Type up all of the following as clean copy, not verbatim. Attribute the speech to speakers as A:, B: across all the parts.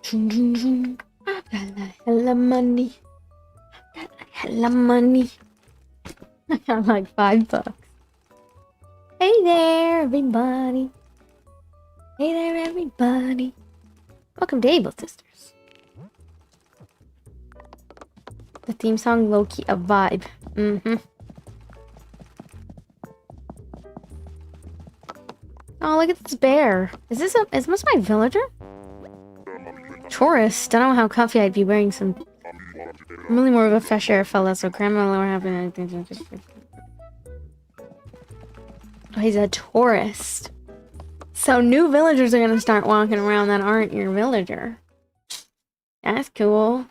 A: I've got like hella money. Got like hella money. I got like $5. Hey there, everybody. Hey there, everybody. Welcome to Able Sisters. The theme song, low-key, a vibe. Oh, look at this bear. Is this my villager? Tourist. I don't know how comfy I'd be wearing some. I'm really more of a fresh air fella, so grandma will have anything. Oh, he's a tourist. So new villagers are gonna start walking around that aren't your villager. That's cool.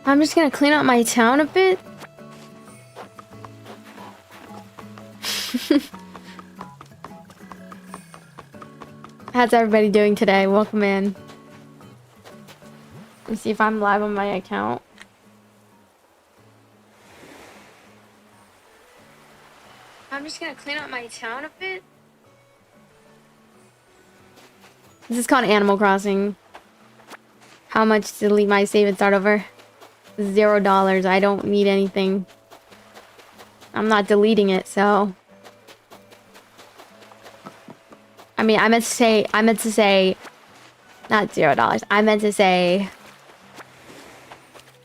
A: I'm just gonna clean up my town a bit. How's everybody doing today? Welcome in. Let me see if I'm live on my account. I'm just gonna clean up my town a bit. This is called Animal Crossing. How much to delete my save and start over? $0. I don't need anything. I'm not deleting it, so. I mean, I meant to say, not $0. I meant to say,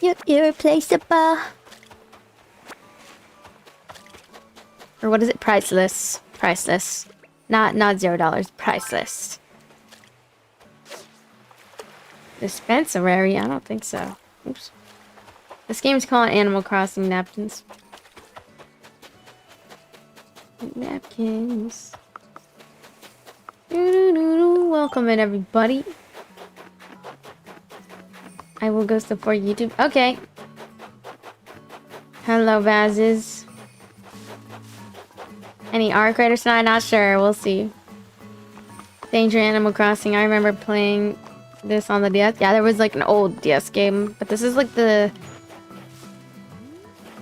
A: you're irreplaceable. Or what is it? Priceless. Priceless. Not $0. Priceless. Dispensary? I don't think so. Oops. This game's called Animal Crossing Napkins. Napkins. Welcome in, everybody. I will go support YouTube. Okay. Hello, Vazes. Any ARC Raiders tonight? Not sure. We'll see. Danger Animal Crossing. I remember playing this on the DS. Yeah, there was like an old DS game, but this is like the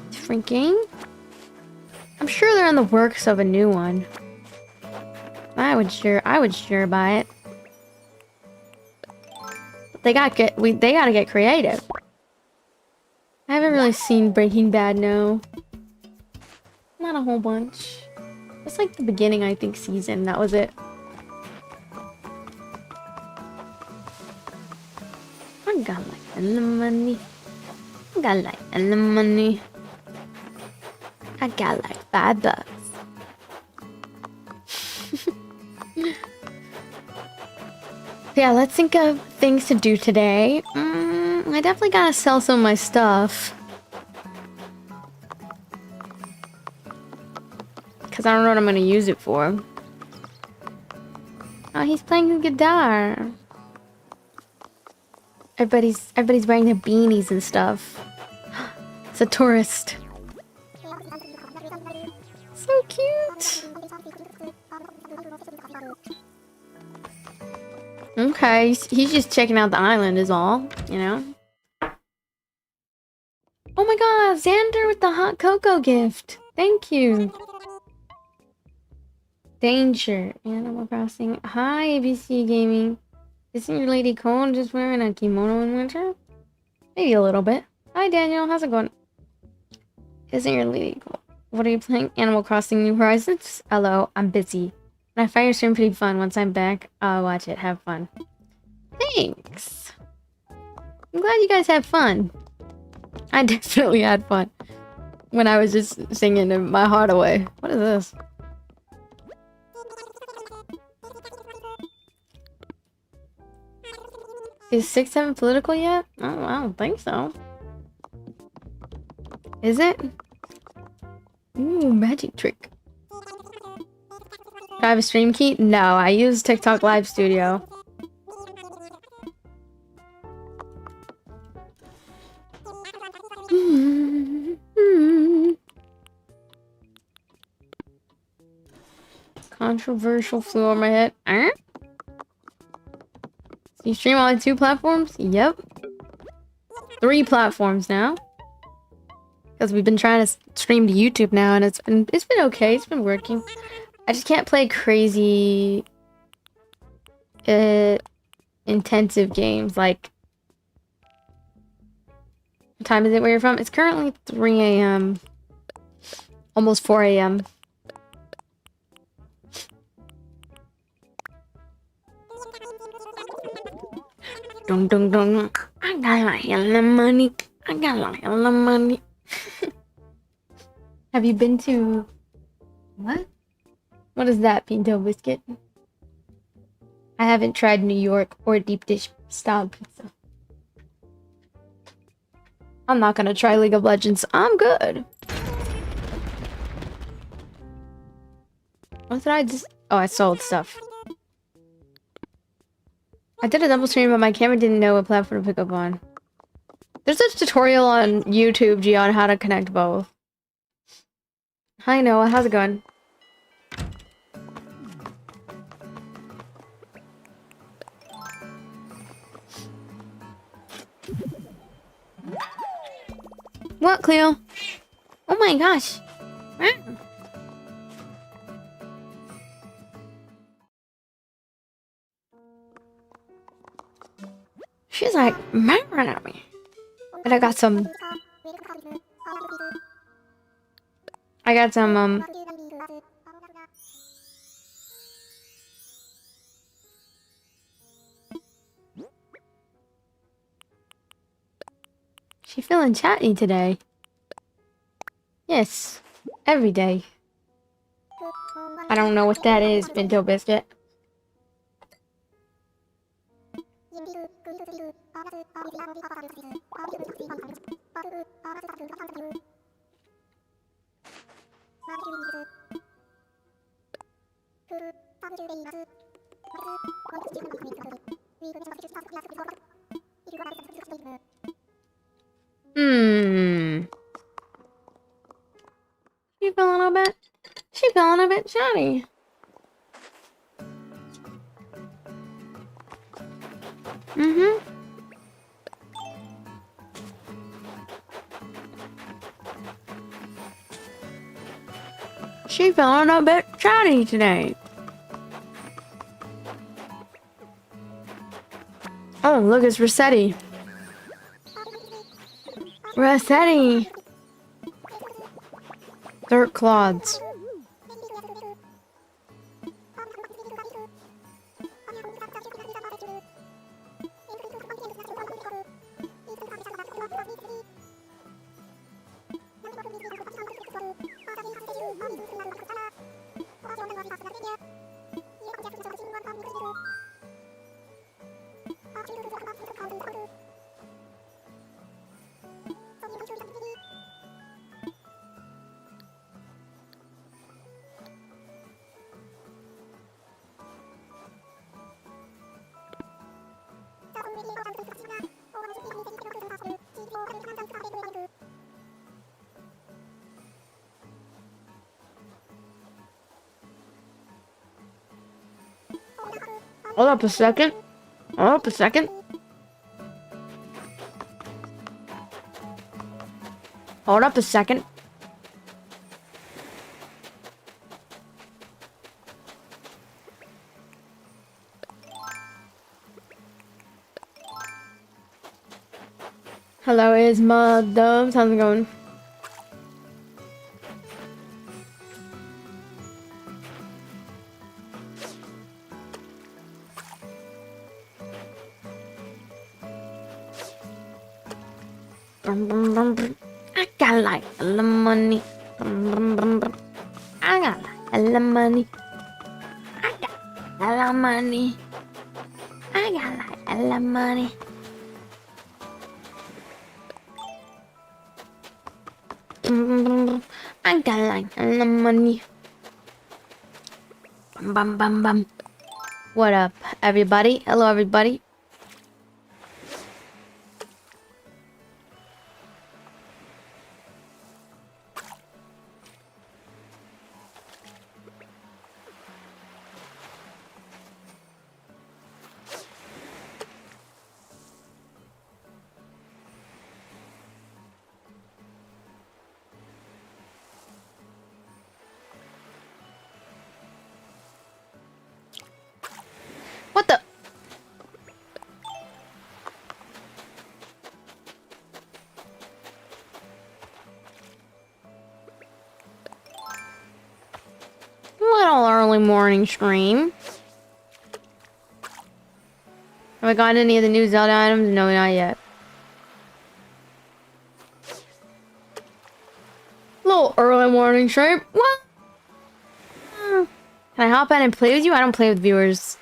A: different game. I'm sure they're in the works of a new one. I would sure buy it. But they gotta get creative. I haven't really seen Breaking Bad, no. Not a whole bunch. It's like the beginning, I think, season. That was it. I got like the money. I got like the money. I got like $5. Yeah, let's think of things to do today. I definitely gotta sell some of my stuff. Because I don't know what I'm gonna use it for. Oh, he's playing the guitar. Everybody's wearing their beanies and stuff. It's a tourist. So cute. Okay, he's just checking out the island is all, you know? Oh my god, Xander with the hot cocoa gift. Thank you. Danger. Animal Crossing. Hi, ABC Gaming. Isn't your lady cold just wearing a kimono in winter? Maybe a little bit. Hi, Daniel. How's it going? Isn't your lady cold? What are you playing? Animal Crossing New Horizons? Hello, I'm busy. I find your stream pretty fun. Once I'm back, I'll watch it. Have fun. Thanks. I'm glad you guys had fun. I definitely had fun. When I was just singing my heart away. What is this? Is 6-7 political yet? Oh, I don't think so. Is it? Ooh, magic trick. Do I have a stream key? No, I use TikTok Live Studio. Controversial flew over my head. You stream on 2 platforms? Yep. 3 platforms now. Because we've been trying to stream to YouTube now, and it's been okay. It's been working. I just can't play crazy intensive games like... What time is it where you're from? It's currently 3 a.m. Almost 4 a.m. Dun dun dun. I got a hell of money. I got a hell of money. Have you been to... What? What is that, Pinto Biscuit? I haven't tried New York or deep dish style pizza. I'm not gonna try League of Legends. I'm good. What did I just... Oh, I sold stuff. I did a double stream, but my camera didn't know what platform to pick up on. There's a tutorial on YouTube, G, on how to connect both. Hi, Noah. How's it going? What, Cleo? Oh my gosh. She's like, murmuring at me. And I got some... She feeling chatty today. Yes. Every day. I don't know what that is, Pinto Biscuit. She feeling a bit chatty. She feeling a bit chatty today. Oh, look, it's Rossetti. Rossetti! Dirt clods. Hold up a second. Hold up a second. Hold up a second. Hello, Isma Dubs. How's it going? I got like a lot of money. I got like a lot of money. I got a lot of money. I got like a lot of money. I got like a lot of money. Bum bum bum. What up, everybody? Hello, everybody. early morning stream. Have I gotten any of the new Zelda items? No, not yet. Little early morning stream. What? Can I hop in and play with you? I don't play with viewers.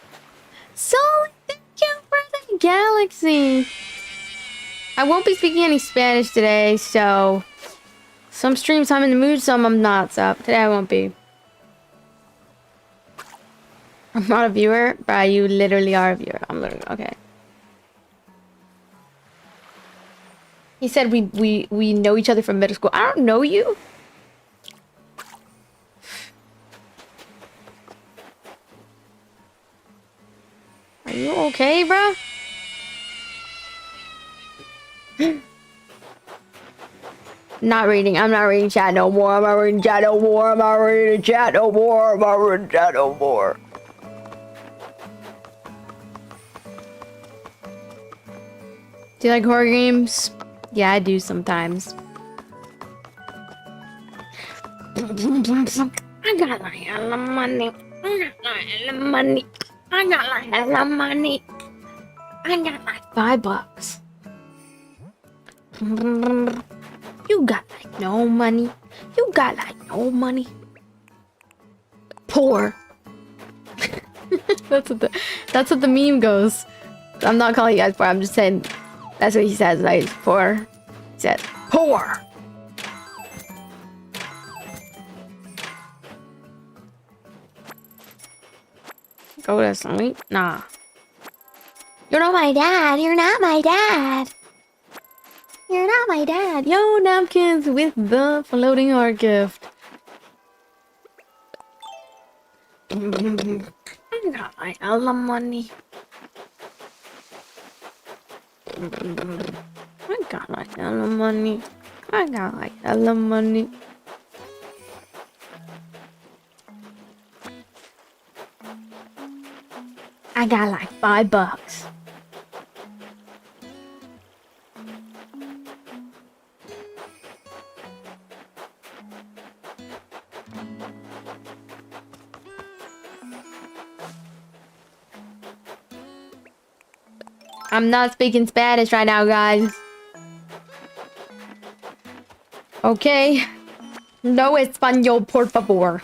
A: Solid, thank you for the galaxy. I won't be speaking any Spanish today, so some streams I'm in the mood, some I'm not. So today I won't be. I'm not a viewer, but you literally are a viewer. I'm literally okay. He said we know each other from middle school. I don't know you. Are you okay, bro? Not reading. I'm not reading chat no more. I'm not reading chat no more. I'm not reading chat no more. I'm not reading chat no more. Do you like horror games? Yeah, I do sometimes. I got like hella money. I got like hella money. I got like hella money. I got like $5. You got like no money. You got like no money. Poor. That's what the meme goes. I'm not calling you guys poor. I'm just saying that's what he says. Like poor. He said poor. Go to sleep? Nah. You're not my dad. You're not my dad. You're not my dad. Yo, napkins with the floating heart gift. I got like all the money. I got like all the money. I got like all the money. I got like $5. I'm not speaking Spanish right now, guys. Okay. No español, por favor.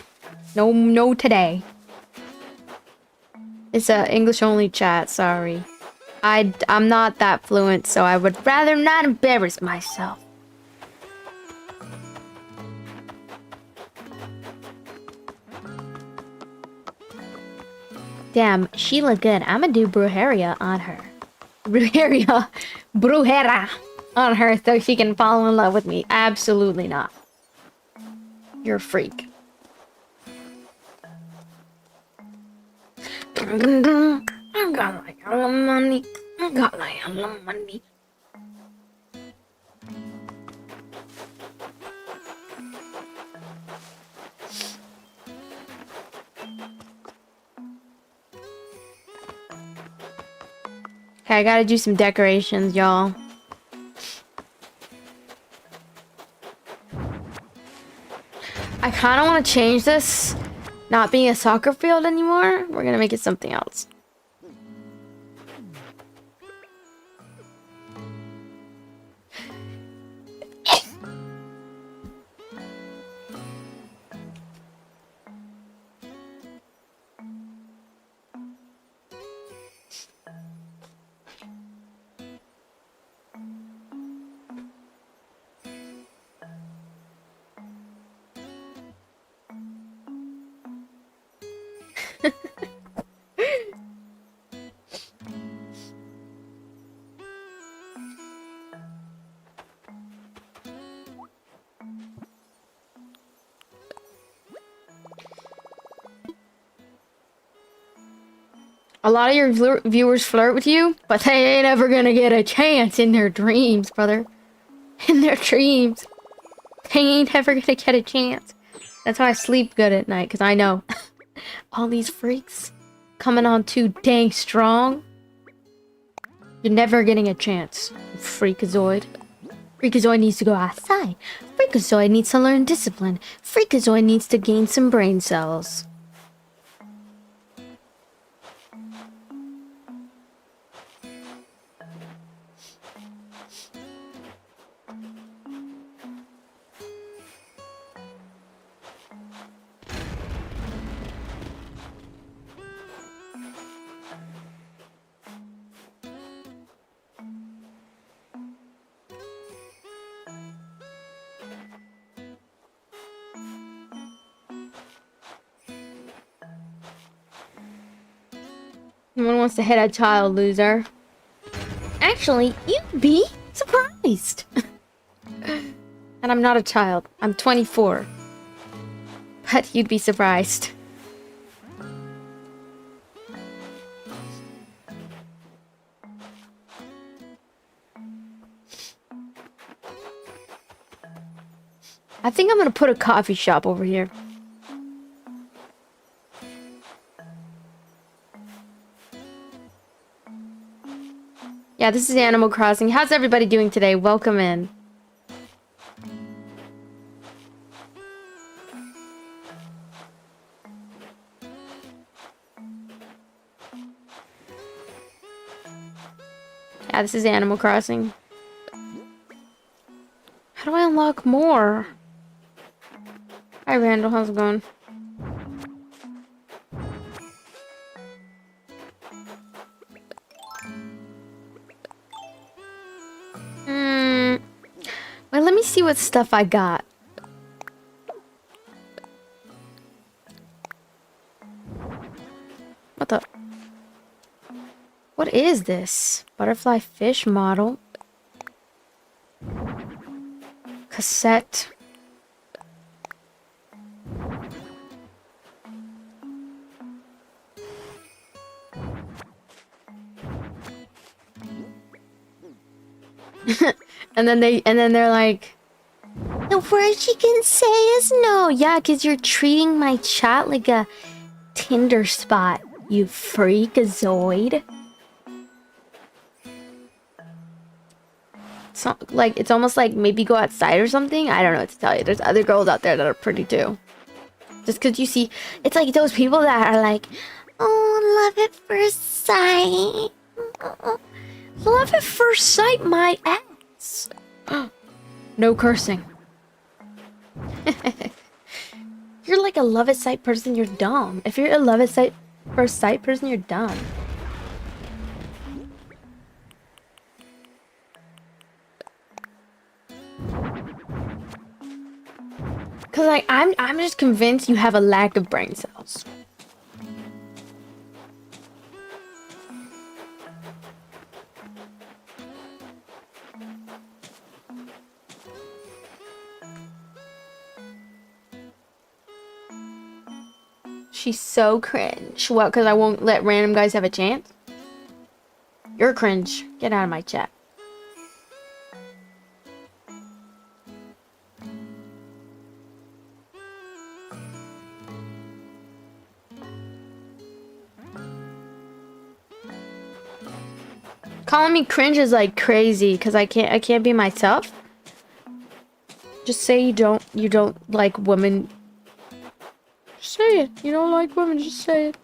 A: No today. It's a English only chat, sorry. I'm not that fluent, so I would rather not embarrass myself. Damn, she look good. I'ma do brujeria on her. Brujera on her so she can fall in love with me. Absolutely not. You're a freak. I got like all the money. I got like all the money. Okay, I gotta do some decorations, y'all. I kind of want to change this, not being a soccer field anymore. We're gonna make it something else. A lot of your viewers flirt with you, but they ain't ever gonna get a chance in their dreams, brother. In their dreams. They ain't ever gonna get a chance. That's why I sleep good at night, because I know all these freaks coming on too dang strong. You're never getting a chance, Freakazoid. Freakazoid needs to go outside. Freakazoid needs to learn discipline. Freakazoid needs to gain some brain cells. No one wants to hit a child, loser. Actually, you'd be surprised. And I'm not a child. I'm 24. But you'd be surprised. I think I'm gonna put a coffee shop over here. Yeah, this is Animal Crossing. How's everybody doing today? Welcome in. Yeah, this is Animal Crossing. How do I unlock more? Hi, Randall. How's it going? Well, let me see what stuff I got. What the? What is this? Butterfly fish model. Cassette. and then they're like, the worst you can say is no. Yeah, because you're treating my chat like a Tinder spot, you freakazoid. So, like, it's almost like maybe go outside or something. I don't know what to tell you. There's other girls out there that are pretty too. Just because you see, it's like those people that are like, oh, love at first sight. Love at first sight, my ass. No cursing. You're like a love at sight person, you're dumb. If you're a love at sight first sight person, you're dumb. Cause like I'm just convinced you have a lack of brain cells. She's so cringe. What, because I won't let random guys have a chance? You're cringe. Get out of my chat. Calling me cringe is like crazy because I can't be myself. Just say you don't like women. Just say it. You don't like women, just say it.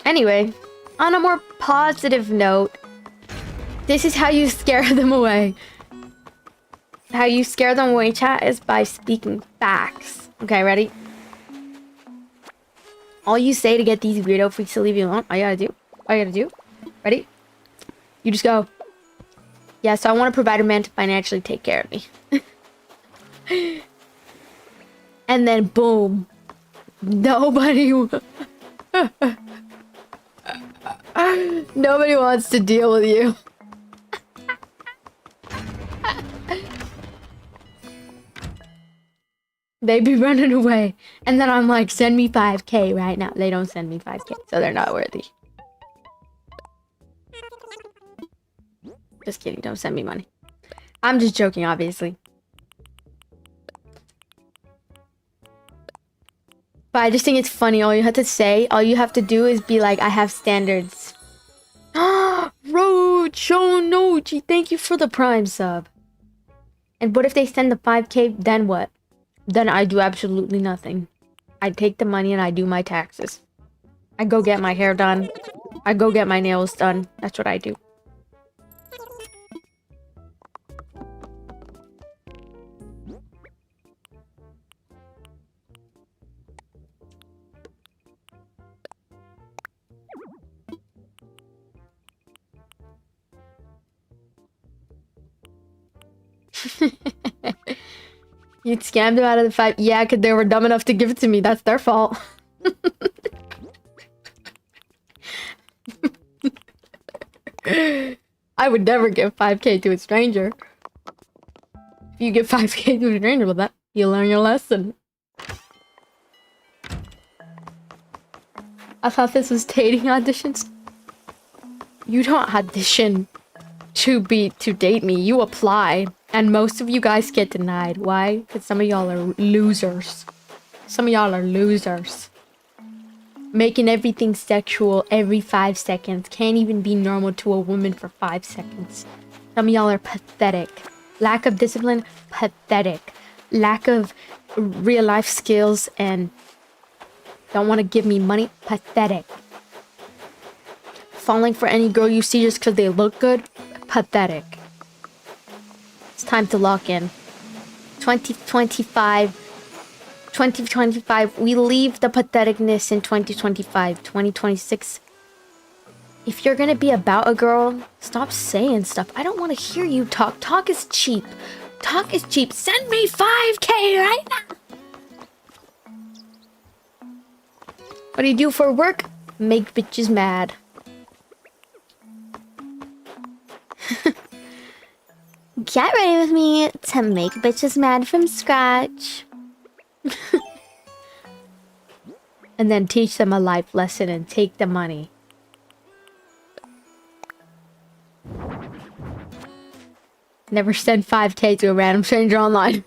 A: Anyway, on a more positive note, this is how you scare them away. How you scare them away, chat, is by speaking facts. Okay, ready? All you say to get these weirdo freaks to leave you alone, all you gotta do, ready? You just go, yeah, so I want to provide a man to financially take care of me. And then boom. Nobody wants to deal with you. They be running away. And then I'm like, send me 5K right now. They don't send me 5K, so they're not worthy. Just kidding, don't send me money. I'm just joking, obviously. But I just think it's funny. All you have to do is be like, I have standards. Road Shonoji, thank you for the Prime sub. And what if they send the 5K, then what? Then I do absolutely nothing. I take the money and I do my taxes. I go get my hair done. I go get my nails done. That's what I do. You'd scammed them out of the 5. Yeah, because they were dumb enough to give it to me. That's their fault. I would never give 5K to a stranger. If you give 5K to a stranger with that, you learn your lesson. I thought this was dating auditions. You don't audition to date me. You apply. And most of you guys get denied. Why? Because some of y'all are losers. Some of y'all are losers. Making everything sexual every 5 seconds. Can't even be normal to a woman for 5 seconds. Some of y'all are pathetic. Lack of discipline, pathetic. Lack of real life skills and don't want to give me money, pathetic. Falling for any girl you see just because they look good, pathetic. It's time to lock in. 2025, we leave the patheticness in 2025. 2026, if you're gonna be about a girl, stop saying stuff. I don't want to hear you talk. Talk is cheap. Talk is cheap. Send me 5K right now. What do you do for work? Make bitches mad. Get ready with me to make bitches mad from scratch. And then teach them a life lesson and take the money. Never send 5K to a random stranger online.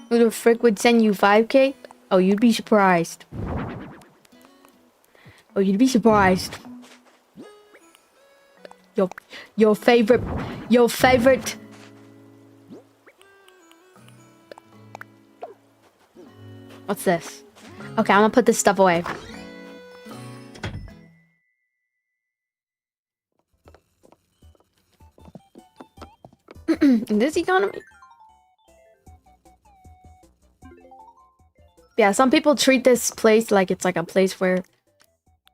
A: Who the frick would send you 5K? Oh, you'd be surprised. Oh, you'd be surprised. Your favorite. What's this? Okay, I'm gonna put this stuff away. In this economy? Yeah, some people treat this place like it's like a place where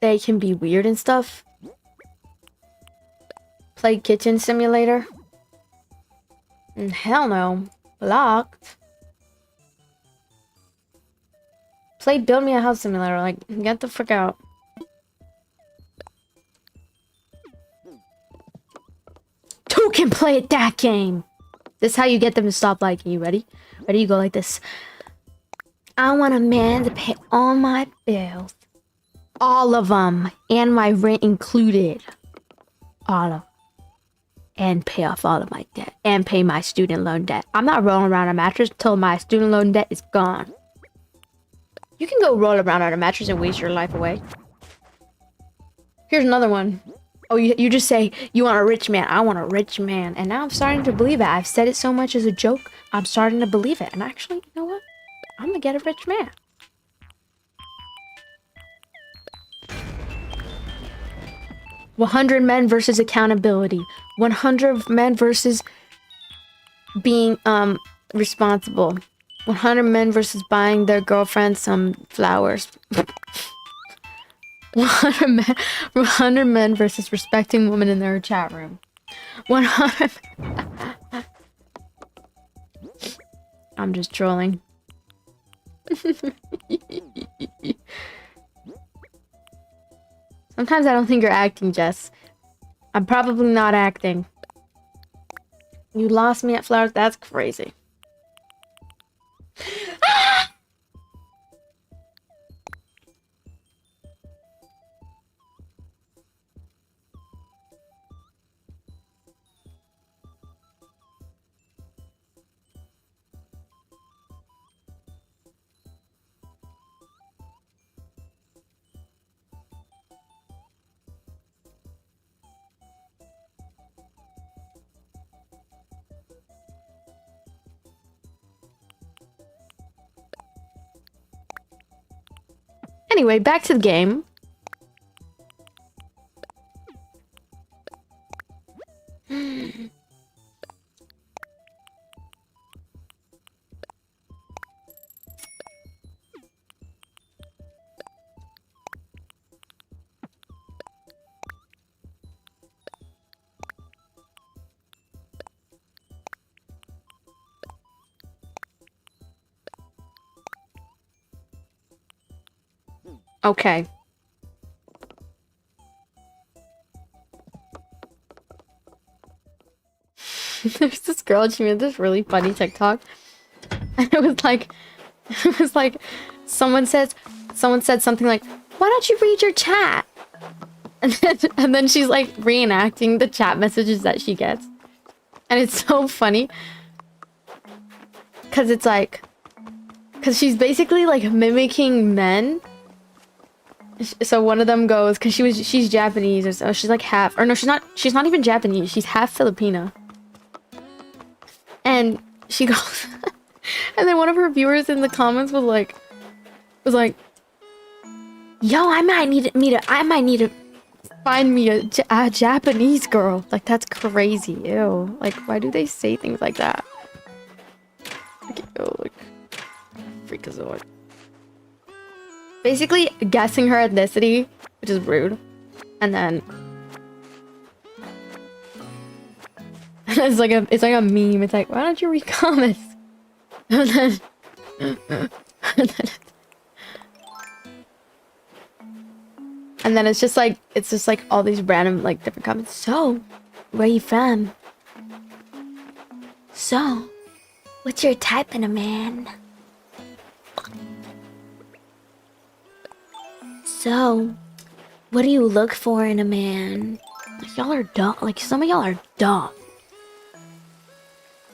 A: they can be weird and stuff. Play kitchen simulator? Hell no. Blocked. Play build me a house simulator. Like, get the frick out. Who can play that game? This is how you get them to stop liking you. Ready? Ready? You go like this. I want a man to pay all my bills. All of them. And my rent included. All of them. And pay off all of my debt. And pay my student loan debt. I'm not rolling around a mattress until my student loan debt is gone. You can go roll around on a mattress and waste your life away. Here's another one. Oh, you just say, you want a rich man. I want a rich man. And now I'm starting to believe it. I've said it so much as a joke. I'm starting to believe it. And actually, you know what? I'm gonna get a rich man. $100 men versus accountability. 100 men versus being responsible. 100 men versus buying their girlfriend some flowers. 100 men versus respecting women in their chat room. 100. I'm just trolling. Sometimes I don't think you're acting, Jess. I'm probably not acting. You lost me at flowers? That's crazy. Anyway, back to the game. Okay. There's this girl, she made this really funny TikTok. And it was like, someone said something like, why don't you read your chat? And then she's like reenacting the chat messages that she gets. And it's so funny. Cause it's like, cause she's basically like mimicking men. So one of them goes, cause she's Japanese or so, she's like half, or no, she's not even Japanese, she's half Filipino. And she goes, and then one of her viewers in the comments was like, yo, I might need to find me a Japanese girl. Like, that's crazy. Ew. Like, why do they say things like that? Like, ew, like, freakazoid. Basically, guessing her ethnicity, which is rude. And then it's like a meme. It's like, why don't you read comments? And then, and then it's just like all these random like different comments. So, where you from? So, what's your type in a man? So, what do you look for in a man? Like, y'all are dumb. Like, some of y'all are dumb.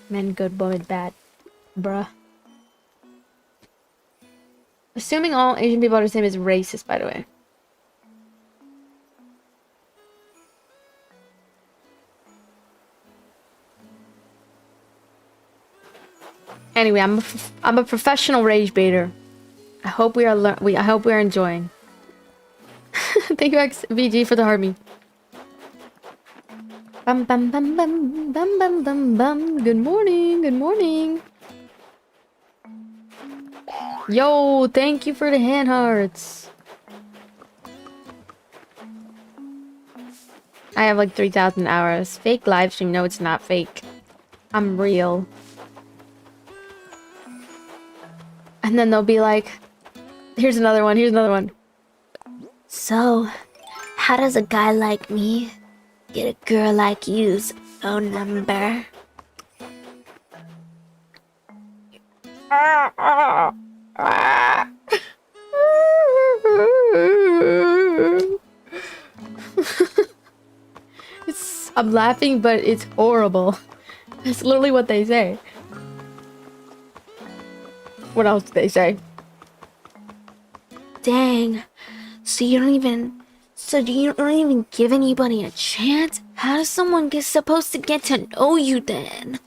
A: Men good, women bad. Bruh. Assuming all Asian people are the same is racist, by the way. Anyway, I'm a professional rage baiter. I hope we are I hope we are enjoying. Thank you XVG for the heartbeat. Bum bum bum bum bum bum bum bum. Good morning, good morning. Yo, thank you for the hand hearts. I have like 3,000 hours. Fake live stream. No, it's not fake. I'm real. And then they'll be like, here's another one, here's another one. So, how does a guy like me get a girl like you's phone number? I'm laughing, but it's horrible. That's literally what they say. What else do they say? Dang. So you don't even give anybody a chance? How does someone supposed to get to know you then?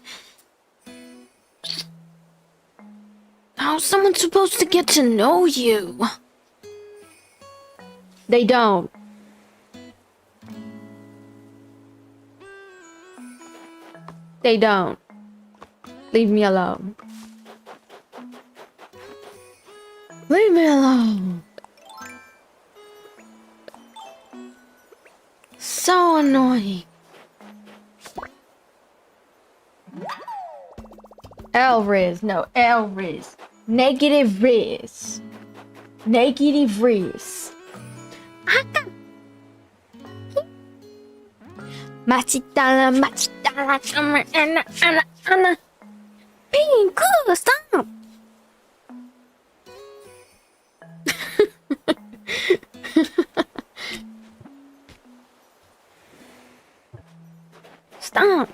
A: How's someone supposed to get to know you? They don't. They don't. Leave me alone. Leave me alone. So annoying. L-Riz. No, L-Riz. Negative Riz. Negative Riz. Machitala, machitala, Anna. Being good, stop. Stop.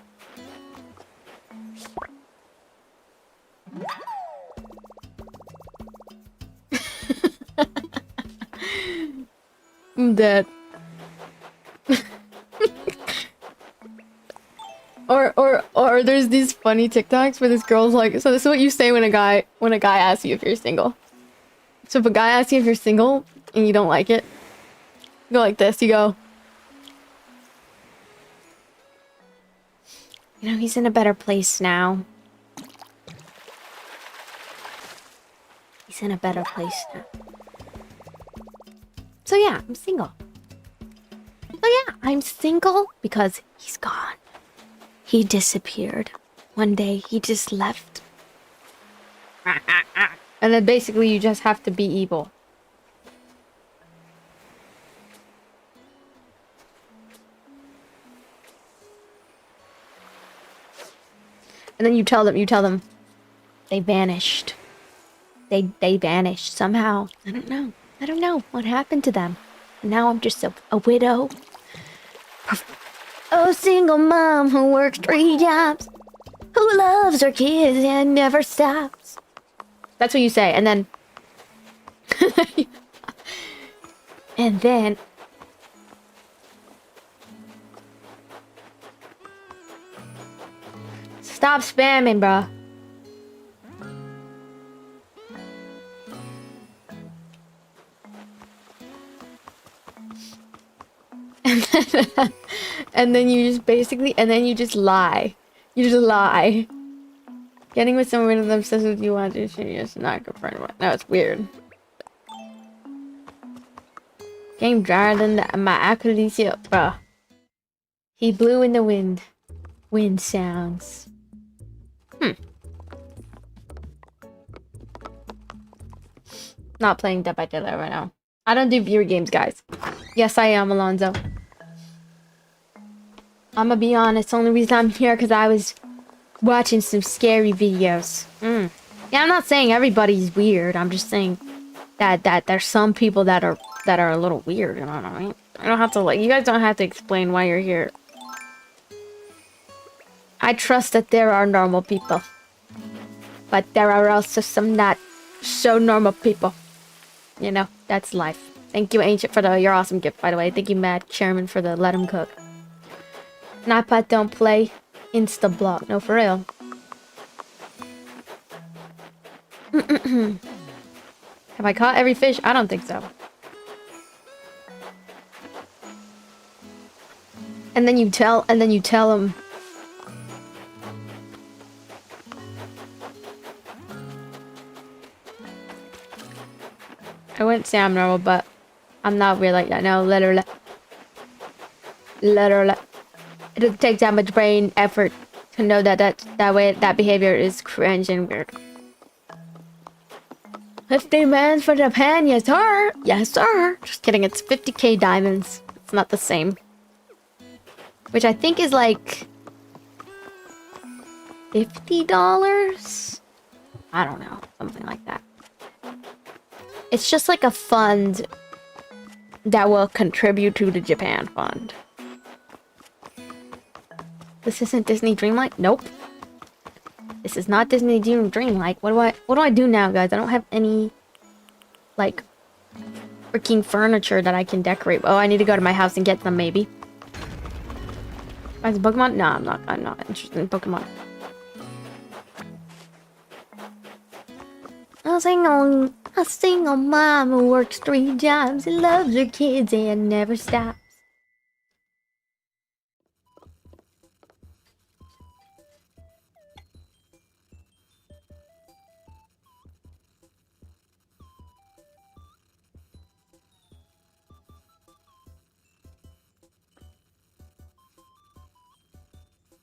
A: I'm dead. Or there's these funny TikToks where this girl's like, so this is what you say when a guy asks you if you're single. So if a guy asks you if you're single and you don't like it, you go like this, you go, you know, he's in a better place now. He's in a better place now. So yeah, I'm single. So yeah, I'm single because he's gone. He disappeared. One day, he just left. And then basically you just have to be evil. And then you tell them, they vanished. They vanished somehow. I don't know. I don't know what happened to them. Now I'm just a widow. A single mom who works 3 jobs. Who loves her kids and never stops. That's what you say, and then... and then... Stop spamming, bruh. And then you just basically, and then you just lie. You just lie. Getting with someone with obsessed with you want to share is not good for anyone. No, it's weird. Game drier than my Achilles, bruh. He blew in the wind. Wind sounds. Not playing Dead by Daylight right now. I don't do viewer games, guys. Yes, I am, Alonzo. I'm gonna be honest, the only reason I'm here because I was watching some scary videos. Yeah, I'm not saying everybody's weird. I'm just saying that there's some people that are a little weird. You know what I mean? I don't have to you guys don't have to explain why you're here. I trust that there are normal people, but there are also some not so normal people. You know, that's life. Thank you, Ancient, for your awesome gift, by the way. Thank you, Matt Chairman, for the let him cook. Nightbot don't play Insta-block. No, for real. Have I caught every fish? I don't think so. And then you tell him. I wouldn't say I'm normal, but I'm not weird like that. No, literally. Literally. It doesn't take that much brain effort to know that behavior is cringe and weird. 50 man for Japan, yes sir! Yes sir! Just kidding, it's 50k diamonds. It's not the same. Which I think is like... $50? I don't know, something like that. It's just like a fund that will contribute to the Japan fund. This isn't Disney Dreamlight? Nope. This is not Disney Dreamlight. What do I do now, guys? I don't have any, like, freaking furniture that I can decorate. Oh, I need to go to my house and get some, maybe. Buy some Pokemon? No, I'm not interested in Pokemon. A single mom who works 3 jobs and loves her kids and never stops.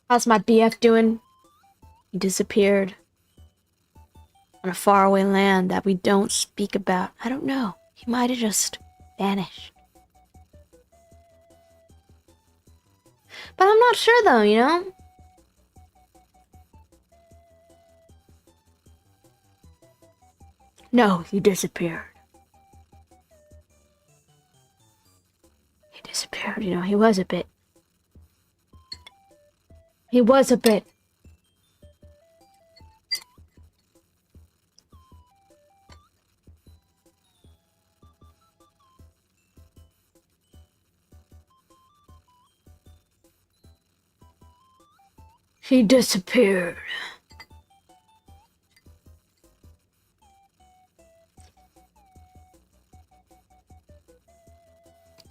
A: How's my BF doing? He disappeared. On a faraway land that we don't speak about. I don't know. He might have just vanished. But I'm not sure though, you know? No, he disappeared. He disappeared, you know, he was a bit. He was a bit. He disappeared.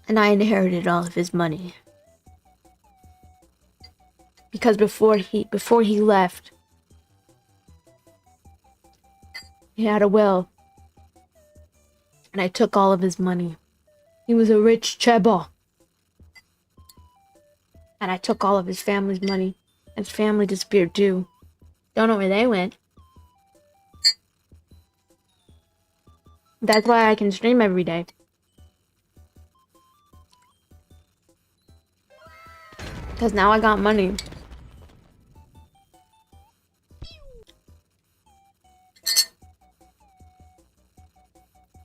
A: And I inherited all of his money. Because before he left, he had a will. And I took all of his money. He was a rich chebo. And I took all of his family's money. His family disappeared too. Don't know where they went. That's why I can stream every day. Because now I got money.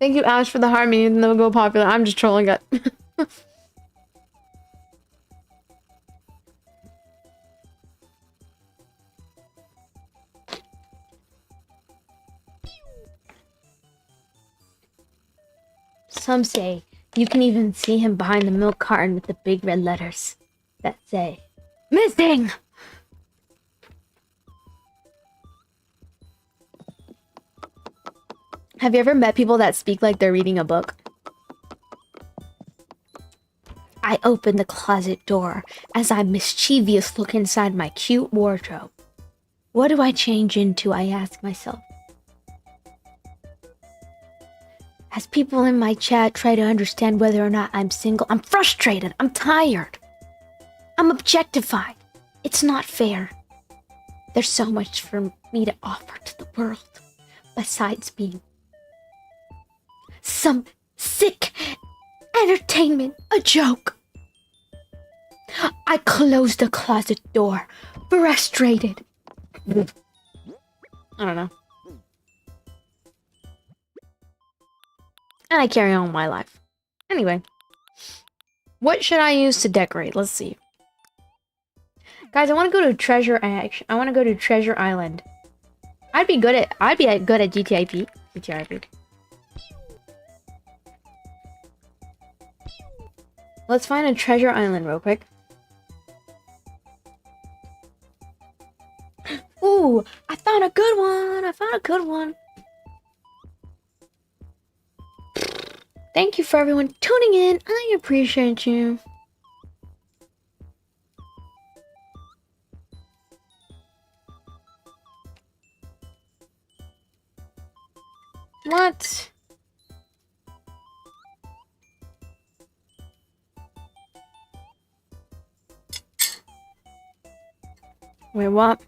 A: Thank you, Ash, for the hard meaning. They'll go popular. I'm just trolling it. Some say you can even see him behind the milk carton with the big red letters that say, "Missing!" Have you ever met people that speak like they're reading a book? I open the closet door as I mischievous look inside my cute wardrobe. What do I change into, I ask myself. As people in my chat try to understand whether or not I'm single, I'm frustrated, I'm tired. I'm objectified. It's not fair. There's so much for me to offer to the world, besides being some sick entertainment, a joke. I close the closet door, frustrated. I don't know. And I carry on my life. Anyway. What should I use to decorate? Let's see. Guys, I want to go to Treasure Island. I'd be good at GTIP. GTIP. Let's find a Treasure Island real quick. Ooh, I found a good one. Thank you for everyone tuning in. I appreciate you. What? Wait, what?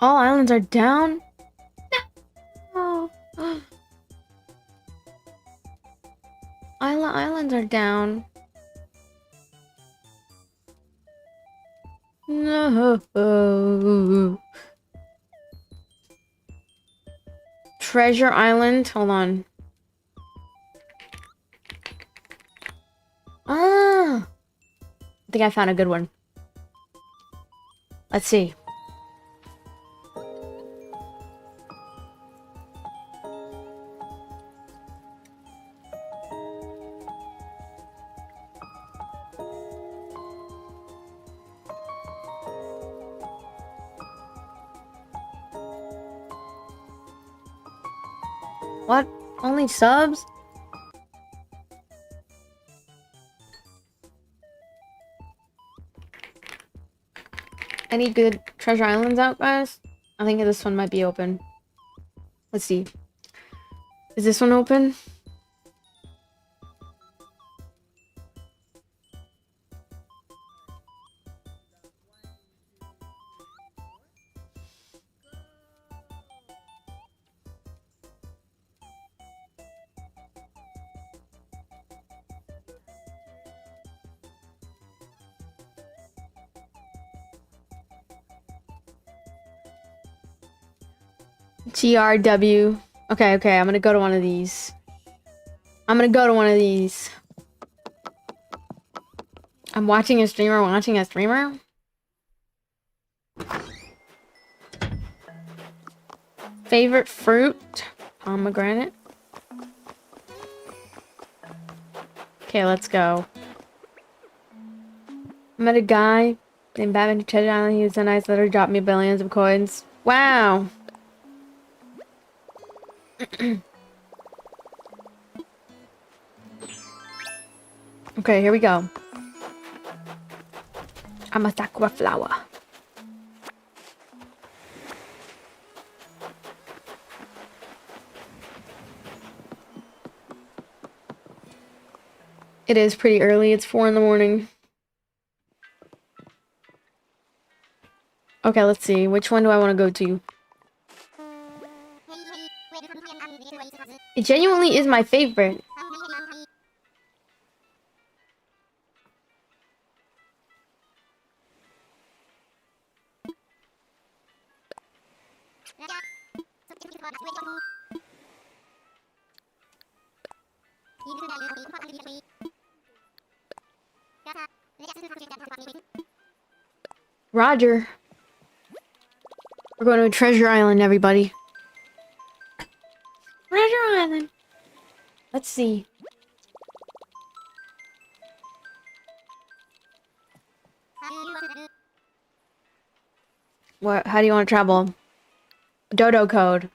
A: All islands are down? No. Islands are down. No. Treasure Island. Hold on. Ah. I think I found a good one. Let's see. What? Only subs? Any good Treasure Islands out, guys? I think this one might be open. Let's see. Is this one open? TRW. Okay, I'm gonna go to one of these. I'm watching a streamer. Favorite fruit? Pomegranate. Okay, let's go. I met a guy named Batman Treasure Island. He was so nice that he dropped me billions of coins. Wow. Okay, here we go. I'm a sakura flower. It is pretty early. It's 4 in the morning. Okay, let's see. Which one do I want to go to? It genuinely is my favorite. Roger. We're going to Treasure Island, everybody. Treasure Island. Let's see. What? How do you want to travel? Dodo code.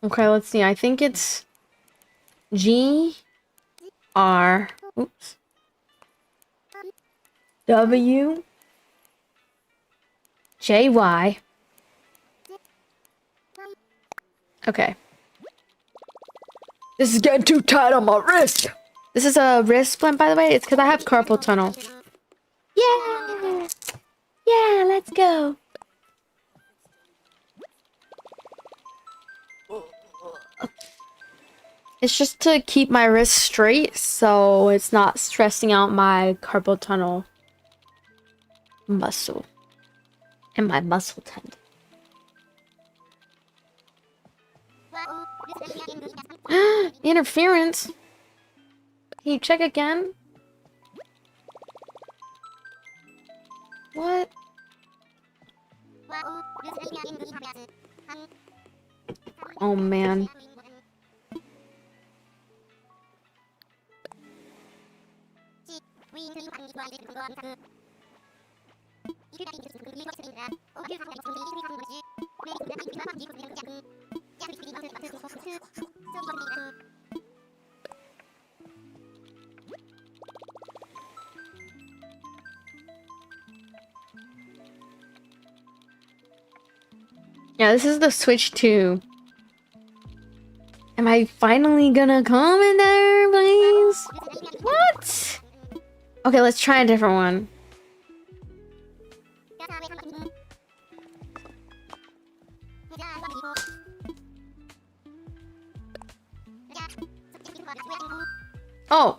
A: Okay, let's see. I think it's G R. Oops. W J Y. Okay. This is getting too tight on my wrist. This is a wrist splint, by the way. It's because I have carpal tunnel. Yeah! Yeah, let's go. It's just to keep my wrist straight so it's not stressing out my carpal tunnel muscle and my muscle tendon. Interference. Can you check again? What? Oh man. Yeah, this is the Switch 2. Am I finally gonna come in there, please? What? Okay, let's try a different one. Oh.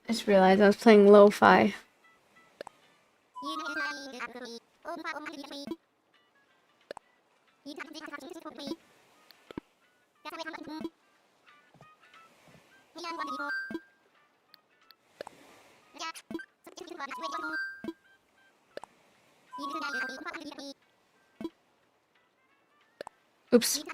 A: I just realized I was playing lo-fi. Oops.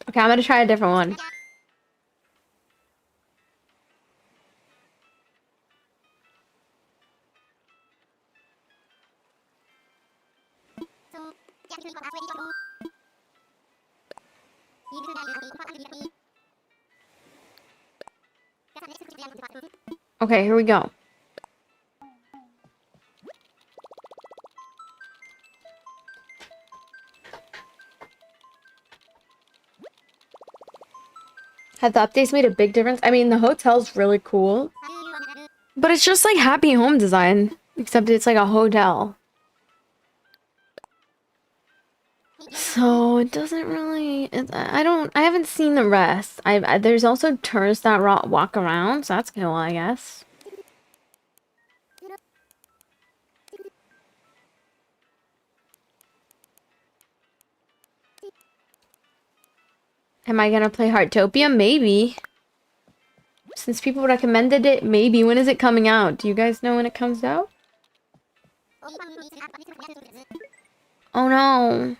A: Okay, I'm gonna try a different one. Okay, here we go. Have the updates made a big difference? I mean, the hotel's really cool. But it's just like happy home design. Except it's like a hotel. So it doesn't really... I haven't seen the rest. There's also tourists that walk around. So that's cool, I guess. Am I gonna play Heartopia? Maybe. Since people recommended it, maybe. When is it coming out? Do you guys know when it comes out? Oh no.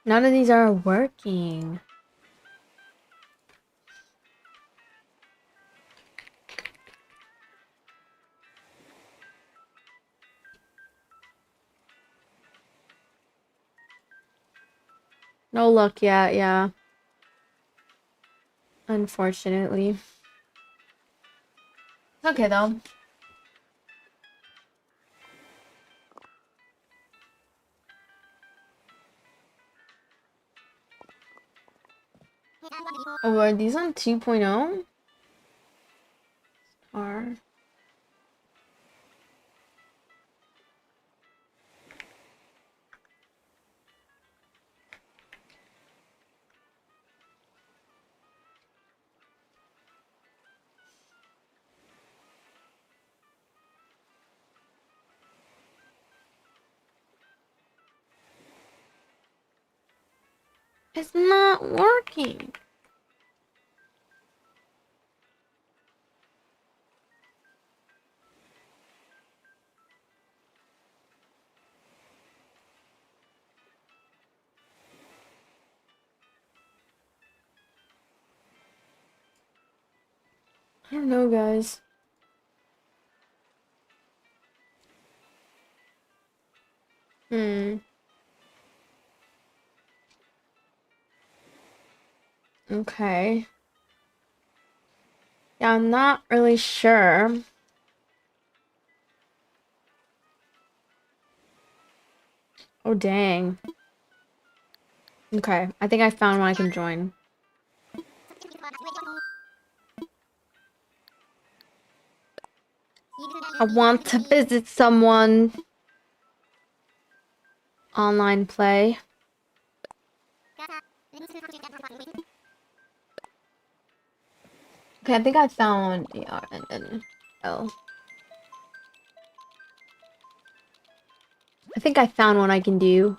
A: None of these are working. No luck yet, yeah. Unfortunately. Okay, though. Oh, are these on 2.0? Are... It's not working. I don't know, guys. Okay. Yeah, I'm not really sure. Oh, dang. Okay, I think I found one I can join. I want to visit someone. Online play. Okay, I think I found ERNNL. I think I found one I can do.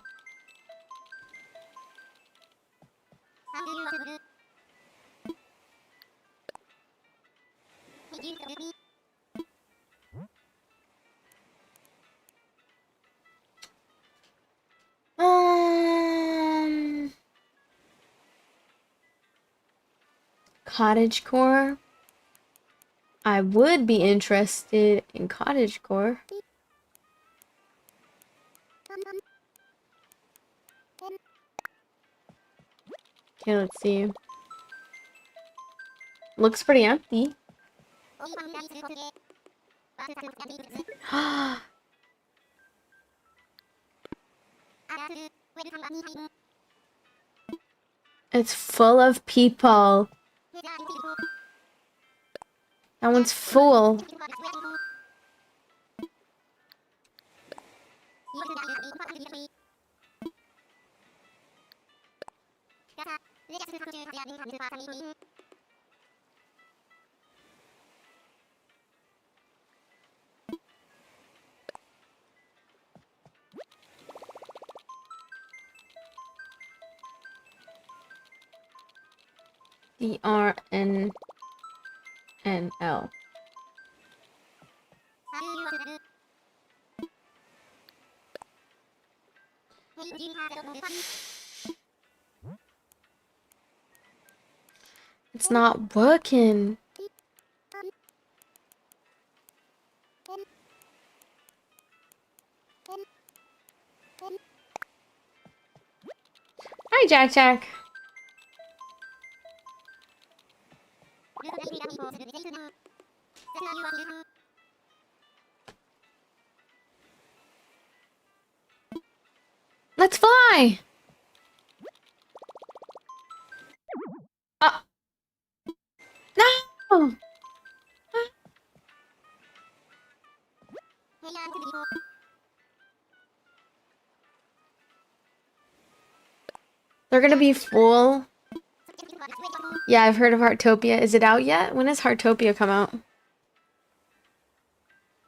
A: Cottagecore. I would be interested in cottagecore. Okay, let's see. Looks pretty empty. It's full of people. That one's full. ERNNL. It's not working. Hi, Jack Jack. Let's fly! No! They're gonna be full. Yeah, I've heard of Heartopia. Is it out yet? When does Heartopia come out?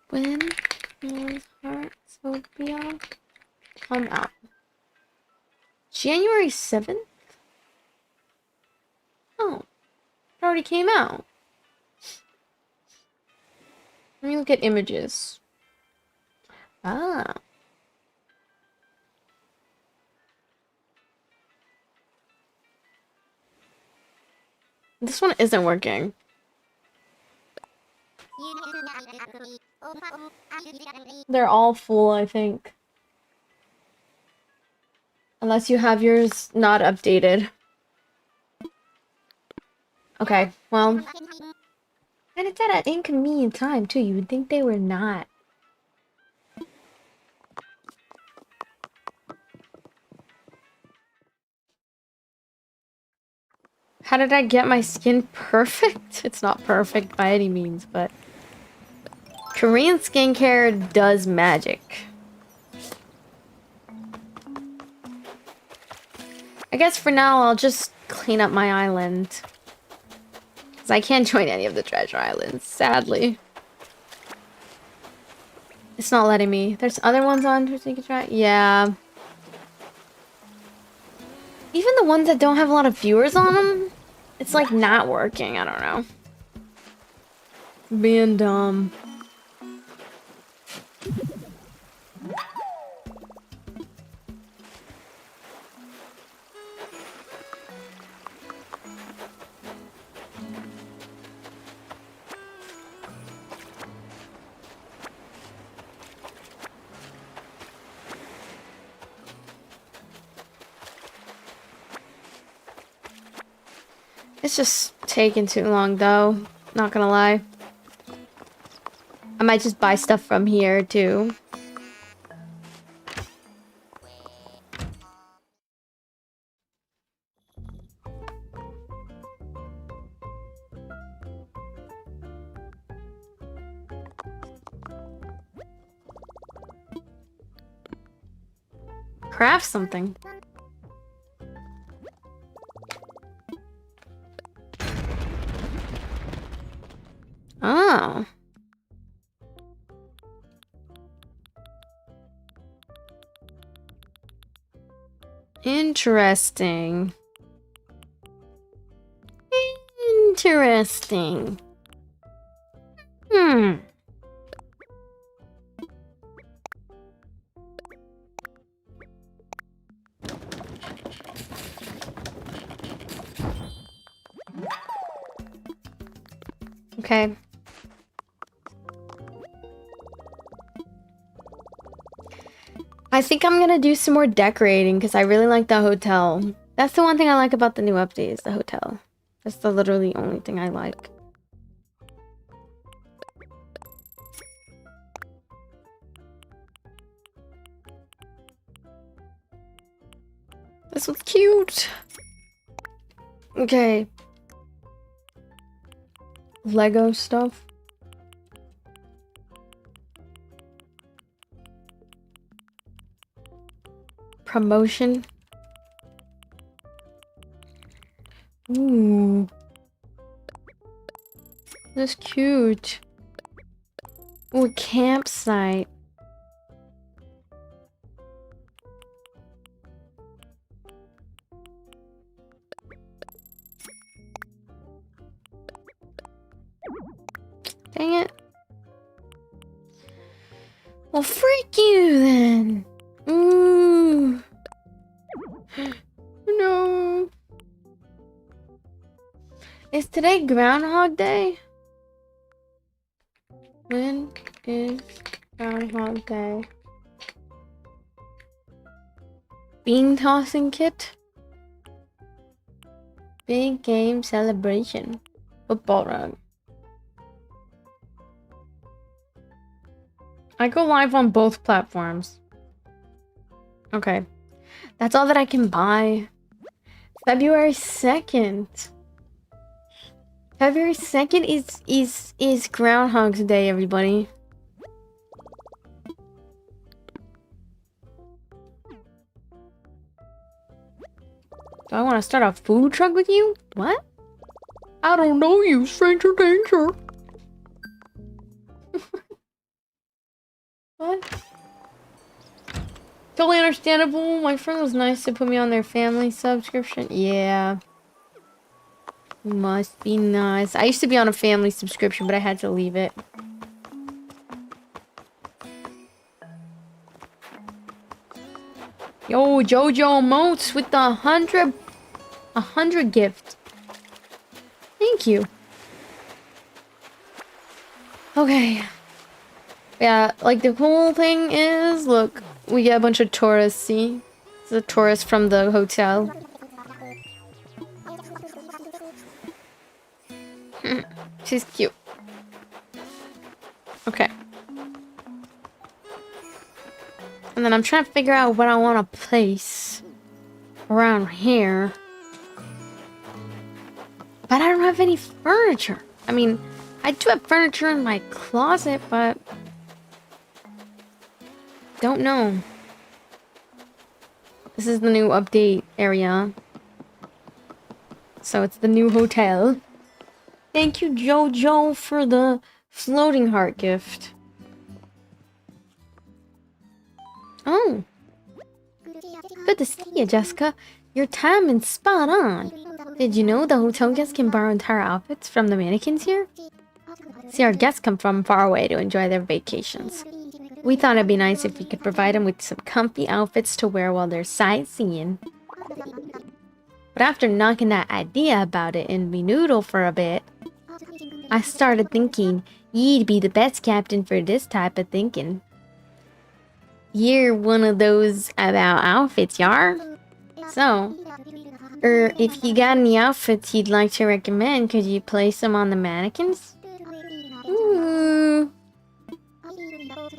A: When does Heartopia come out? January 7th? Oh, it already came out. Let me look at images. Ah. This one isn't working. They're all full, I think. Unless you have yours not updated. Okay, well. And it's at an inconvenient time, too. You would think they were not. How did I get my skin perfect? It's not perfect by any means, but Korean skincare does magic. I guess for now I'll just clean up my island. Because I can't join any of the treasure islands, sadly. It's not letting me. There's other ones on which you can try. Yeah. Even the ones that don't have a lot of viewers on them, it's like not working. I don't know. Being dumb. It's just taking too long though. Not gonna lie. I might just buy stuff from here too. Craft something. Oh. Interesting. Interesting. Hmm. Okay. I think I'm gonna do some more decorating because I really like the hotel. That's the one thing I like about the new update is the hotel. That's the literally only thing I like. This one's cute. Okay. Lego stuff. Promotion. Ooh. That's cute. Ooh, a campsite. Dang it. Well, freak you then. Ooh. No. Is today Groundhog Day? When is Groundhog Day? Bean tossing kit? Big game celebration. Football rug. I go live on both platforms. Okay. That's all that I can buy. February 2nd. February 2nd is Groundhog's Day, everybody. Do I want to start a food truck with you? What? I don't know you, stranger danger. What? Totally understandable. My friend was nice to put me on their family subscription. Yeah. Must be nice. I used to be on a family subscription, but I had to leave it. Yo, Jojo Emotes with the 100 gift. Thank you. Okay. Yeah, like the cool thing is, look, we get a bunch of tourists, see? It's a tourist from the hotel. She's cute. Okay. And then I'm trying to figure out what I want to place around here. But I don't have any furniture. I mean, I do have furniture in my closet, but... don't know. This is the new update area. So it's the new hotel. Thank you, Jojo, for the floating heart gift. Oh. Good to see you, Jessica. Your timing's spot on. Did you know the hotel guests can borrow entire outfits from the mannequins here? See, our guests come from far away to enjoy their vacations. We thought it'd be nice if we could provide them with some comfy outfits to wear while they're sightseeing. But after knocking that idea about it in me noodle for a bit, I started thinking you'd be the best captain for this type of thinking. You're one of those about outfits, yar? So, if you got any outfits you'd like to recommend, could you place them on the mannequins? Ooh.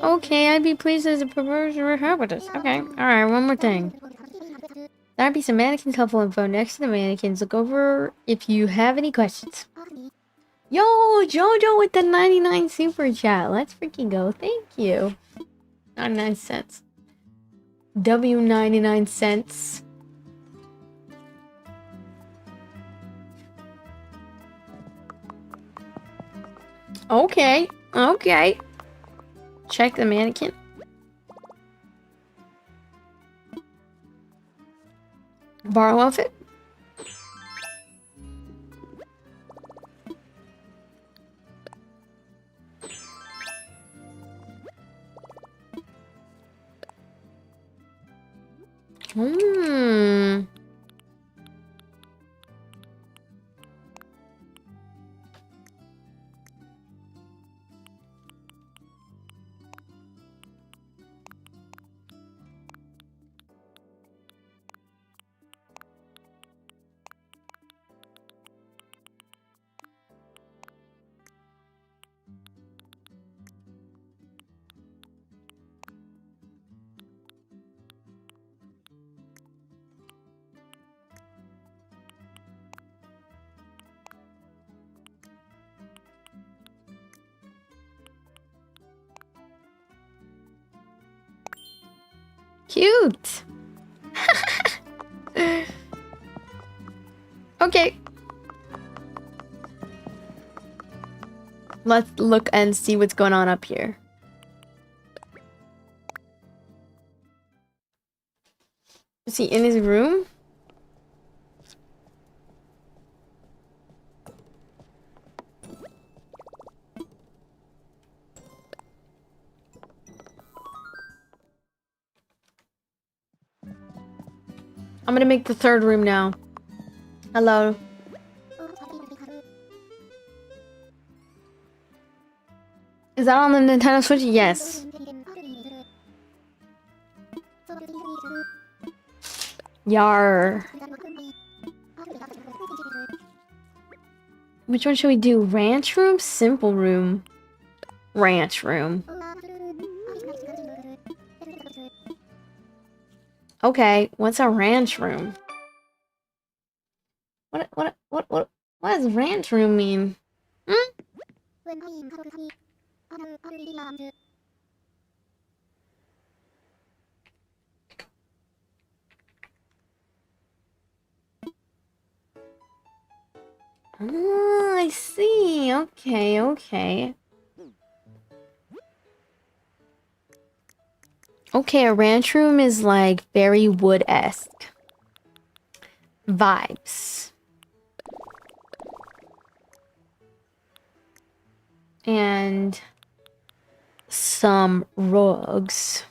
A: Okay, I'd be pleased as a proposal help with this. Okay, alright, one more thing. There'd be some mannequins helpful info next to the mannequins. Look over if you have any questions. Yo, Jojo with the 99 super chat. Let's freaking go. Thank you. 99 cents. W 99 cents. Okay. Okay. Check the mannequin. Borrow outfit. Cute. Okay. Let's look and see what's going on up here. Is he in his room? I'm gonna make the third room now. Hello. Is that on the Nintendo Switch? Yes. Yar. Which one should we do? Ranch room? Simple room? Ranch room. Okay, what's a ranch room? What does ranch room mean? Hmm? Oh, I see. Okay, okay. Okay, a ranch room is like very wood-esque vibes. And some rugs.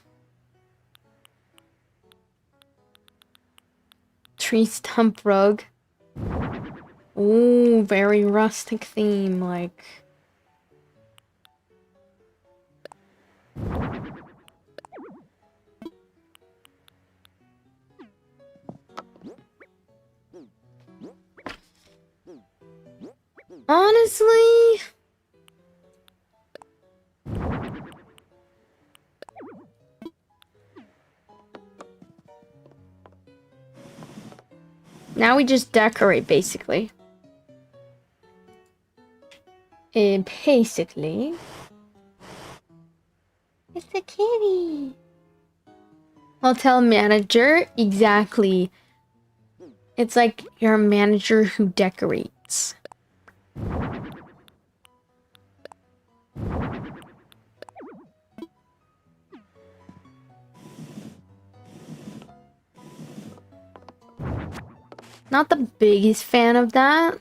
A: Tree stump rug. Ooh, very rustic theme, like... Honestly... Now we just decorate, basically. And basically, it's a kitty. Hotel manager, exactly. It's like you're a manager who decorates. Not the biggest fan of that.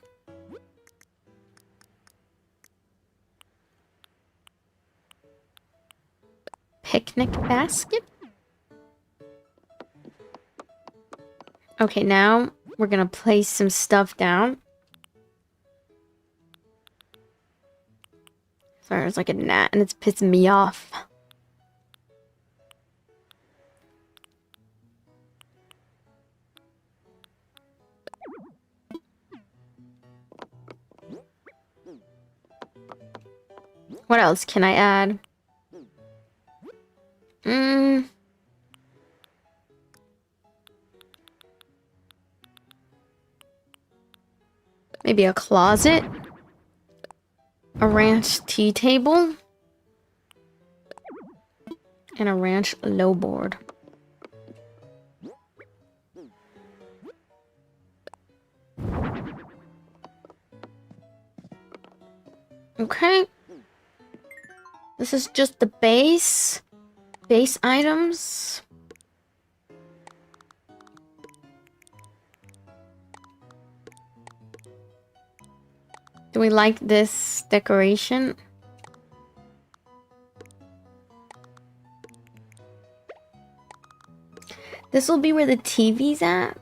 A: Picnic basket? Okay, now we're gonna place some stuff down. Sorry, there's like a gnat and it's pissing me off. What else can I add? Maybe a closet? A ranch tea table? And a ranch lowboard. Okay. This is just the base items. Do we like this decoration? This will be where the TV's at.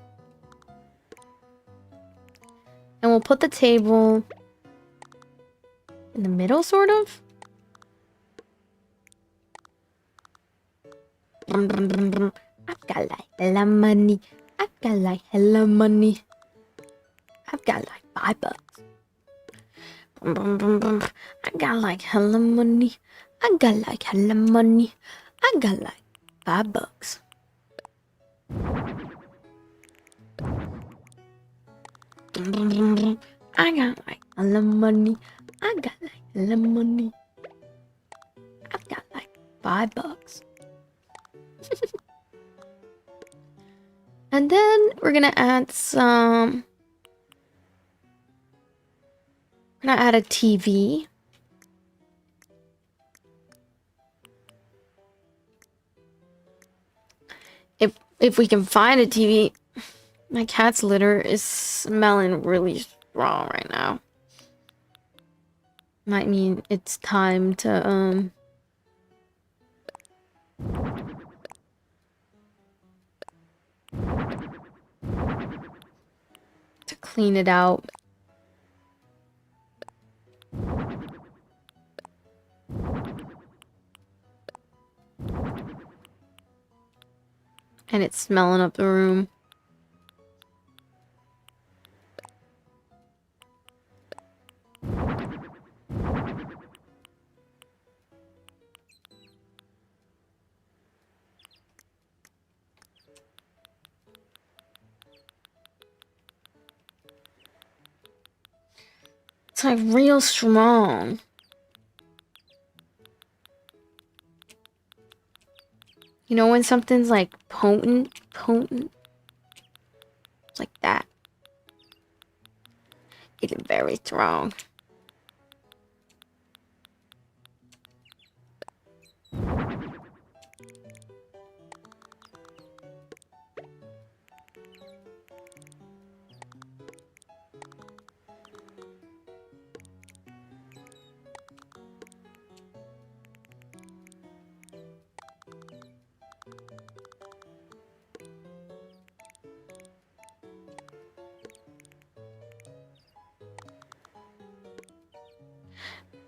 A: And we'll put the table in the middle, sort of. I've got like hella money. I've got like hella money. I've got like $5. I got like hella money. I got like hella money. I got like $5. I got like hella money. I got like hella money. I've got like $5. And then we're gonna add some. We're gonna add a TV. If we can find a TV. My cat's litter is smelling really strong right now. Might mean it's time to clean it out. And it's smelling up the room. It's like real strong. You know when something's like potent? It's like that. It's very strong.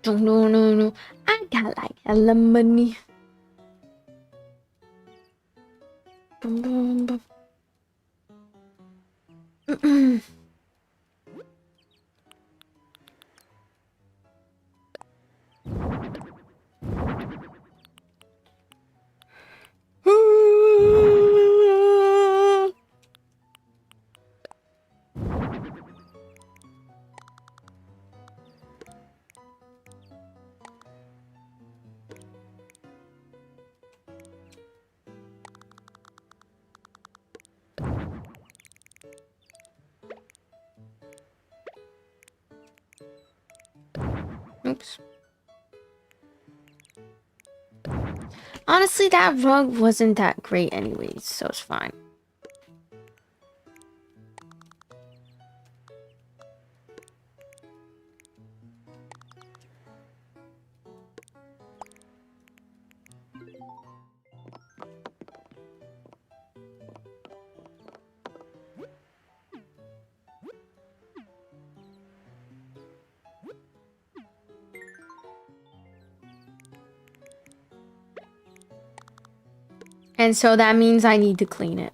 A: No. I got like hella money. Thanks. Honestly, that rug wasn't that great anyways, so it's fine. And so that means I need to clean it.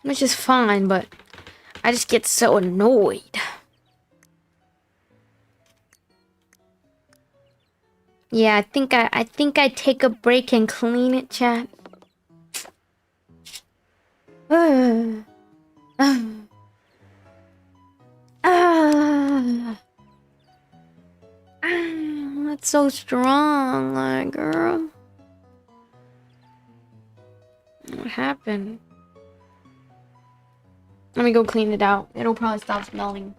A: Which is fine, but I just get so annoyed. Yeah, I think I take a break and clean it, chat. That's so strong, like, girl. What happened? Let me go clean it out. It'll probably stop smelling.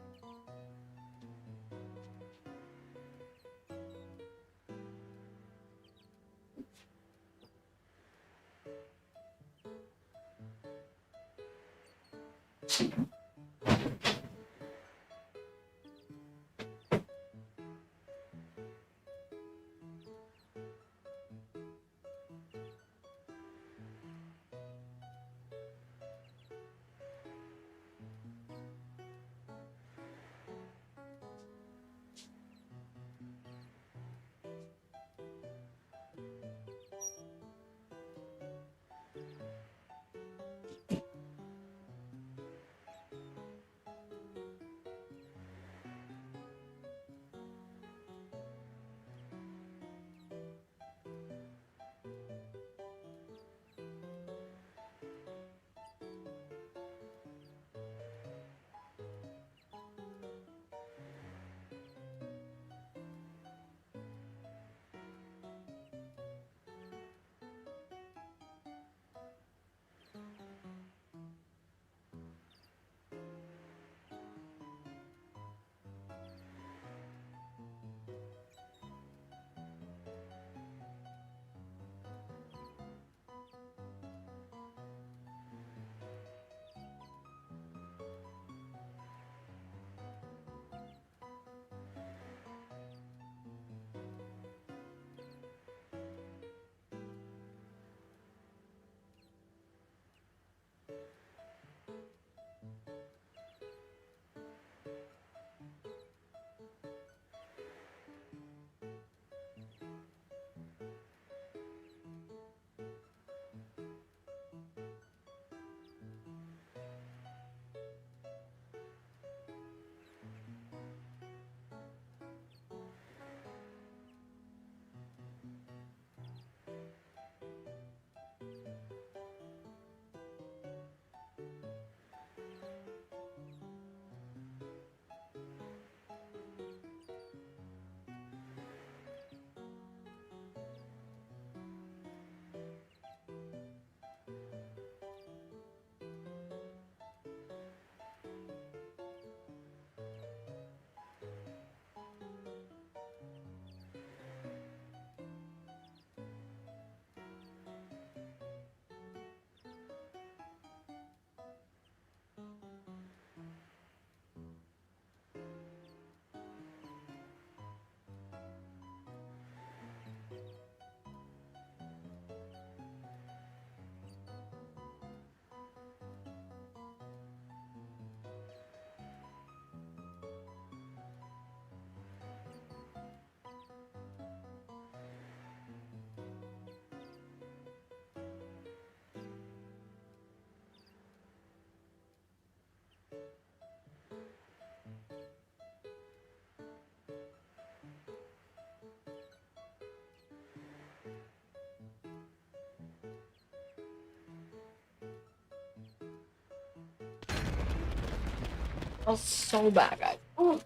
A: That was so bad, guys. Oh.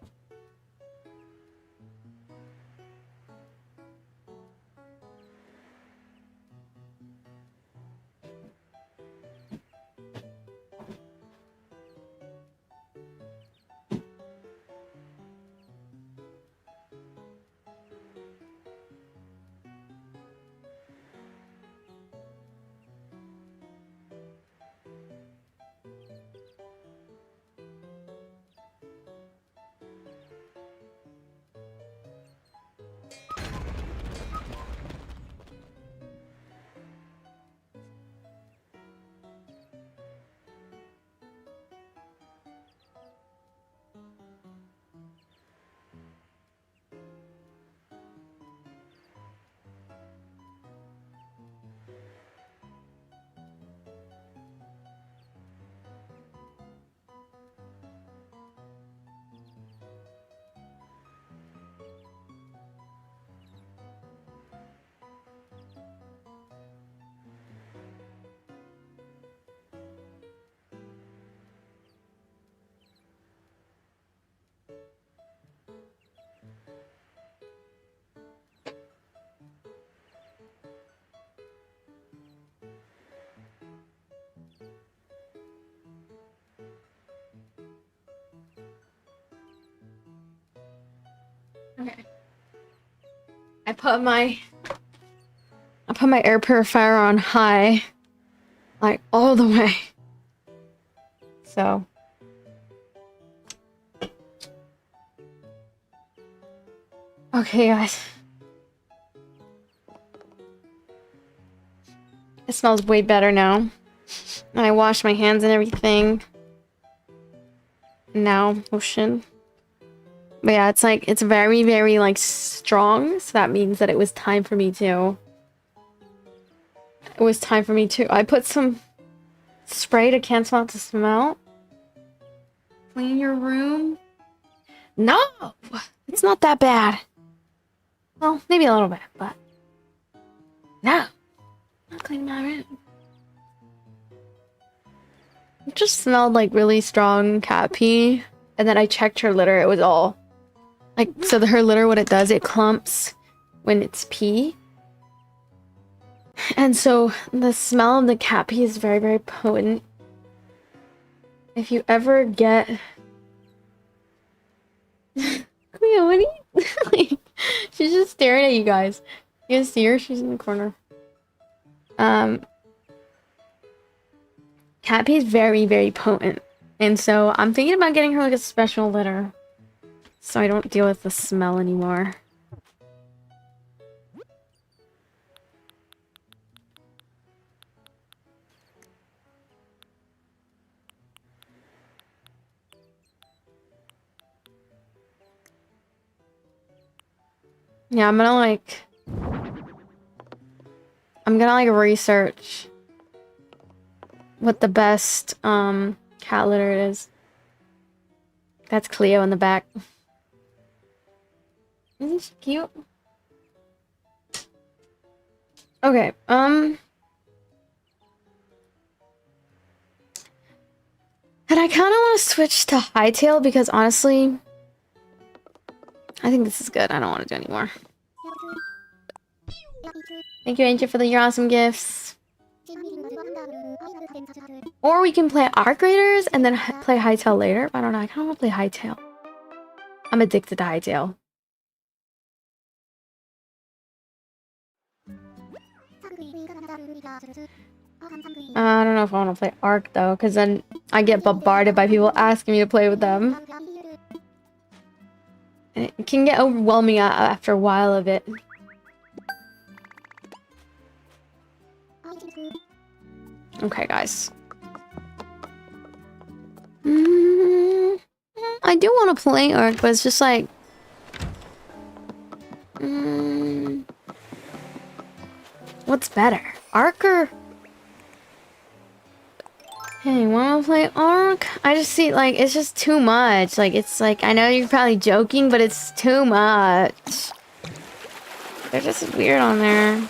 A: Okay. I put my air purifier on high, like all the way. So okay, guys. It smells way better now. And I washed my hands and everything. Now, lotion. But yeah, it's like, it's very, very like strong. So that means that it was time for me to... I put some spray to cancel out the smell. Clean your room. No! It's not that bad. Well, maybe a little bit, but... No! Not cleaning my room. It just smelled like really strong cat pee. And then I checked her litter. It was all... like, so her litter, what it does, it clumps when it's pee. And so the smell of the cat pee is very, very potent. If you ever get... Cleo, what are you... like, she's just staring at you guys. You guys see her? She's in the corner. Cat pee is very, very potent. And so I'm thinking about getting her like a special litter. So I don't deal with the smell anymore. Yeah, I'm gonna research what the best cat litter is. That's Cleo in the back. Isn't she cute? Okay, and I kind of want to switch to hightail because honestly, I think this is good. I don't want to do anymore. Thank you, Angel, for your awesome gifts. Or we can play Arc Raiders and then play Hightail later. I don't know. I kind of want to play Hightail. I'm addicted to Hightail. I don't know if I want to play Arc though, because then I get bombarded by people asking me to play with them. And it can get overwhelming after a while of it. Okay, guys. I do want to play Arc, but it's just like... what's better? Arc or... Hey, wanna play Arc? I just see, like, it's just too much. Like, it's like, I know you're probably joking, but it's too much. They're just weird on there.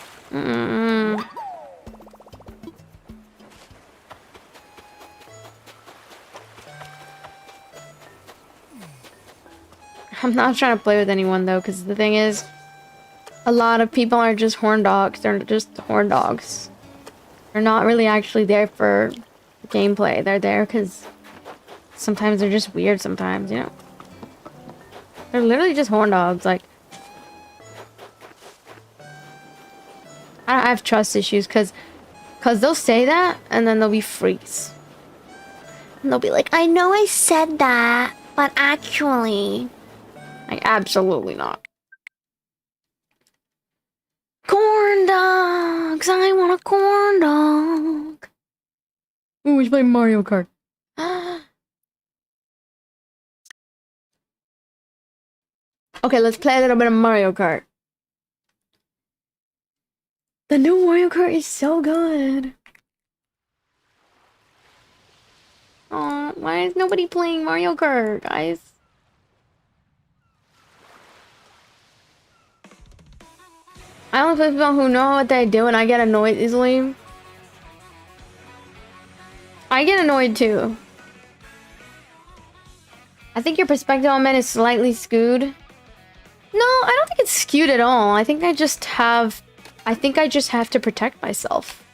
A: I'm not trying to play with anyone, though, because the thing is, a lot of people are just horn dogs. They're just horn dogs. They're not really actually there for gameplay. They're there because sometimes they're just weird sometimes, you know? They're literally just horn dogs, like... I have trust issues because they'll say that and then they'll be freaks. And they'll be like, I know I said that, but actually... Like, absolutely not. Corn dogs! I want a corn dog! Ooh, we should play Mario Kart. Okay, let's play a little bit of Mario Kart. The new Mario Kart is so good. Oh, why is nobody playing Mario Kart, guys? I only play people who know what they do and I get annoyed easily. I get annoyed too. I think your perspective on men is slightly skewed. No, I don't think it's skewed at all. I think I just have to protect myself.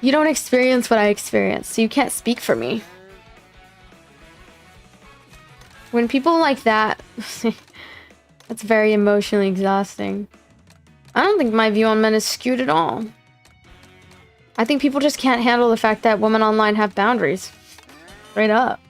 A: You don't experience what I experience, so you can't speak for me. When people like that... It's very emotionally exhausting. I don't think my view on men is skewed at all. I think people just can't handle the fact that women online have boundaries. Straight up.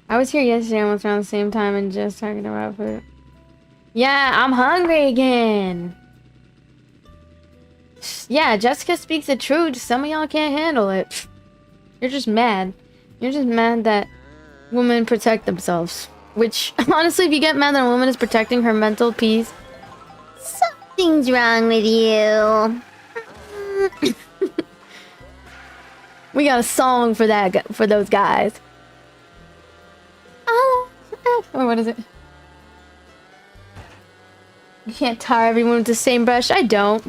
A: I was here yesterday almost around the same time and just talking about food. Yeah, I'm hungry again. Yeah, Jessica speaks the truth. Some of y'all can't handle it. You're just mad. You're just mad that women protect themselves. Which, honestly, if you get mad that a woman is protecting her mental peace, something's wrong with you. We got a song for that, for those guys. Oh, what is it? You can't tar everyone with the same brush. I don't.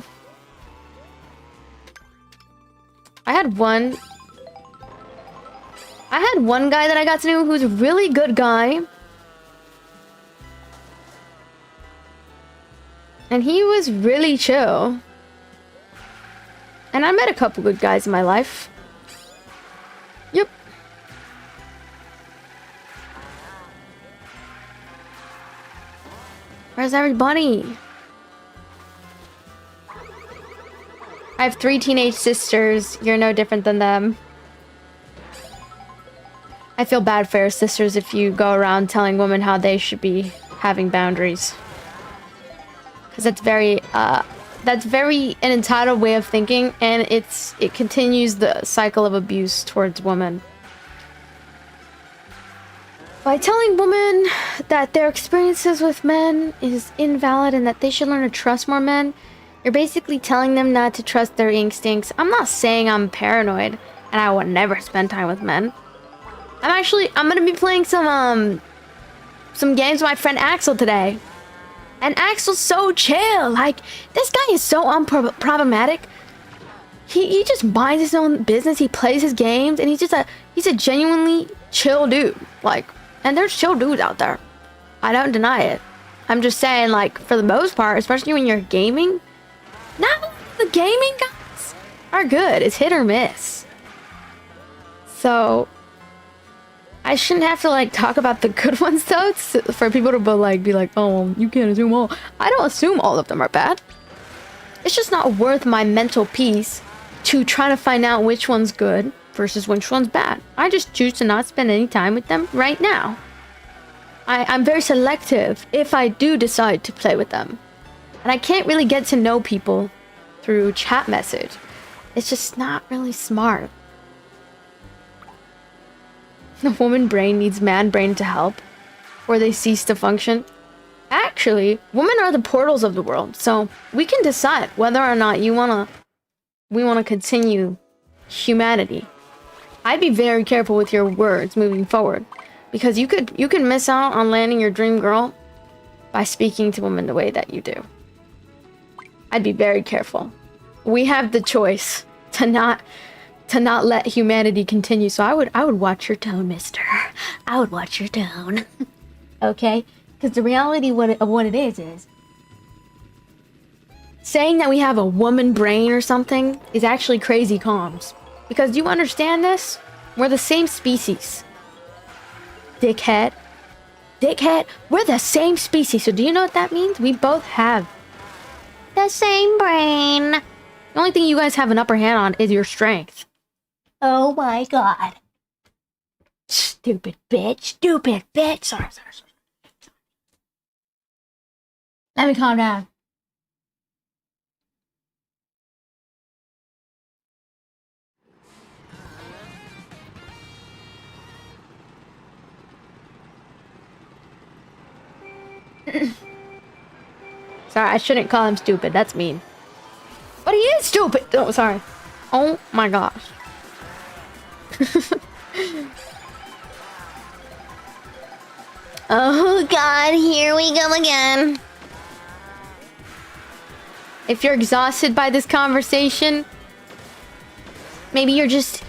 A: I had one guy that I got to know who's a really good guy. And he was really chill. And I met a couple good guys in my life. Yep. Where's everybody? I have 3 teenage sisters. You're no different than them. I feel bad for your sisters if you go around telling women how they should be having boundaries. Because that's very an entitled way of thinking, and it continues the cycle of abuse towards women. By telling women that their experiences with men is invalid and that they should learn to trust more men, you're basically telling them not to trust their instincts. I'm not saying I'm paranoid and I would never spend time with men. I'm gonna be playing some games with my friend Axel today. And Axel's so chill. Like, this guy is so unproblematic. He just minds his own business. He plays his games, and he's a genuinely chill dude. Like, and there's chill dudes out there. I don't deny it. I'm just saying, like, for the most part, especially when you're gaming, not the gaming guys are good. It's hit or miss. So I shouldn't have to, like, talk about the good ones, though, for people to be like, oh, you can't assume all. I don't assume all of them are bad. It's just not worth my mental peace to try to find out which one's good versus which one's bad. I just choose to not spend any time with them right now. I'm very selective if I do decide to play with them. And I can't really get to know people through chat message. It's just not really smart. The woman brain needs man brain to help, or they cease to function. Actually, women are the portals of the world, so we can decide whether or not we wanna continue humanity. I'd be very careful with your words moving forward, because you can miss out on landing your dream girl by speaking to women the way that you do. I'd be very careful. We have the choice to not let humanity continue. So I would watch your tone, mister. I would watch your tone. Okay? Because the reality of what it is saying that we have a woman brain or something is actually crazy comms. Because you understand this? We're the same species. Dickhead. Dickhead. We're the same species. So do you know what that means? We both have the same brain. The only thing you guys have an upper hand on is your strength. Oh my god. Stupid bitch. Stupid bitch. Sorry. Let me calm down. Sorry, I shouldn't call him stupid. That's mean. But he is stupid. Oh, sorry. Oh my gosh. Oh god, here we go again. If you're exhausted by this conversation, maybe you're just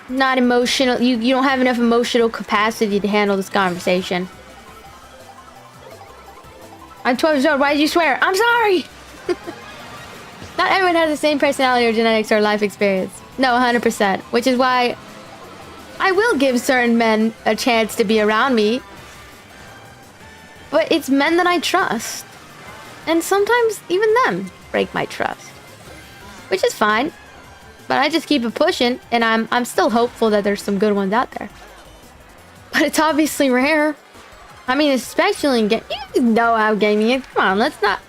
A: not emotional. You don't have enough emotional capacity to handle this conversation. I'm 12 years old. Why did you swear? I'm sorry. Not everyone has the same personality or genetics or life experience. No, 100%. Which is why I will give certain men a chance to be around me. But it's men that I trust. And sometimes even them break my trust. Which is fine. But I just keep it pushing, and I'm still hopeful that there's some good ones out there. But it's obviously rare. I mean, especially in game. You know how gaming is. Come on, let's not.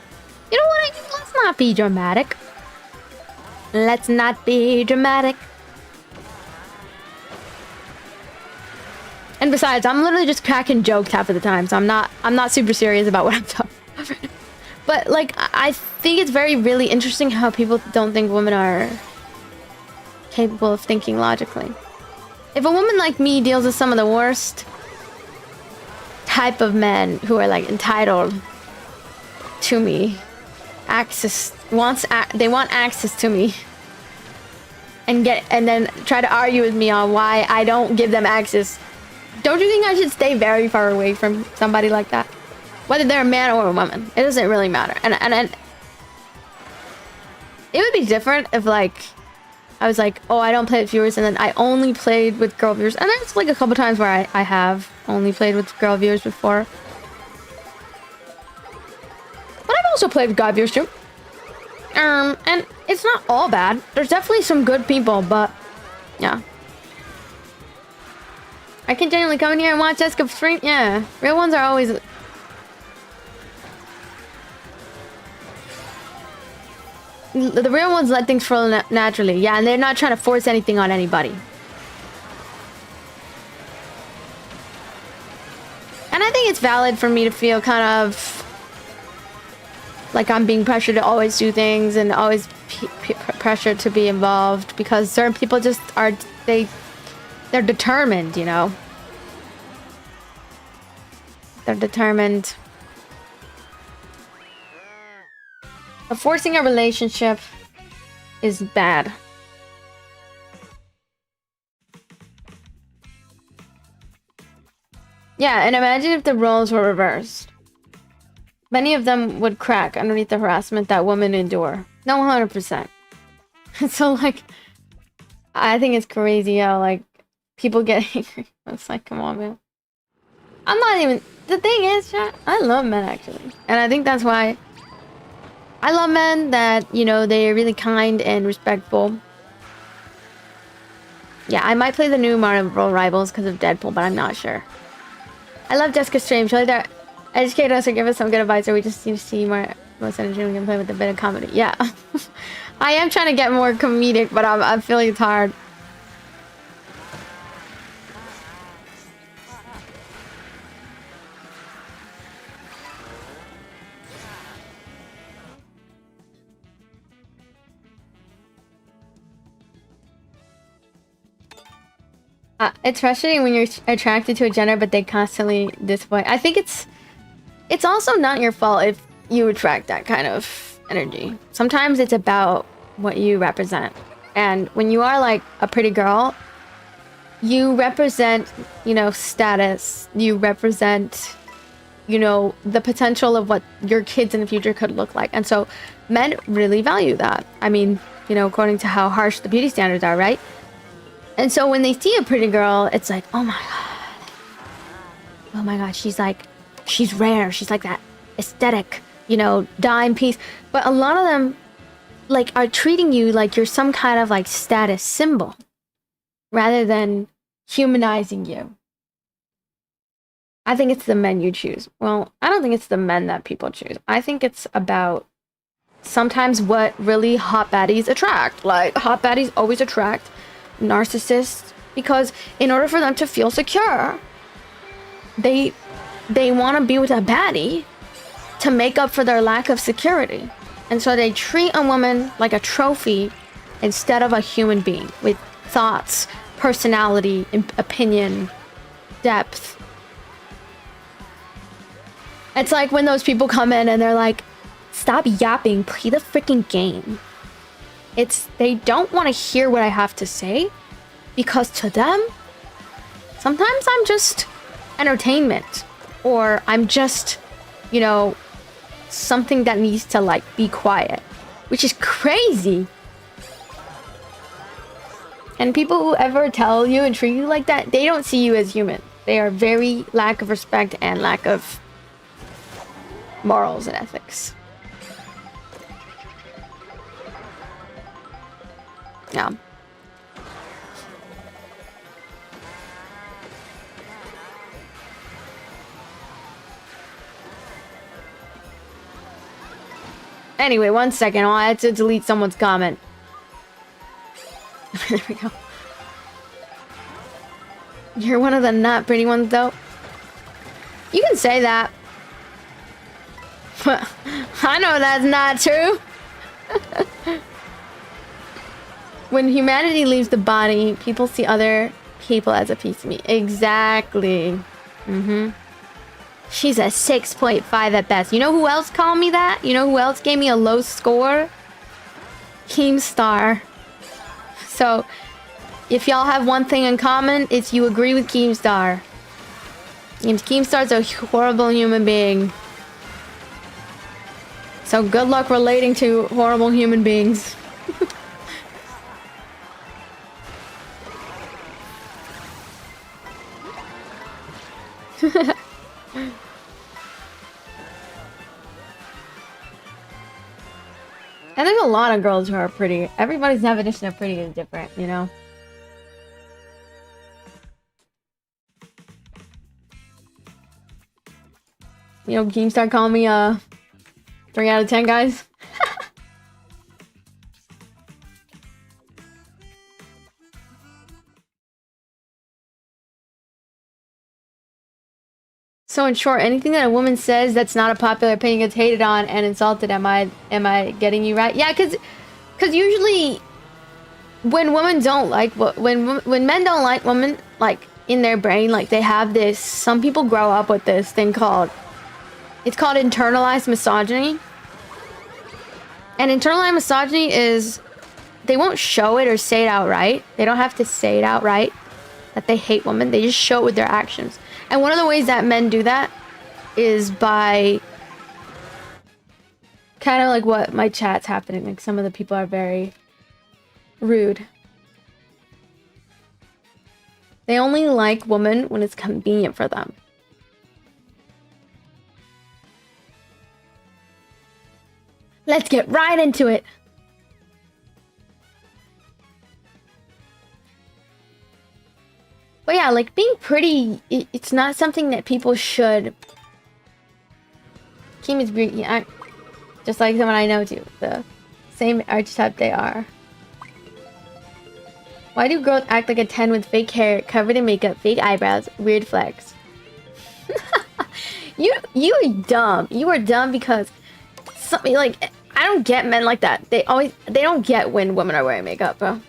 A: You know what? Let's not be dramatic. Let's not be dramatic. And besides, I'm literally just cracking jokes half of the time, so I'm not super serious about what I'm talking about. But like, I think it's really interesting how people don't think women are capable of thinking logically. If a woman like me deals with some of the worst type of men who are like entitled to me, they want access to me, and then try to argue with me on why I don't give them access, don't you think I should stay very far away from somebody like that? Whether they're a man or a woman, it doesn't really matter. And it would be different if like I was like, oh, I don't play with viewers, and then I only played with girl viewers. And there's like a couple times where I have only played with girl viewers before. But I've also played with guy viewers too. And it's not all bad. There's definitely some good people, but yeah. I can genuinely come in here and watch Jessica stream. Yeah, real ones are always. The real ones let things flow naturally. Yeah, and they're not trying to force anything on anybody. And I think it's valid for me to feel kind of like I'm being pressured to always do things and always pressured to be involved, because certain people just are, they're determined, you know? They're determined. But forcing a relationship is bad. Yeah, and imagine if the roles were reversed. Many of them would crack underneath the harassment that women endure. No, 100%. So, like, I think it's crazy how, like, people get angry. It's like, come on, man. I'm not even... The thing is, chat, I love men, actually. And I think that's why... I love men that, you know, they're really kind and respectful. Yeah, I might play the new Marvel Rivals because of Deadpool, but I'm not sure. I love Jessica's stream. She'll either educate us or give us some good advice, or we just need to see more most energy we can play with a bit of comedy. Yeah. I am trying to get more comedic, but I'm feeling it's hard. It's frustrating when you're attracted to a gender, but they constantly disappoint. I think it's also not your fault if you attract that kind of energy. Sometimes it's about what you represent. And when you are like a pretty girl, you represent, you know, status. You represent, you know, the potential of what your kids in the future could look like. And so men really value that. I mean, you know, according to how harsh the beauty standards are, right? And so when they see a pretty girl, it's like, oh my god. Oh my god, she's rare. She's like that aesthetic, you know, dime piece. But a lot of them, like, are treating you like you're some kind of, like, status symbol. Rather than humanizing you. I think it's the men you choose. Well, I don't think it's the men that people choose. I think it's about sometimes what really hot baddies attract. Like, hot baddies always attract narcissists, because in order for them to feel secure, they want to be with a baddie to make up for their lack of security. And so they treat a woman like a trophy instead of a human being with thoughts, personality, opinion, depth. It's like when those people come in and they're like, stop yapping, play the freaking game. They don't want to hear what I have to say, because to them, sometimes I'm just entertainment, or I'm just, you know, something that needs to, like, be quiet. which is crazy. And people who ever tell you and treat you like that, they don't see you as human. They are very lack of respect and lack of morals and ethics. Yeah. Anyway, 1 second. I had to delete someone's comment. There we go. You're one of the not pretty ones, though. You can say that. I know that's not true. When humanity leaves the body, people see other people as a piece of meat. Exactly. She's a 6.5 at best. You know who else called me that? You know who else gave me a low score? Keemstar. So, if y'all have one thing in common, it's you agree with Keemstar. Keemstar's a horrible human being. So good luck relating to horrible human beings. And there's a lot of girls who are pretty. Everybody's definition of pretty is different, you know? You know, Keemstar calling me 3 out of 10, guys. So in short, anything that a woman says that's not a popular opinion gets hated on and insulted. Am I getting you right? Yeah, cause usually when women don't like when men don't like women, like in their brain, like they have this. Some people grow up with this thing called internalized misogyny. And internalized misogyny is they won't show it or say it outright. They don't have to say it outright that they hate women. They just show it with their actions. And one of the ways that men do that is by kind of like what my chat's happening. Like some of the people are very rude. They only like women when it's convenient for them. Let's get right into it. But yeah, like being pretty, it's not something that people should. Kim is beauty, just like someone I know too. The same archetype they are. Why do girls act like a 10 with fake hair, covered in makeup, fake eyebrows, weird flex? You are dumb. You are dumb because something like I don't get men like that. They don't get when women are wearing makeup, bro.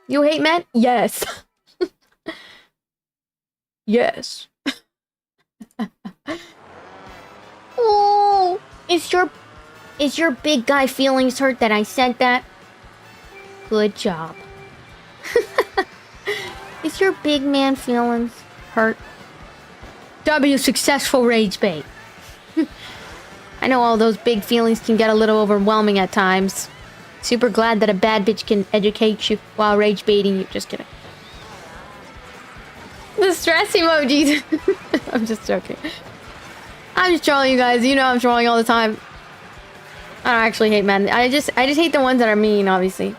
A: You hate men? Yes. Yes. Oh, is your big guy feelings hurt that I said that? Good job. Is your big man feelings hurt? W successful rage bait. I know all those big feelings can get a little overwhelming at times. Super glad that a bad bitch can educate you while rage baiting you. Just kidding. The stress emojis. I'm just joking. I'm just trolling you guys. You know I'm trolling all the time. I don't actually hate men. I just hate the ones that are mean, obviously.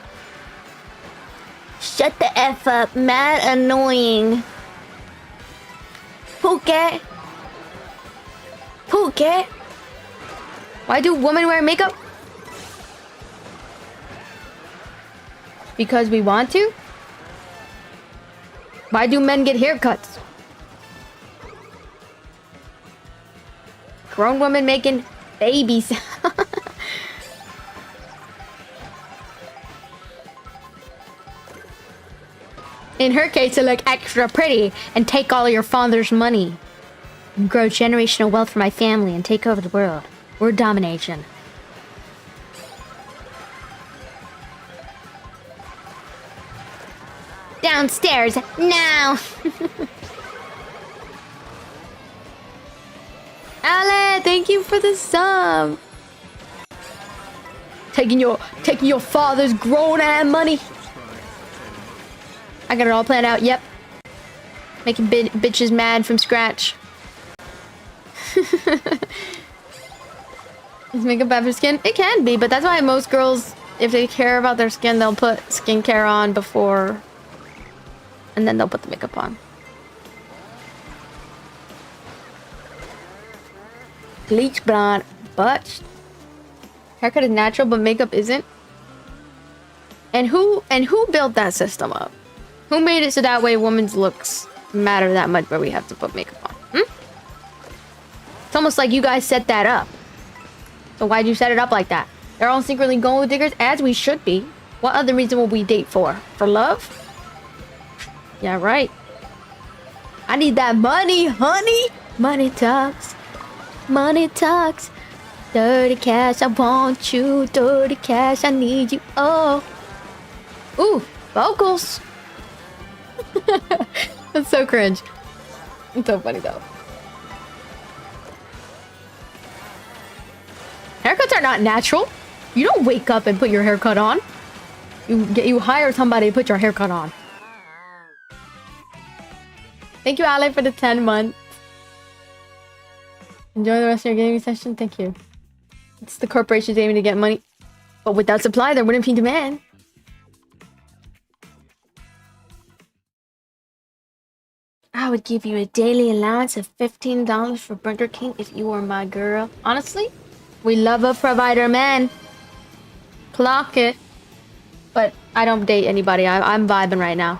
A: Shut the F up. Mad annoying. Phuket. Phuket. Why do women wear makeup? Because we want to? Why do men get haircuts? Grown women making babies. In her case, to look extra pretty and take all of your father's money. And grow generational wealth for my family and take over the world. World domination. Downstairs now. Ale, thank you for the sub. Taking your father's grown-ass money. I got it all planned out. Yep. Making bitches mad from scratch. Is makeup bad for skin? It can be, but that's why most girls, if they care about their skin, they'll put skincare on before, and then they'll put the makeup on. Bleach blonde, but haircut is natural, but makeup isn't. And who built that system up? Who made it so that way women's looks matter that much where we have to put makeup on? It's almost like you guys set that up. So why'd you set it up like that? They're all secretly gold diggers, as we should be. What other reason would we date for? For love? Yeah, right. I need that money, honey. Money talks. Money talks. Dirty cash, I want you. Dirty cash, I need you. Oh. Ooh, vocals. That's so cringe. It's so funny though. Haircuts are not natural. You don't wake up and put your haircut on. You hire somebody to put your haircut on. Thank you, Ale, for the 10 months. Enjoy the rest of your gaming session. Thank you. It's the corporations aiming to get money. But without supply, there wouldn't be demand. I would give you a daily allowance of $15 for Burger King if you were my girl. Honestly, we love a provider man. Clock it. But I don't date anybody. I'm vibing right now.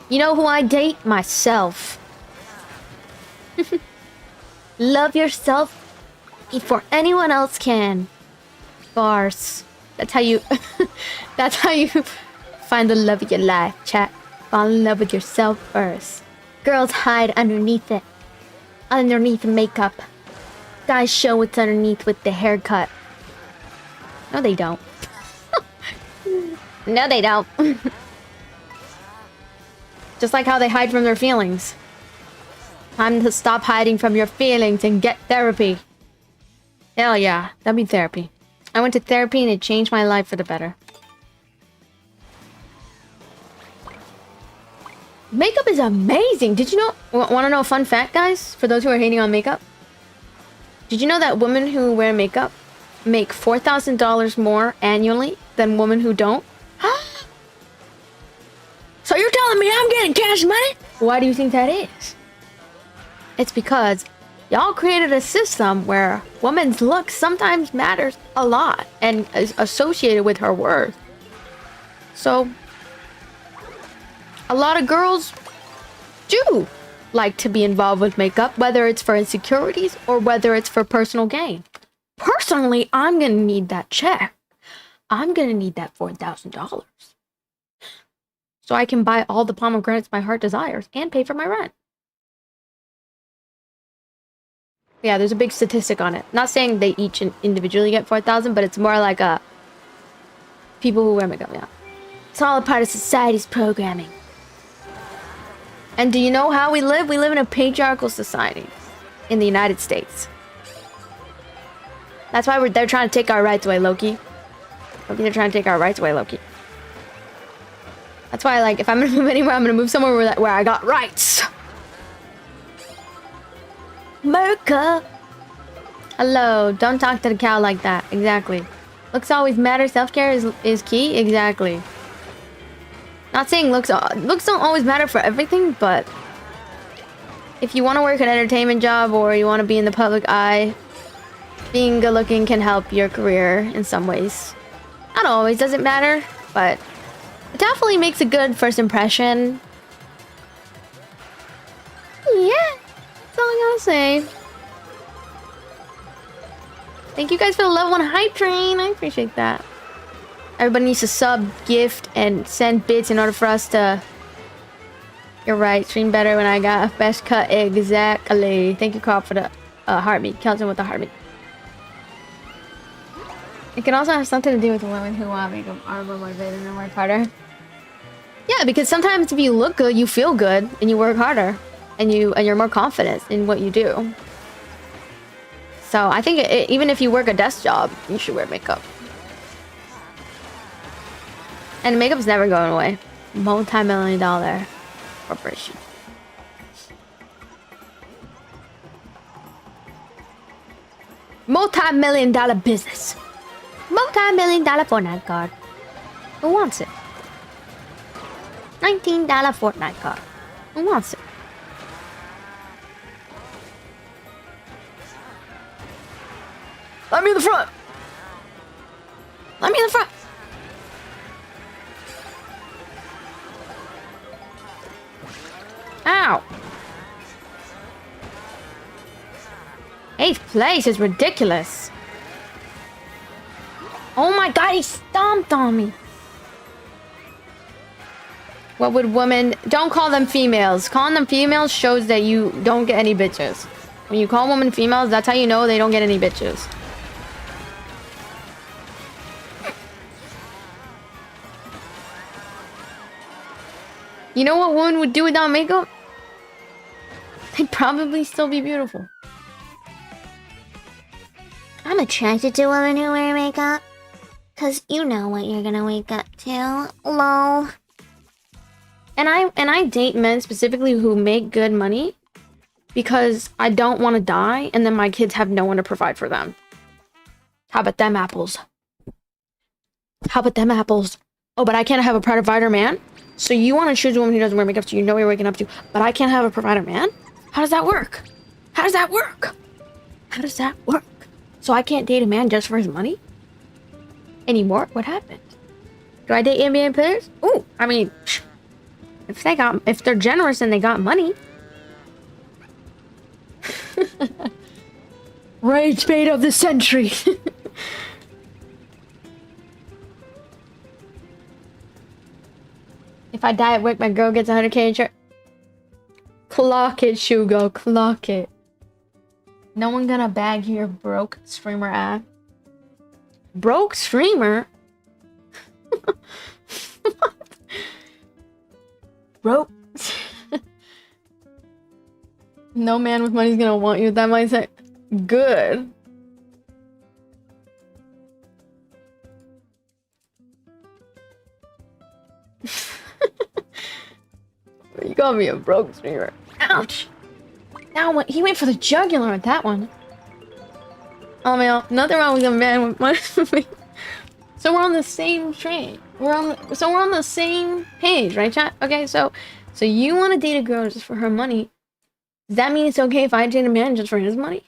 A: You know who I date? Myself. Love yourself before anyone else can. Bars. That's how you that's how you find the love of your life, chat. Fall in love with yourself first. Girls hide underneath it. Underneath the makeup. Guys show what's underneath with the haircut. No, they don't. No, they don't. Just like how they hide from their feelings. Time to stop hiding from your feelings and get therapy. Hell yeah, that'd be therapy. I went to therapy and it changed my life for the better. Makeup is amazing. Did you know? Want to know a fun fact, guys? For those who are hating on makeup. Did you know that women who wear makeup make $4,000 more annually than women who don't? So you're telling me I'm getting cash money? Why do you think that is? It's because y'all created a system where women's looks sometimes matters a lot and is associated with her worth. So a lot of girls do like to be involved with makeup, whether it's for insecurities or whether it's for personal gain. Personally, I'm gonna need that check. I'm gonna need that $4,000. So I can buy all the pomegranates my heart desires and pay for my rent. Yeah, there's a big statistic on it. Not saying they each individually get 4,000, but it's more like people who wear makeup, yeah. It's all a part of society's programming. And do you know how we live? We live in a patriarchal society in the United States. That's why they're trying to take our rights away, Loki. They're trying to take our rights away, Loki. That's why, like, if I'm gonna move anywhere, I'm gonna move somewhere where I got rights. Merca. Hello, don't talk to the cow like that. Exactly. Looks always matter. Self-care is key. Exactly. Not saying looks don't always matter for everything, but if you want to work an entertainment job or you want to be in the public eye, being good looking can help your career in some ways. Not always, doesn't matter, but it definitely makes a good first impression. Yeah, that's all I gotta say. Thank you guys for the level 1 hype train. I appreciate that. Everybody needs to sub, gift, and send bits in order for us to... You're right, stream better when I got a best cut. Exactly. Thank you, Carl, for the heart meat. Counting with the heart meat. It can also have something to do with women who want makeup are more motivated and work harder. Yeah, because sometimes if you look good, you feel good, and you work harder, and you're more confident in what you do. So I think even if you work a desk job, you should wear makeup. And makeup's never going away. Multi-million-dollar corporation. Multi-million-dollar business. Multi-million-dollar Fortnite card. Who wants it? $19 Fortnite card. Who wants it? Let me in the front. Let me in the front. Ow. 8th place is ridiculous. Oh my god, he stomped on me. What would women... Don't call them females. Calling them females shows that you don't get any bitches. When you call women females, that's how you know they don't get any bitches. You know what women would do without makeup? They'd probably still be beautiful.
B: I'm attracted to women who wear makeup. Cause you know what you're gonna wake up to. Lol.
A: And I date men specifically who make good money because I don't want to die and then my kids have no one to provide for them. How about them apples? How about them apples? Oh, but I can't have a provider man? So you want to choose a woman who doesn't wear makeup so you know what you're waking up to, but I can't have a provider man? How does that work? How does that work? How does that work? So I can't date a man just for his money? Anymore? What happened? Do I date NBA players? Ooh, I mean... If they're generous and they got money. Rage bait of the century. If I die at work, my girl gets 100K in shirt. Clock it, Shugo. Clock it. No one gonna bag your broke streamer ass. Broke streamer? Broke. No man with money's gonna want you with that mindset. Good. You call me a broke streamer. Ouch. Now what? He went for the jugular with that one. Oh man, nothing wrong with a man with money. So we're on the same train. We're on the same page, right, chat? Okay, so you want to date a girl just for her money. Does that mean it's okay if I date a man just for his money?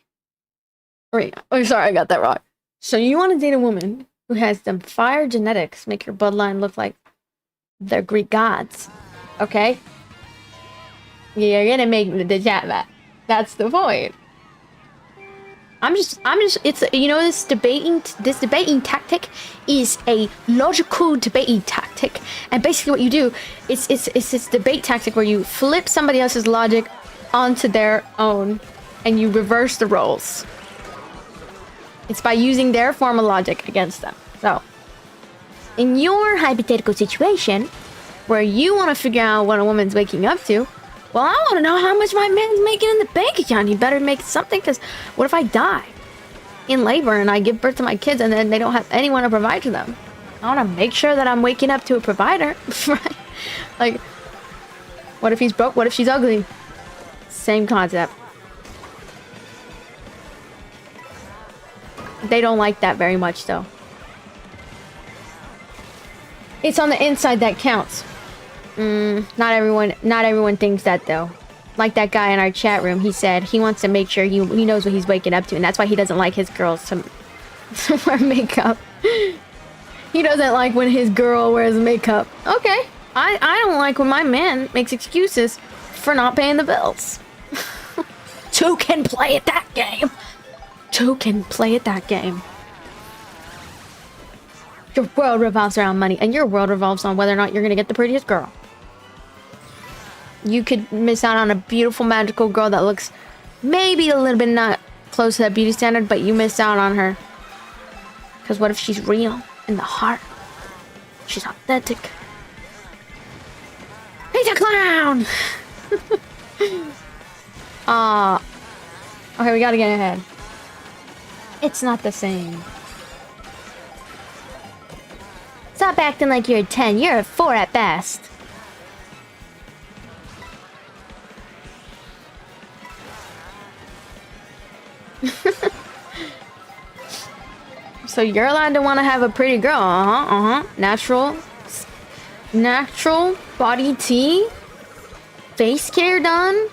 A: Wait, oh, sorry, I got that wrong. So you want to date a woman who has them fire genetics, make your bloodline look like the Greek gods, okay? You're gonna make the chat that. That's the point. I'm just, it's, you know, this debating tactic is a logical debating tactic. And basically what you do, it's this debate tactic where you flip somebody else's logic onto their own and you reverse the roles. It's by using their form of logic against them. So, in your hypothetical situation, where you want to figure out what a woman's waking up to, well, I want to know how much my man's making in the bank account. He better make something, because what if I die in labor and I give birth to my kids and then they don't have anyone to provide to them? I want to make sure that I'm waking up to a provider, right? Like, what if he's broke? What if she's ugly? Same concept. They don't like that very much, though. It's on the inside that counts. Not everyone thinks that, though. Like that guy in our chat room, he said he wants to make sure he knows what he's waking up to, and that's why he doesn't like his girls to wear makeup. He doesn't like when his girl wears makeup. Okay, I don't like when my man makes excuses for not paying the bills. Two can play at that game. Two can play at that game. Your world revolves around money, and your world revolves on whether or not you're gonna get the prettiest girl. You could miss out on a beautiful, magical girl that looks maybe a little bit not close to that beauty standard, but you missed out on her. Because what if she's real in the heart? She's authentic. He's a clown! Okay, we gotta get ahead. It's not the same.
B: Stop acting like you're a 10. You're a 4 at best.
A: So you're allowed to want to have a pretty girl. Natural body tea, face care done,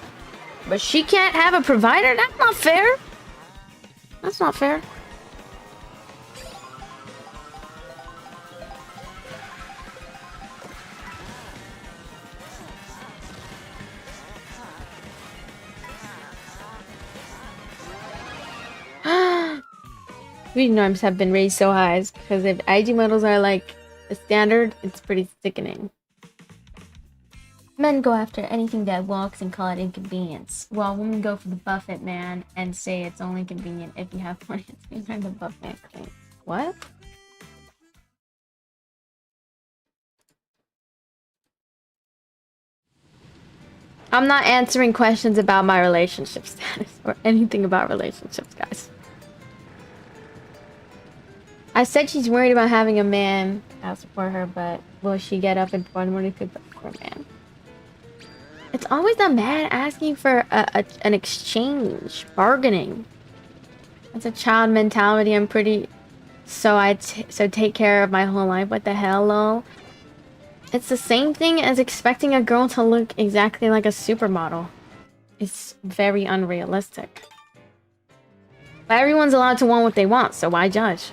A: but she can't have a provider? That's not fair. That's not fair. Beauty norms have been raised so high because if IG models are like the standard, it's pretty sickening.
B: Men go after anything that walks and call it inconvenience, while women go for the buffet man and say it's only convenient if you have money to turn the buffet clean.
A: What? I'm not answering questions about my relationship status or anything about relationships, guys. I said she's worried about having a man. I'll support her, but will she get up in the morning to cook for a man? It's always the man asking for an exchange, bargaining. That's a child mentality. I'm pretty... So take care of my whole life. What the hell, lol? It's the same thing as expecting a girl to look exactly like a supermodel. It's very unrealistic. But everyone's allowed to want what they want, so why judge?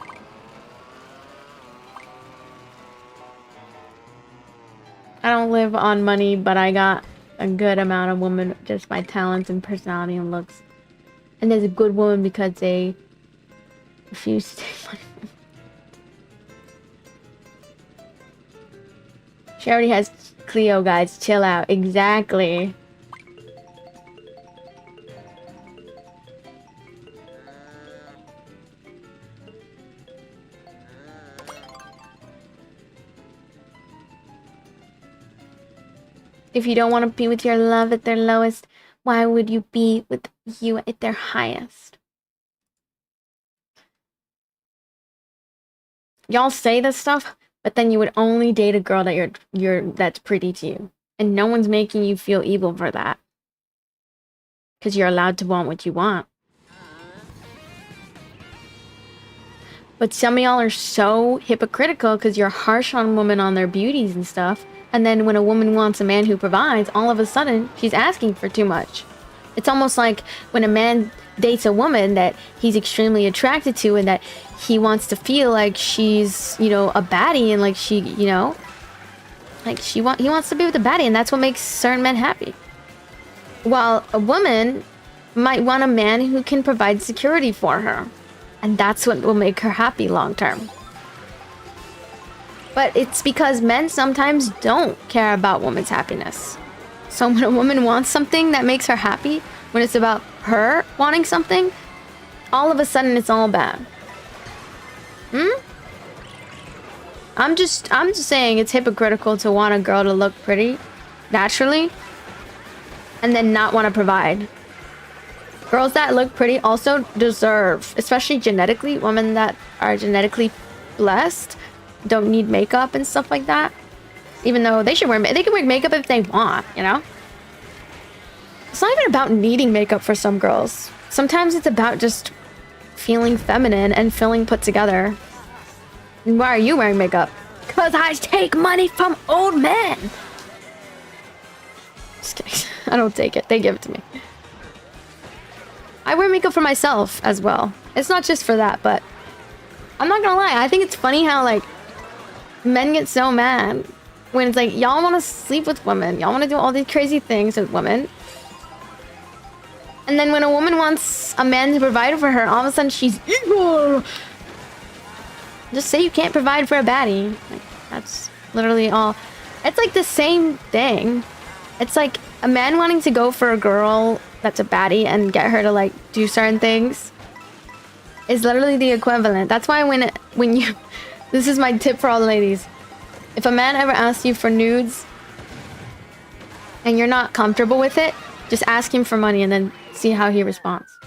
A: I don't live on money, but I got a good amount of women just by talents and personality and looks. And there's a good woman because they refuse to take money. She already has Cleo, guys. Chill out. Exactly. If you don't want to be with your love at their lowest, why would you be with you at their highest? Y'all say this stuff, but then you would only date a girl that that's pretty to you. And no one's making you feel evil for that. Because you're allowed to want what you want. But some of y'all are so hypocritical because you're harsh on women on their beauties and stuff. And then when a woman wants a man who provides, all of a sudden, she's asking for too much. It's almost like when a man dates a woman that he's extremely attracted to and that he wants to feel like she's, you know, a baddie and like she, you know, like he wants to be with a baddie and that's what makes certain men happy. While a woman might want a man who can provide security for her. And that's what will make her happy long term. But it's because men sometimes don't care about women's happiness. So when a woman wants something that makes her happy, when it's about her wanting something, all of a sudden it's all bad. I'm just saying it's hypocritical to want a girl to look pretty naturally and then not want to provide. Girls that look pretty also deserve, especially genetically, women that are genetically blessed don't need makeup and stuff like that. Even though they can wear makeup if they want, you know? It's not even about needing makeup for some girls. Sometimes it's about just feeling feminine and feeling put together. And why are you wearing makeup? Because I take money from old men! Just kidding. I don't take it. They give it to me. I wear makeup for myself as well. It's not just for that, but I'm not gonna lie. I think it's funny how, like, men get so mad when it's like, y'all want to sleep with women. Y'all want to do all these crazy things with women. And then when a woman wants a man to provide for her, all of a sudden she's evil. Just say you can't provide for a baddie. Like, that's literally all. It's like the same thing. It's like a man wanting to go for a girl that's a baddie and get her to, like, do certain things is literally the equivalent. That's why when you... This is my tip for all the ladies. If a man ever asks you for nudes and you're not comfortable with it, just ask him for money and then see how he responds.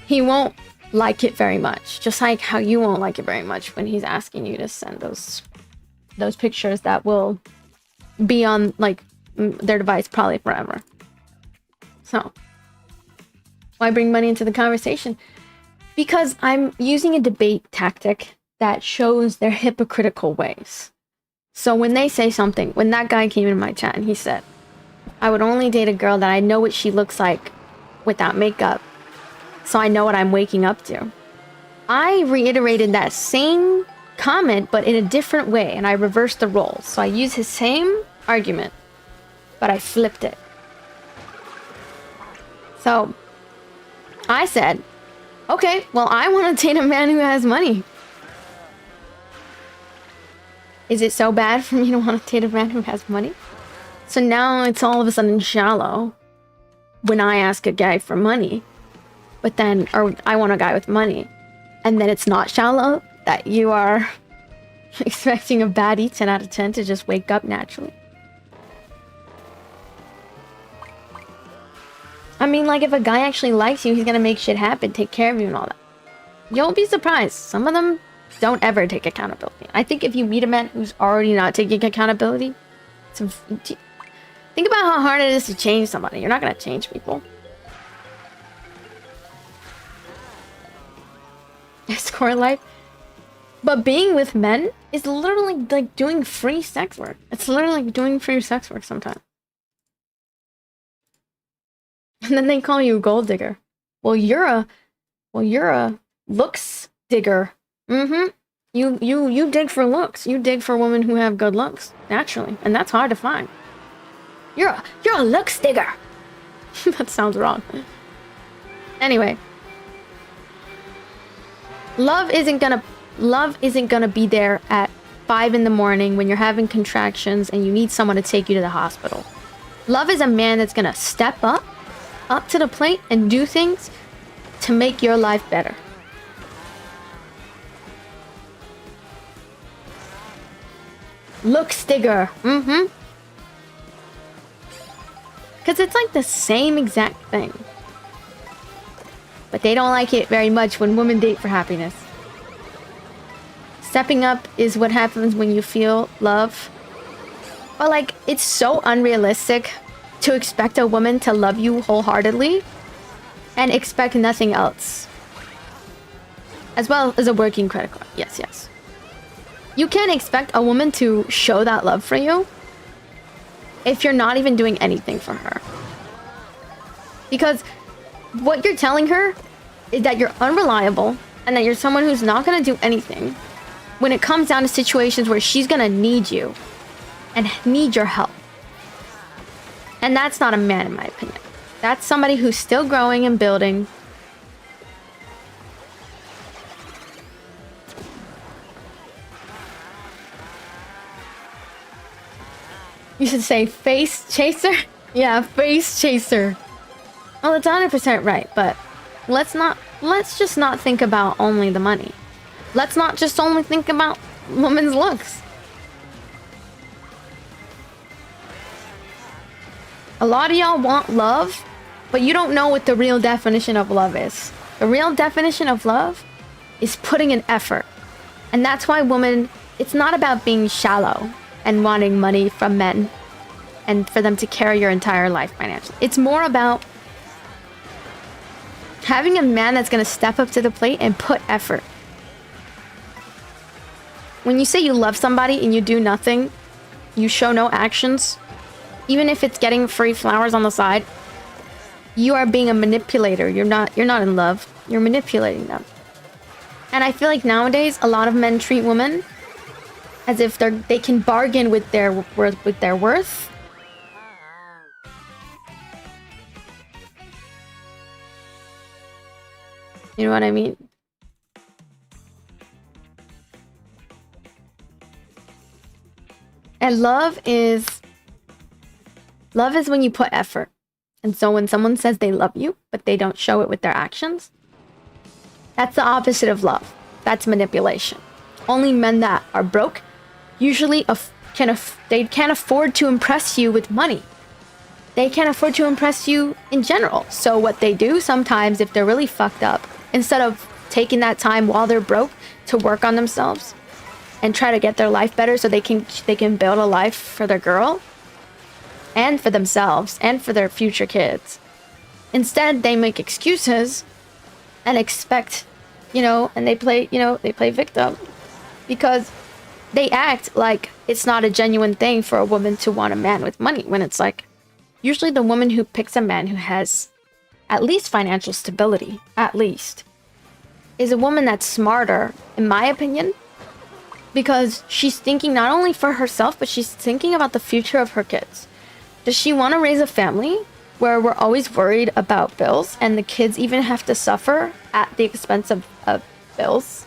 A: He won't like it very much. Just like how you won't like it very much when he's asking you to send those pictures that will be on like their device probably forever. So why bring money into the conversation? Because I'm using a debate tactic that shows their hypocritical ways. So when they say something, when that guy came in my chat and he said, I would only date a girl that I know what she looks like without makeup, so I know what I'm waking up to. I reiterated that same comment, but in a different way, and I reversed the roles. So I used his same argument, but I flipped it. So I said, okay, well, I want to date a man who has money. Is it so bad for me to want to date a man who has money? So now it's all of a sudden shallow when I ask a guy for money, but then, or I want a guy with money, and then it's not shallow that you are expecting a baddie 10 out of 10 to just wake up naturally. I mean, like, if a guy actually likes you, he's gonna make shit happen, take care of you and all that. You'll be surprised. Some of them don't ever take accountability. I think if you meet a man who's already not taking accountability, think about how hard it is to change somebody. You're not gonna change people. Escort life. But being with men is literally like doing free sex work. It's literally like doing free sex work sometimes. And then they call you a gold digger. Well, you're a looks digger. Mm-hmm. You dig for looks. You dig for women who have good looks, naturally. And that's hard to find. You're a looks digger. That sounds wrong. Anyway. Love isn't gonna be there at 5 in the morning when you're having contractions and you need someone to take you to the hospital. Love is a man that's gonna step up to the plate and do things to make your life better. Looks digger. Mm-hmm. Because it's like the same exact thing. But they don't like it very much when women date for happiness. Stepping up is what happens when you feel love. But like, it's so unrealistic to expect a woman to love you wholeheartedly and expect nothing else. As well as a working credit card. Yes, yes. You can't expect a woman to show that love for you if you're not even doing anything for her. Because what you're telling her is that you're unreliable and that you're someone who's not going to do anything when it comes down to situations where she's going to need you and need your help. And that's not a man, in my opinion. That's somebody who's still growing and building. You should say face chaser? Yeah, face chaser. Well, it's 100% right, but let's just not think about only the money. Let's not just only think about women's looks. A lot of y'all want love, but you don't know what the real definition of love is. The real definition of love is putting in effort. And that's why women, it's not about being shallow and wanting money from men and for them to carry your entire life financially. It's more about having a man that's going to step up to the plate and put effort. When you say you love somebody and you do nothing, you show no actions, even if it's getting free flowers on the side, you are being a manipulator. You're not in love. You're manipulating them. And I feel like nowadays a lot of men treat women as if they can bargain with their worth. You know what I mean? And love is when you put effort. And so when someone says they love you, but they don't show it with their actions, that's the opposite of love. That's manipulation. Only men that are broke usually they can't afford to impress you with money. They can't afford to impress you in general. So what they do sometimes, if they're really fucked up, instead of taking that time while they're broke to work on themselves and try to get their life better so they can build a life for their girl and for themselves and for their future kids. Instead, they make excuses and expect, and they play victim because they act like it's not a genuine thing for a woman to want a man with money, when it's like usually the woman who picks a man who has at least financial stability, at least, is a woman that's smarter, in my opinion, because she's thinking not only for herself, but she's thinking about the future of her kids. Does she want to raise a family where we're always worried about bills and the kids even have to suffer at the expense of bills?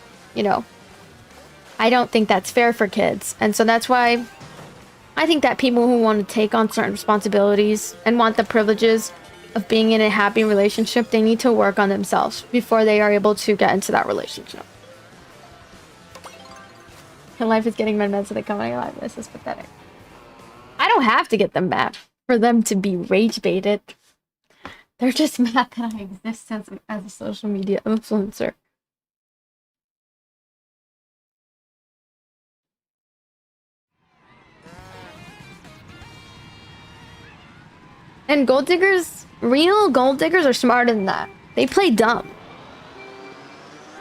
A: I don't think that's fair for kids. And so that's why I think that people who want to take on certain responsibilities and want the privileges of being in a happy relationship, they need to work on themselves before they are able to get into that relationship. Your life is getting mad so they come out of your life. This is pathetic. I don't have to get them mad for them to be rage baited. They're just mad that I exist as a social media influencer. And gold diggers, real gold diggers are smarter than that. They play dumb.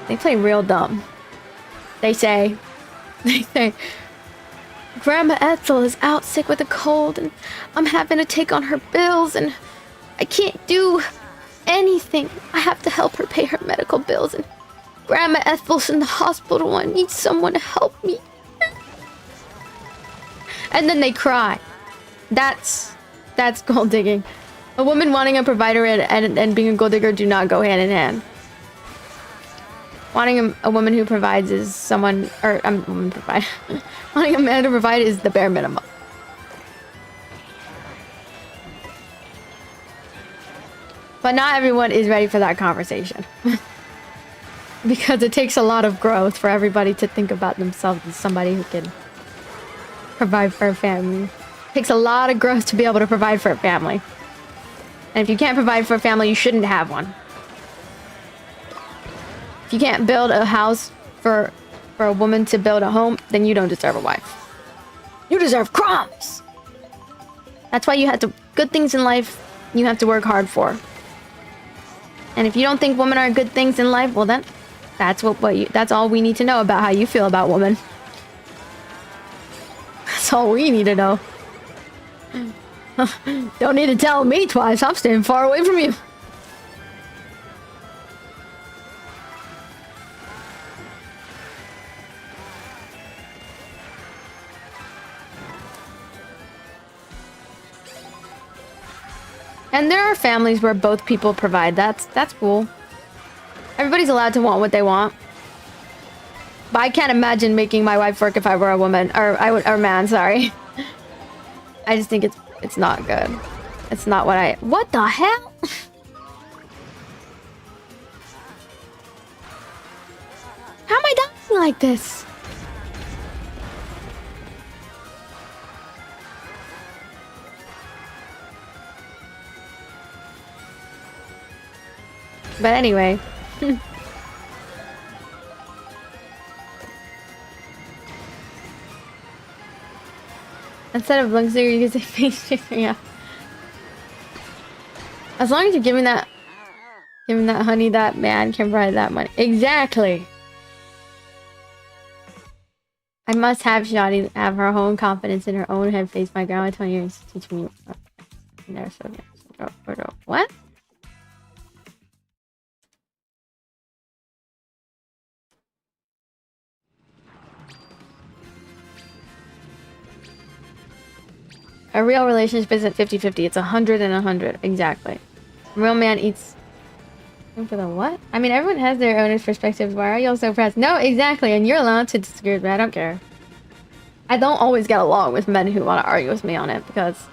A: They play real dumb. They say, Grandma Ethel is out sick with a cold and I'm having to take on her bills and I can't do anything. I have to help her pay her medical bills and Grandma Ethel's in the hospital and I need someone to help me. And then they cry. That's gold digging. A woman wanting a provider and being a gold digger do not go hand in hand. Wanting a woman who provides is someone, or a woman provide. Wanting a man to provide is the bare minimum. But not everyone is ready for that conversation. Because it takes a lot of growth for everybody to think about themselves as somebody who can provide for a family. It takes a lot of growth to be able to provide for a family. And if you can't provide for a family, you shouldn't have one. If you can't build a house for a woman to build a home, then you don't deserve a wife. You deserve crumbs! That's why you have to... Good things in life, you have to work hard for. And if you don't think women are good things in life, well then, that's that's all we need to know about how you feel about women. That's all we need to know. Don't need to tell me twice. I'm staying far away from you. And there are families where both people provide. That's cool. Everybody's allowed to want what they want. But I can't imagine making my wife work if I were a woman or a man, sorry. I just think it's not good. It's not what the hell? How am I dying like this? But anyway. Instead of lung sticker, you can say face sticker, yeah. As long as you're giving that honey, that man can provide that money. Exactly. I must have Shawty have her own confidence in her own head face. My grandma 20 years to teach me. Never so good. What? A real relationship isn't 50-50. It's 100 and 100. Exactly. A real man eats... For the what? I mean, everyone has their own perspectives. Why are y'all so pressed? No, exactly. And you're allowed to disagree with me. I don't care. I don't always get along with men who want to argue with me on it because...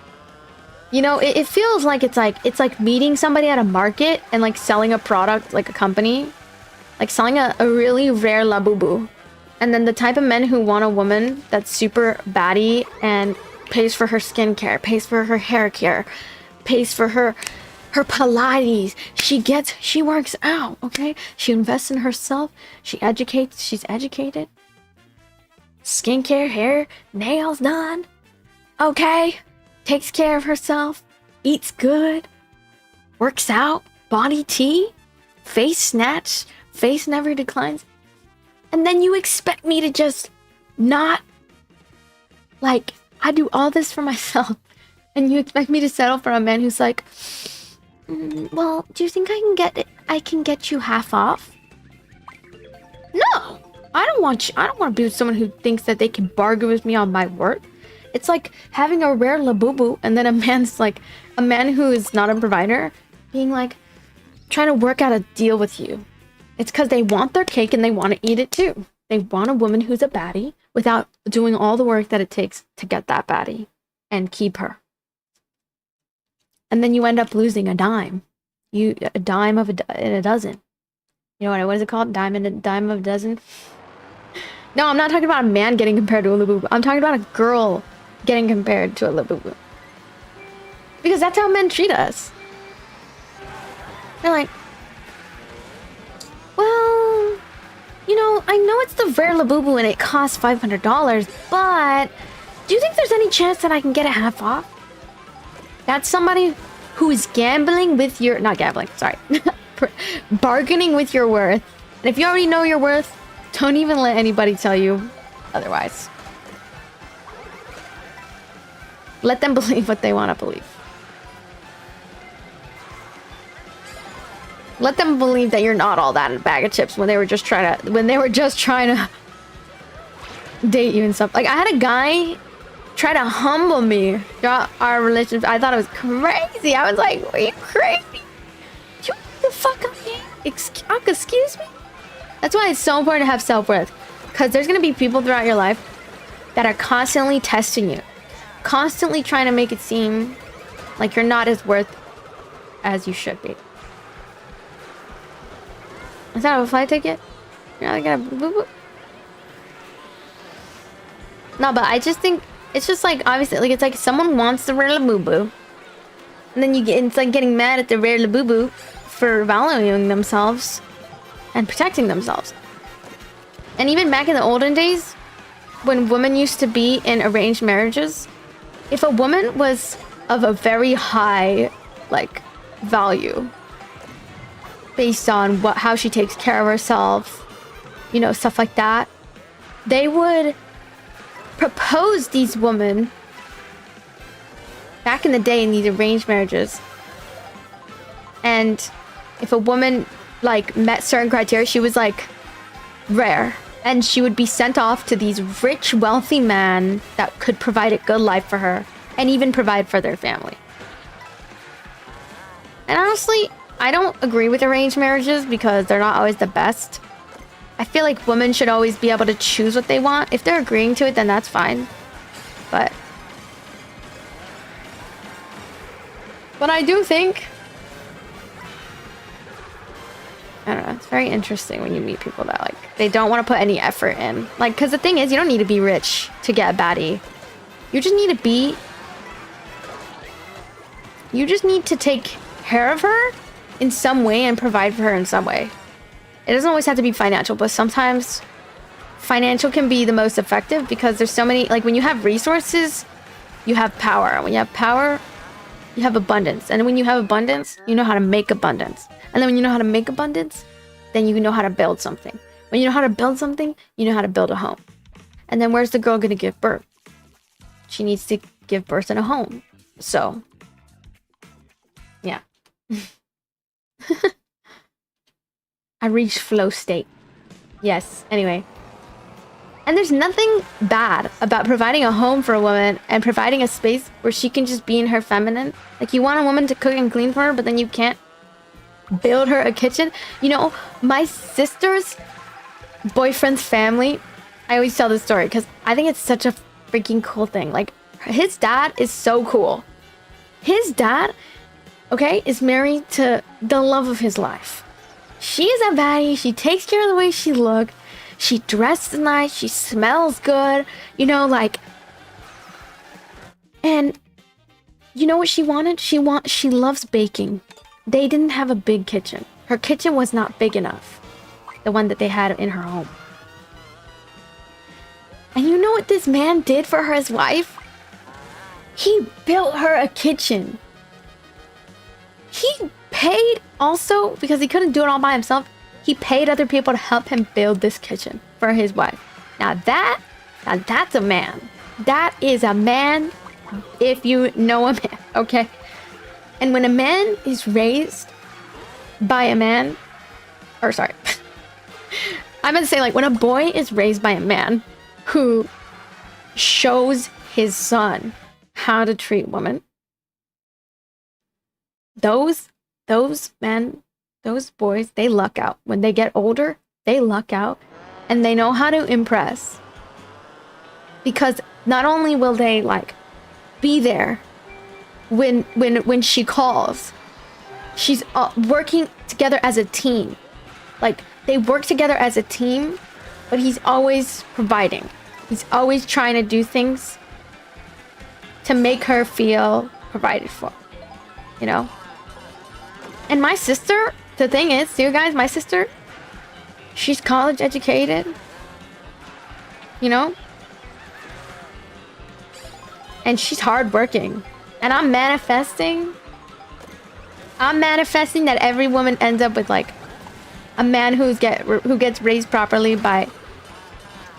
A: You know, it feels like it's like meeting somebody at a market and like selling a product, like a company. Like selling a really rare Labubu. And then the type of men who want a woman that's super baddie and... pays for her skincare, pays for her hair care, pays for her her Pilates. She works out, okay? She invests in herself. She's educated. Skincare, hair, nails done. Okay? Takes care of herself. Eats good. Works out. Body tea. Face snatch. Face never declines. And then you expect me to just not... Like, I do all this for myself. And you expect me to settle for a man who's like... well, do you think I can get you half off? No! I don't want to be with someone who thinks that they can bargain with me on my worth. It's like having a rare labubu and then a man who is not a provider being like trying to work out a deal with you. It's because they want their cake and they want to eat it too. They want a woman who's a baddie without doing all the work that it takes to get that baddie and keep her. And then you end up losing a dime. A dime in a dozen. You know what is it called? Dime of a dozen? No, I'm not talking about a man getting compared to a labubu. I'm talking about a girl getting compared to a labubu. Because that's how men treat us. They're like, well, you know, I know it's the rare labubu and it costs $500, but do you think there's any chance that I can get it half off? That's somebody who is gambling with your... Not gambling, sorry. Bargaining with your worth. And if you already know your worth, don't even let anybody tell you otherwise. Let them believe what they want to believe. Let them believe that you're not all that in a bag of chips when they were just trying to date you and stuff. Like, I had a guy try to humble me throughout our relationship. I thought it was crazy. I was like, are you crazy? You the fuck up here? Excuse me? That's why it's so important to have self-worth. Because there's going to be people throughout your life that are constantly testing you. Constantly trying to make it seem like you're not as worth as you should be. Is that a flight ticket? You're not gonna boo-boo? No, but I just think it's just like, obviously, like, it's like someone wants the rare labubu, and then it's like getting mad at the rare labubu for valuing themselves and protecting themselves. And even back in the olden days, when women used to be in arranged marriages, if a woman was of a very high, like, value, based on how she takes care of herself, you know, stuff like that, they would propose these women back in the day in these arranged marriages. And if a woman like met certain criteria, she was like rare, and she would be sent off to these rich, wealthy men that could provide a good life for her and even provide for their family. And honestly, I don't agree with arranged marriages because they're not always the best. I feel like women should always be able to choose what they want. If they're agreeing to it, then that's fine. But I do think, I don't know, it's very interesting when you meet people that, like, they don't want to put any effort in. Like, because the thing is, you don't need to be rich to get a baddie. You just need to take care of her in some way and provide for her in some way. It doesn't always have to be financial, but sometimes financial can be the most effective because there's so many, like, when you have resources, you have power. When you have power, you have abundance. And when you have abundance, you know how to make abundance. And then when you know how to make abundance, then you know how to build something. When you know how to build something, you know how to build a home. And then where's the girl going to give birth? She needs to give birth in a home. So, yeah. I reached flow state. Yes, anyway. And there's nothing bad about providing a home for a woman and providing a space where she can just be in her feminine. Like, you want a woman to cook and clean for her, but then you can't build her a kitchen. You know, my sister's boyfriend's family, I always tell this story because I think it's such a freaking cool thing. Like, his dad is so cool. His dad, okay, is married to the love of his life. She's a baddie. She takes care of the way she looks. She dresses nice. She smells good. You know, like... And you know what she wanted? She loves baking. they didn't have a big kitchen. Her kitchen was not big enough. The one that they had in her home. And you know what this man did for his wife? He built her a kitchen. He paid also, because he couldn't do it all by himself, he paid other people to help him build this kitchen for his wife. Now that's a man. That is a man, if you know a man, okay? And when a man is raised by a man, or sorry, I meant to say, like, when a boy is raised by a man who shows his son how to treat women, those men, those boys, they luck out. When they get older, they luck out and they know how to impress. Because not only will they, like, be there when she calls, she's working together as a team. Like, they work together as a team, but he's always providing. He's always trying to do things to make her feel provided for, you know? And my sister, the thing is, you guys, my sister, she's college educated, you know? And she's hardworking. And I'm manifesting that every woman ends up with, like, a man who gets raised properly by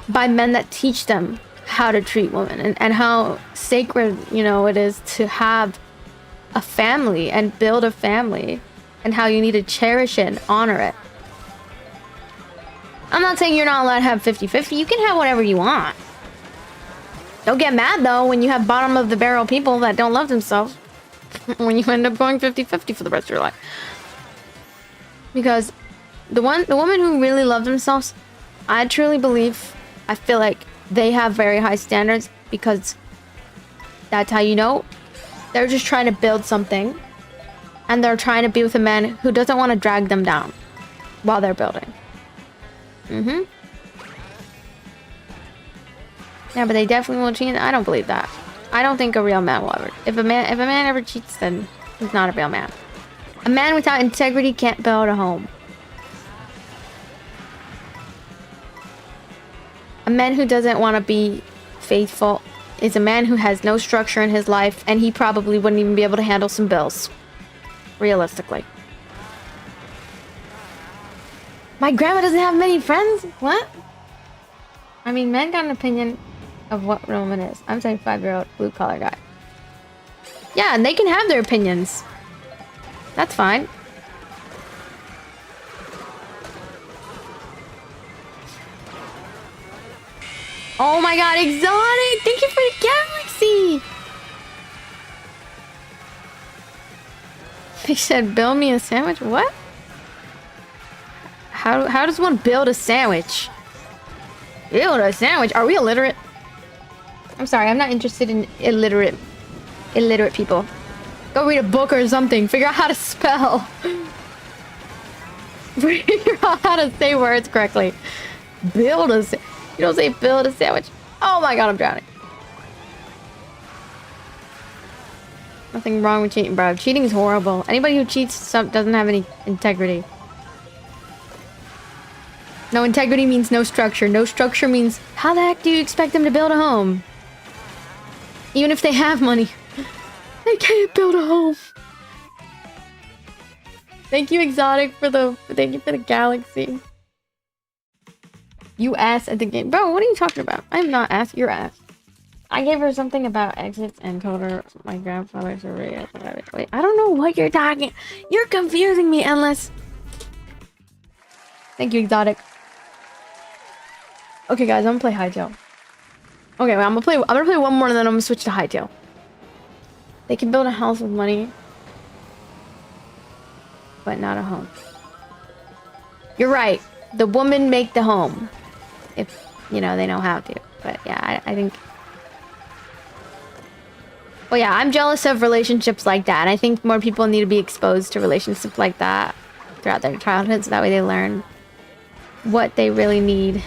A: men that teach them how to treat women and how sacred, you know, it is to have a family and build a family, and how you need to cherish it and honor it. I'm not saying you're not allowed to have 50-50. You can have whatever you want. Don't get mad, though, when you have bottom of the barrel people that don't love themselves. When you end up going 50-50 for the rest of your life. Because the women who really love themselves, I truly believe, I feel like they have very high standards, because that's how you know they're just trying to build something, and they're trying to be with a man who doesn't want to drag them down while they're building. Yeah, but they definitely will cheat. I don't believe that. I don't think a real man will ever. If a man ever cheats, then he's not a real man. A man without integrity can't build a home. A man who doesn't want to be faithful is a man who has no structure in his life, and he probably wouldn't even be able to handle some bills. Realistically. My grandma doesn't have many friends? What? I mean, men got an opinion of what real woman is. I'm saying 5-year-old blue-collar guy. Yeah, and they can have their opinions. That's fine. Oh my god, Exotic! Thank you for the galaxy! They said, build me a sandwich? What? How does one build a sandwich? Build a sandwich? Are we illiterate? I'm sorry, I'm not interested in illiterate people. Go read a book or something. Figure out how to spell. Figure out how to say words correctly. Build a sandwich. You don't say build a sandwich. Oh my god, I'm drowning. Nothing wrong with cheating, bro. Cheating is horrible. Anybody who cheats doesn't have any integrity. No integrity means no structure. No structure means, how the heck do you expect them to build a home? Even if they have money, they can't build a home. Thank you, Exotic, for the galaxy. You asked at the game. Bro, what are you talking about? I'm not asked. You're asked. I gave her something about exits and told her my grandfather's a radio. Wait, I don't know what you're talking. You're confusing me, Endless. Thank you, Exotic. Okay, guys, I'm gonna play Hightail. Okay, wait, I'm gonna play one more, and then I'm gonna switch to Hightail. They can build a house with money, but not a home. You're right. The woman make the home, if you know they know how to. But yeah, I think. Well, yeah, I'm jealous of relationships like that. I think more people need to be exposed to relationships like that throughout their childhood, so that way they learn what they really need.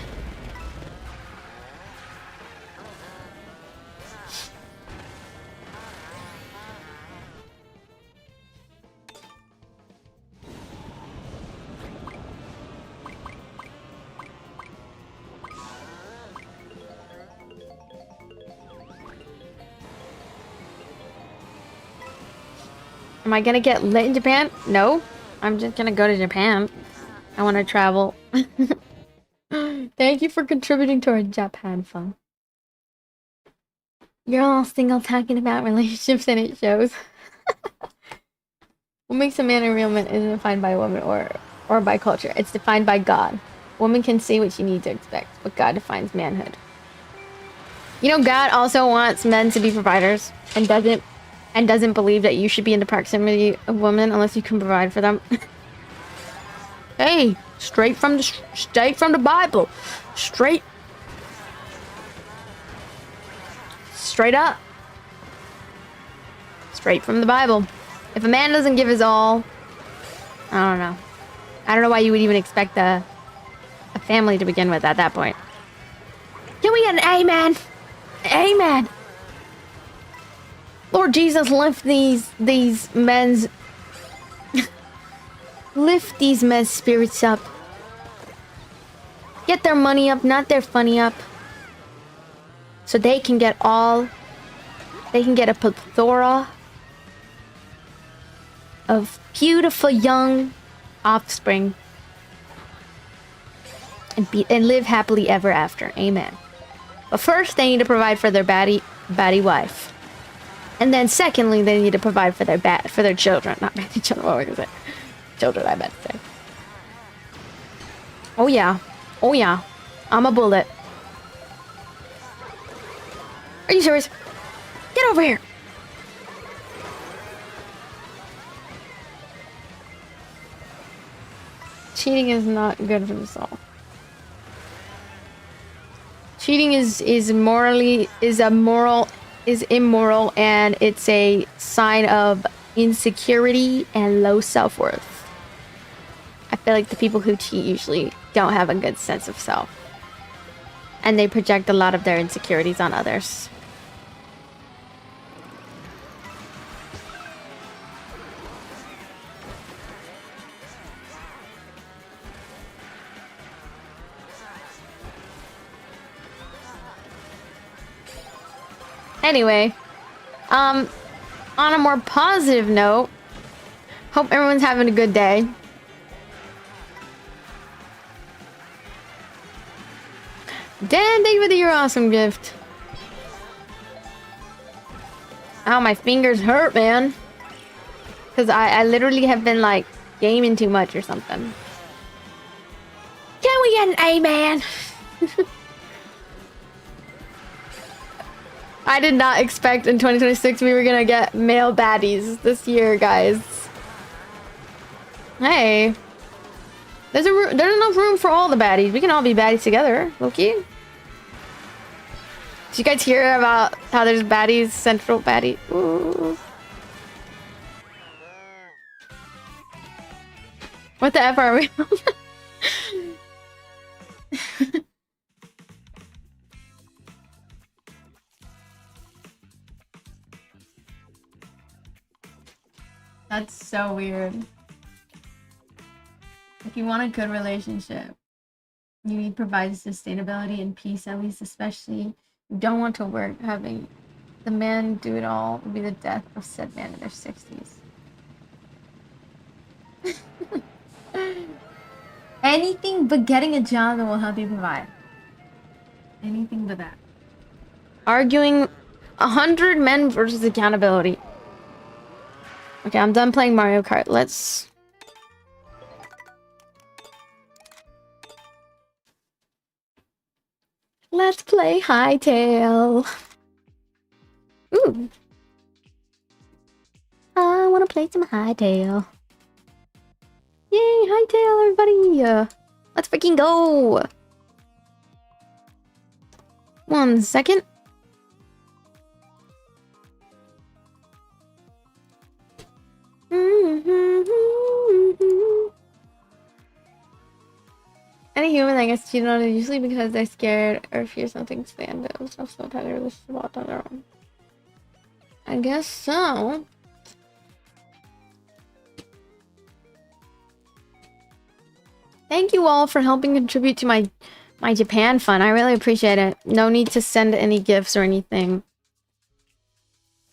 A: Am I gonna get lit in Japan? No. I'm just gonna go to Japan. I want to travel. Thank you for contributing to our Japan fun. You're all single talking about relationships and it shows. What makes a man a real man isn't defined by a woman or by culture. It's defined by God. Woman can say what she needs to expect, but God defines manhood. You know, God also wants men to be providers and doesn't believe that you should be in the proximity of women unless you can provide for them. Hey, straight from the Bible. Straight up. Straight from the Bible. If a man doesn't give his all, I don't know. I don't know why you would even expect a family to begin with at that point. Can we get an amen? Amen. Lord Jesus, lift these men's lift these men's spirits up. Get their money up, not their funny up. So they can get a plethora of beautiful young offspring and live happily ever after. Amen. But first, they need to provide for their baddie wife, and then secondly, they need to provide for their children. Not baddie children. What was I gonna say? Children, I meant to say. Oh yeah, I'm a bullet. Are you serious? Get over here. Cheating is not good for the soul. Cheating is immoral, and it's a sign of insecurity and low self-worth. I feel like the people who cheat usually don't have a good sense of self, and they project a lot of their insecurities on others. Anyway, on a more positive note, hope everyone's having a good day. Dan, thank you for your awesome gift. Ow, my fingers hurt, man. Because I literally have been, like, gaming too much or something. Can we get an amen? I did not expect in 2026 we were gonna get male baddies this year, guys. Hey. There's enough room for all the baddies. We can all be baddies together, Loki. Did you guys hear about how there's baddies, central baddie? Ooh. What the F are we? That's so weird. If you want a good relationship, you need to provide sustainability and peace, at least, especially you don't want to work having the man do it all would be the death of said man in their 60s. Anything but getting a job that will help you provide. Anything but that. Arguing 100 men versus accountability. Okay, I'm done playing Mario Kart. Let's play Hightail. Ooh. I want to play some Hightail. Yay, Hightail, everybody! Let's freaking go! 1 second. Any human, I guess, cheated on it usually because they're scared or fear something's the end of themselves, so entirely religious about on their own. I guess so. Thank you all for helping contribute to my Japan fun. I really appreciate it. No need to send any gifts or anything.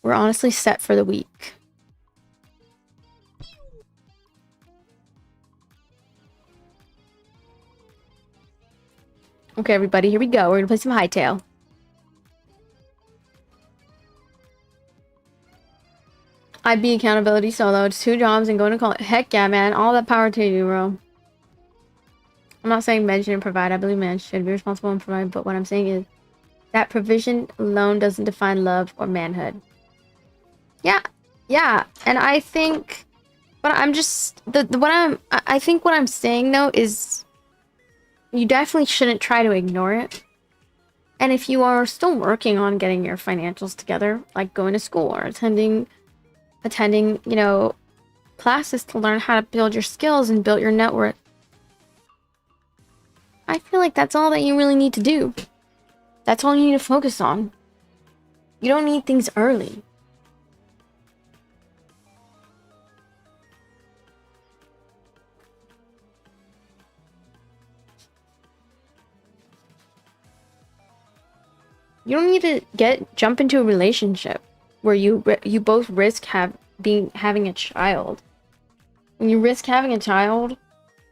A: We're honestly set for the week. Okay, everybody, here we go. We're gonna play some hightail. IB accountability solo. It's 2 jobs and going to college. Heck yeah, man. All that power to you, bro. I'm not saying men shouldn't provide. I believe men should be responsible and provide. But what I'm saying is that provision alone doesn't define love or manhood. Yeah. Yeah. And I think... But I'm just... I think what I'm saying, though, is... You definitely shouldn't try to ignore it. And if you are still working on getting your financials together, like going to school or attending, you know, classes to learn how to build your skills and build your network, I feel like that's all that you really need to do. That's all you need to focus on. You don't need things early. You don't need to jump into a relationship where you both risk having a child. When you risk having a child,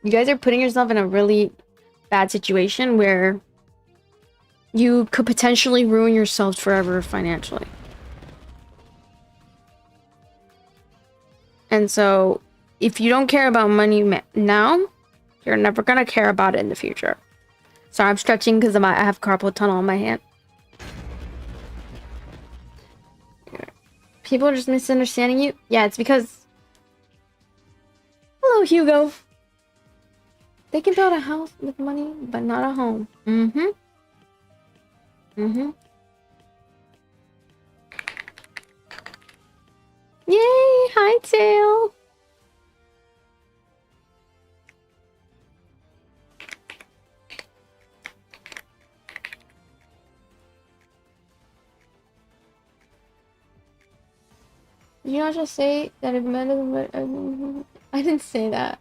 A: you guys are putting yourself in a really bad situation where you could potentially ruin yourselves forever financially. And so, if you don't care about money now, you're never gonna care about it in the future. Sorry, I'm stretching because I have carpal tunnel on my hand. People are just misunderstanding you? Yeah, it's because... Hello, Hugo. They can build a house with money, but not a home. Mm-hmm. Mm-hmm. Yay! Hi, Tail! Did you not just say that if men doesn't... I didn't say that.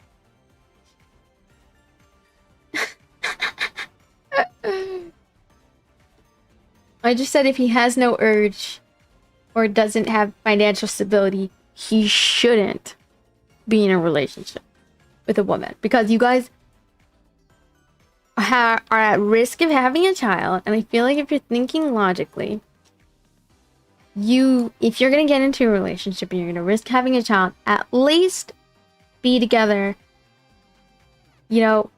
A: I just said if he has no urge or doesn't have financial stability, he shouldn't be in a relationship with a woman. Because you guys are at risk of having a child. And I feel like if you're thinking logically, if you're going to get into a relationship and you're going to risk having a child, at least be together, you know,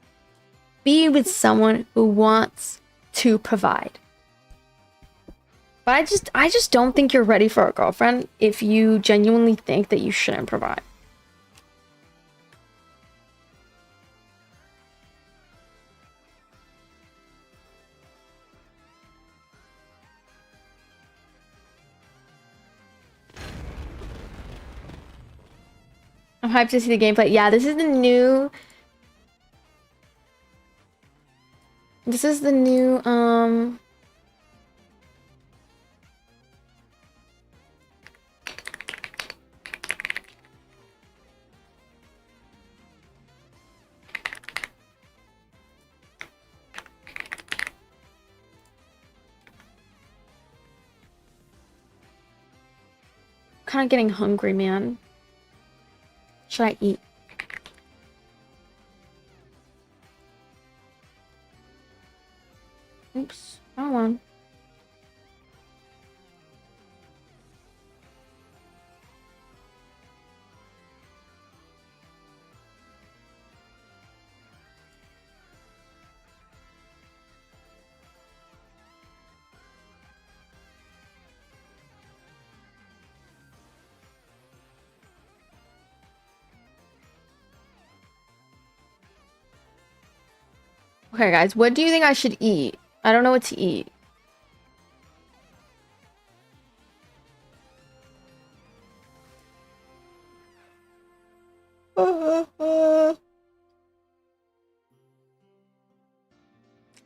A: be with someone who wants to provide. But I just don't think you're ready for a girlfriend if you genuinely think that you shouldn't provide. I'm hyped to see the gameplay. Yeah, this is the new... kind of getting hungry, man. Should I eat? Oops, wrong one. Okay, guys, what do you think I should eat? I don't know what to eat. Oh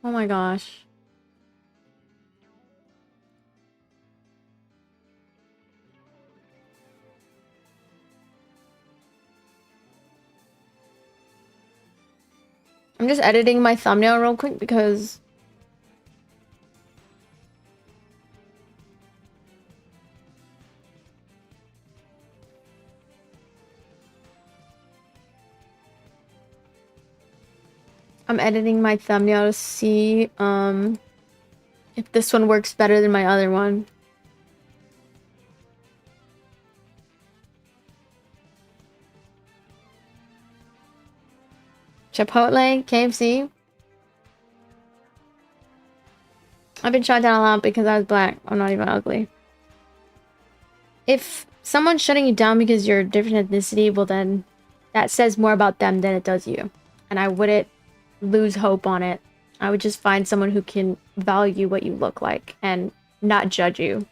A: my gosh. I'm just editing my thumbnail real quick because... I'm editing my thumbnail to see if this one works better than my other one. Chipotle, KFC. I've been shot down a lot because I was black. I'm not even ugly. If someone's shutting you down because you're a different ethnicity, well then that says more about them than it does you. And I wouldn't lose hope on it. I would just find someone who can value what you look like and not judge you.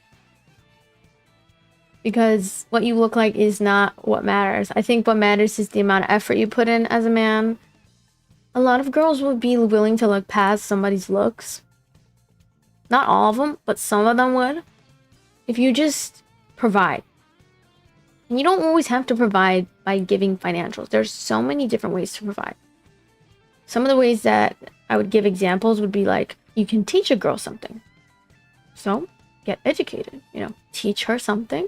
A: Because what you look like is not what matters. I think what matters is the amount of effort you put in as a man. A lot of girls would be willing to look past somebody's looks. Not all of them, but some of them would. If you just provide. And you don't always have to provide by giving financials. There's so many different ways to provide. Some of the ways that I would give examples would be like, you can teach a girl something. So, get educated. You know, teach her something.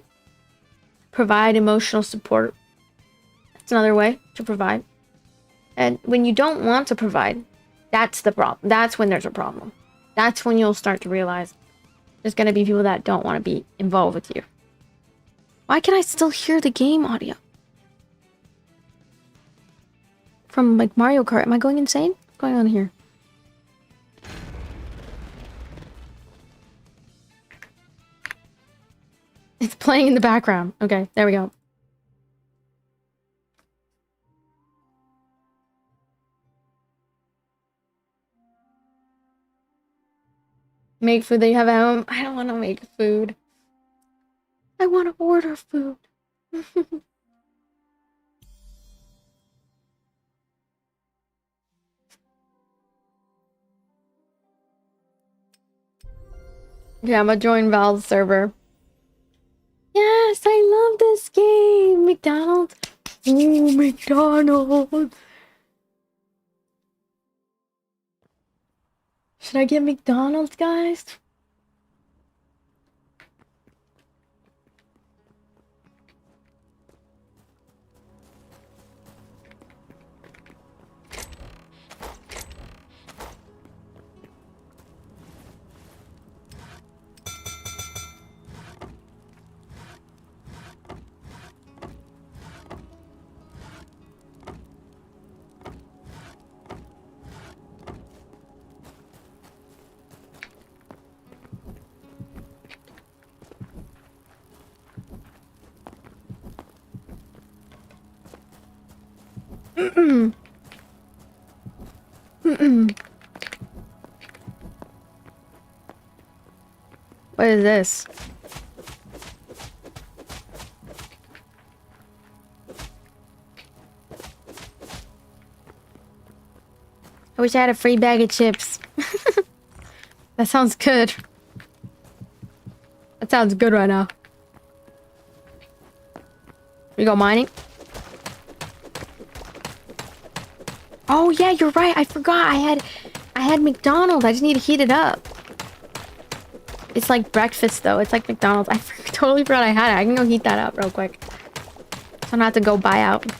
A: Provide emotional support. That's another way to provide. And when you don't want to provide, that's the problem. That's when there's a problem. That's when you'll start to realize there's going to be people that don't want to be involved with you. Why can I still hear the game audio? From like Mario Kart. Am I going insane? What's going on here? It's playing in the background. Okay, there we go. Make food that you have at home. I don't want to make food. I want to order food. Yeah, I'm gonna join Val's server. Yes, I love this game. McDonald's. Ooh, McDonald's. Should I get McDonald's, guys? What is this? I wish I had a free bag of chips. That sounds good. That sounds good right now. We go mining. Oh yeah, you're right. I forgot. I had McDonald's. I just need to heat it up. It's like breakfast though. It's like McDonald's. I totally forgot I had it. I can go heat that up real quick. So I don't have to go buy out.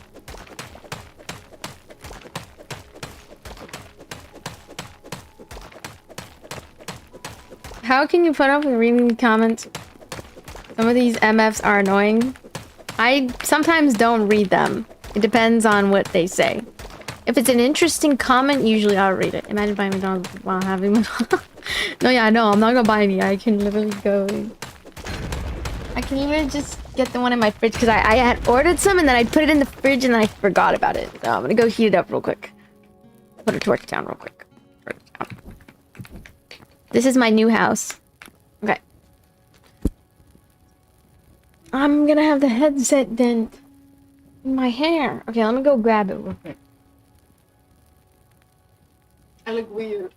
A: How can you put up with reading the comments? Some of these MFs are annoying. I sometimes don't read them. It depends on what they say. If it's an interesting comment, usually I'll read it. Imagine buying McDonald's while having McDonald's. No, yeah, no, I'm not gonna buy any. I can literally go... I can even just get the one in my fridge because I had ordered some and then I put it in the fridge and then I forgot about it. So I'm gonna go heat it up real quick. Put a torch down real quick. Torch down. This is my new house. Okay. I'm gonna have the headset dent in my hair. Okay, let me go grab it real quick. I look weird.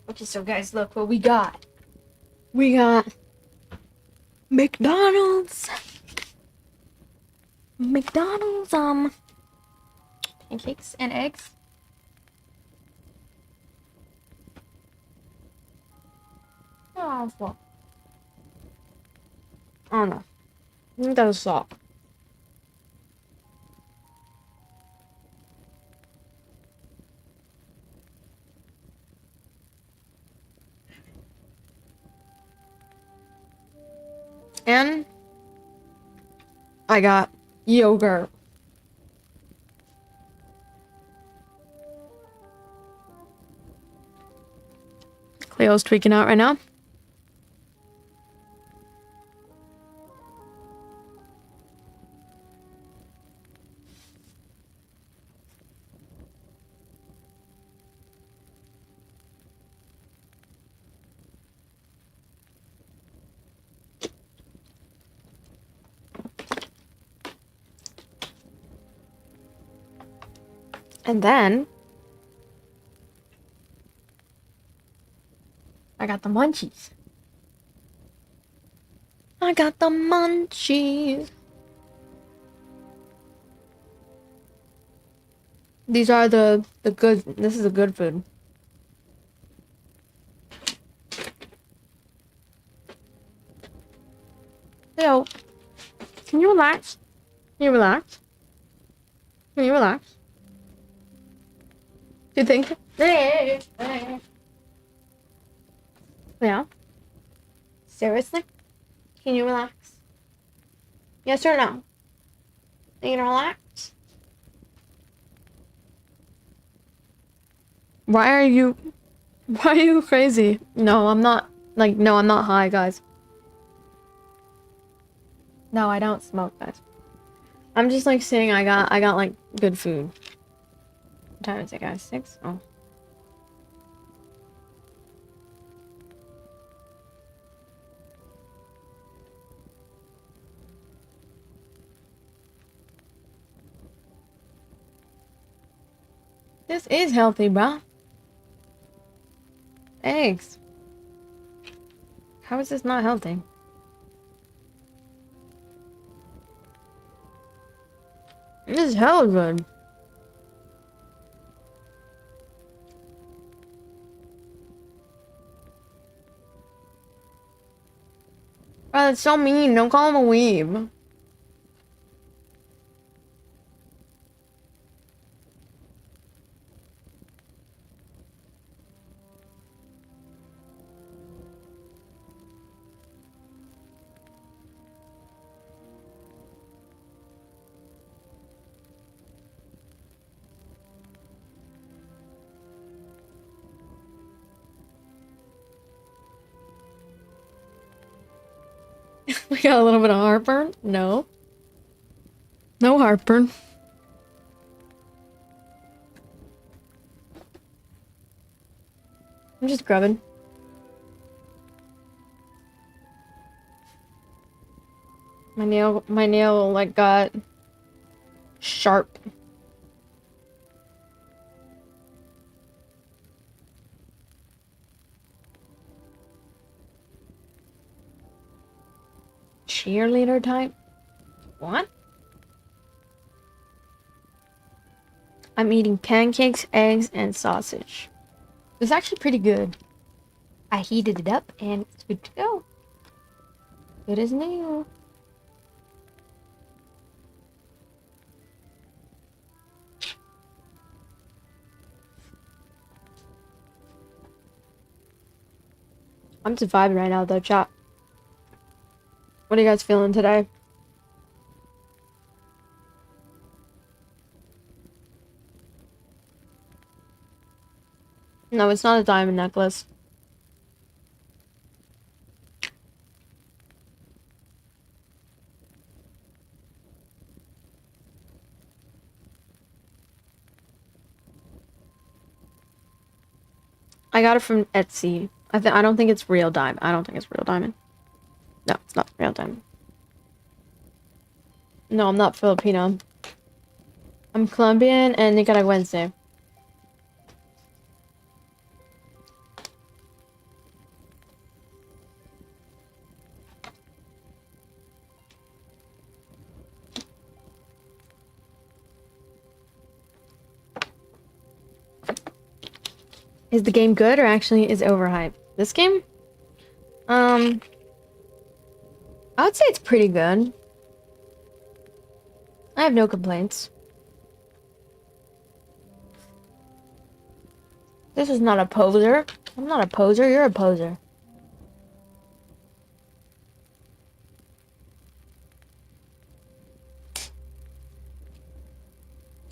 B: Okay, so guys, look what we got.
A: We got McDonald's. McDonald's,
B: Pancakes and eggs.
A: oh, fuck. I don't know. I think that was salt. And I got yogurt. Cleo's tweaking out right now. And then I got the munchies. I got the munchies. These are the good. This is the good food. Yo, can you relax? Can you relax? Can you relax? Do you think? Yeah. Seriously? Can you relax? Yes or no? Are you gonna relax? Why are you crazy? No, I'm not. Like, no, I'm not high, guys. No, I don't smoke, guys. I'm just like saying I got like good food. What time is it, guys? 6? Oh. This is healthy, bruh. Eggs. How is this not healthy? This is hella good. Bro, that's so mean. Don't call him a weeb. We got a little bit of heartburn? No. No heartburn. I'm just grubbing. My nail like got sharp. Cheerleader type? What? I'm eating pancakes, eggs, and sausage. It's actually pretty good. I heated it up and it's good to go. Good as new. I'm just vibing right now though, chat. What are you guys feeling today? No, it's not a diamond necklace. I got it from Etsy. I don't think it's real diamond. I don't think it's real diamond. No, it's not real diamond. No, I'm not Filipino. I'm Colombian and Nicaraguense. Is the game good or actually is overhyped? This game? I would say it's pretty good. I have no complaints. This is not a poser. I'm not a poser, you're a poser.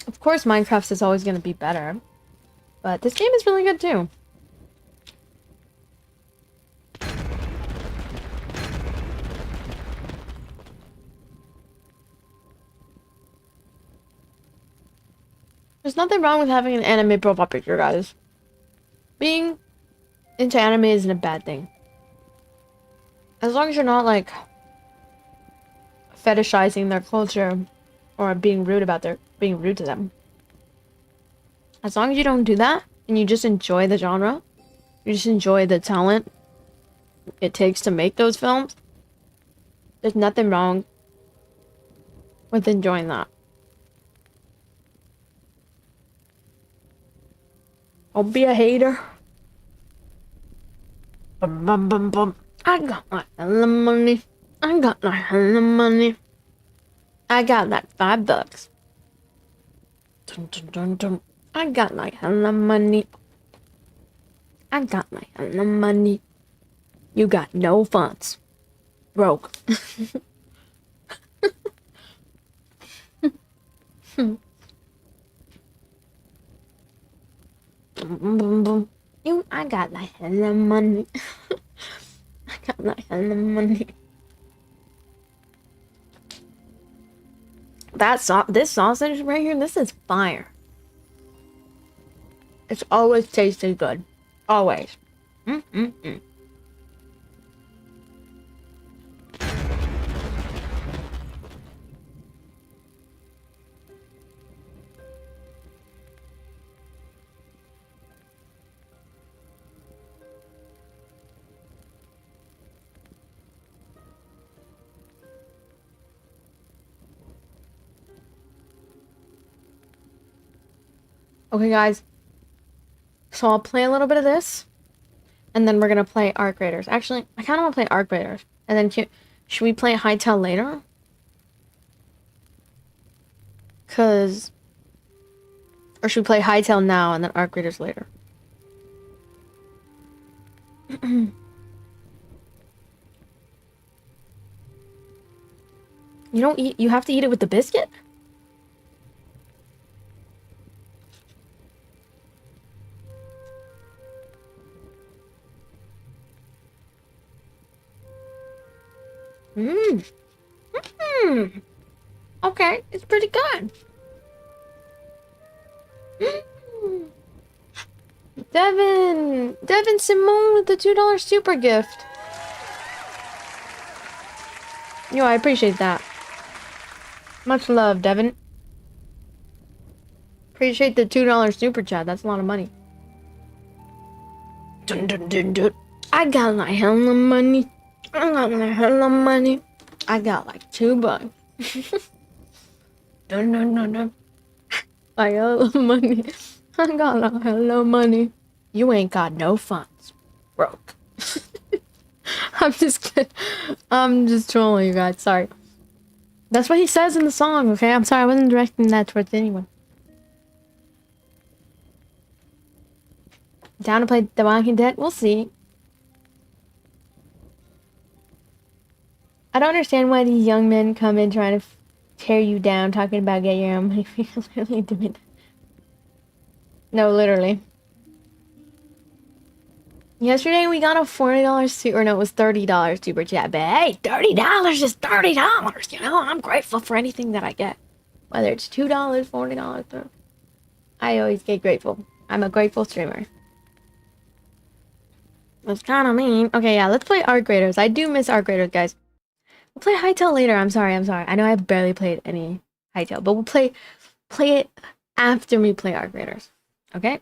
A: Of course, Minecraft is always going to be better. But this game is really good too. There's nothing wrong with having an anime profile picture, guys. Being into anime isn't a bad thing. As long as you're not, like, fetishizing their culture or being rude to them. As long as you don't do that, and you just enjoy the genre, you just enjoy the talent it takes to make those films, there's nothing wrong with enjoying that. Don't be a hater. Bum, bum, bum, bum. I got my hella money. I got my hella money. I got like $5. Dun, dun, dun, dun. I got my hella money. I got my hella money. You got no funds. Broke. Boom, boom, boom. I got like hella money. I got like hella money. This sausage right here, this is fire. It's always tasted good. Always. Mm-mm-mm. Okay, guys. So I'll play a little bit of this, and then we're gonna play Arc Raiders. Actually, I kind of want to play Arc Raiders, and then should we play Hightail later? Or should we play Hightail now and then Arc Raiders later? You don't eat. You have to eat it with the biscuit. Mmm. Mmm. Okay, it's pretty good. Mm. Devin Simone with the $2 super gift. Yo, I appreciate that. Much love, Devin. Appreciate the $2 super chat. That's a lot of money. Dun, dun, dun, dun. I got like hella money. I got like hella money. I got like $2. Dun, dun, dun, dun. I hella money. I got like hella money. You ain't got no funds. Broke. I'm just kidding. I'm just trolling you guys. Sorry. That's what he says in the song, okay? I'm sorry. I wasn't directing that towards anyone. Down to play Debunking Dead? We'll see. I don't understand why these young men come in trying to tear you down, talking about get your own money. Literally doing that. No, literally. Yesterday we got a $40 or no, it was $30 super chat. But hey, $30 is $30. You know, I'm grateful for anything that I get. Whether it's $2, $40, or... I always get grateful. I'm a grateful streamer. That's kind of mean. Okay, yeah, let's play Arc Raiders. I do miss Arc Raiders, guys. We'll play Hightail later. I'm sorry. I know I've barely played any Hightail, but we'll play it after we play Arc Raiders. Okay?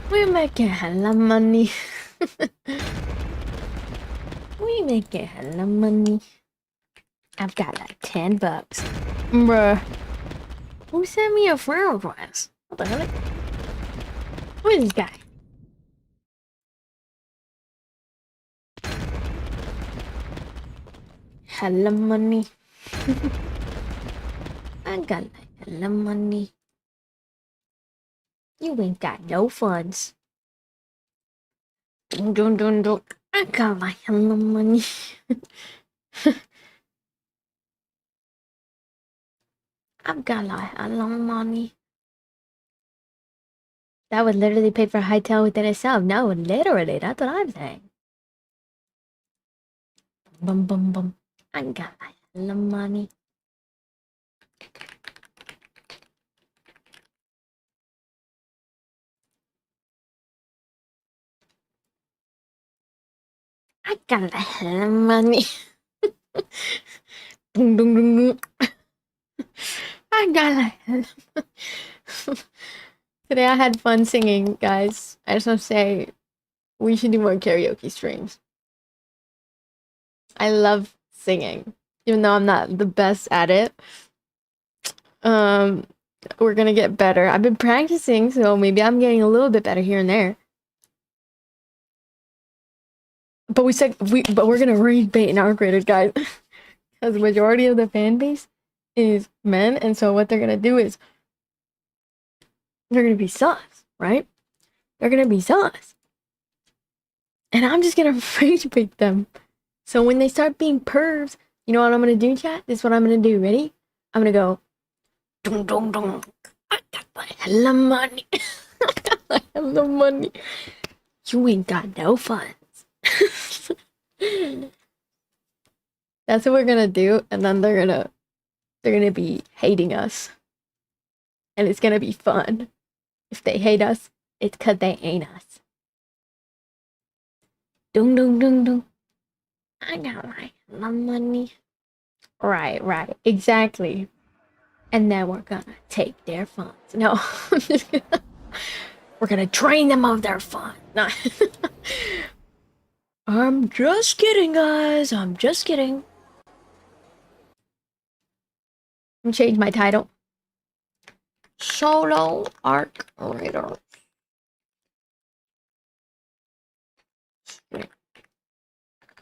A: We're making hella money. We making hella money. I've got like $10. Bruh. Who sent me a friend request? What the hell? Who is this guy? Hella money. I got like hella money. You ain't got no funds. Dun dun dun dun. I got like hella money. I've got like hella money. That would literally pay for Hightail within itself. No, literally, that's what I'm saying. Bum bum bum. I got like hella money. I got like hella money. Dun dun dun dun. I got like hella. Today I had fun singing, guys. I just want to say we should do more karaoke streams. I love singing, even though I'm not the best at it. We're gonna get better. I've been practicing, so maybe I'm getting a little bit better here and there. But we're gonna raid bait and upgrade guys, because the majority of the fan base is men, and so what they're gonna do is they're gonna be sus, right? They're gonna be sus, and I'm just gonna rage bait them. So when they start being pervs, you know what I'm gonna do, chat? This is what I'm gonna do. Ready? I'm gonna go. Dun, dun, dun. I got like hella money. I got like hella money. You ain't got no funds. That's what we're gonna do, and then they're gonna be hating us, and it's gonna be fun. If they hate us, it's cause they ain't us. Dung dung dung dung. I got like hella money. Right, exactly. And then we're gonna take their funds. No, we're gonna drain them of their funds. No. I'm just kidding, guys. I'm just kidding. I'm change my title. Solo Arc Raider.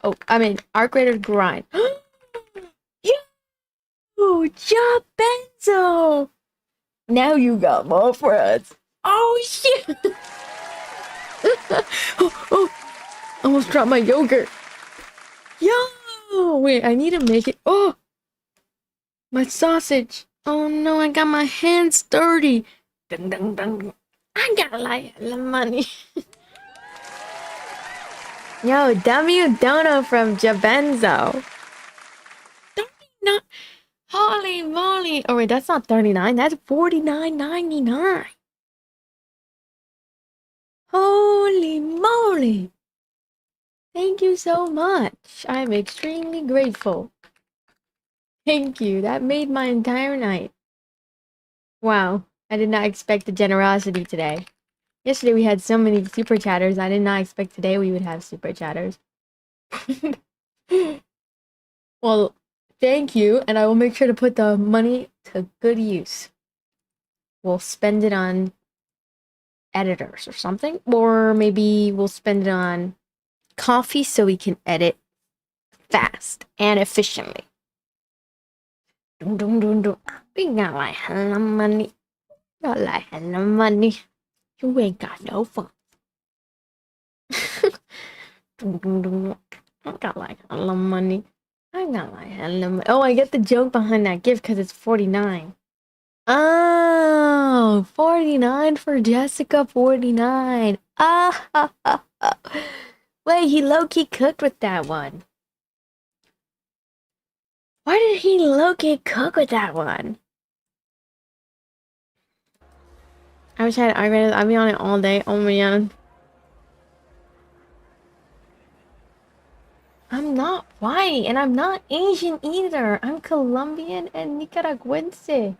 A: Oh, I mean Arc Raider grind. Yo, Job Benzo. Now you got more friends. Oh shit! oh, almost dropped my yogurt. Yo, wait, I need to make it. Oh, my sausage. Oh no, I got my hands dirty. Dun, dun, dun. I got like the money. Yo, W Dono from Jabenzo. 39. Holy moly. Oh wait, that's not 39. That's 49.99. Holy moly. Thank you so much. I'm extremely grateful. Thank you. That made my entire night. Wow. I did not expect the generosity today. Yesterday we had so many super chatters. I did not expect today we would have super chatters. Well, thank you, and I will make sure to put the money to good use. We'll spend it on editors or something, or maybe we'll spend it on coffee so we can edit fast and efficiently. Dun, dun, dun, dun. We got like hella money. Got like hella money. You ain't got no fun. Dun, dun, dun. I got like hella money. I got like hella money. Oh, I get the joke behind that gift because it's 49. Oh, 49 for Jessica 49. Ah, wait, he low-key cooked with that one. Why did he low-key cook with that one? I wish I'd be on it all day. Oh man. I'm not white and I'm not Asian either. I'm Colombian and Nicaraguense.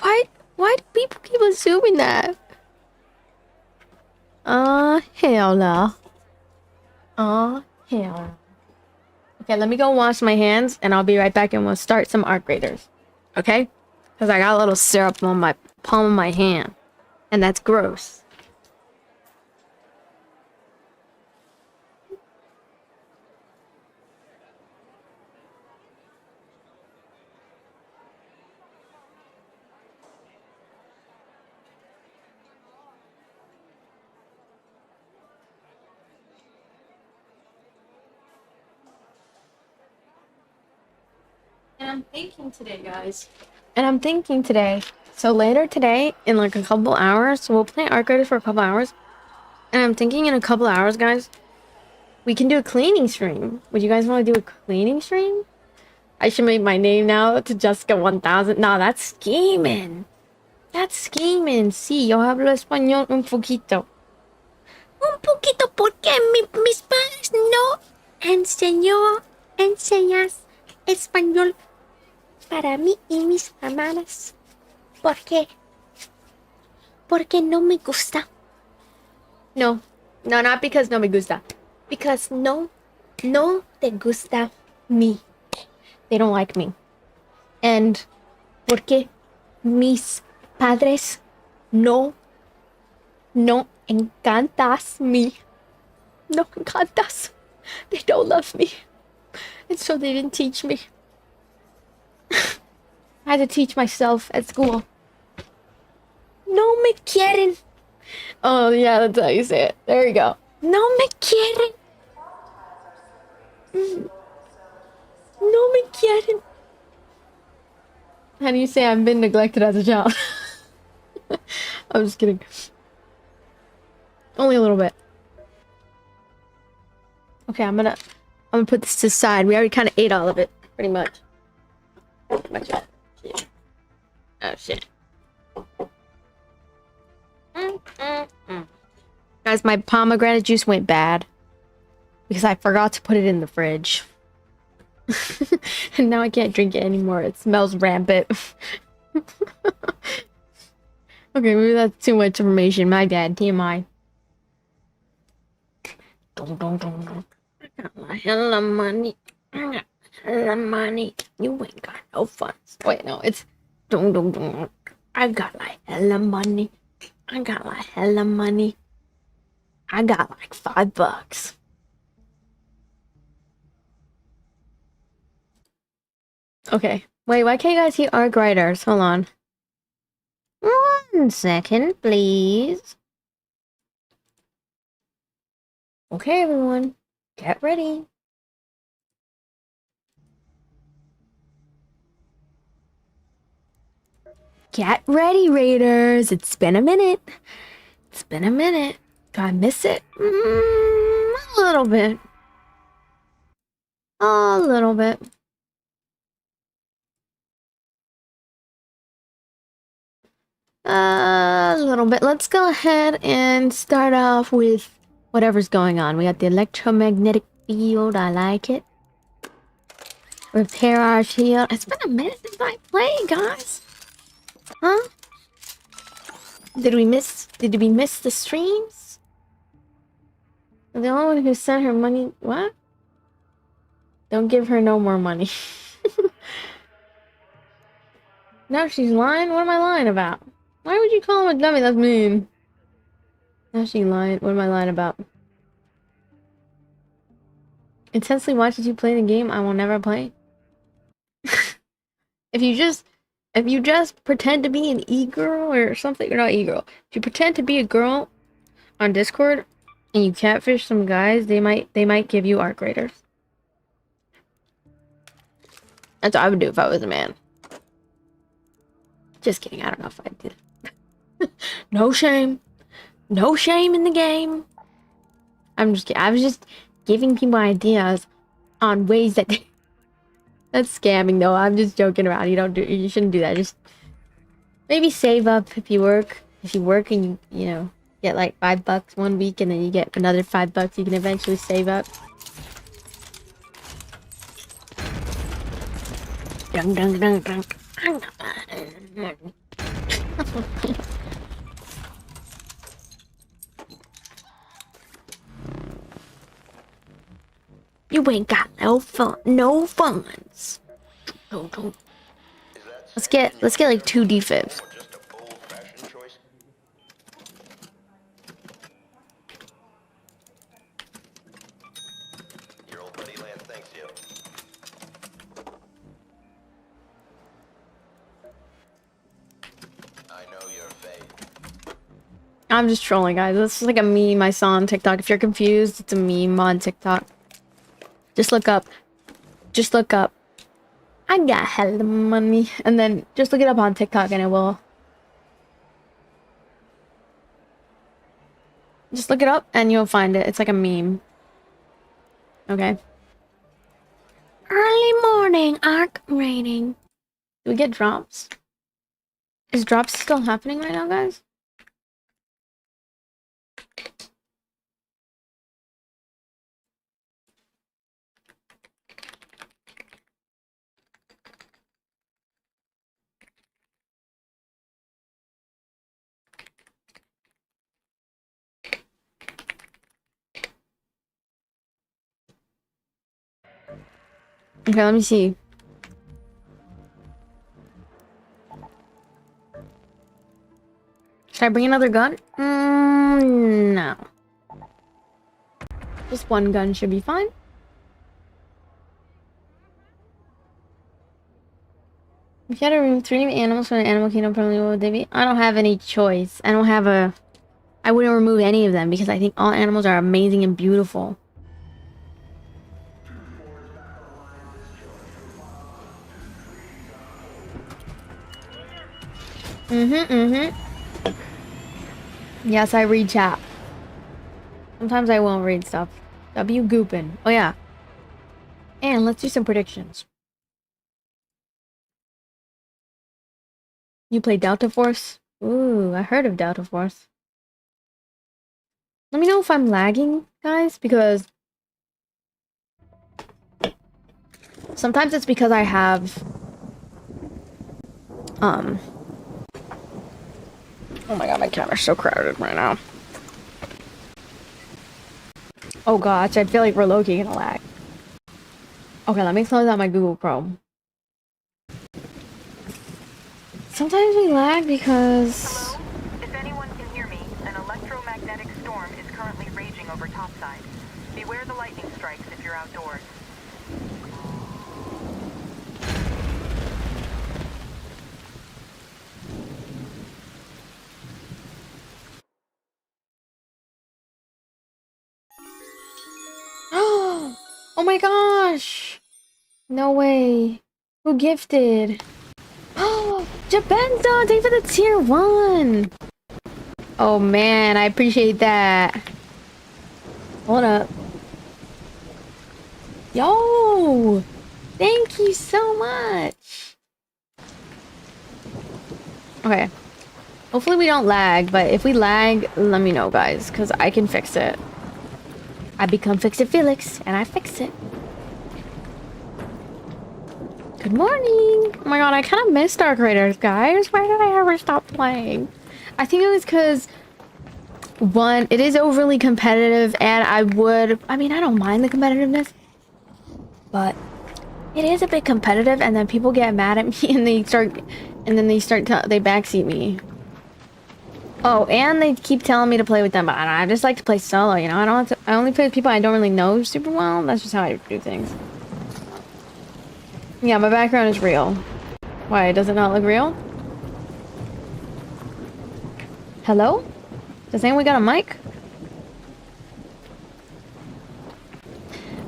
A: Why do people keep assuming that? Hell no. Hell no. Okay, let me go wash my hands and I'll be right back and we'll start some art graders. Okay? Because I got a little syrup on my palm of my hand. And that's gross. I'm thinking today, guys. And I'm thinking today. So later today, in like a couple hours, so we'll play Arc Raiders for a couple hours. And I'm thinking in a couple hours, guys, we can do a cleaning stream. Would you guys want to do a cleaning stream? I should make my name now to Jessica 1000. No, that's scheming. That's scheming. Sí, yo hablo español un poquito. Un poquito porque mis padres no enseñas español para mí y mis hermanas. ¿Por qué? Porque no me gusta. No, not because no me gusta. Because no te gusta me. They don't like me. And porque mis padres no encantas me. No encantas. They don't love me. And so they didn't teach me. I had to teach myself at school. No me quieren. Oh, yeah, that's how you say it. There you go. No me quieren. No me quieren. How do you say I've been neglected as a child? I'm just kidding. Only a little bit. Okay, I'm gonna put this to the side. We already kind of ate all of it, pretty much. Pretty much all. Shit. Oh shit. Guys, my pomegranate juice went bad because I forgot to put it in the fridge. And now I can't drink it anymore. It smells rampant. Okay, maybe that's too much information. My bad. TMI. I got my hella money. I got hella money. You ain't got no funds. Wait, no, it's I got like hella money. I got like hella money. I got like $5. Okay. Wait, why can't you guys hear Arc Raiders? Hold on. 1 second, please. Okay, everyone. Get ready. Get ready, Raiders. It's been a minute. It's been a minute. Do I miss it? A little bit. A little bit. A little bit. Let's go ahead and start off with whatever's going on. We got the electromagnetic field. I like it. Repair our shield. It's been a minute since I played, guys. Huh? Did we miss the streams? The only one who sent her money. What? Don't give her no more money. Now she's lying? What am I lying about? Why would you call him a dummy? That's mean. Now she's lying. What am I lying about? Intensely watches you play the game I will never play. If you just pretend to be an e-girl or something, you're not e-girl. If you pretend to be a girl on Discord and you catfish some guys, they might give you Arc Raiders. That's what I would do if I was a man. Just kidding. I don't know if I did. No shame. No shame in the game. I'm just kidding. I was just giving people ideas on ways that that's scamming though. I'm just joking around. You shouldn't do that. Just maybe save up if you work. If you work and you know, get like $5 1 week and then you get another $5 you can eventually save up. Dun dun dun dun. You ain't got no funds. Let's get like 2 defibs. I'm just trolling, guys. This is like a meme I saw on TikTok. If you're confused, it's a meme on TikTok. Just look up. I got hella money. And then just look it up on TikTok and it will. Just look it up and you'll find it. It's like a meme. Okay. Early morning arc rating. Do we get drops? Is drops still happening right now, guys? Okay, let me see. Should I bring another gun? No. Just one gun should be fine. If you had to remove 3 animals from the animal kingdom, probably what would they be? I don't have any choice. I don't have a... I wouldn't remove any of them because I think all animals are amazing and beautiful. Yes, I read chat. Sometimes I won't read stuff. W Goopin. Oh yeah. And let's do some predictions. You play Delta Force? Ooh, I heard of Delta Force. Let me know if I'm lagging, guys, because sometimes it's because I have oh my god, my camera's so crowded right now. Oh gosh, I feel like we're low-key gonna lag. Okay, let me close out my Google Chrome. Sometimes we lag because...
C: Hello? If anyone can hear me, an electromagnetic storm is currently raging over topside. Beware the lightning strikes if you're outdoors.
A: Oh my gosh! No way. Who gifted? Oh, Japenza! Thank you for the tier 1! Oh man, I appreciate that. Hold up. Yo! Thank you so much! Okay. Hopefully we don't lag, but if we lag, let me know, guys, because I can fix it. I become Fix-It Felix, and I fix it. Good morning! Oh my god, I kind of miss Dark Raiders, guys. Why did I ever stop playing? I think it was because, one, it is overly competitive, and I mean, I don't mind the competitiveness, but it is a bit competitive, and then people get mad at me, and they backseat me. Oh, and they keep telling me to play with them, but I just like to play solo, you know? I only play with people I don't really know super well. That's just how I do things. Yeah, my background is real. Why, does it not look real? Hello? Does anyone got a mic?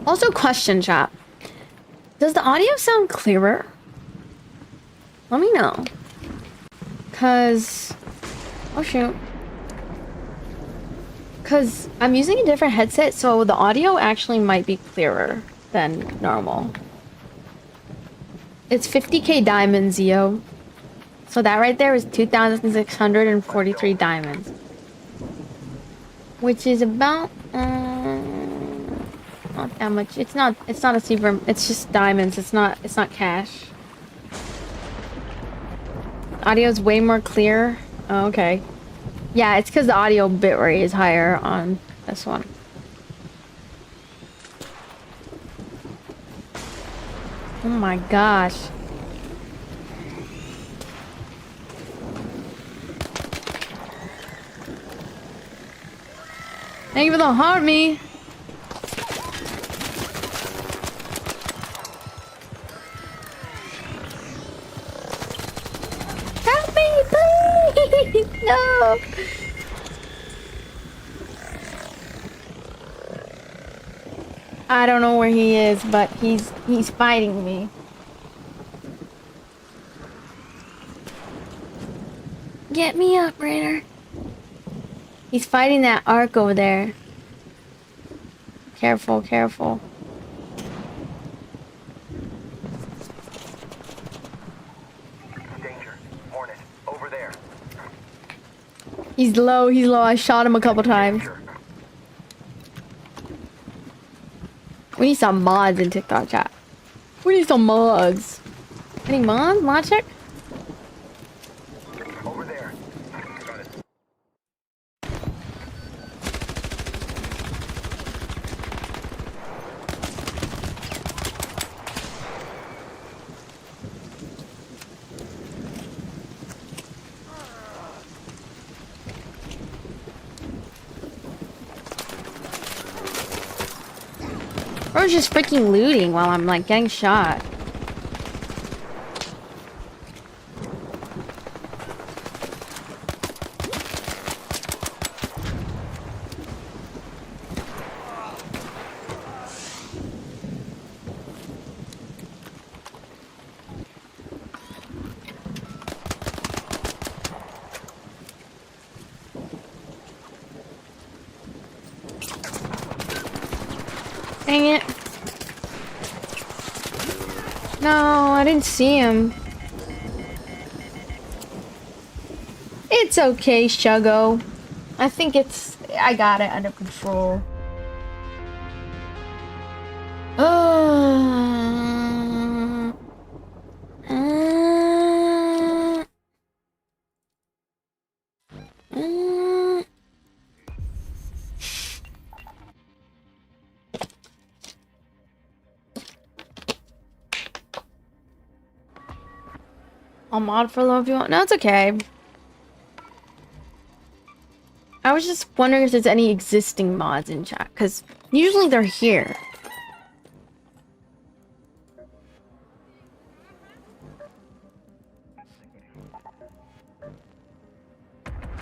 A: Also, question, chat. Does the audio sound clearer? Let me know. Cause... Oh shoot. Cause I'm using a different headset, so the audio actually might be clearer than normal. It's 50k diamonds, yo. So that right there is 2,643 diamonds. Which is about not that much. It's not a super, it's just diamonds. It's not cash. Audio's way more clear. Oh, okay. Yeah, it's because the audio bitrate is higher on this one. Oh my gosh. Thank you for the heart me. Help me, please! No! I don't know where he is, but he's fighting me. Get me up, Raider. He's fighting that arc over there. Careful, careful.
C: Danger. Hornet, over there.
A: He's low, he's low. I shot him a couple times.
C: Danger.
A: We need some mods in TikTok chat. We need some mods. Any mods? Mod check?
C: Over there. Got it.
A: Or just freaking looting while I'm like getting shot. Dang it. No, I didn't see him. It's okay, Shuggo. I think I got it under control. I'll mod for low if you want. No, it's okay. I was just wondering if there's any existing mods in chat, because usually they're here.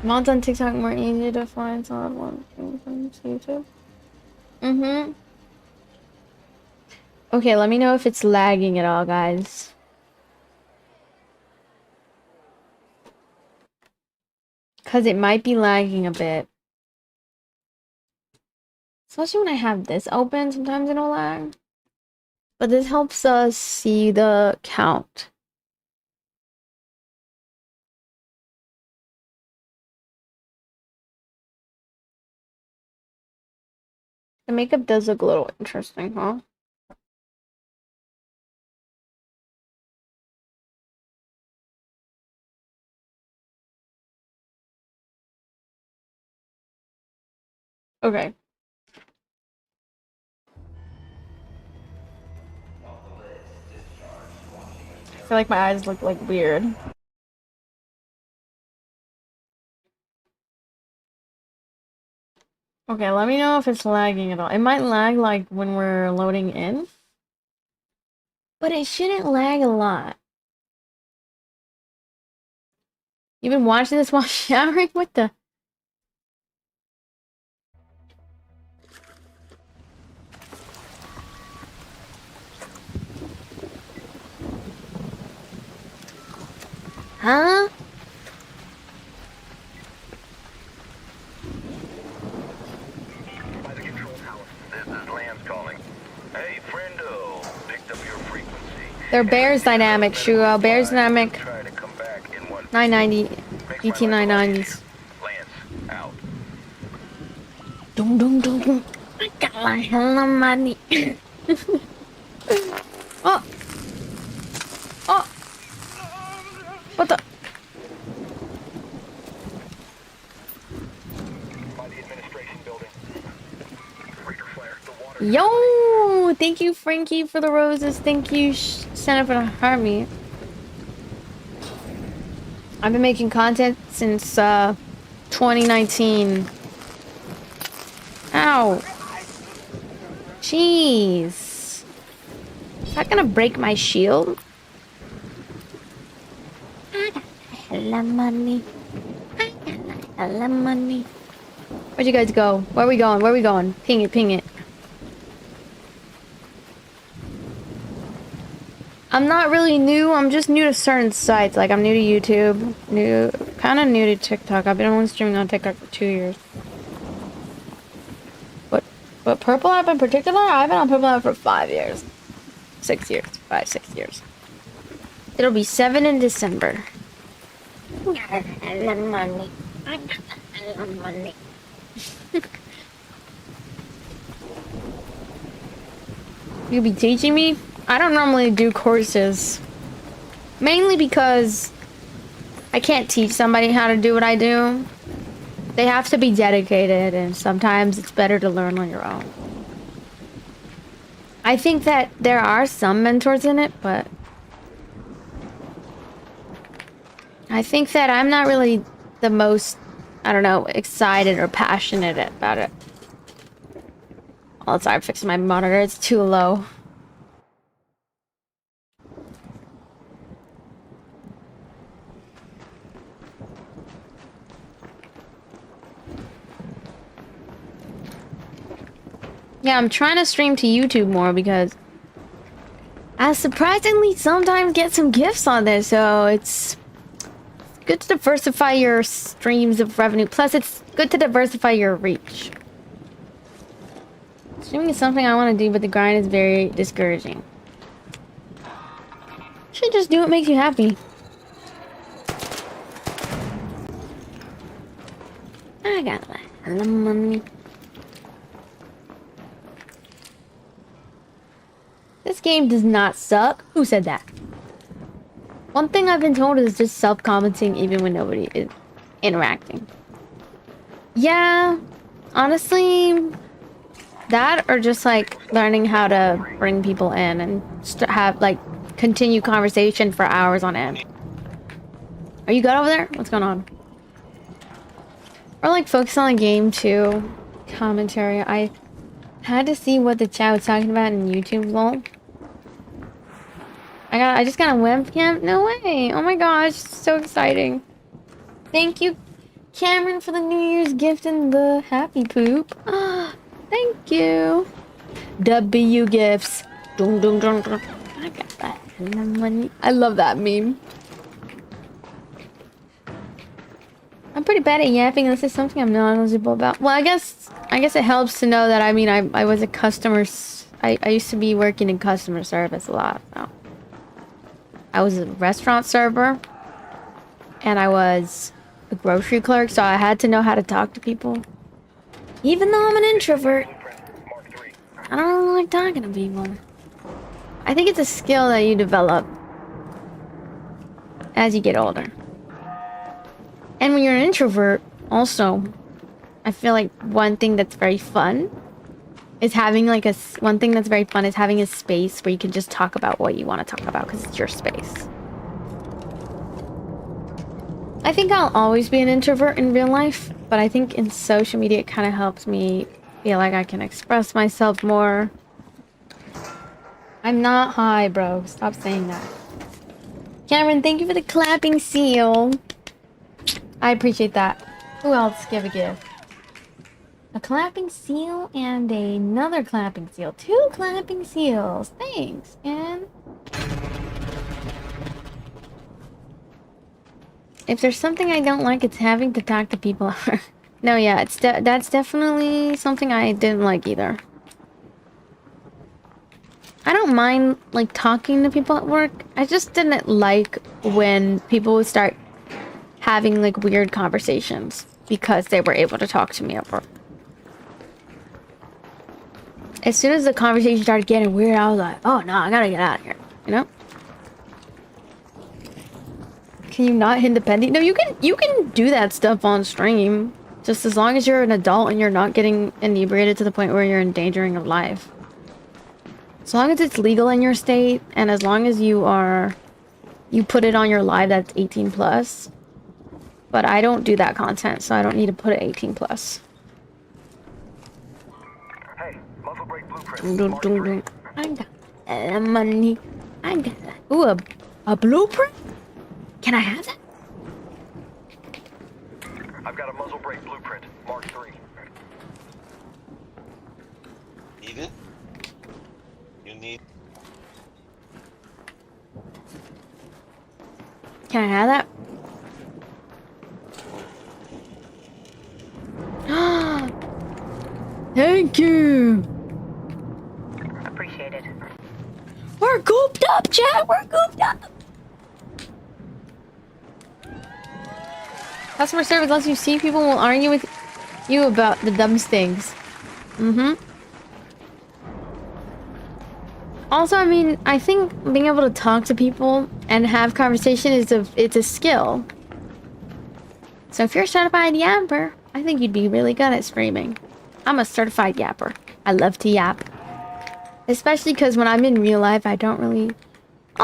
A: Mods on TikTok more easy to find solid ones from YouTube. Mm-hmm. Okay, let me know if it's lagging at all, guys. Because it might be lagging a bit. Especially when I have this open, sometimes it'll lag. But this helps us see the count. The makeup does look a little interesting, huh? Okay. I feel like my eyes look like weird. Okay, let me know if it's lagging at all. It might lag like when we're loading in. But it shouldn't lag a lot. You've been watching this while showering? What the? Huh?
C: By the control tower. This is Lance calling. Hey, friendo. Picked up your frequency.
A: They're Bears Dynamic, Shugo. Bears Dynamic.
C: Try to come back in
A: 990. BT 990s.
C: Lance, out.
A: Dum dum dum dum. I got a hell of money. Oh! Oh! What the?
C: By the administration building. Breaker flare. The water.
A: Yo! Thank you, Frankie, for the roses. Thank you, Santa, for the army. I've been making content since 2019. Ow! Jeez. Is that gonna break my shield? I got a hell of money. I got a hell of money. Where'd you guys go? Where are we going? Where are we going? Ping it, ping it. I'm not really new. I'm just new to certain sites. Like, I'm new to YouTube. kind of new to TikTok. I've been only streaming on TikTok for 2 years. But Purple App in particular, I've been on Purple App for 5 years. 6 years. 5, 6 years. It'll be 7 in December. Money. I got money. You'll be teaching me? I don't normally do courses. Mainly because I can't teach somebody how to do what I do. They have to be dedicated, and sometimes it's better to learn on your own. I think that there are some mentors in it, but I think that I'm not really the most, I don't know, excited or passionate about it. Oh, sorry, I'm fixing my monitor. It's too low. Yeah, I'm trying to stream to YouTube more because I surprisingly sometimes get some gifts on there, so it's good to diversify your streams of revenue. Plus, it's good to diversify your reach. Streaming is something I want to do, but the grind is very discouraging. You should just do what makes you happy. I got a lot of money. This game does not suck. Who said that? One thing I've been told is just self-commenting even when nobody is interacting. Yeah, honestly, that or just like learning how to bring people in and have like continue conversation for hours on end. Are you good over there? What's going on? Or like focus on the game too. Commentary. I had to see what the chat was talking about in YouTube, lol. I just got a webcam? No way! Oh my gosh, so exciting. Thank you, Cameron, for the New Year's gift and the happy poop. Thank you. W gifts. Dun, dun, dun, dun. I got that money. I love that meme. I'm pretty bad at yapping. This is something I'm knowledgeable about. Well, I guess it helps to know that. I mean, I was a customer. I used to be working in customer service a lot. So. I was a restaurant server, and I was a grocery clerk, so I had to know how to talk to people. Even though I'm an introvert, I don't really like talking to people. I think it's a skill that you develop as you get older. And when you're an introvert, also, I feel like one thing that's very fun is having like one thing that's very fun is having a space where you can just talk about what you want to talk about because it's your space. I think I'll always be an introvert in real life, but I think in social media it kind of helps me feel like I can express myself more. I'm not high, bro. Stop saying that. Cameron, thank you for the clapping seal. I appreciate that. Who else give a gift? A clapping seal and another clapping seal. 2 clapping seals. Thanks, man. If there's something I don't like, it's having to talk to people. No, yeah, that's definitely something I didn't like either. I don't mind, like, talking to people at work. I just didn't like when people would start having, like, weird conversations because they were able to talk to me at work. As soon as the conversation started getting weird, I was like, oh no, I gotta get out of here, you know? Can you not independent? No, you can do that stuff on stream. Just as long as you're an adult and you're not getting inebriated to the point where you're endangering your life. As long as it's legal in your state, and as long as you put it on your live that's 18 plus. But I don't do that content, so I don't need to put it 18 plus.
C: Hey, muzzle brake blueprint.
A: I got money. I got that. Ooh, a blueprint? Can I have that?
C: I've got a muzzle brake blueprint, Mark 3.
D: Need it? You need...
A: Can I have that? Thank you.
C: Appreciated.
A: We're gooped up, chat. We're gooped up. Customer service lets you see people will argue with you about the dumbest things. Mm-hmm. Also, I mean, I think being able to talk to people and have conversation it's a skill. So if you're a certified yapper, I think you'd be really good at streaming. I'm a certified yapper. I love to yap. Especially because when I'm in real life, I'll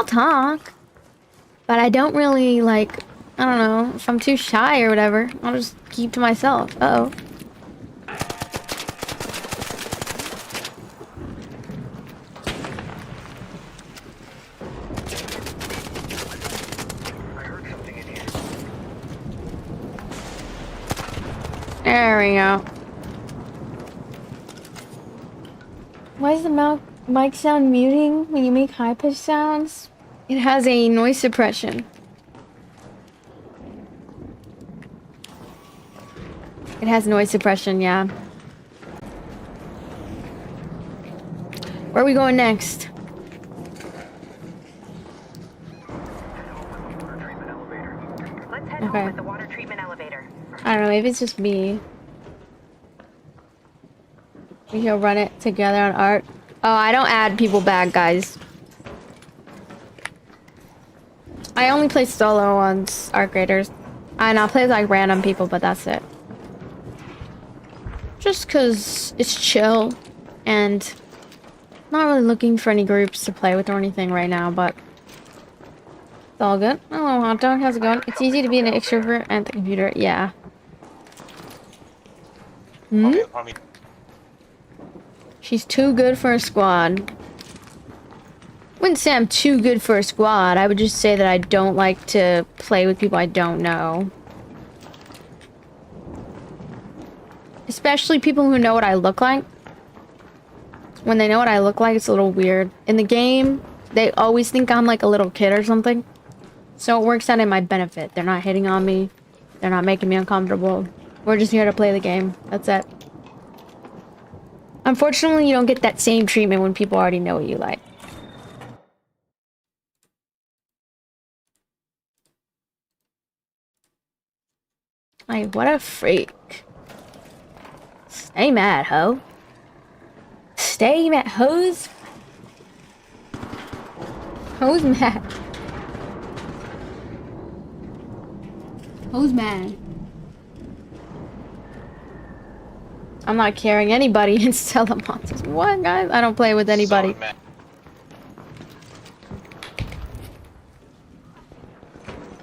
A: talk. But I don't really, like, I don't know, if I'm too shy or whatever, I'll just keep to myself. Uh-oh. There we go. Why is the mic sound muting when you make high-pitched sounds? It has a noise suppression. It has noise suppression, yeah. Where are we going next?
C: Let's head home with the water treatment elevator.
A: I don't know, maybe it's just me. We can run it together on art. Oh, I don't add people back, guys. I only play solo on art graders. I'll play with like random people, but that's it. Just cause it's chill and not really looking for any groups to play with or anything right now, but it's all good. Hello, hot dog, how's it going? It's easy to be an extrovert at the computer, yeah. Hmm? She's too good for a squad. Wouldn't say I'm too good for a squad. I would just say that I don't like to play with people I don't know. Especially people who know what I look like. When they know what I look like, it's a little weird. In the game, they always think I'm like a little kid or something. So it works out in my benefit. They're not hitting on me. They're not making me uncomfortable. We're just here to play the game. That's it. Unfortunately, you don't get that same treatment when people already know what you like. Like, what a freak. Stay mad, ho. Stay mad, hoes. Hoes mad. Hoes mad. I'm not carrying anybody in Monsters. What, guys? I don't play with anybody.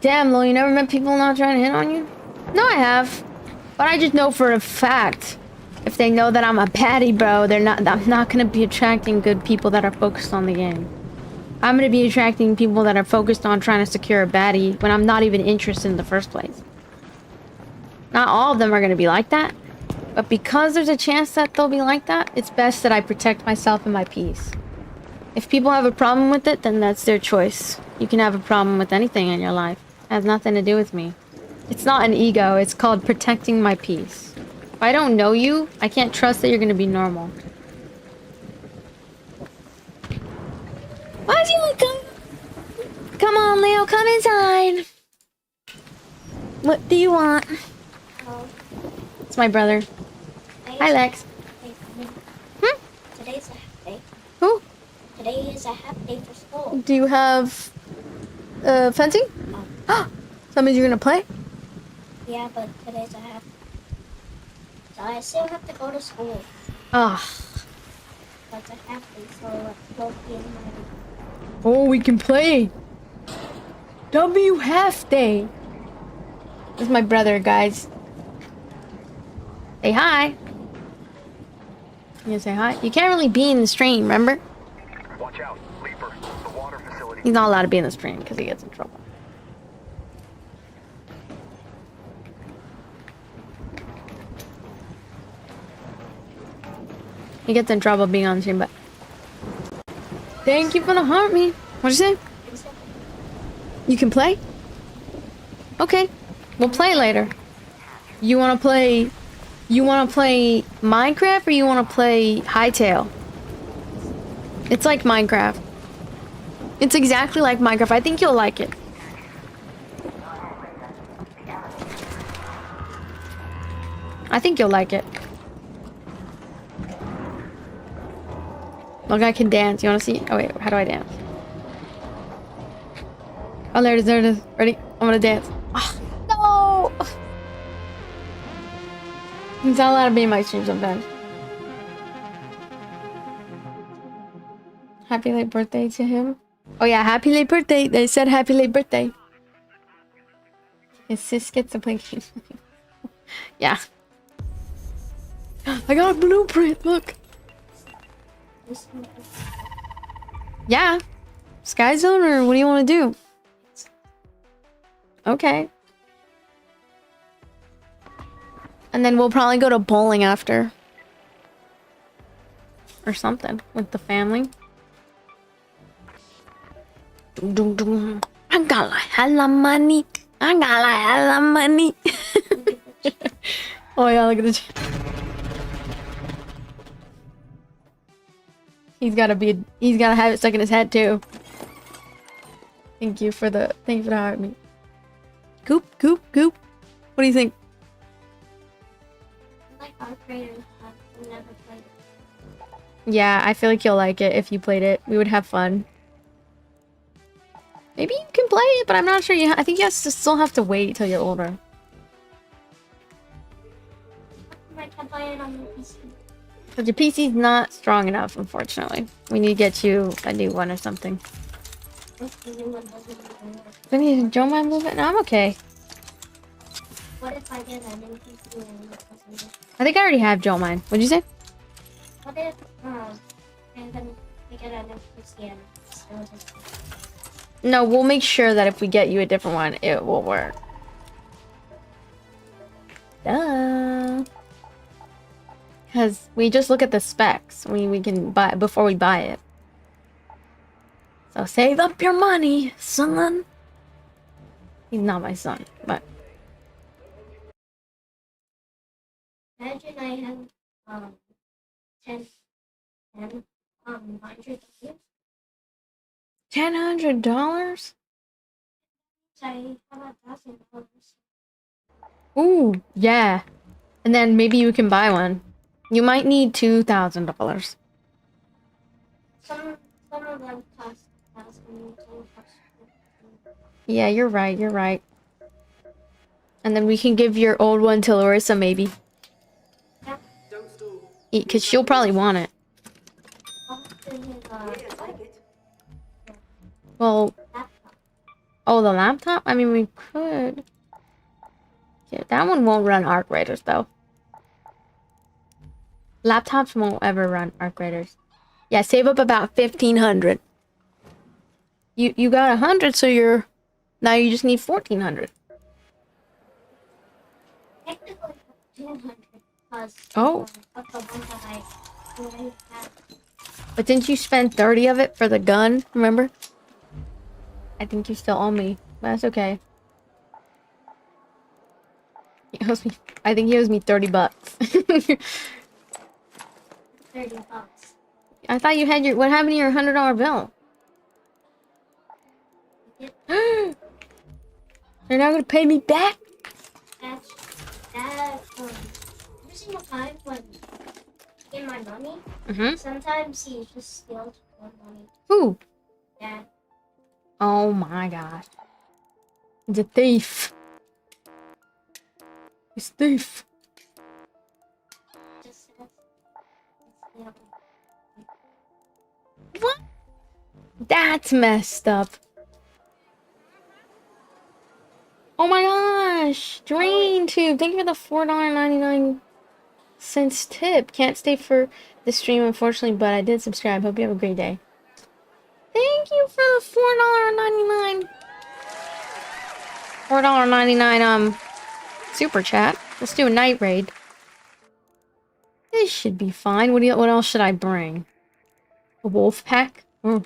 A: Damn, Lil, you never met people not trying to hit on you? No, I have. But I just know for a fact, if they know that I'm a baddie, bro, I'm not gonna be attracting good people that are focused on the game. I'm gonna be attracting people that are focused on trying to secure a baddie when I'm not even interested in the first place. Not all of them are gonna be like that. But because there's a chance that they'll be like that, it's best that I protect myself and my peace. If people have a problem with it, then that's their choice. You can have a problem with anything in your life. It has nothing to do with me. It's not an ego, it's called protecting my peace. If I don't know you, I can't trust that you're gonna be normal. Why'd you come on, Leo, come inside. What do you want? It's my brother. Hi, Lex. Hmm?
E: Today's a half day.
A: Who?
E: Today is a half day for school.
A: Do you have fencing?
E: No.
A: That means you're gonna play?
E: Yeah, but today's a half. So I still have to go to school.
A: Ah.
E: That's a half day, so at 12 p.m.
A: Oh, we can play. W half day. This is my brother, guys. Say hi. You gonna say hi? You can't really be in the stream, remember?
F: Watch out, Leaper. The water facility.
A: He's not allowed to be in the stream because he gets in trouble. He gets in trouble being on the stream, but... Thank you for the heart, me. What'd you say? You can play? Okay. We'll play later. You wanna play You want to play Minecraft or you want to play Hightail? It's like Minecraft. It's exactly like Minecraft. I think you'll like it. I think you'll like it. Look, I can dance. You want to see? Oh, wait. How do I dance? Oh, there it is. There it is. Ready? I'm going to dance. Oh, no! He's not allowed to be in my stream sometimes. Happy late birthday to him. Oh, yeah. Happy late birthday. They said happy late birthday. His sis gets to play games. Yeah. I got a blueprint. Look. Yeah. Sky Zone, or what do you want to do? Okay. And then we'll probably go to bowling after. Or something with the family. Dum, dum, dum. I got like hella money. I got like hella money. Oh yeah, look at the. He's gotta have it stuck in his head too. Thank you for hiring me. Goop. What do you think?
E: I like Arc Raiders, but I've never played it.
A: Yeah, I feel like you'll like it if you played it. We would have fun. Maybe you can play it, but I'm not sure. I think you still have to wait till you're older.
E: I can play it on the PC.
A: But your PC's not strong enough, unfortunately. We need to get you a new one or something.
E: The new one doesn't even work.
A: We need a Joe Man movement? No, I'm okay.
E: What if I get a new PC and it doesn't work?
A: I think I already have Joe Mine. What'd you say?
E: What if and then we get a new PC and it still doesn't work?
A: No, we'll make sure that if we get you a different one, it will work. Duh. Because we just look at the specs. We can buy it before we buy it. So save up your money, son. He's not my son, but...
E: Imagine I have 10 $100.
A: $1,000?
E: I have $1,000.
A: Ooh, yeah. And then maybe you can buy one. You might need $2,000.
E: Some of them cost 1,000. Some cost 15.
A: Yeah, you're right. And then we can give your old one to Larissa, maybe.
E: Yeah.
A: Because she'll probably want it. Well, oh, the laptop? I mean, we could. Yeah, that one won't run Arc Raiders, though. Laptops won't ever run Arc Raiders. Yeah, save up about 1,500. You got 100, so now you just need 1,400.
E: Technically 200 because
A: Oh.
E: of the one that I already had.
A: But didn't you spend 30 of it for the gun? Remember? I think you still owe me, but that's okay. I think he owes me 30 bucks.
E: 30 bucks.
A: I thought you had what happened to your $100 bill? You're not gonna pay me back?
E: That every single time when I get my money, sometimes he just steals more money.
A: Who?
E: Dad.
A: Oh my gosh. He's a thief. He's a thief.
E: Just steals.
A: What? That's messed up. Oh my gosh. Drain Tube. Thank you for the $4.99 tip. Can't stay for the stream, unfortunately, but I did subscribe. Hope you have a great day. Thank you for the $4.99. $4.99 super chat. Let's do a night raid. This should be fine. What else should I bring? A wolf pack? I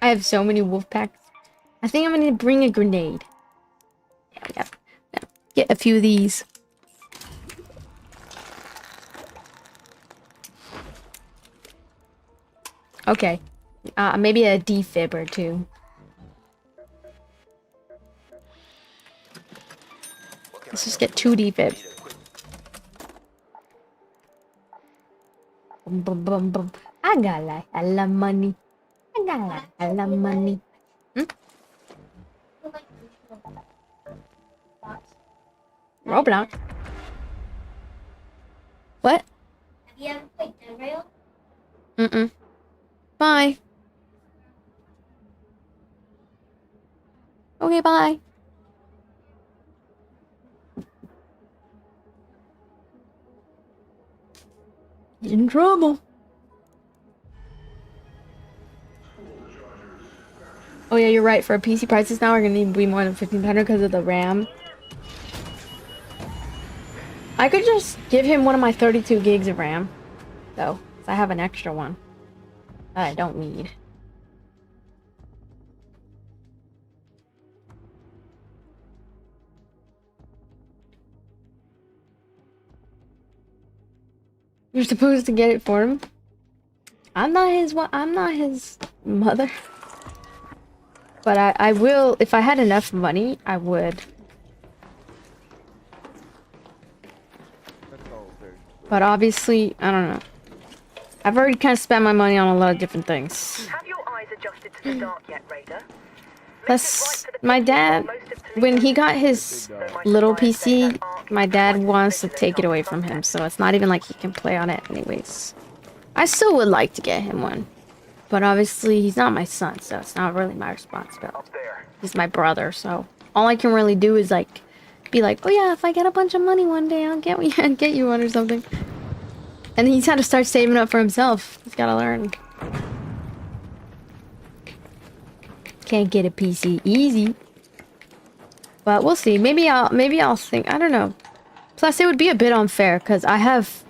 A: have so many wolf packs. I think I'm gonna bring a grenade. Yeah. Get a few of these. Okay. Maybe a defib or two. Let's just get 2 defibs. Boom, boom, boom, boom. I got like a lot of money. I got like a lot of money. Roblox? What?
E: Have you ever played Dead Rail?
A: Mm-mm. Bye. Okay, bye. In trouble. Oh yeah, you're right. For PC prices now are gonna need to be more than 1,500 because of the RAM. I could just give him one of my 32 gigs of RAM, though. 'Cause I have an extra one that I don't need. You're supposed to get it for him. I'm not his mother. But I will, if I had enough money, I would. But obviously, I don't know. I've already kind of spent my money on a lot of different things.
C: Have your eyes adjusted to the dark yet, Raider?
A: Plus, my dad, when he got his little PC, my dad wants to take it away from him, so it's not even like he can play on it anyways. I still would like to get him one. But obviously, he's not my son, so it's not really my responsibility.
F: Up there.
A: He's my brother, so all I can really do is like, be like, oh yeah, if I get a bunch of money one day, I'll get you one or something. And he's had to start saving up for himself. He's gotta learn. Can't get a PC easy. But we'll see. Maybe I'll think. I don't know. Plus, it would be a bit unfair because I have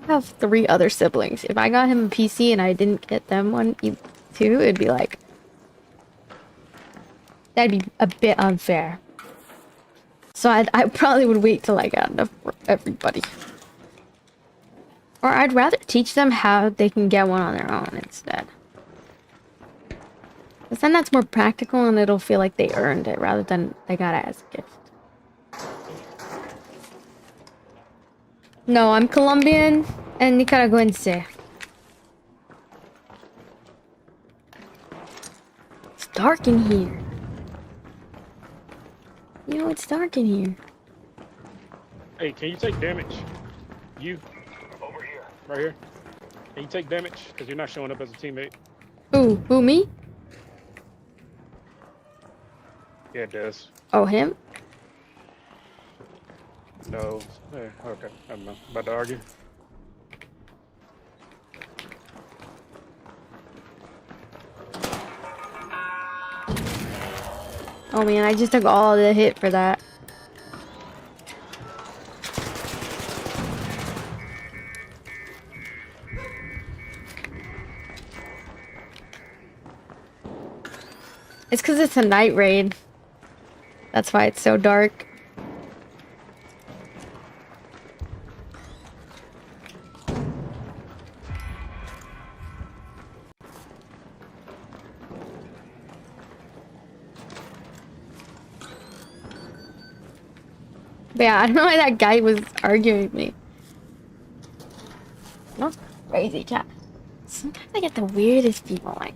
A: 3 other siblings. If I got him a PC and I didn't get them one too, it'd be like, that'd be a bit unfair. So I probably would wait till I got enough for everybody. Or I'd rather teach them how they can get one on their own instead. Because then that's more practical and it'll feel like they earned it rather than they got it as a gift. No, I'm Colombian and Nicaraguense. It's dark in here. You know, it's dark in here.
G: Hey, can you take damage? You,
F: Over here.
G: right here. Can you take damage? Because you're not showing up as a teammate.
A: Who, me?
G: Yeah, it does.
A: Oh, him?
G: No. Hey, okay. I don't know. About to argue.
A: Oh man, I just took all the hit for that. It's because it's a night raid. That's why it's so dark. But yeah, I don't know why that guy was arguing with me. That's crazy, chat. Sometimes I get the weirdest people, like,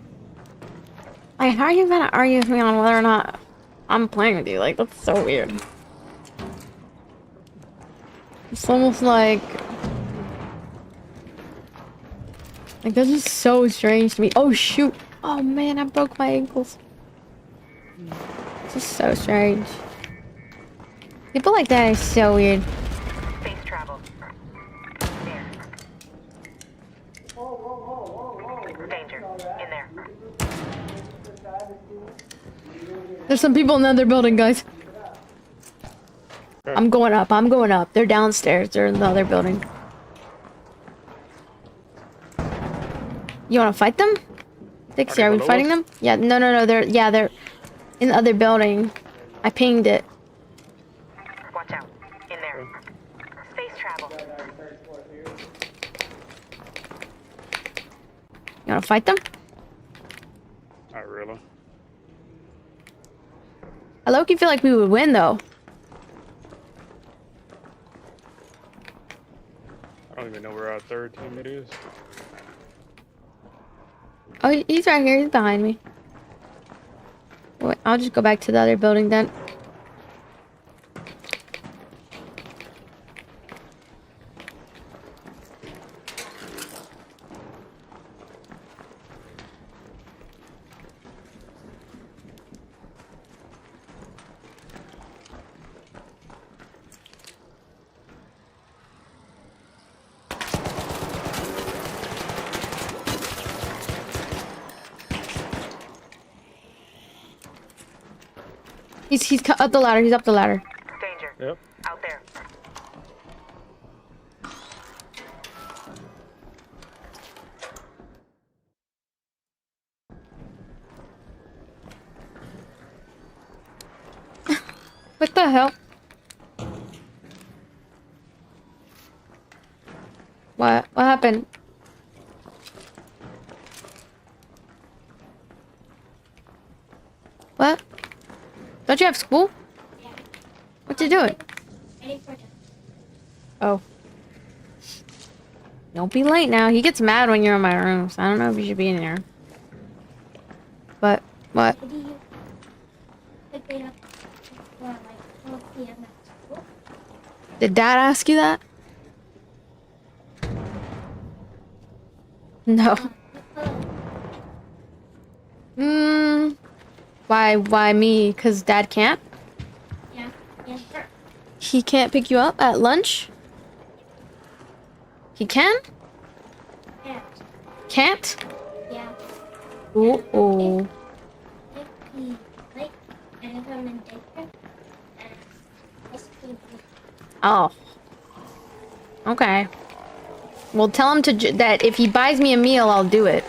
A: how are you gonna argue with me on whether or not I'm playing with you? Like, that's so weird. It's almost like that's just so strange to me. Oh shoot! Oh man, I broke my ankles. It's just so strange. People like that is so weird.
C: Space travel. There. Danger. In there.
A: There's some people in the other building, guys. I'm going up. I'm going up. They're downstairs. They're in the other building. You want to fight them? Dixie, are we fighting them? Yeah. No. They're in the other building. I pinged it.
C: Watch out. In there. Space travel.
A: You wanna fight them?
G: Not really.
A: I low-key feel like we would win, though.
G: I don't even know where our third teammate is.
A: Oh, he's right here. He's behind me. Wait, I'll just go back to the other building then. He's up the ladder. He's up the ladder.
C: Danger.
G: Yep.
C: Out there.
A: What the hell? What? What happened? What? Don't you have school?
E: Yeah.
A: What you doing?
E: Ready for them.
A: Oh. Don't be late now. He gets mad when you're in my room, so I don't know if you should be in there. But, what?
E: Maybe you pick it up for like 12 p.m. at school.
A: Did Dad ask you that? No.
E: Oh,
A: Why me? 'Cause Dad can't?
E: yeah. Yes, sir.
A: He can't pick you up at lunch? He can?
E: Yeah.
A: Can't?
E: Yeah.
A: Ooh.
E: If he like, and if I'm in daycare, and basically,
A: Oh. Okay. Well, tell him to that if he buys me a meal, I'll do it.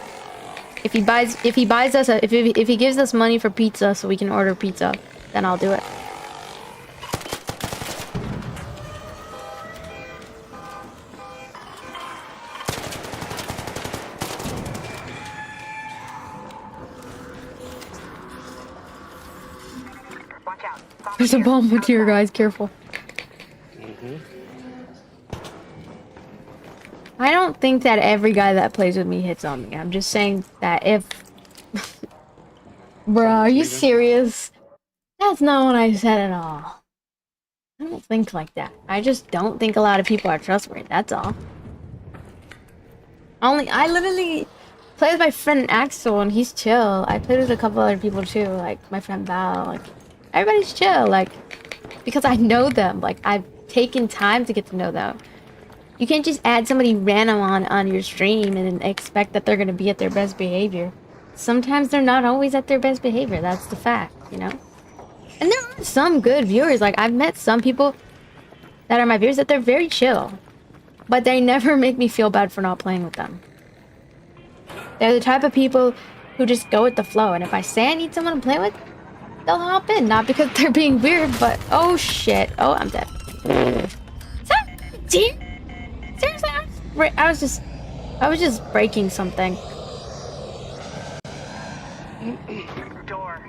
A: If he buys us if he gives us money for pizza so we can order pizza, then I'll do it.
C: Watch out. Zombie
A: There's a
C: here.
A: bomb with here,
C: Outside.
A: guys. Careful. I don't think that every guy that plays with me hits on me. I'm just saying that if... Bruh, are you serious? That's not what I said at all. I don't think like that. I just don't think a lot of people are trustworthy. That's all. I literally play with my friend Axel and he's chill. I played with a couple other people too, like my friend Val. Like, everybody's chill, like, because I know them. Like, I've taken time to get to know them. You can't just add somebody random on your stream and expect that they're gonna be at their best behavior. Sometimes they're not always at their best behavior. That's the fact, you know? And there are some good viewers. Like, I've met some people that are my viewers that they're very chill. But they never make me feel bad for not playing with them. They're the type of people who just go with the flow. And if I say I need someone to play with, they'll hop in. Not because they're being weird, but... Oh, shit. Oh, I'm dead. Is that a deer? Seriously? I was just breaking something.
C: Door.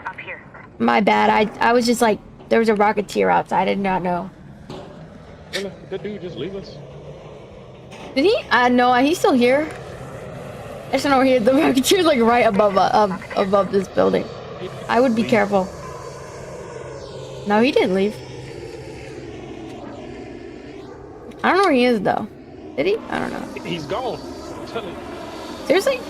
C: Up here.
A: My bad. I was just like... There was a rocketeer outside. I did not know.
G: Did that dude just leave us?
A: Did he? No, he's still here. I just know here. The rocketeer's like right above this building. I would be careful. No, he didn't leave. I don't know where he is though. Did he? I don't know.
G: He's gone. I'm telling you.
A: Seriously?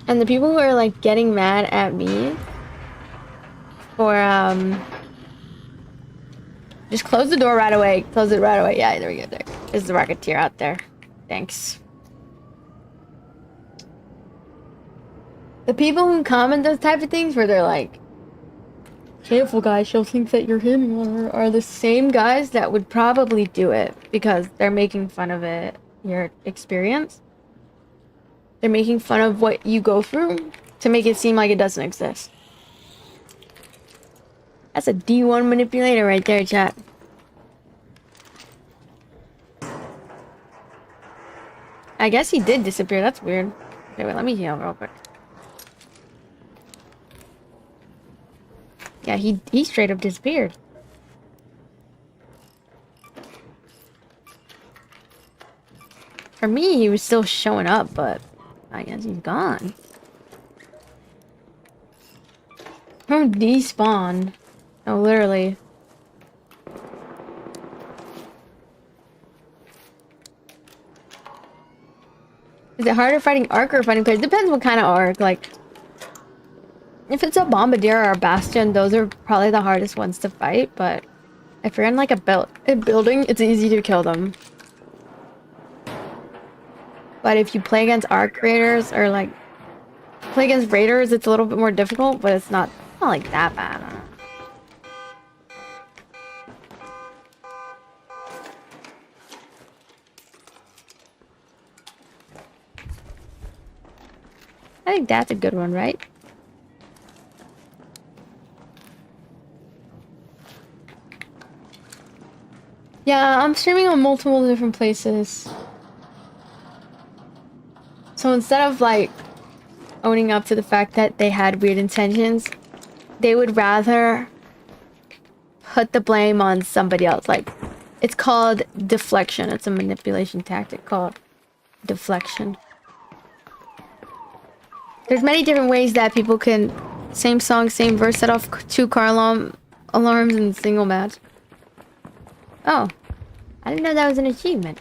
A: And the people who are like getting mad at me for just close the door right away. Close it right away. Yeah, there we go. There's the rocketeer out there. Thanks. The people who comment those type of things where they're like, careful guys, she'll think that you're hitting on her, are the same guys that would probably do it because they're making fun of it, your experience. They're making fun of what you go through to make it seem like it doesn't exist. That's a D1 manipulator right there, chat. I guess he did disappear. That's weird. Okay, wait, let me heal real quick. Yeah, he straight up disappeared. For me, he was still showing up, but I guess he's gone. Who despawned? Oh, literally. Is it harder fighting Arc or fighting players? Depends what kind of Arc. Like, if it's a Bombardier or a Bastion, those are probably the hardest ones to fight. But if you're in like a building, it's easy to kill them. But if you play against Arc Raiders or like play against Raiders, it's a little bit more difficult. But it's not like that bad. I think that's a good one, right? Yeah, I'm streaming on multiple different places. So instead of like owning up to the fact that they had weird intentions, they would rather put the blame on somebody else. Like, it's called deflection. It's a manipulation tactic called deflection. There's many different ways that people can same song, same verse, set off 2 car alarms in a single match. Oh, I didn't know that was an achievement.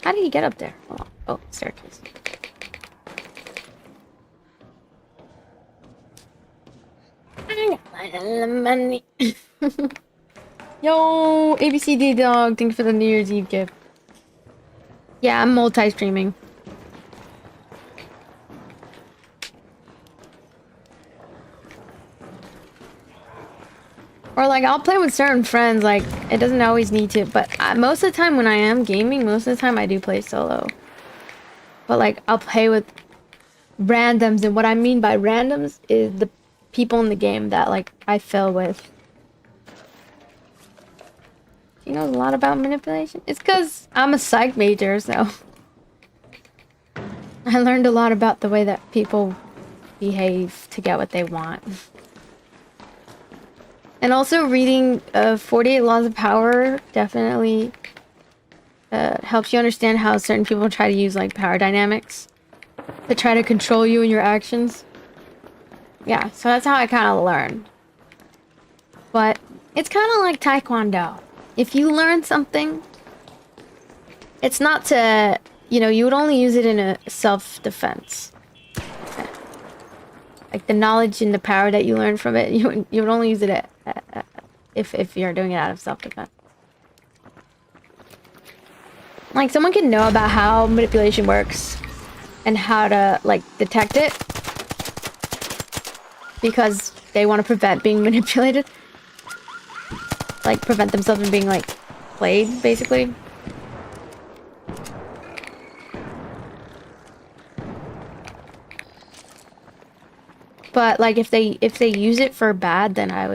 A: How did he get up there? Oh, staircase. Money. Yo, ABCD dog, thanks for the New Year's Eve gift. Yeah, I'm multi-streaming. Or like, I'll play with certain friends, like, it doesn't always need to, but most of the time when I am gaming, most of the time I do play solo. But like, I'll play with randoms, and what I mean by randoms is the people in the game that like, I fill with. He knows a lot about manipulation. It's because I'm a psych major, so I learned a lot about the way that people behave to get what they want. And also reading 48 Laws of Power definitely helps you understand how certain people try to use like power dynamics to try to control you and your actions. Yeah, so that's how I kind of learned. But it's kind of like Taekwondo. If you learn something, it's not to, you know, you would only use it in a self-defense. Like the knowledge and the power that you learn from it, you would only use it if you're doing it out of self-defense. Like someone can know about how manipulation works and how to like detect it because they want to prevent being manipulated. Like prevent themselves from being like played, basically. But like if they use it for bad, then I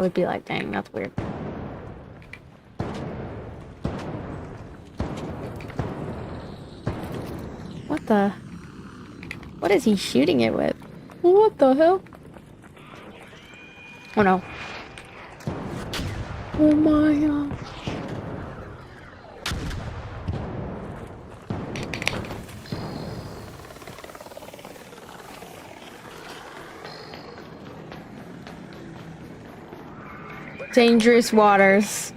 A: would be like, dang, that's weird. What is he shooting it with? What the hell? Oh no. Oh my god. Dangerous waters.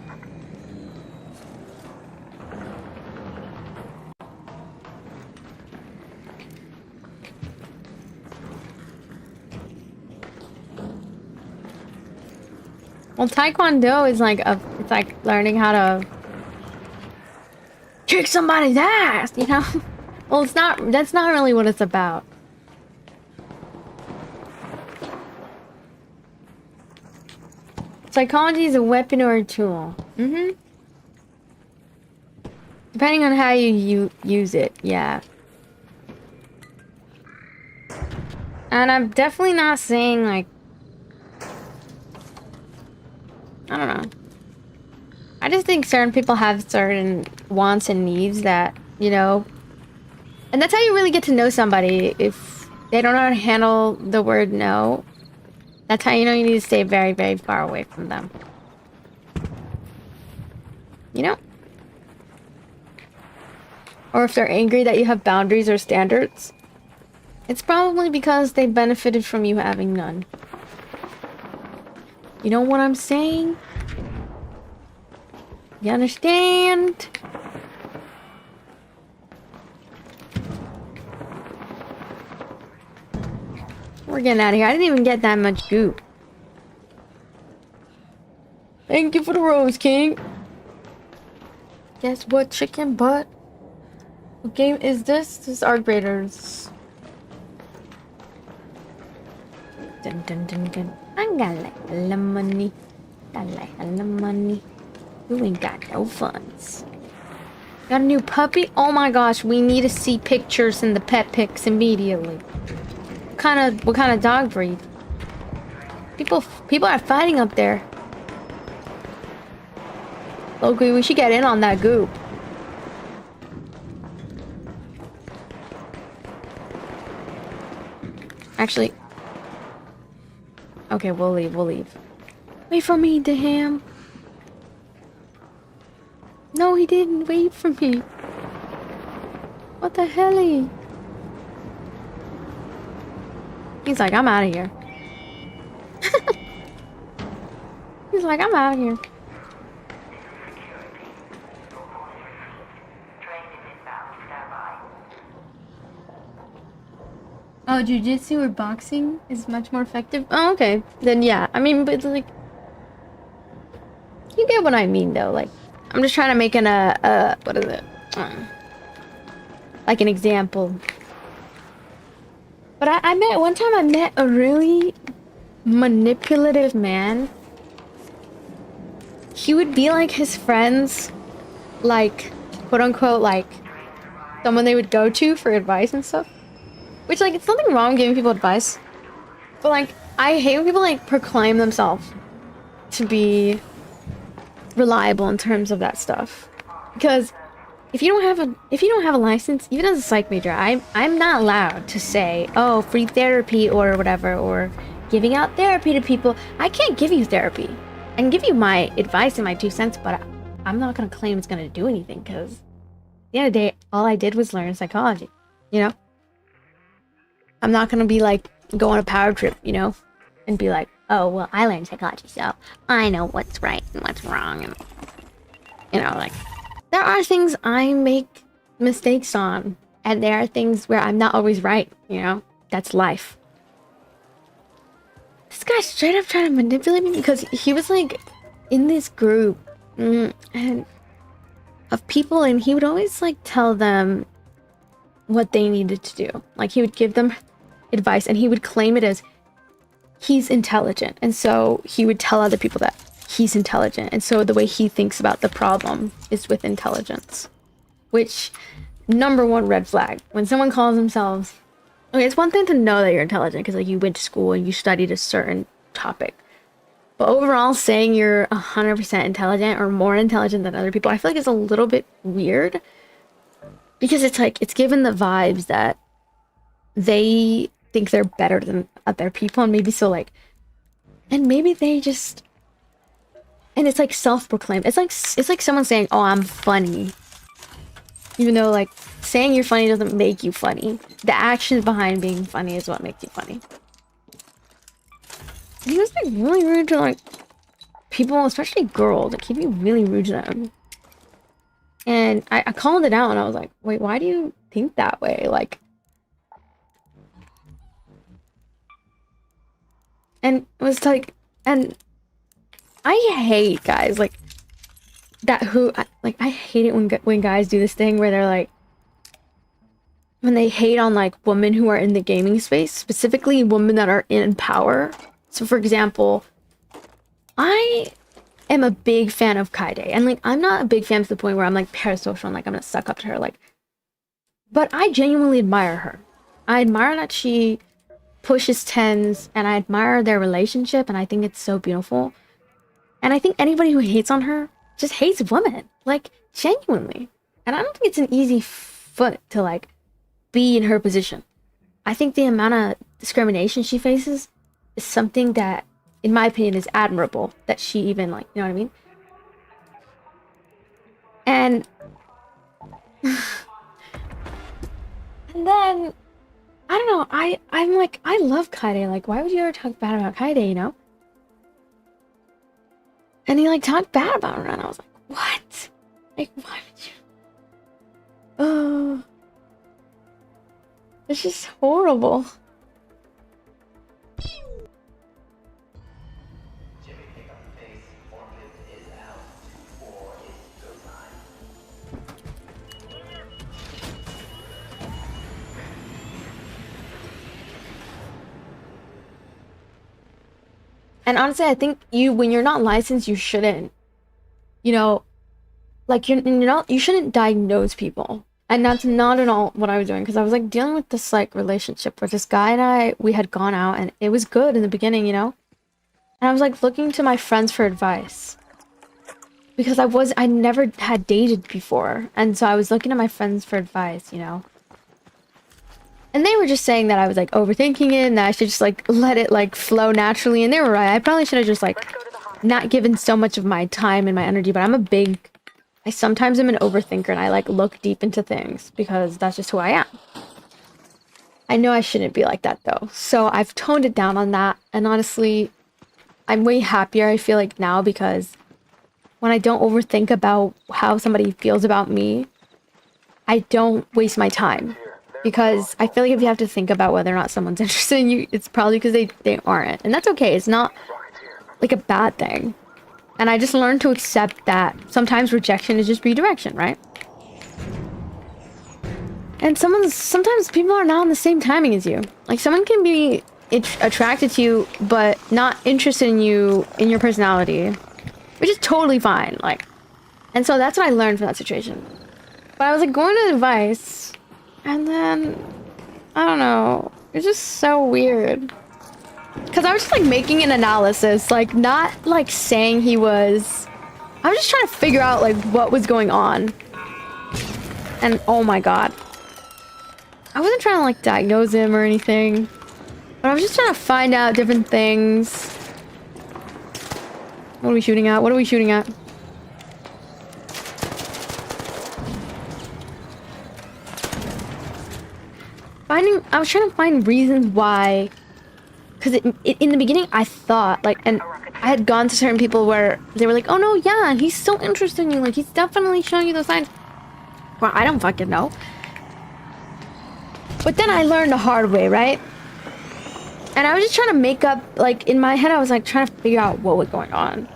A: Well, Taekwondo is like it's like learning how to kick somebody's ass, you know? Well, that's not really what it's about. Psychology is a weapon or a tool. Depending on how you use it, yeah. And I'm definitely not saying, like... I don't know. I just think certain people have certain wants and needs that, you know... And that's how you really get to know somebody. If they don't know how to handle the word no, that's how you know you need to stay very, very far away from them. You know? Or if they're angry that you have boundaries or standards, it's probably because they benefited from you having none. You know what I'm saying? You understand? We're getting out of here. I didn't even get that much goop. Thank you for the rose, King. Guess what, chicken butt? What game is this? This is Art Graders. Dun dun dun dun. I got like a lot of money. Got like a lot of money. You ain't got no funds. Got a new puppy? Oh my gosh, we need to see pictures in the pet pics immediately. What kind of dog breed? People are fighting up there. Loki, we should get in on that goop. Actually, okay, we'll leave. Wait for me, Deham. No, he didn't wait for me. What the hell? He's like, I'm out of here. He's like, I'm out of here. Oh, jujitsu or boxing is much more effective? Oh, okay. Then yeah. I mean, but like... You get what I mean, though. Like, I'm just trying to make what is it? Like an example. But one time I met a really manipulative man. He would be like his friends, like, quote unquote, like, someone they would go to for advice and stuff. Which, like, it's nothing wrong giving people advice. But, like, I hate when people, like, proclaim themselves to be reliable in terms of that stuff. Because if you don't have a license, even as a psych major, I'm not allowed to say, oh, free therapy or whatever, or giving out therapy to people. I can't give you therapy. I can give you my advice and my 2 cents, but I'm not going to claim it's going to do anything, because at the end of the day, all I did was learn psychology, you know? I'm not going to be like, go on a power trip, you know? And be like, oh, well, I learned psychology, so I know what's right and what's wrong, and, you know, like, there are things I make mistakes on, and there are things where I'm not always right, you know? That's life. This guy straight up tried to manipulate me because he was, like, in this group and of people, and he would always, like, tell them what they needed to do. Like, he would give them advice, and he would claim it as he's intelligent, and so he would tell other people that he's intelligent, and so the way he thinks about the problem is with intelligence. Which, #1 red flag. When someone calls themselves... Okay, it's one thing to know that you're intelligent, because, like, you went to school and you studied a certain topic. But overall, saying you're 100% intelligent or more intelligent than other people, I feel like it's a little bit weird. Because it's like, it's given the vibes that they think they're better than other people, and maybe so, like... And maybe they just... And it's like self-proclaimed. It's like someone saying, oh, I'm funny. Even though, like, saying you're funny doesn't make you funny. The action behind being funny is what makes you funny. And he was, like, really rude to, like, people, especially girls. Like, he'd be really rude to them. And I called it out, and I was like, wait, why do you think that way? Like... And it was like... And... I hate guys, like... I hate it when guys do this thing where they're like... When they hate on, like, women who are in the gaming space. Specifically, women that are in power. So, for example... I am a big fan of Kaide. And like, I'm not a big fan to the point where I'm like parasocial and like I'm gonna suck up to her. Like, but I genuinely admire her. I admire that she pushes tens, and I admire their relationship, and I think it's so beautiful. And I think anybody who hates on her just hates women, like genuinely. And I don't think it's an easy foot to like be in her position. I think the amount of discrimination she faces is something that, in my opinion, is admirable. That she even like, you know what I mean? And and then I don't know. I'm like, I love Kaide. Like, why would you ever talk bad about Kaide? You know? And he like talked bad about her, and I was like, what? Like, why would you? Oh, it's just horrible. And honestly, I think when you're not licensed, you shouldn't, you know, like you shouldn't diagnose people. And that's not at all what I was doing, because I was like dealing with this like relationship where this guy and we had gone out, and it was good in the beginning, you know? And I was like looking to my friends for advice. Because I never had dated before. And so I was looking to my friends for advice, you know? And they were just saying that I was like overthinking it, and that I should just like let it like flow naturally. And they were right. I probably should have just like not given so much of my time and my energy. But I sometimes am an overthinker, and I like look deep into things because that's just who I am. I know I shouldn't be like that though. So I've toned it down on that. And honestly, I'm way happier, I feel like, now, because when I don't overthink about how somebody feels about me, I don't waste my time. Because I feel like if you have to think about whether or not someone's interested in you, it's probably because they aren't. And that's okay. It's not like a bad thing. And I just learned to accept that sometimes rejection is just redirection, right? And sometimes people are not on the same timing as you. Like, someone can be attracted to you, but not interested in you, in your personality. Which is totally fine, like. And so that's what I learned from that situation. But I was like going to advice, and then I don't know, it's just so weird. Cause I was just like making an analysis, like not like saying he was. I was just trying to figure out like what was going on. And oh my god. I wasn't trying to like diagnose him or anything. But I was just trying to find out different things. What are we shooting at? What are we shooting at? I was trying to find reasons why, because in the beginning I thought like, and I had gone to certain people where they were like, oh no, yeah, he's so interested in you, like he's definitely showing you those signs. Well, I don't fucking know. But then I learned the hard way, right? And I was just trying to make up, like in my head I was like trying to figure out what was going on.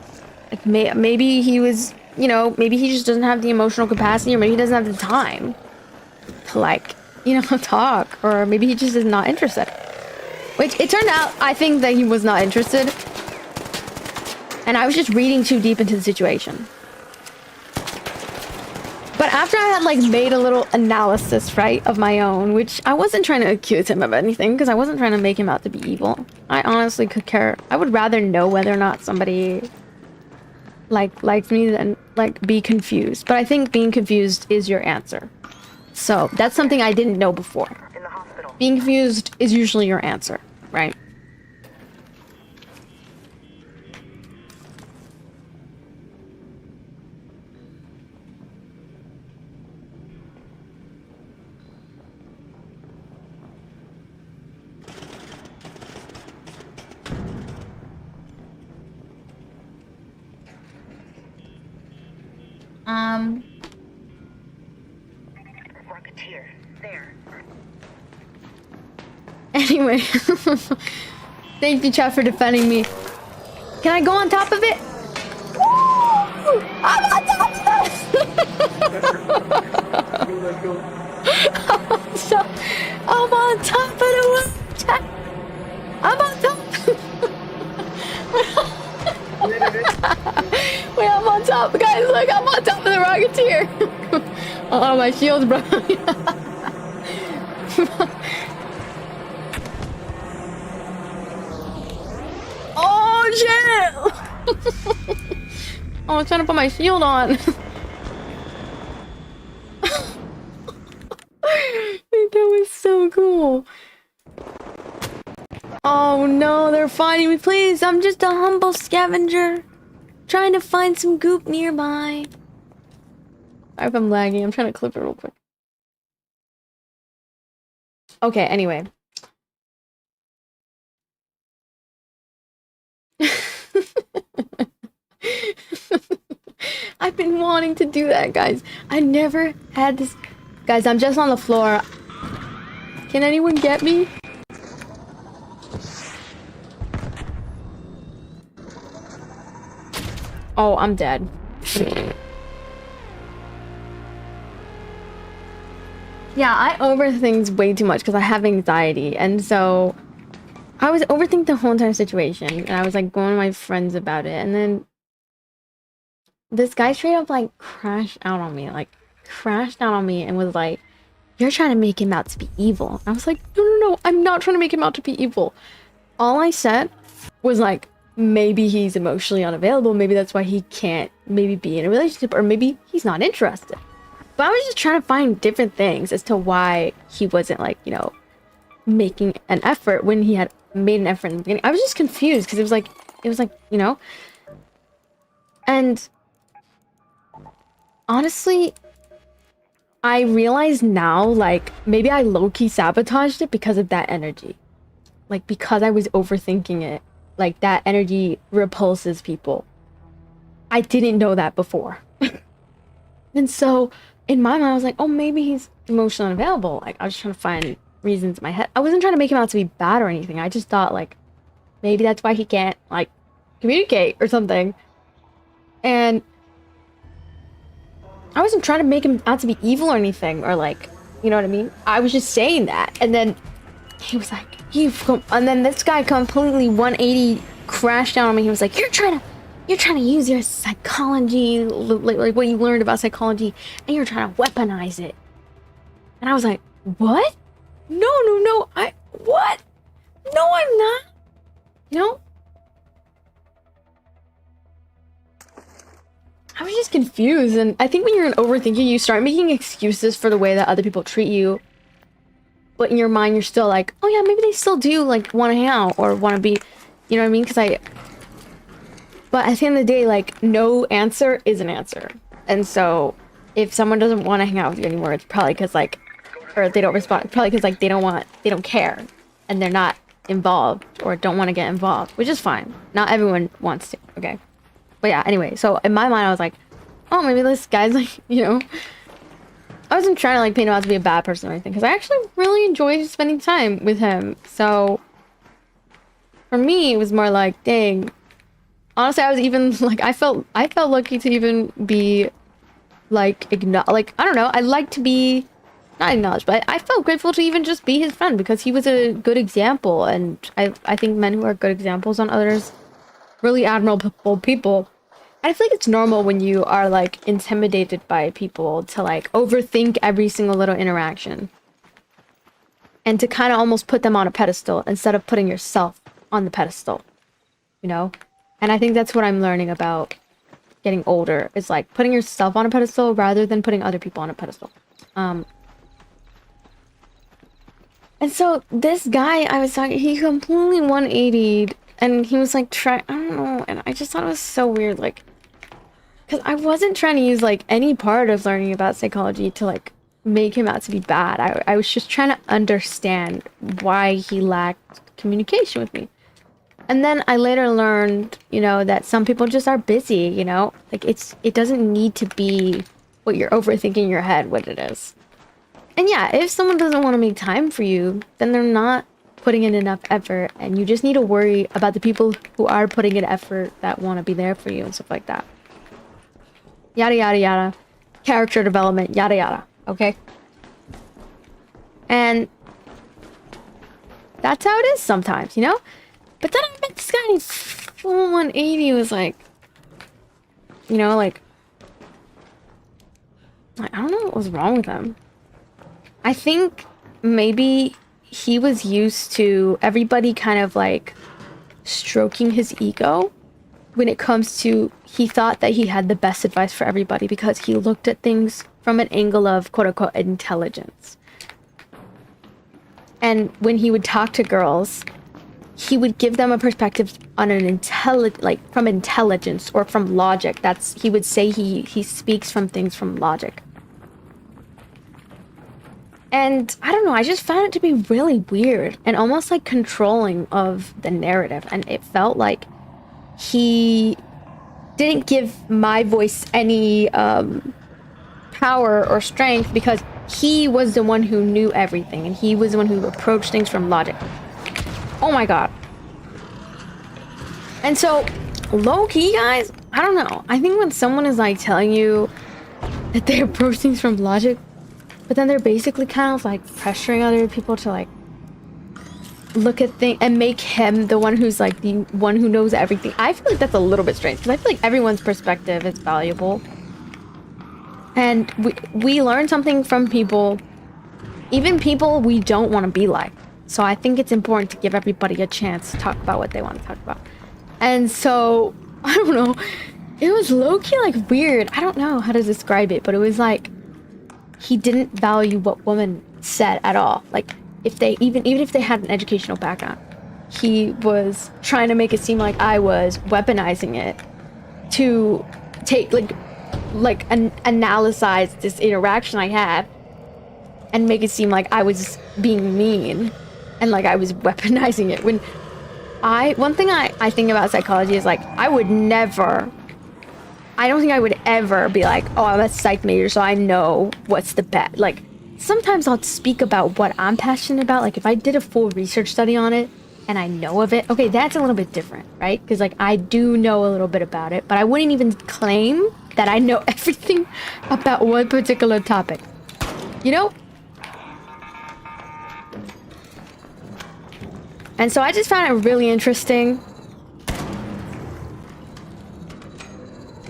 A: Like maybe he was, you know, maybe he just doesn't have the emotional capacity, or maybe he doesn't have the time to like, you know, talk, or maybe he just is not interested. Which it turned out, I think that he was not interested. And I was just reading too deep into the situation. But after I had like made a little analysis, right, of my own, which I wasn't trying to accuse him of anything, because I wasn't trying to make him out to be evil. I honestly could care. I would rather know whether or not somebody like likes me than like be confused. But I think being confused is your answer. So that's something I didn't know before. Being confused is usually your answer, right?
C: Rocketeer, there.
A: Anyway, thank you, chat, for defending me. Can I go on top of it? Woo! I'm on top of it! I'm on top of the world, chat. I'm on top. it's here. Oh, my shield, bro. Oh, shit. Oh, I was trying to put my shield on. That was so cool. Oh no, they're fighting me. Please, I'm just a humble scavenger. Trying to find some goop nearby. Sorry if I'm lagging. I'm trying to clip it real quick. Okay, anyway. I've been wanting to do that, guys. I never had this. Guys, I'm just on the floor. Can anyone get me? Oh, I'm dead. Yeah, I overthink way too much because I have anxiety, and so I was overthinking the whole entire situation, and I was like going to my friends about it, and then this guy straight up like crashed out on me, and was like, "You're trying to make him out to be evil." I was like, "No, I'm not trying to make him out to be evil." All I said was like, maybe he's emotionally unavailable, maybe that's why he can't maybe be in a relationship, or maybe he's not interested. But I was just trying to find different things as to why he wasn't like, you know, making an effort when he had made an effort in the beginning. I was just confused because it was like, you know, and honestly, I realize now, like, maybe I low-key sabotaged it because of that energy. Like, because I was overthinking it. Like, that energy repulses people. I didn't know that before. And so, in my mind, I was like, oh, maybe he's emotionally unavailable. Like, I was trying to find reasons in my head. I wasn't trying to make him out to be bad or anything. I just thought, like, maybe that's why he can't, like, communicate or something. And I wasn't trying to make him out to be evil or anything, or, like, you know what I mean? I was just saying that. And then he was like, and then this guy completely 180 crashed down on me. He was like, you're trying to use your psychology, like what you learned about psychology, and you're trying to weaponize it. And I was like, what? No, what? No, I'm not. You know? I was just confused, and I think when you're an overthinker, you start making excuses for the way that other people treat you. But in your mind, you're still like, oh yeah, maybe they still do, like, want to hang out or want to be, you know what I mean? But at the end of the day, like, no answer is an answer. And so, if someone doesn't want to hang out with you anymore, it's probably because, like, or they don't respond, it's probably because, like, they don't care. And they're not involved or don't want to get involved, which is fine. Not everyone wants to, okay? But yeah, anyway, so in my mind, I was like, oh, maybe this guy's, like, you know... I wasn't trying to, like, paint him out to be a bad person or anything, because I actually really enjoyed spending time with him. So, for me, it was more like, dang. Honestly, I was even, like, I felt lucky to even be, like, I don't know, I'd like to be, not acknowledged, but I felt grateful to even just be his friend, because he was a good example, and I think men who are good examples on others, really admirable people. I feel like it's normal when you are, like, intimidated by people to, like, overthink every single little interaction. And to kind of almost put them on a pedestal instead of putting yourself on the pedestal. You know? And I think that's what I'm learning about getting older. Is, like, putting yourself on a pedestal rather than putting other people on a pedestal. And so, this guy I was talking, he completely 180'd. And he was, like, I don't know. And I just thought it was so weird, like... Because I wasn't trying to use, like, any part of learning about psychology to, like, make him out to be bad. I was just trying to understand why he lacked communication with me. And then I later learned, you know, that some people just are busy, you know? Like, it doesn't need to be what you're overthinking in your head what it is. And yeah, if someone doesn't want to make time for you, then they're not putting in enough effort. And you just need to worry about the people who are putting in effort that want to be there for you and stuff like that. Yada yada yada. Character development, yada yada. Okay? And that's how it is sometimes, you know? But then I met this guy and he's full 180 was like, you know, like, I don't know what was wrong with him. I think maybe he was used to everybody kind of like stroking his ego when it comes to, he thought that he had the best advice for everybody because he looked at things from an angle of quote unquote intelligence. And when he would talk to girls, he would give them a perspective on an from intelligence or from logic. He would say he speaks from things from logic. And I don't know, I just found it to be really weird and almost like controlling of the narrative. And it felt like he didn't give my voice any power or strength because he was the one who knew everything and he was the one who approached things from logic. Oh my god. And so, low-key, guys, I don't know. I think when someone is like telling you that they approach things from logic, but then they're basically kind of like pressuring other people to like look at things and make him the one who's like the one who knows everything. I feel like that's a little bit strange because I feel like everyone's perspective is valuable. And we learn something from people, even people we don't want to be like. So I think it's important to give everybody a chance to talk about what they want to talk about. And so, I don't know, it was low-key like weird. I don't know how to describe it, but it was like he didn't value what women said at all. Like if they even if they had an educational background, he was trying to make it seem like I was weaponizing it to take analyze this interaction I had and make it seem like I was being mean and like I was weaponizing it. When one thing I think about psychology is like I don't think I would ever be like, oh, I'm a psych major so I know what's the best. Like sometimes I'll speak about what I'm passionate about. Like if I did a full research study on it and I know of it, okay, that's a little bit different, right? Because like I do know a little bit about it, but I wouldn't even claim that I know everything about one particular topic. You know? And so I just found it really interesting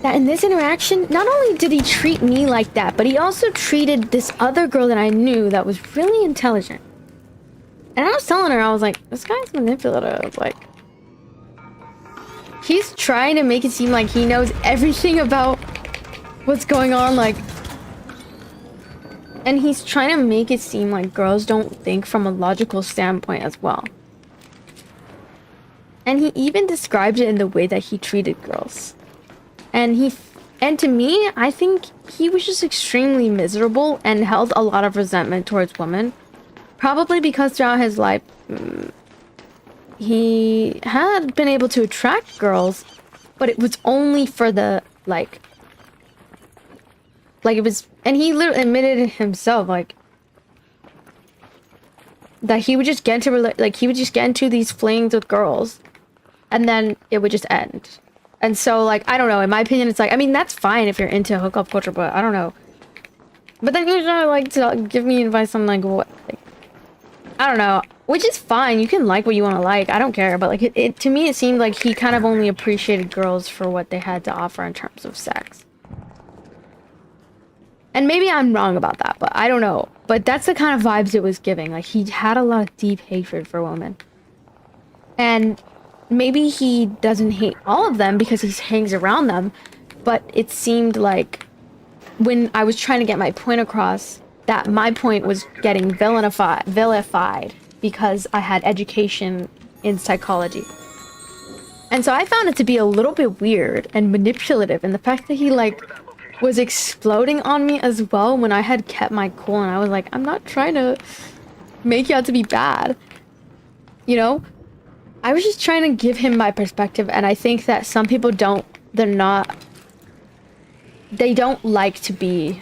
A: that in this interaction, not only did he treat me like that, but he also treated this other girl that I knew that was really intelligent. And I was telling her, I was like, this guy's manipulative. Like, he's trying to make it seem like he knows everything about what's going on, like, and he's trying to make it seem like girls don't think from a logical standpoint as well. And he even described it in the way that he treated girls. And to me, I think he was just extremely miserable and held a lot of resentment towards women. Probably because throughout his life, he had been able to attract girls, but it was only for the, like it was, and he literally admitted it himself, like, that he would just get into these flings with girls, and then it would just end. And so, like, I don't know, in my opinion, it's like, I mean, that's fine if you're into hookup culture, but I don't know. But then he was trying to, like, to give me advice on, like, what, like, I don't know, which is fine, you can like what you want to like, I don't care, but, like, it to me, it seemed like he kind of only appreciated girls for what they had to offer in terms of sex. And maybe I'm wrong about that, but I don't know. But that's the kind of vibes it was giving, like, he had a lot of deep hatred for women. And maybe he doesn't hate all of them because he hangs around them, but it seemed like when I was trying to get my point across, that my point was getting vilified because I had education in psychology. And so I found it to be a little bit weird and manipulative, and the fact that he, like, was exploding on me as well when I had kept my cool and I was like, I'm not trying to make you out to be bad. You know? I was just trying to give him my perspective, and I think that some people they don't like to be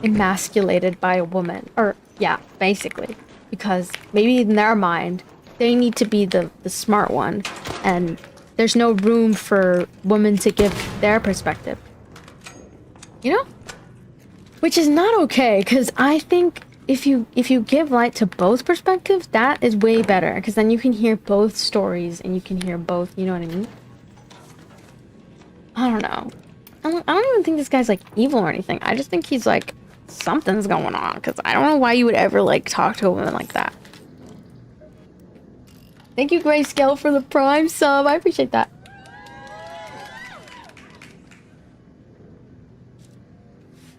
A: emasculated by a woman. Or, yeah, basically. Because maybe in their mind, they need to be the smart one, and there's no room for women to give their perspective. You know? Which is not okay, because I think if you give light to both perspectives, that is way better, because then you can hear both stories and you can hear both, you know what I mean? I don't know. I don't even think this guy's, like, evil or anything. I just think he's, like, something's going on, because I don't know why you would ever, like, talk to a woman like that. Thank you, Grayscale, for the Prime sub. I appreciate that.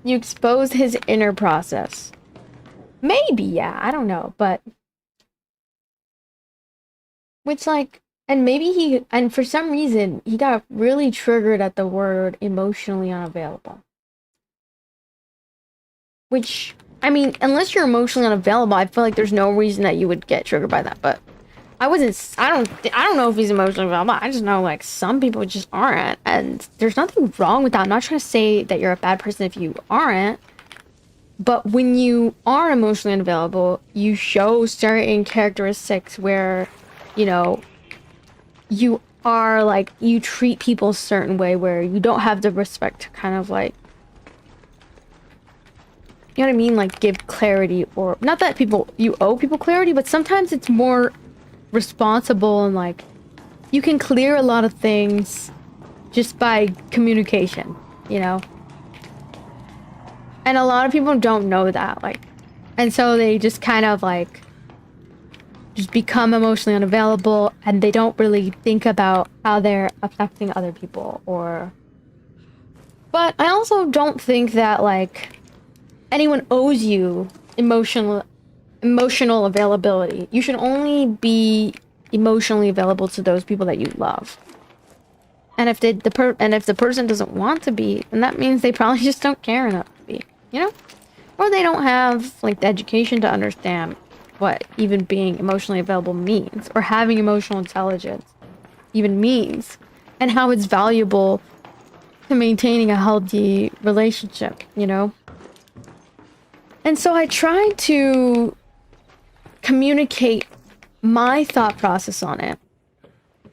A: You expose his inner process. Maybe, yeah, I don't know, but... Which, like... And maybe and for some reason, he got really triggered at the word emotionally unavailable. Which, I mean, unless you're emotionally unavailable, I feel like there's no reason that you would get triggered by that, but I don't know if he's emotionally available. I just know, like, some people just aren't, and there's nothing wrong with that. I'm not trying to say that you're a bad person if you aren't, but when you are emotionally unavailable, you show certain characteristics where, you know, you are, like, you treat people a certain way where you don't have the respect to kind of, like, you know what I mean? Like, give clarity, or not that you owe people clarity, but sometimes it's more responsible and, like, you can clear a lot of things just by communication, you know? And a lot of people don't know that, like, and so they just kind of, like, just become emotionally unavailable, and they don't really think about how they're affecting other people, or... But I also don't think that, like, anyone owes you emotional availability. You should only be emotionally available to those people that you love. And if the person doesn't want to be, then that means they probably just don't care enough to be, you know? Or they don't have, like, the education to understand what even being emotionally available means, or having emotional intelligence even means, and how it's valuable to maintaining a healthy relationship, you know? And so I try to communicate my thought process on it,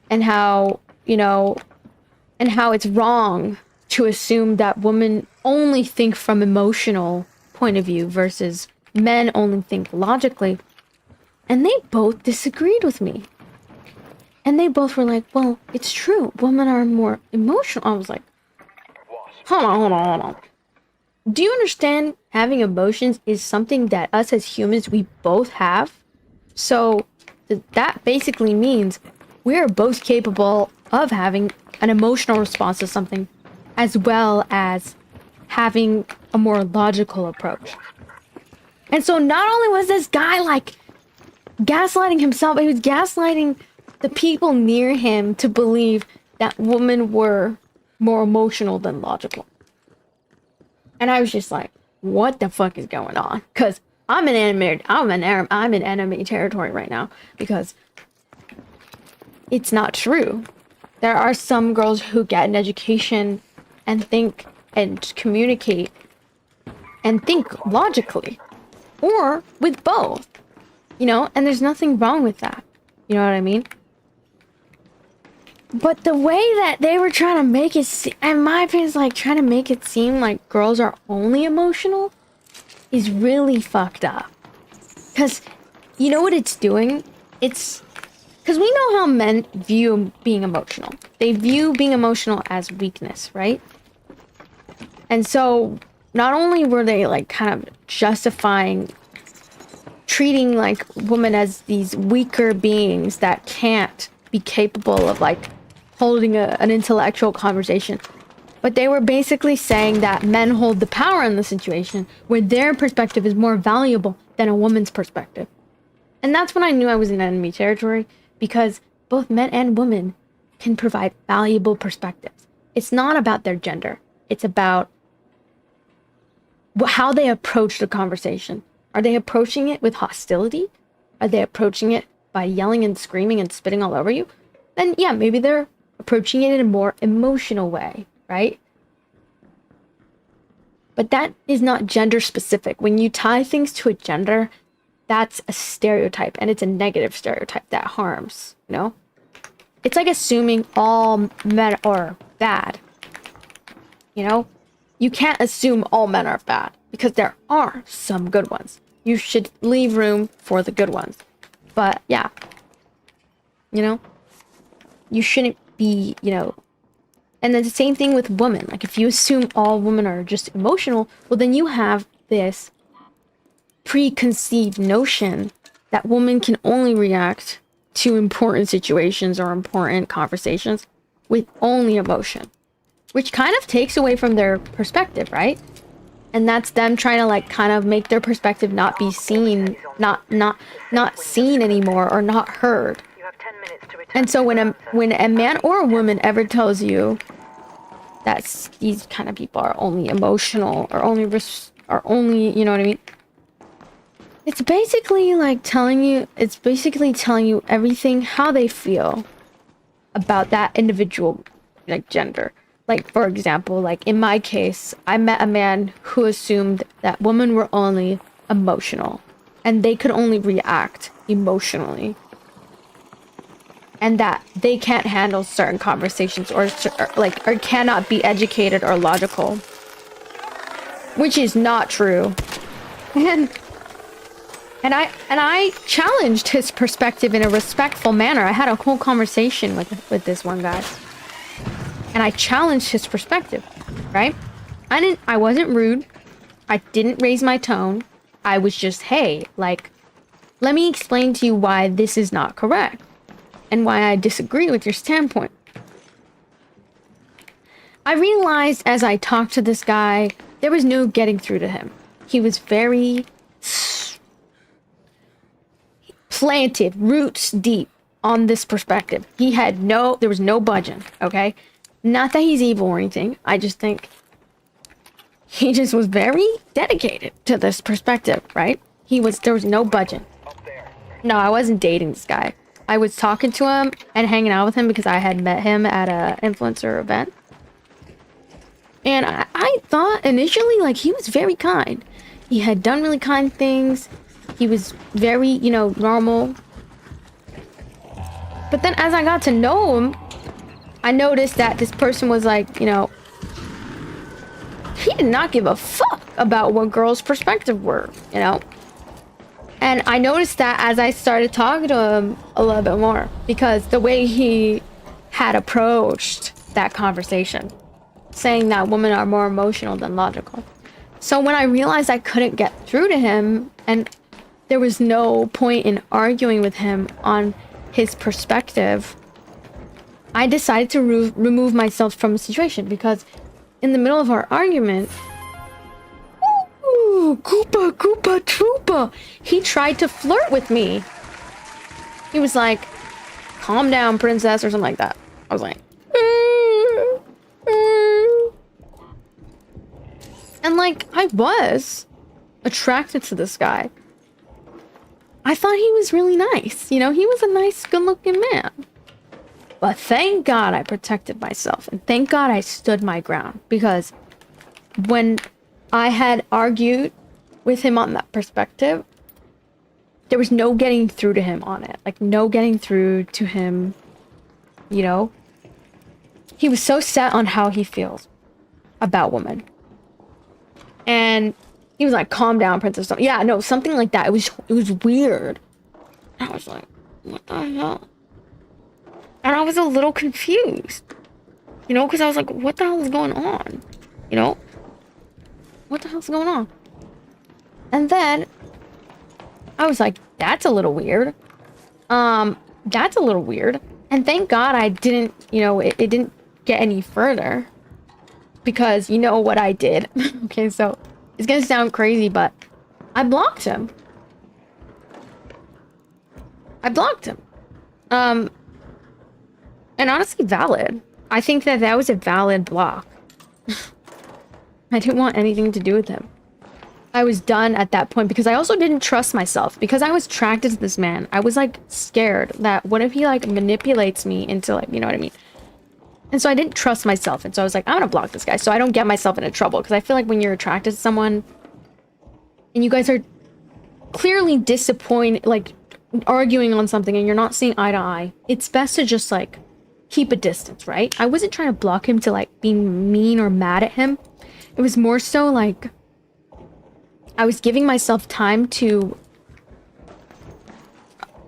A: and how, you know, and how it's wrong to assume that women only think from emotional point of view versus men only think logically. And they both disagreed with me. And they both were like, well, it's true. Women are more emotional. I was like, hold on. Do you understand having emotions is something that us as humans, we both have? So that basically means we're both capable of having an emotional response to something, as well as having a more logical approach. And so not only was this guy, like, gaslighting himself, he was gaslighting the people near him to believe that women were more emotional than logical. And I was just like, what the fuck is going on? Because I'm in enemy territory right now, because it's not true. There are some girls who get an education and think and communicate and think logically, or with both, you know, and there's nothing wrong with that. You know what I mean? But the way that they were trying to make it, in my opinion, is like trying to make it seem like girls are only emotional, is really fucked up. Because, you know what it's doing? It's... Because we know how men view being emotional. They view being emotional as weakness, right? And so, not only were they, like, kind of justifying treating, like, women as these weaker beings that can't be capable of, like, holding an intellectual conversation, but they were basically saying that men hold the power in the situation, where their perspective is more valuable than a woman's perspective. And that's when I knew I was in enemy territory, because both men and women can provide valuable perspectives. It's not about their gender. It's about how they approach the conversation. Are they approaching it with hostility? Are they approaching it by yelling and screaming and spitting all over you? Then yeah, maybe they're approaching it in a more emotional way, right? But that is not gender specific. When you tie things to a gender, that's a stereotype, and it's a negative stereotype that harms, you know? It's like assuming all men are bad, you know? You can't assume all men are bad, because there are some good ones. You should leave room for the good ones. But yeah, you know? You shouldn't be, you know... And then the same thing with women. Like, if you assume all women are just emotional, well, then you have this preconceived notion that women can only react to important situations or important conversations with only emotion, which kind of takes away from their perspective, right? And that's them trying to like kind of make their perspective not be seen, not seen anymore, or not heard.
C: You have 10 minutes to return.
A: And so when a man or a woman ever tells you that these kind of people are only emotional or only you know what I mean? It's basically telling you everything how they feel about that individual gender. Like, for example, like in my case, I met a man who assumed that women were only emotional and they could only react emotionally. And that they can't handle certain conversations or cannot be educated or logical. Which is not true. And I challenged his perspective in a respectful manner. I had a whole conversation with this one guy. And I challenged his perspective, right? I wasn't rude. I didn't raise my tone. I was just, hey, let me explain to you why this is not correct and why I disagree with your standpoint. I realized as I talked to this guy, there was no getting through to him. He was very planted, roots deep on this perspective. There was no budging, okay? Not that he's evil or anything. I just think he just was very dedicated to this perspective, right? There was no budging. No, I wasn't dating this guy. I was talking to him and hanging out with him because I had met him at a influencer event. And I thought initially, he was very kind. He had done really kind things. He was very, normal. But then as I got to know him, I noticed that this person was he did not give a fuck about what girls' perspective were, And I noticed that as I started talking to him a little bit more, because the way he had approached that conversation, saying that women are more emotional than logical. So when I realized I couldn't get through to him, and there was no point in arguing with him on his perspective, I decided to remove myself from the situation, because in the middle of our argument, ooh, Koopa, Koopa, Troopa, he tried to flirt with me. He was like, calm down, princess, or something like that. I was like, and I was attracted to this guy. I thought he was really nice. He was a nice, good-looking man. But thank God I protected myself. And thank God I stood my ground. Because when I had argued with him on that perspective, there was no getting through to him on it. No getting through to him, He was so set on how he feels about women. And he was like, calm down, princess. Yeah, no, something like that. It was weird. I was like, what the hell? And I was a little confused, because I was like, what the hell is going on? What the hell's going on? And then I was like, that's a little weird. That's a little weird. And thank God I didn't, it didn't get any further, because what I did. Okay, so it's gonna sound crazy, but I blocked him. And honestly, valid. I think that was a valid block. I didn't want anything to do with him. I was done at that point, because I also didn't trust myself. Because I was attracted to this man, I was scared that what if he manipulates me into you know what I mean? And so I didn't trust myself. And so I was like, I'm gonna block this guy so I don't get myself into trouble. Because I feel like when you're attracted to someone and you guys are clearly disappointed, arguing on something, and you're not seeing eye to eye, it's best to just keep a distance, right? I wasn't trying to block him to be mean or mad at him. It was more so I was giving myself time to...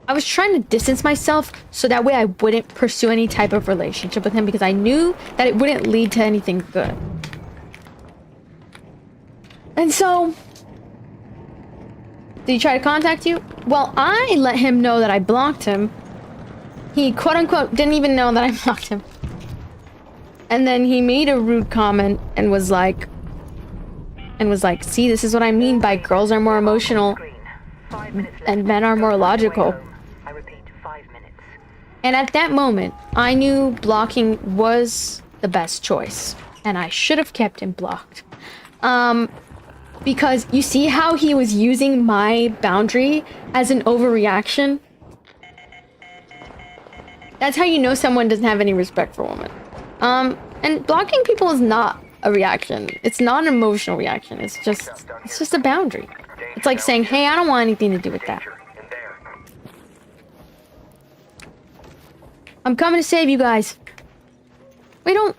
A: I was trying to distance myself so that way I wouldn't pursue any type of relationship with him, because I knew that it wouldn't lead to anything good. And so Did he try to contact you? Well, I let him know that I blocked him. He quote-unquote didn't even know that I blocked him. And then he made a rude comment and was like, see, this is what I mean by girls are more emotional and men are more logical.
C: I repeat, 5 minutes.
A: And at that moment, I knew blocking was the best choice. And I should have kept him blocked. Because you see how he was using my boundary as an overreaction? That's how you know someone doesn't have any respect for women. And blocking people is not a reaction. It's not an emotional reaction. It's just a boundary. It's like saying, hey, I don't want anything to do with that. I'm coming to save you guys. We don't...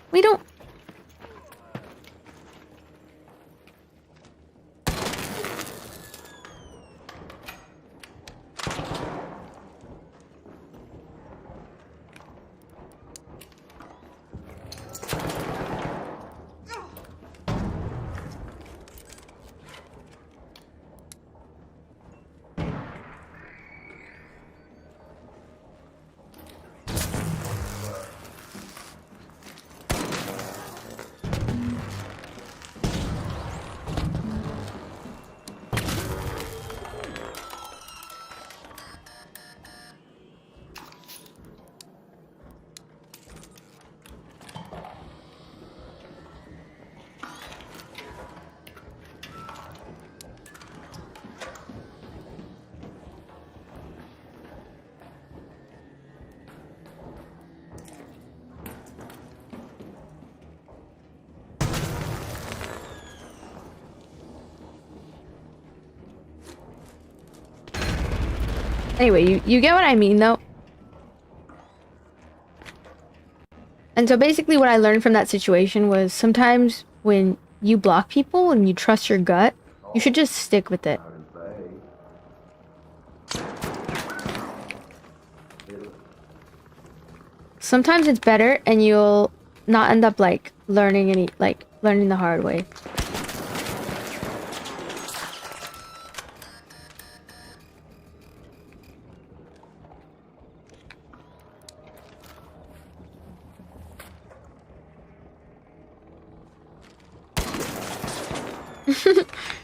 A: Anyway, you get what I mean, though. And so basically what I learned from that situation was sometimes when you block people and you trust your gut, you should just stick with it. Sometimes it's better and you'll not end up like learning the hard way.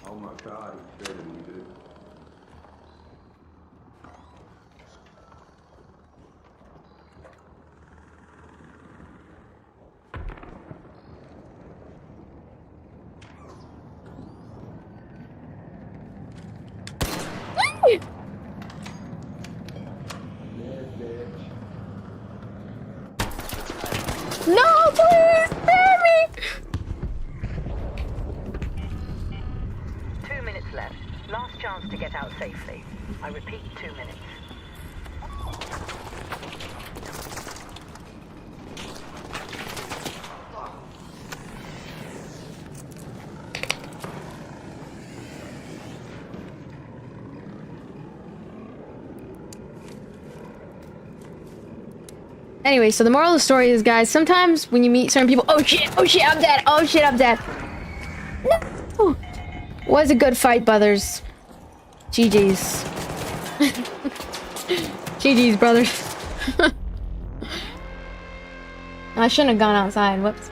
H: Oh my god, he's scared of me, dude.
A: No, please, spare me!
C: 2 minutes left. Last chance to get out safely. I repeat, 2 minutes.
A: Anyway, so the moral of the story is, guys, sometimes when you meet certain people, oh shit, I'm dead, oh shit, I'm dead. No! Was a good fight, brothers. GG's. GG's, brothers. I shouldn't have gone outside, whoops.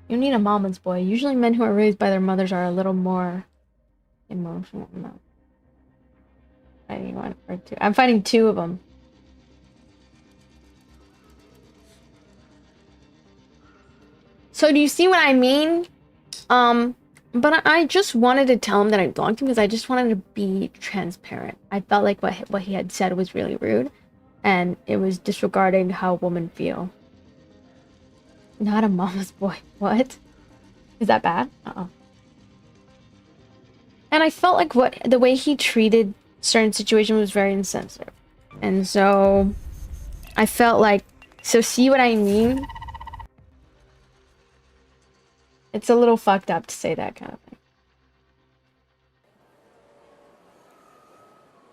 A: You need a mama's boy. Usually men who are raised by their mothers are a little more emotional. No. Fighting one or two. I'm fighting two of them. So do you see what I mean? But I just wanted to tell him that I blocked him because I just wanted to be transparent. I felt like what he had said was really rude, and it was disregarding how women feel. Not a mama's boy. What? Is that bad? Uh-oh. And I felt like the way he treated certain situations was very insensitive. And so I felt like, so see what I mean? It's a little fucked up to say that kind of thing.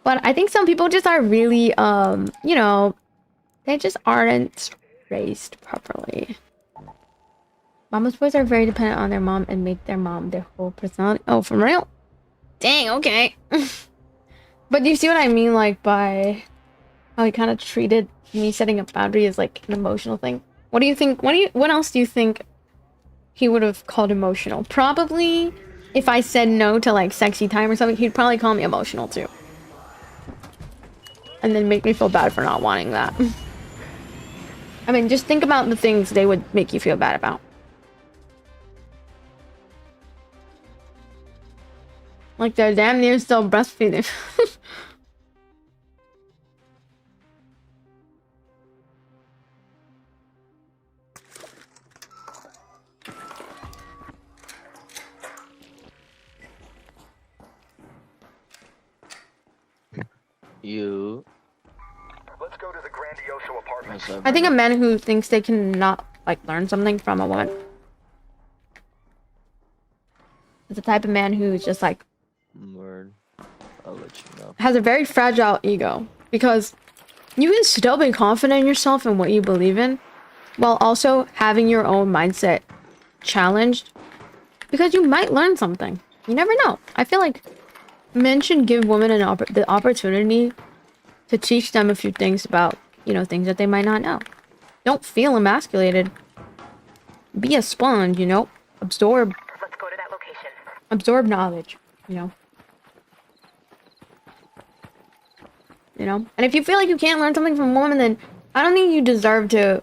A: But I think some people just are really, you know, they just aren't raised properly. Mama's boys are very dependent on their mom and make their mom their whole personality. Oh, for real? Dang, okay. But do you see what I mean, like, by how he kind of treated me setting a boundary as, like, an emotional thing? What do you think, what else do you think he would have called emotional? Probably, if I said no to, like, sexy time or something, he'd probably call me emotional, too. And then make me feel bad for not wanting that. I mean, just think about the things they would make you feel bad about. Like, they're damn near still breastfeeding.
I: You.
F: Let's go to the Grandioso apartment.
A: I think a man who thinks they cannot, like, learn something from a woman is the type of man who's just, like,
I: Word. I'll let you know.
A: has a very fragile ego. Because you can still be confident in yourself and what you believe in, while also having your own mindset challenged. Because you might learn something. You never know. I feel like men should give women the opportunity to teach them a few things about, you know, things that they might not know. Don't feel emasculated. Be a sponge, you know? Absorb.
C: Let's go to that location.
A: Absorb knowledge, you know? You know? And if you feel like you can't learn something from a woman, then I don't think you deserve to,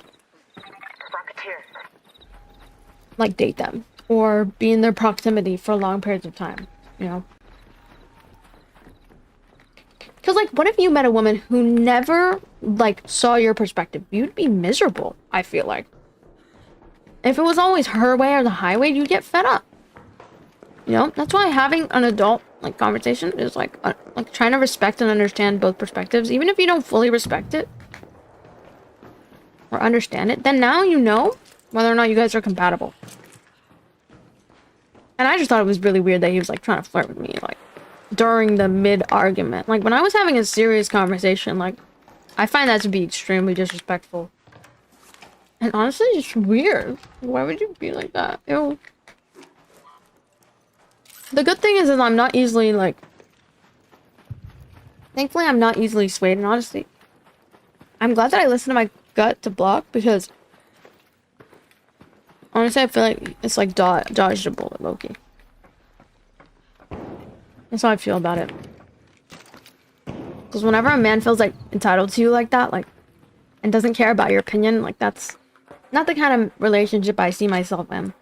C: Rocketeer.
A: like, date them. Or be in their proximity for long periods of time, you know? Because, like, what if you met a woman who never, like, saw your perspective? You'd be miserable, I feel like. If it was always her way or the highway, you'd get fed up. You know? That's why having an adult, like, conversation is, like trying to respect and understand both perspectives. Even if you don't fully respect it or understand it, then now you know whether or not you guys are compatible. And I just thought it was really weird that he was, like, trying to flirt with me, like, during the mid-argument. Like, when I was having a serious conversation, like, I find that to be extremely disrespectful. And honestly, just weird. Why would you be like that? Ew. The good thing is I'm not easily, like... Thankfully, I'm not easily swayed, and honestly... I'm glad that I listened to my gut to block, because... Honestly, I feel like it's, like, dodged a bullet, low-key. That's how I feel about it. Because whenever a man feels, like, entitled to you like that, like, and doesn't care about your opinion, like, that's not the kind of relationship I see myself in.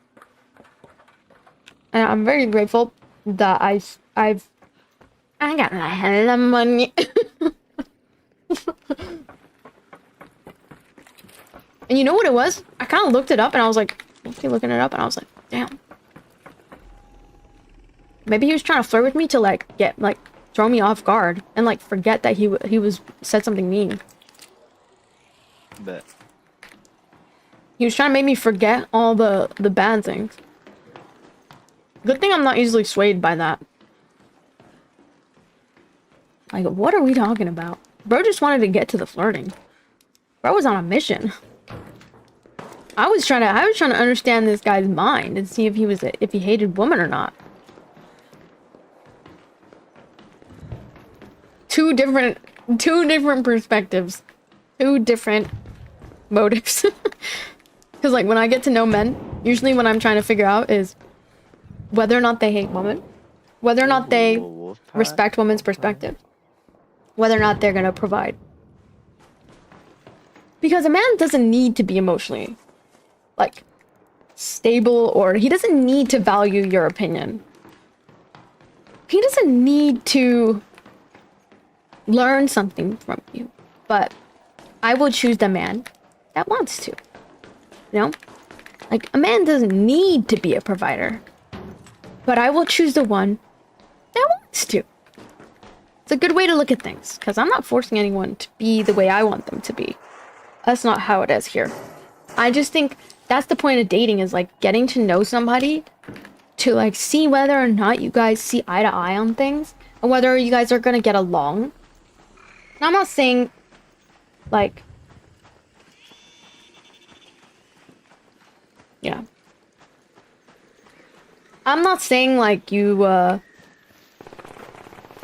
A: And I'm very grateful that I got a hell of money. And you know what it was? I kind of looked it up and I was like, okay, looking it up and I was like, damn. Maybe he was trying to flirt with me to, like, throw me off guard and, like, forget that he said something mean.
I: Bet.
A: He was trying to make me forget all the bad things. Good thing I'm not easily swayed by that. Like, what are we talking about? Bro just wanted to get to the flirting. Bro was on a mission. I was trying to understand this guy's mind and see if he hated women or not. Two different perspectives. Two different motives. Because, like, when I get to know men, usually what I'm trying to figure out is whether or not they hate women, whether or not they respect women's perspective, whether or not they're gonna provide. Because a man doesn't need to be emotionally, like, stable, or he doesn't need to value your opinion. He doesn't need to learn something from you. But I will choose the man that wants to. You know? Like, a man doesn't need to be a provider. But I will choose the one that wants to. It's a good way to look at things. Because I'm not forcing anyone to be the way I want them to be. That's not how it is here. I just think that's the point of dating, is, like, getting to know somebody to, like, see whether or not you guys see eye to eye on things. And whether you guys are gonna get along. And I'm not saying, like... Yeah. I'm not saying, like, you,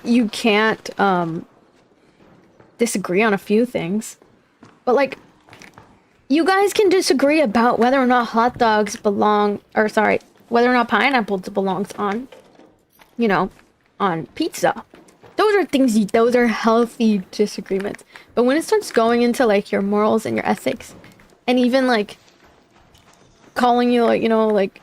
A: you can't disagree on a few things, but like you guys can disagree about whether or not hot dogs belong, or sorry, whether or not pineapple belongs on, you know, on pizza. Those are things, those are healthy disagreements. But when it starts going into like your morals and your ethics, and even like calling you like, you know, like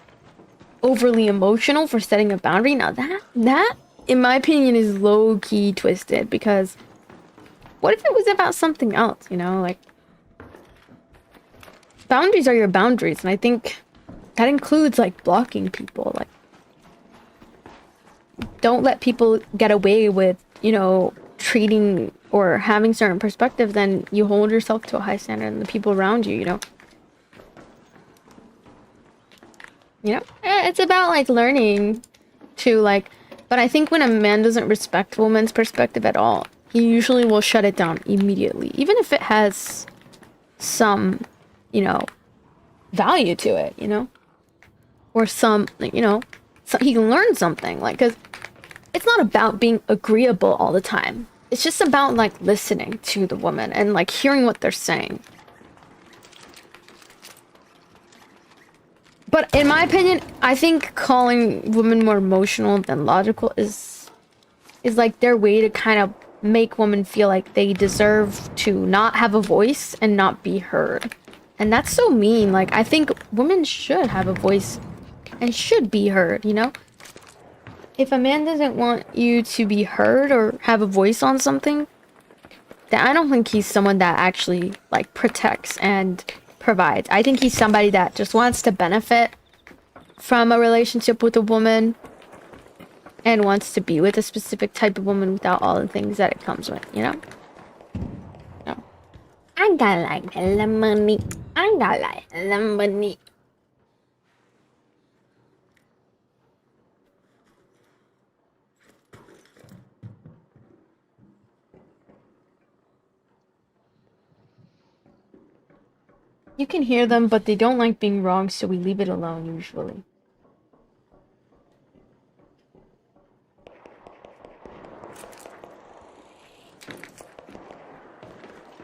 A: overly emotional for setting a boundary, now that in my opinion is low-key twisted, because what if it was about something else, you know? Like, boundaries are your boundaries, and I think that includes like blocking people. Like, don't let people get away with, you know, treating or having certain perspectives, then you hold yourself to a high standard and the people around you, you know? You know? It's about like learning to like, but I think when a man doesn't respect a woman's perspective at all, he usually will shut it down immediately, even if it has some, you know, value to it, you know? Or some, you know, so he can learn something, like, because it's not about being agreeable all the time. It's just about like listening to the woman and like hearing what they're saying. But in my opinion, I think calling women more emotional than logical is like their way to kind of make women feel like they deserve to not have a voice and not be heard. And that's so mean. Like, I think women should have a voice and should be heard, you know? If a man doesn't want you to be heard or have a voice on something, then I don't think he's someone that actually, like, protects and provides. I think he's somebody that just wants to benefit from a relationship with a woman and wants to be with a specific type of woman without all the things that it comes with, you know? No. I got like hella money. I got like hella money. You can hear them, but they don't like being wrong, so we leave it alone usually.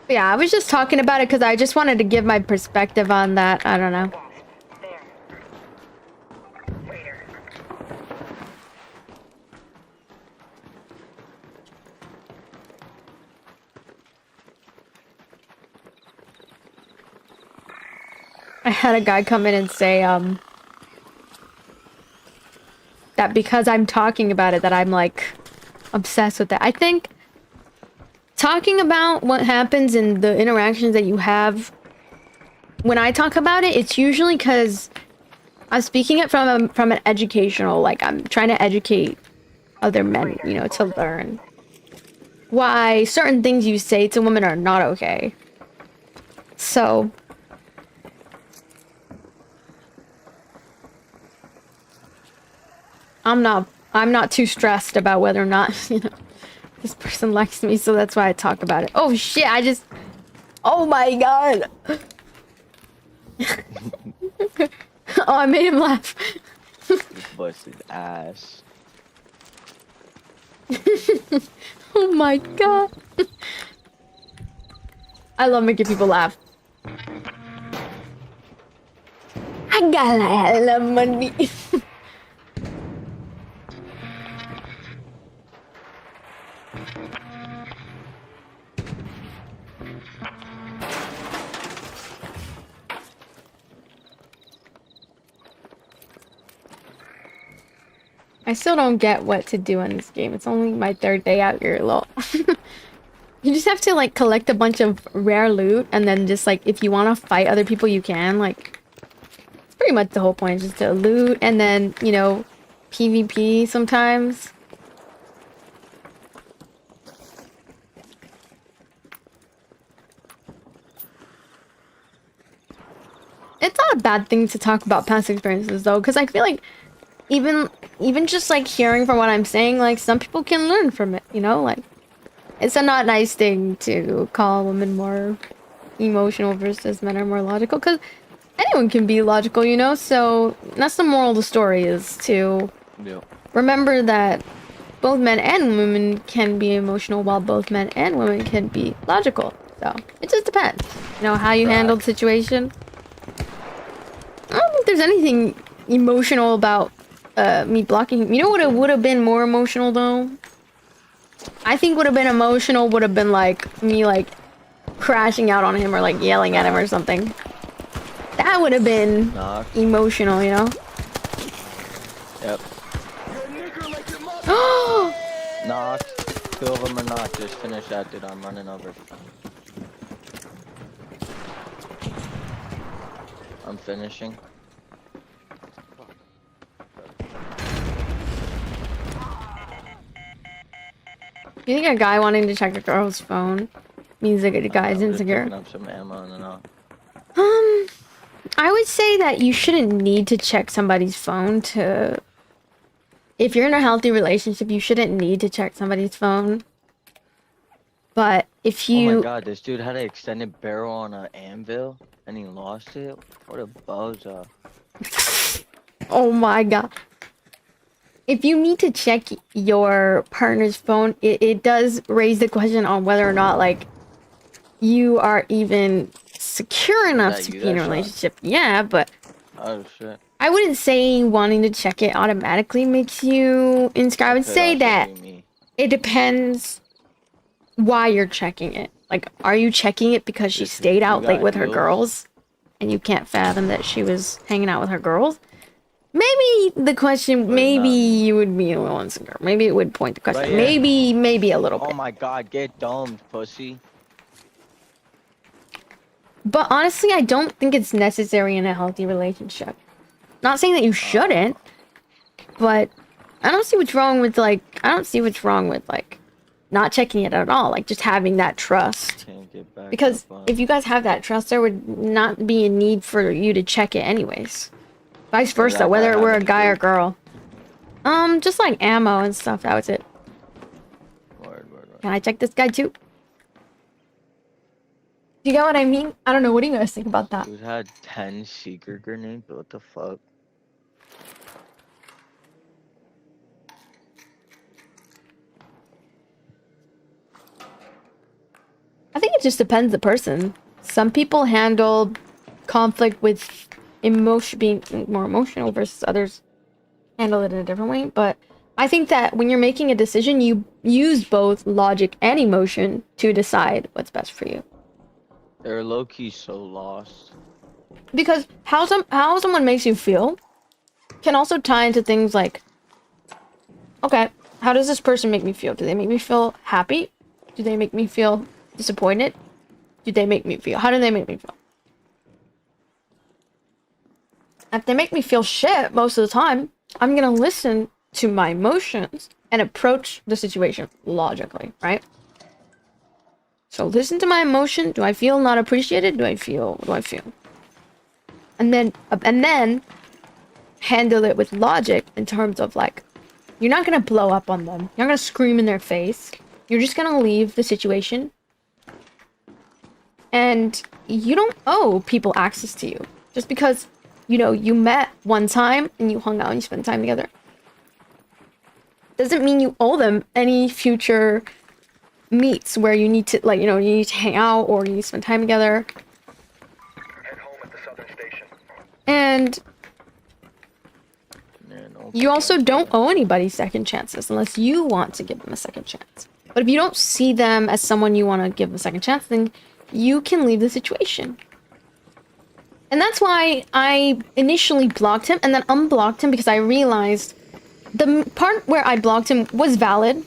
A: But yeah, I was just talking about it because I just wanted to give my perspective on that. I don't know. I had a guy come in and say, that because I'm talking about it, that I'm, like, obsessed with it. I think talking about what happens in the interactions that you have, when I talk about it, it's usually because I'm speaking it from an educational, like, I'm trying to educate other men, you know, to learn why certain things you say to women are not okay. So I'm not too stressed about whether or not, you know, this person likes me, so that's why I talk about it. Oh shit, oh my god. Oh, I made him laugh.
I: Busted ass.
A: Oh my god. I love making people laugh. I got a hella money. I still don't get what to do in this game. It's only my third day out here, lol. You just have to, like, collect a bunch of rare loot, and then just, like, if you want to fight other people, you can. Like, it's pretty much the whole point, just to loot, and then, you know, PvP sometimes. It's not a bad thing to talk about past experiences, though, because I feel like even just, like, hearing from what I'm saying, like, some people can learn from it, you know? Like, it's a not nice thing to call women more emotional versus men are more logical, because anyone can be logical, you know? So that's the moral of the story, is to remember that both men and women can be emotional, while both men and women can be logical. So it just depends, you know, how you handle the situation. I don't think there's anything emotional about me blocking him. You know what would have been more emotional though? I think would have been emotional would have been like me like crashing out on him or like yelling at him or something. That would have been emotional, you know?
I: Yep. Knocked. 2 of them are knocked. Just finish that, dude. I'm running over. I'm finishing.
A: You think a guy wanting to check a girl's phone means that the guy's insecure?
I: Picking up some ammo and then
A: I would say that you shouldn't need to check somebody's phone to... If you're in a healthy relationship, you shouldn't need to check somebody's phone. But if you...
I: Oh my god, this dude had an extended barrel on an anvil and he lost it? What a bozo.
A: Oh my god. If you need to check your partner's phone, it does raise the question on whether or not, like, you are even secure enough to be in a relationship. Yeah, but...
I: Oh shit.
A: I wouldn't say wanting to check it automatically makes you insecure. I would say that it depends why you're checking it. Like, are you checking it because she stayed out late with her girls and you can't fathom that she was hanging out with her girls? Maybe the question, maybe you would be a little insecure. Maybe it would point the question.
I: Right, yeah.
A: Maybe a little bit.
I: Oh my god, get domed, pussy.
A: But honestly, I don't think it's necessary in a healthy relationship. Not saying that you shouldn't, but I don't see what's wrong with, like, not checking it at all. Like, just having that trust. Because if you guys have that trust, there would not be a need for you to check it anyways. Vice versa, whether we're a guy or girl. Just like ammo and stuff, that was it. Can I check this guy too? You get what I mean? I don't know. What do you guys think about that?
I: Dude had 10 secret grenades. What the fuck?
A: I think it just depends the person. Some people handle conflict with emotion, being more emotional, versus others handle it in a different way. But I think that when you're making a decision, you use both logic and emotion to decide what's best for you.
I: They're low-key so lost.
A: Because how someone makes you feel can also tie into things like, okay, how does this person make me feel? Do they make me feel happy? Do they make me feel disappointed? How do they make me feel? If they make me feel shit most of the time, I'm gonna listen to my emotions and approach the situation logically, right? So listen to my emotion. Do I feel not appreciated? What do I feel? And then handle it with logic in terms of, like, you're not gonna blow up on them. You're not gonna scream in their face. You're just gonna leave the situation. And you don't owe people access to you. Just because, you know, you met one time and you hung out and you spent time together doesn't mean you owe them any future meets where you need to, like, you know, you need to hang out or you need to spend time together.
F: Head home at the southern station.
A: And you also don't owe anybody second chances unless you want to give them a second chance. But if you don't see them as someone you want to give a second chance, then you can leave the situation. And that's why I initially blocked him and then unblocked him, because I realized the part where I blocked him was valid.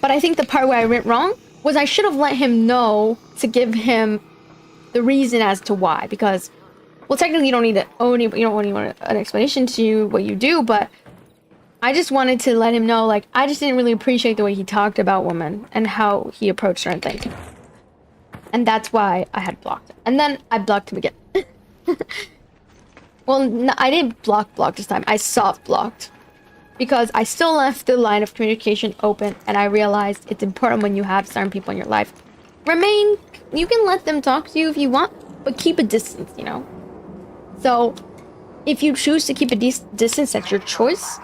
A: But I think the part where I went wrong was I should have let him know to give him the reason as to why. Because, well, technically you don't need to you don't want an explanation to what you do, but I just wanted to let him know, like, I just didn't really appreciate the way he talked about women and how he approached certain things. And that's why I had blocked him. And then I blocked him again. Well, no, I didn't block this time. I soft blocked. Because I still left the line of communication open, and I realized it's important when you have certain people in your life. You can let them talk to you if you want, but keep a distance, you know? So, if you choose to keep a distance, that's your choice.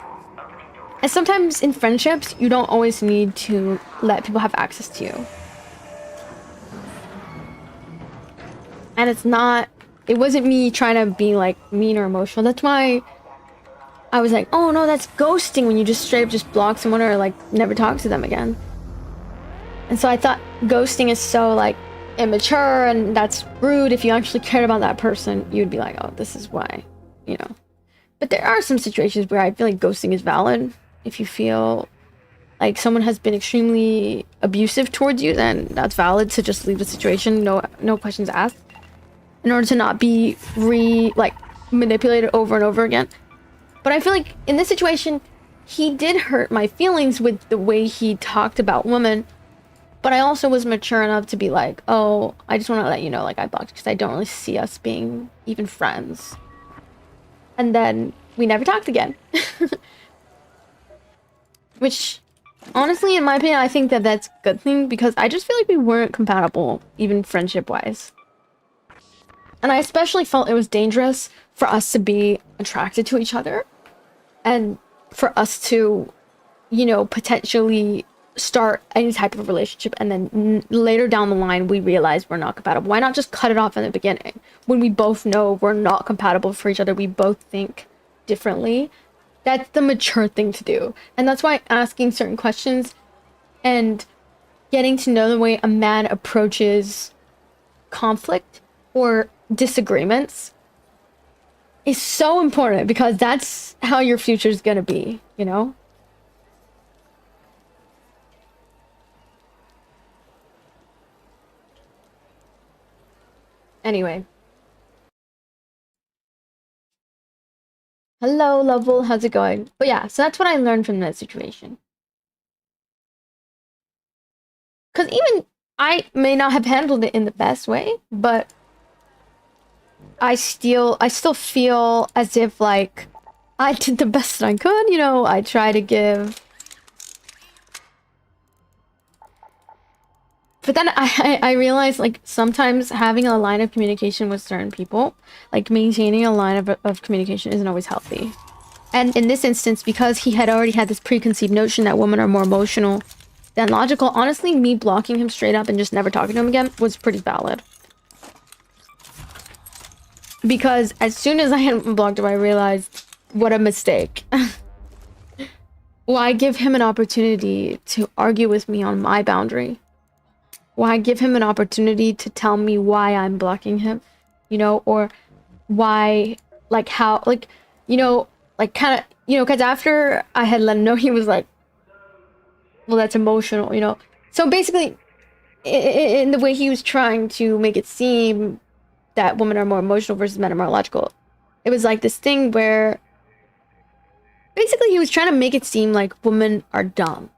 A: And sometimes in friendships, you don't always need to let people have access to you. And it wasn't me trying to be like mean or emotional. That's why I was like, oh no, that's ghosting when you just straight up just block someone or like never talk to them again. And so I thought ghosting is so like immature and that's rude. If you actually cared about that person, you'd be like, oh, this is why, you know. But there are some situations where I feel like ghosting is valid. If you feel like someone has been extremely abusive towards you, then that's valid to just leave the situation, no questions asked, in order to not be manipulated over and over again. But I feel like in this situation, he did hurt my feelings with the way he talked about women. But I also was mature enough to be like, oh, I just want to let you know, like, I blocked because I don't really see us being even friends. And then we never talked again. Which, honestly, in my opinion, I think that that's a good thing because I just feel like we weren't compatible, even friendship-wise. And I especially felt it was dangerous for us to be attracted to each other. And for us to, you know, potentially start any type of relationship and then later down the line we realize we're not compatible. Why not just cut it off in the beginning? When we both know we're not compatible for each other, we both think differently. That's the mature thing to do. And that's why asking certain questions and getting to know the way a man approaches conflict or disagreements is so important because that's how your future is gonna be, you know? Anyway. Hello, Lovell. How's it going? But yeah, so that's what I learned from that situation. Because even I may not have handled it in the best way, but I still feel as if like I did the best that I could, you know, I try to give. But then I realized like sometimes having a line of communication with certain people, like maintaining a line of communication isn't always healthy. And in this instance, because he had already had this preconceived notion that women are more emotional than logical, honestly, me blocking him straight up and just never talking to him again was pretty valid. Because as soon as I had blocked him, I realized what a mistake. Why give him an opportunity to argue with me on my boundary? Why give him an opportunity to tell me why I'm blocking him? You know, or why, like how, like, you know, like kind of, you know, because after I had let him know, he was like, well, that's emotional, you know? So basically, in the way he was trying to make it seem that women are more emotional versus men are more logical, it was like this thing where basically he was trying to make it seem like women are dumb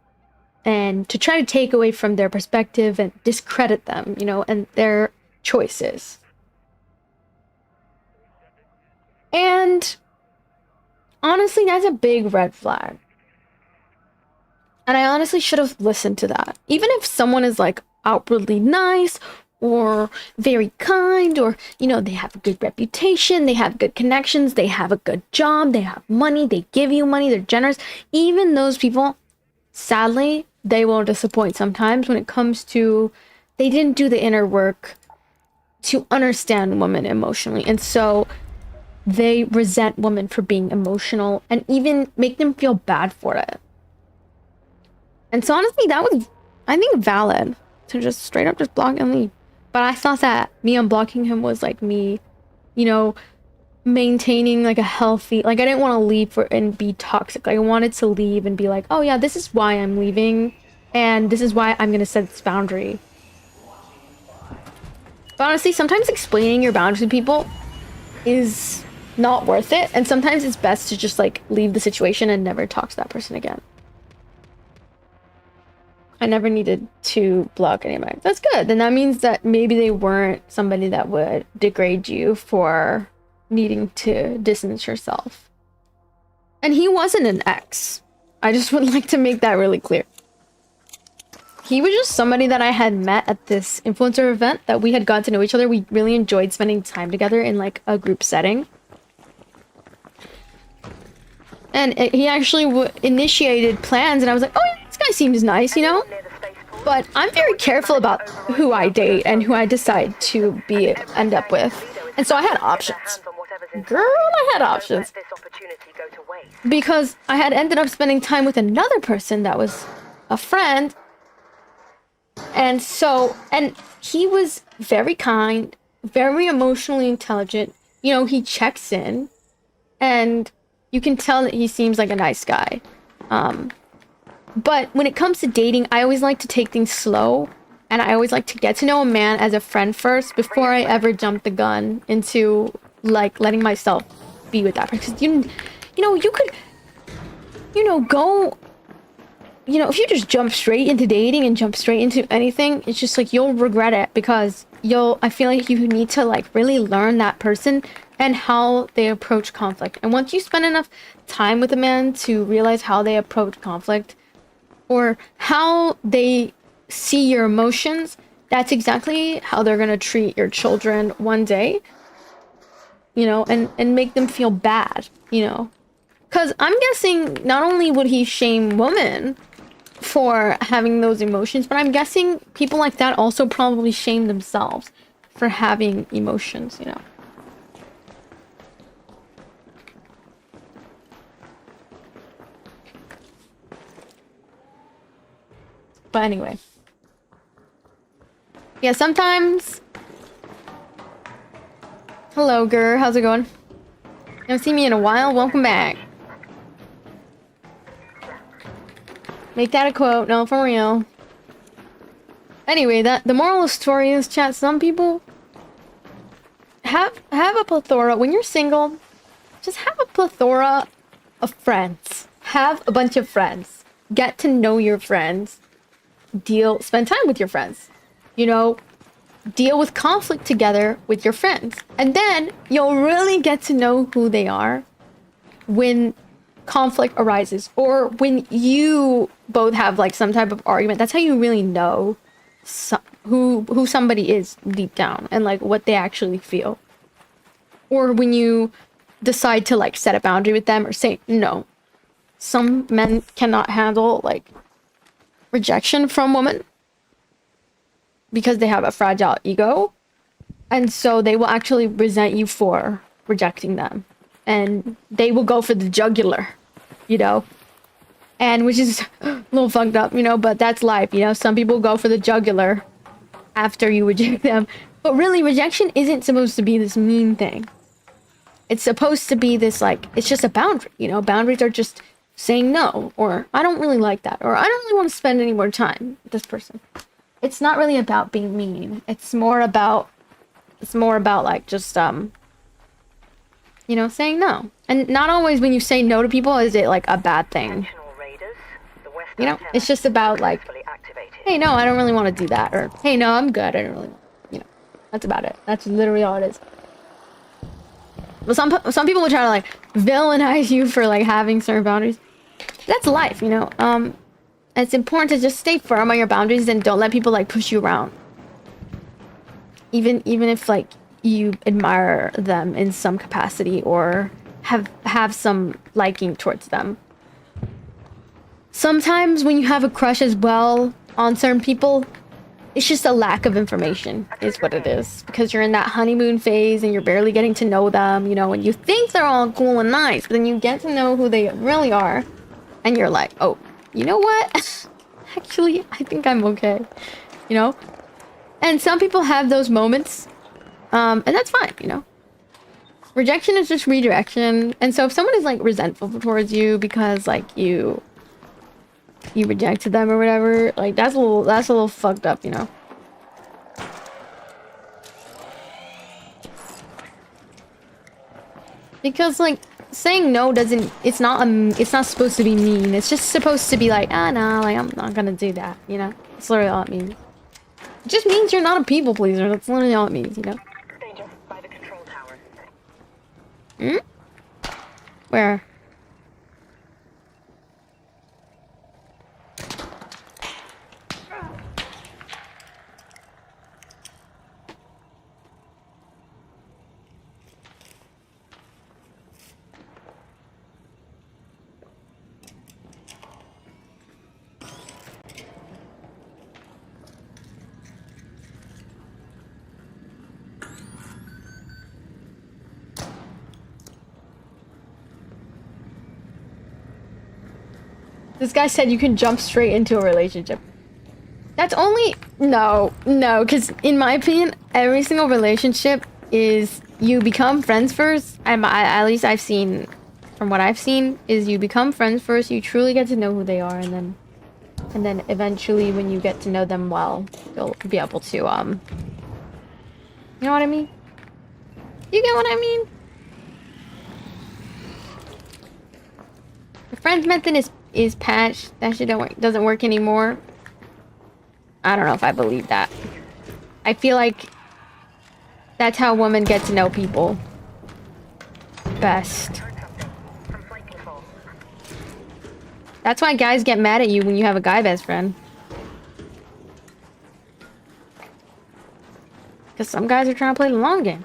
A: and to try to take away from their perspective and discredit them, you know, and their choices. And honestly, that's a big red flag. And I honestly should have listened to that. Even if someone is like outwardly nice or very kind, or, you know, they have a good reputation, they have good connections, they have a good job, they have money, they give you money, they're generous. Even those people, sadly, they will disappoint sometimes when it comes to they didn't do the inner work to understand women emotionally. And so they resent women for being emotional and even make them feel bad for it. And so honestly, that was, I think, valid to just straight up just block and leave. But I thought that me unblocking him was like me, you know, maintaining like a healthy, like I didn't want to leave for and be toxic. Like I wanted to leave and be like, oh yeah, this is why I'm leaving and this is why I'm gonna set this boundary. But honestly, sometimes explaining your boundaries to people is not worth it, and sometimes it's best to just like leave the situation and never talk to that person again. I never needed to block anybody. That's good. Then that means that maybe they weren't somebody that would degrade you for needing to distance yourself. And he wasn't an ex. I just would like to make that really clear. He was just somebody that I had met at this influencer event that we had gotten to know each other. We really enjoyed spending time together in like a group setting. And he actually initiated plans, and I was like, oh yeah, this guy seems nice, you know? But I'm very careful about who I date and who I decide to end up with. And so I had options. Girl, I had options. Because I had ended up spending time with another person that was a friend. And he was very kind, very emotionally intelligent. You know, he checks in. And you can tell that he seems like a nice guy. But when it comes to dating, I always like to take things slow. And I always like to get to know a man as a friend first before I ever jump the gun into, like, letting myself be with that person. Because, you know, you could, you know, go... You know, if you just jump straight into dating and jump straight into anything, it's just, like, you'll regret it. Because I feel like you need to, like, really learn that person and how they approach conflict. And once you spend enough time with a man to realize how they approach conflict, or how they see your emotions, that's exactly how they're gonna treat your children one day. You know, and make them feel bad, you know. Because I'm guessing not only would he shame women for having those emotions, but I'm guessing people like that also probably shame themselves for having emotions, you know. But anyway. Yeah, sometimes... Hello, Gur. How's it going? You haven't seen me in a while? Welcome back. Make that a quote. No, for real. Anyway, the moral of the story is, chat, some people... Have a plethora... When you're single, just have a plethora of friends. Have a bunch of friends. Get to know your friends. Spend time with your friends. You know, deal with conflict together with your friends. And then you'll really get to know who they are when conflict arises, or when you both have like some type of argument. That's how you really know who somebody is deep down and like what they actually feel. Or when you decide to like set a boundary with them or say no. Some men cannot handle like rejection from women because they have a fragile ego, and so they will actually resent you for rejecting them, and they will go for the jugular, you know, and which is a little fucked up, you know, but that's life, you know. Some people go for the jugular after you reject them, but really rejection isn't supposed to be this mean thing. It's supposed to be this, like, it's just a boundary, you know. Boundaries are just saying no, or I don't really like that, or I don't really want to spend any more time with this person. It's not really about being mean. It's more about like just you know, saying no. And not always when you say no to people is it like a bad thing. You know, it's just about like, hey, no, I don't really want to do that, or hey, no, I'm good. I don't really, you know, that's about it. That's literally all it is. But some people will try to like villainize you for like having certain boundaries. That's life, you know. It's important to just stay firm on your boundaries and don't let people like push you around. Even if like you admire them in some capacity or have some liking towards them. Sometimes when you have a crush as well on certain people, it's just a lack of information is what it is. Because you're in that honeymoon phase and you're barely getting to know them, you know, and you think they're all cool and nice, but then you get to know who they really are. And you're like, oh, you know what? Actually, I think I'm okay. You know? And some people have those moments. And that's fine, you know? Rejection is just redirection. And so if someone is like resentful towards you because like you rejected them or whatever, like that's a little fucked up, you know? Because like saying no doesn't, it's not supposed to be mean. It's just supposed to be like, ah, no, like I'm not gonna do that, you know? That's literally all it means. It just means you're not a people pleaser. That's literally all it means, you know?
C: Danger by the control tower.
A: Hmm? Where? This guy said you can jump straight into a relationship. That's only... No, because in my opinion, every single relationship is you become friends first. At least I've seen, from what I've seen, is you become friends first, you truly get to know who they are, and then eventually when you get to know them well, you'll be able to, you know what I mean? You get what I mean? The friends method is patched. That shit doesn't work anymore. I don't know if I believe that. I feel like that's how women get to know people best. That's why guys get mad at you when you have a guy best friend. Because some guys are trying to play the long game.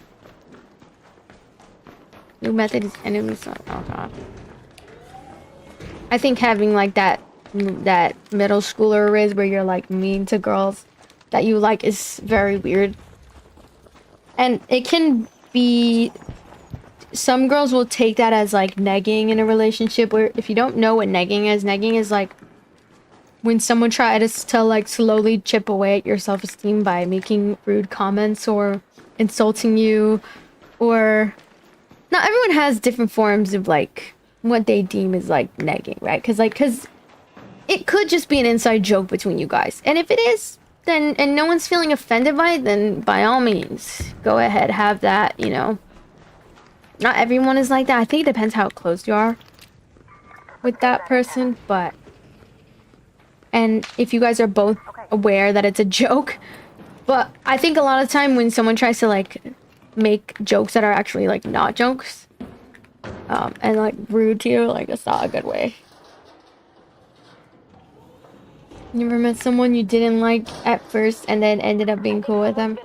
A: New method is enemy song. Oh god. I think having like that middle schooler riz where you're like mean to girls that you like is very weird. And it can be... Some girls will take that as like negging in a relationship, where if you don't know what negging is like when someone tries to like slowly chip away at your self-esteem by making rude comments or insulting you, or... Not everyone has different forms of like what they deem as like negging, right? Because it could just be an inside joke between you guys. And if it is, then, and no one's feeling offended by it, then by all means, go ahead, have that, you know. Not everyone is like that. I think it depends how close you are with that person, but... And if you guys are both aware that it's a joke. But I think a lot of time when someone tries to like make jokes that are actually like not jokes, and like rude to you, like that's not a good way. You ever met someone you didn't like at first and then ended up being cool with them?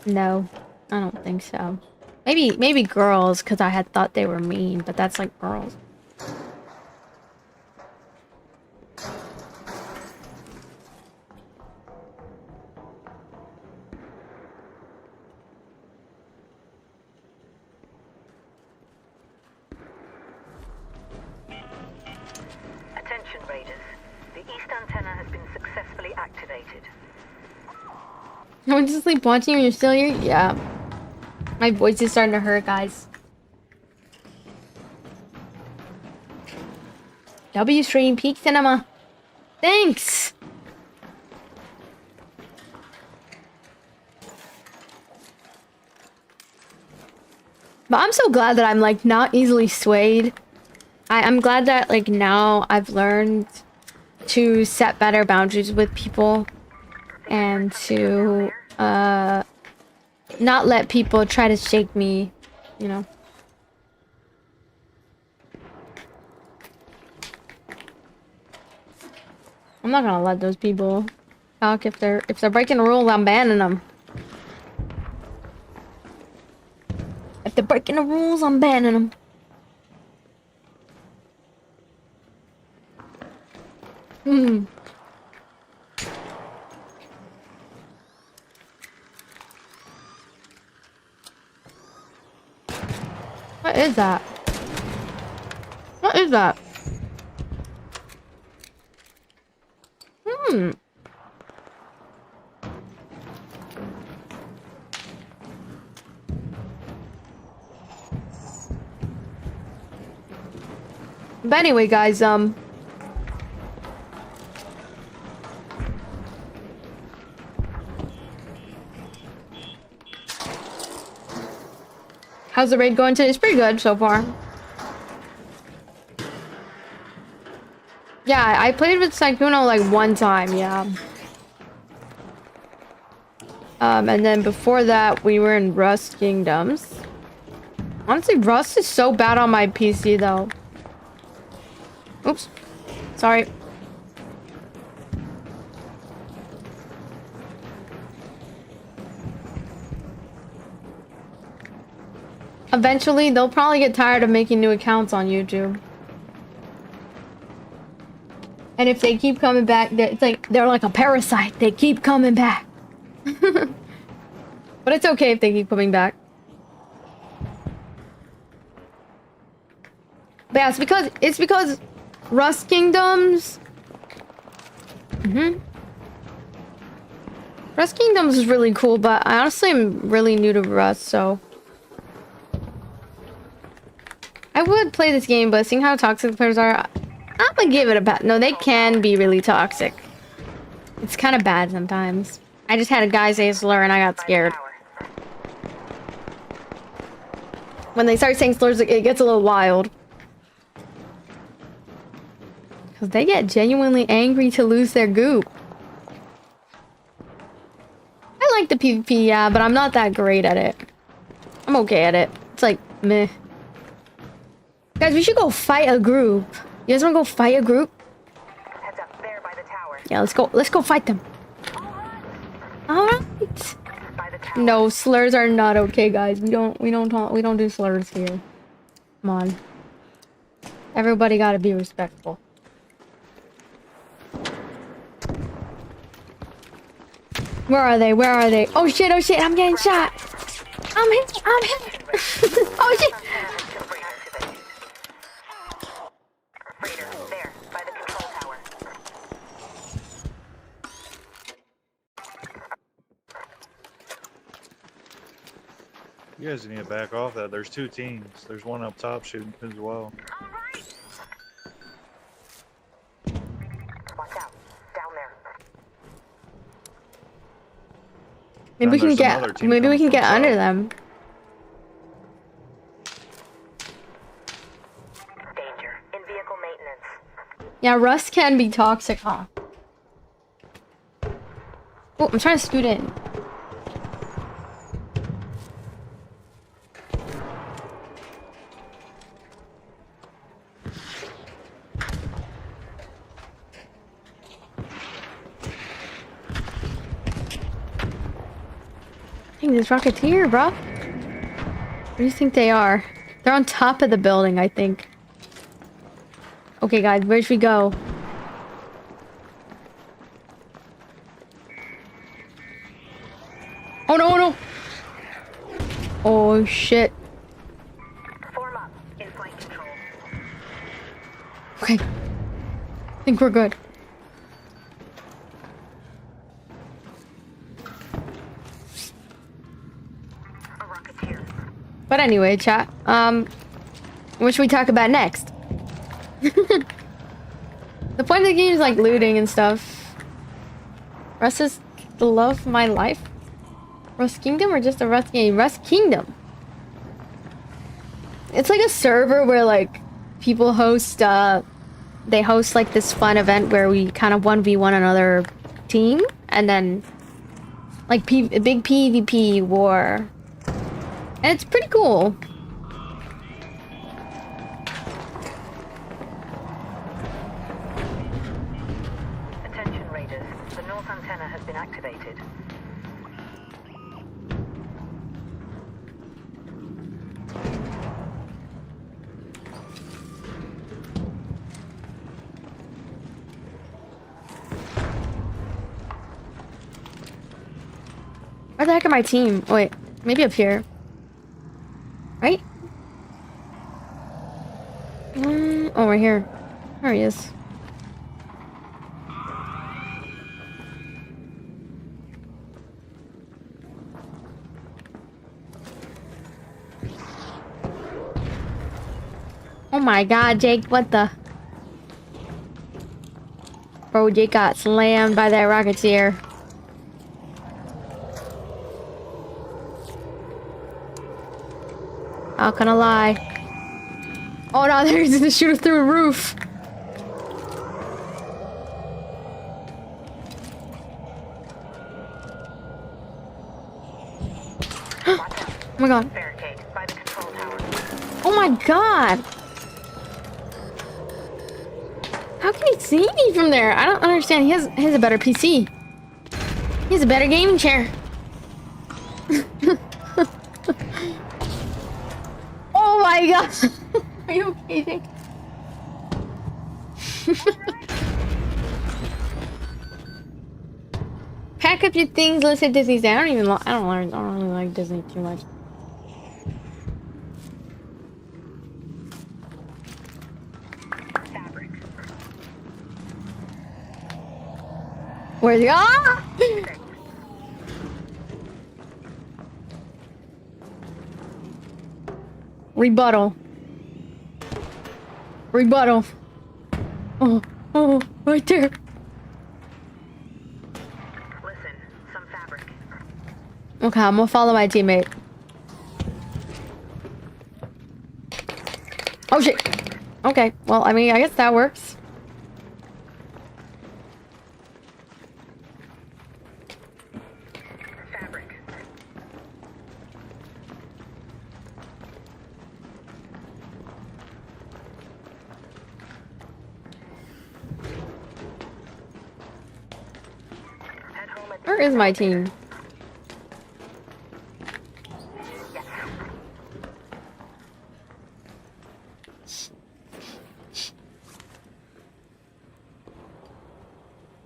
A: No, I don't think so. Maybe girls, because I had thought they were mean, but that's like girls.
C: Attention raiders. The east antenna has been successfully activated.
A: I went to sleep watching you and you're still here? Yeah. My voice is starting to hurt, guys. W Stream Peak Cinema. Thanks! But I'm so glad that I'm like not easily swayed. I'm glad that like now I've learned to set better boundaries with people and to not let people try to shake me, you know. I'm not gonna let those people talk. If they're breaking the rules, I'm banning them. If they're breaking the rules, I'm banning them. What is that? What is that? But anyway, guys, how's the raid going today? It's pretty good so far. Yeah, I played with Saikuno like one time, yeah. And then before that, we were in Rust Kingdoms. Honestly, Rust is so bad on my PC, though. Oops. Sorry. Eventually, they'll probably get tired of making new accounts on YouTube. And if they keep coming back, they're like a parasite. They keep coming back. But it's okay if they keep coming back. But yeah, it's because Rust Kingdoms. Rust Kingdoms is really cool, but I honestly am really new to Rust, so I would play this game, but seeing how toxic the players are, I'm gonna give it a pass. No, they can be really toxic. It's kind of bad sometimes. I just had a guy say a slur and I got scared. When they start saying slurs, it gets a little wild. Because they get genuinely angry to lose their goop. I like the PvP, yeah, but I'm not that great at it. I'm okay at it. It's like, meh. Guys, we should go fight a group. You guys wanna go fight a group?
C: Heads up there by the tower.
A: Yeah, let's go. Let's go fight them. Alright.
C: By the tower.
A: No, slurs are not okay, guys. We don't do slurs here. Come on. Everybody gotta be respectful. Where are they? Where are they? Oh shit, I'm getting shot. I'm hit. Oh shit.
C: Freighter, there, by the control tower.
J: You guys need to back off that. There's two teams. There's one up top shooting as well.
C: Watch out, down there.
A: Maybe we can
J: there's another
A: get.
J: team
A: Maybe we
J: coming
A: can get
J: from
A: under
J: south.
A: them.
C: Danger. In vehicle maintenance.
A: Yeah, Rust can be toxic, huh? Oh, I'm trying to scoot in. Dang, this Rocketeer, bro. Where do you think they are? They're on top of the building, I think. Okay, guys, where should we go? Oh no, oh no! Oh shit.
C: Form up. In flight control.
A: Okay. I think we're good.
C: A Rocketeer.
A: But anyway, chat. What should we talk about next? The point of the game is like looting and stuff. Rust is the love of my life. Rust Kingdom or just a Rust game? Rust Kingdom. It's like a server where like people host they host like this fun event where we kind of 1v1 another team and then like a big PvP war. And it's pretty cool.
C: Attention raiders. The north antenna has been activated.
A: Where the heck are my team? Oh, wait, maybe up here. Right? Oh, right here. There he is. Oh my god, Jake, what the? Bro, Jake got slammed by that Rocketeer. Not gonna lie. Oh no, there's the shooter through a roof. Oh my god.
C: Barricade by the control tower.
A: Oh my god. How can he see me from there? I don't understand. He has a better PC. He has a better gaming chair. Oh my god. Are you okay, Jake? Pack up your things. Let's hit Disney's Day. I don't really like Disney too much.
C: Fabric.
A: Where's he? Ah! Rebuttal. Rebuttal. Oh, oh, right there.
C: Listen, some fabric.
A: Okay, I'm gonna follow my teammate. Oh shit. Okay, well, I mean, I guess that works.
C: Fabric. Head home at
A: Where is my team?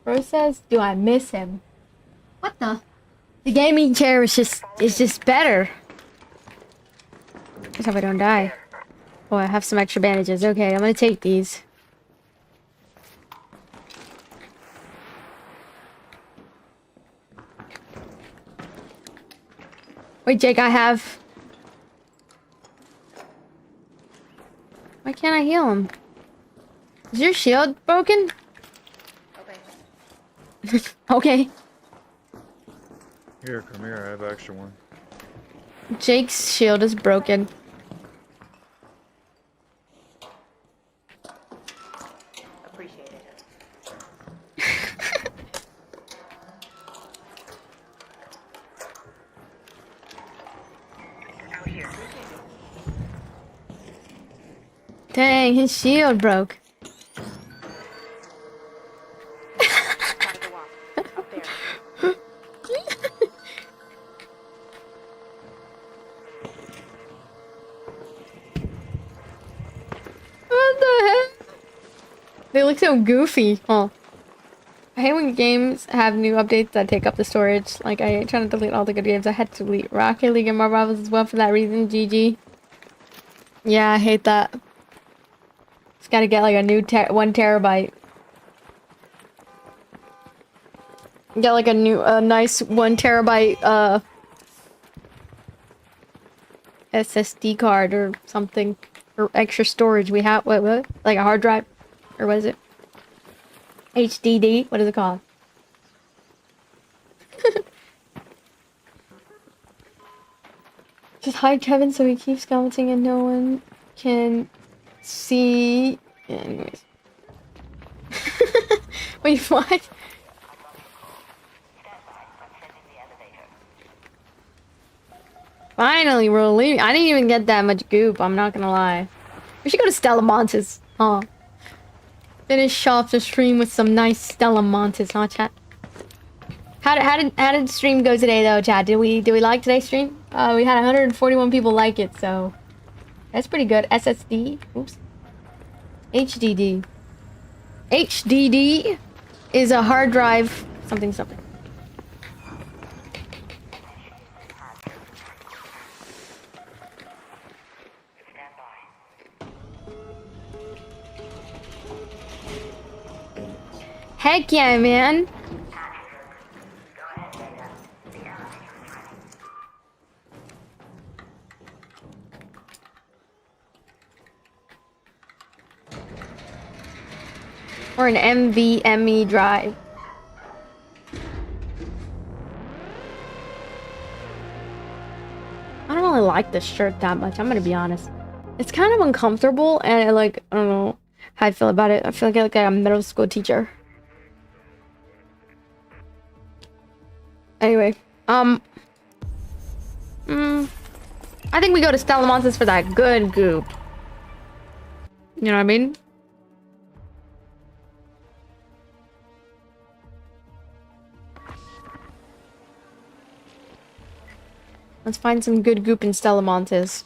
A: Rose says, do I miss him? What the? The gaming chair is just better. Just hope I don't die. Oh, I have some extra bandages. Okay, I'm gonna take these. Wait, Jake, I have... Why can't I heal him? Is your shield broken?
C: Okay.
A: Okay.
J: Here, come here. I have extra one.
A: Jake's shield is broken.
C: Appreciate it. Out here.
A: Dang, his shield broke.
C: Spotted the wasp. Up there.
A: What the heck? They look so goofy. Oh. I hate when games have new updates that take up the storage. Like, I try to delete all the good games. I had to delete Rocket League and Marvel Rivals as well for that reason. GG. Yeah, I hate that. Just gotta get like a new 1 terabyte. Get like a nice 1 terabyte, SSD card or something. For extra storage. We have, what? Like a hard drive? Or what is it? HDD? What is it called? Just hide Kevin so he keeps commenting and no one can see. Yeah, anyways. Wait, what? Finally, we're leaving. I didn't even get that much goop, I'm not gonna lie. We should go to Stella Montes, huh? Finish off the stream with some nice Stella Montes, huh, chat? How did the stream go today, though, chat? Did we like today's stream? We had 141 people like it, so that's pretty good. SSD, oops. HDD. HDD is a hard drive, something. Heck yeah, man. Or an NVMe drive. I don't really like this shirt that much, I'm gonna be honest. It's kind of uncomfortable and I don't know how I feel about it. I feel like I'm a middle school teacher. Anyway, I think we go to Stella Montes for that good goop. You know what I mean? Let's find some good goop in Stella Montes.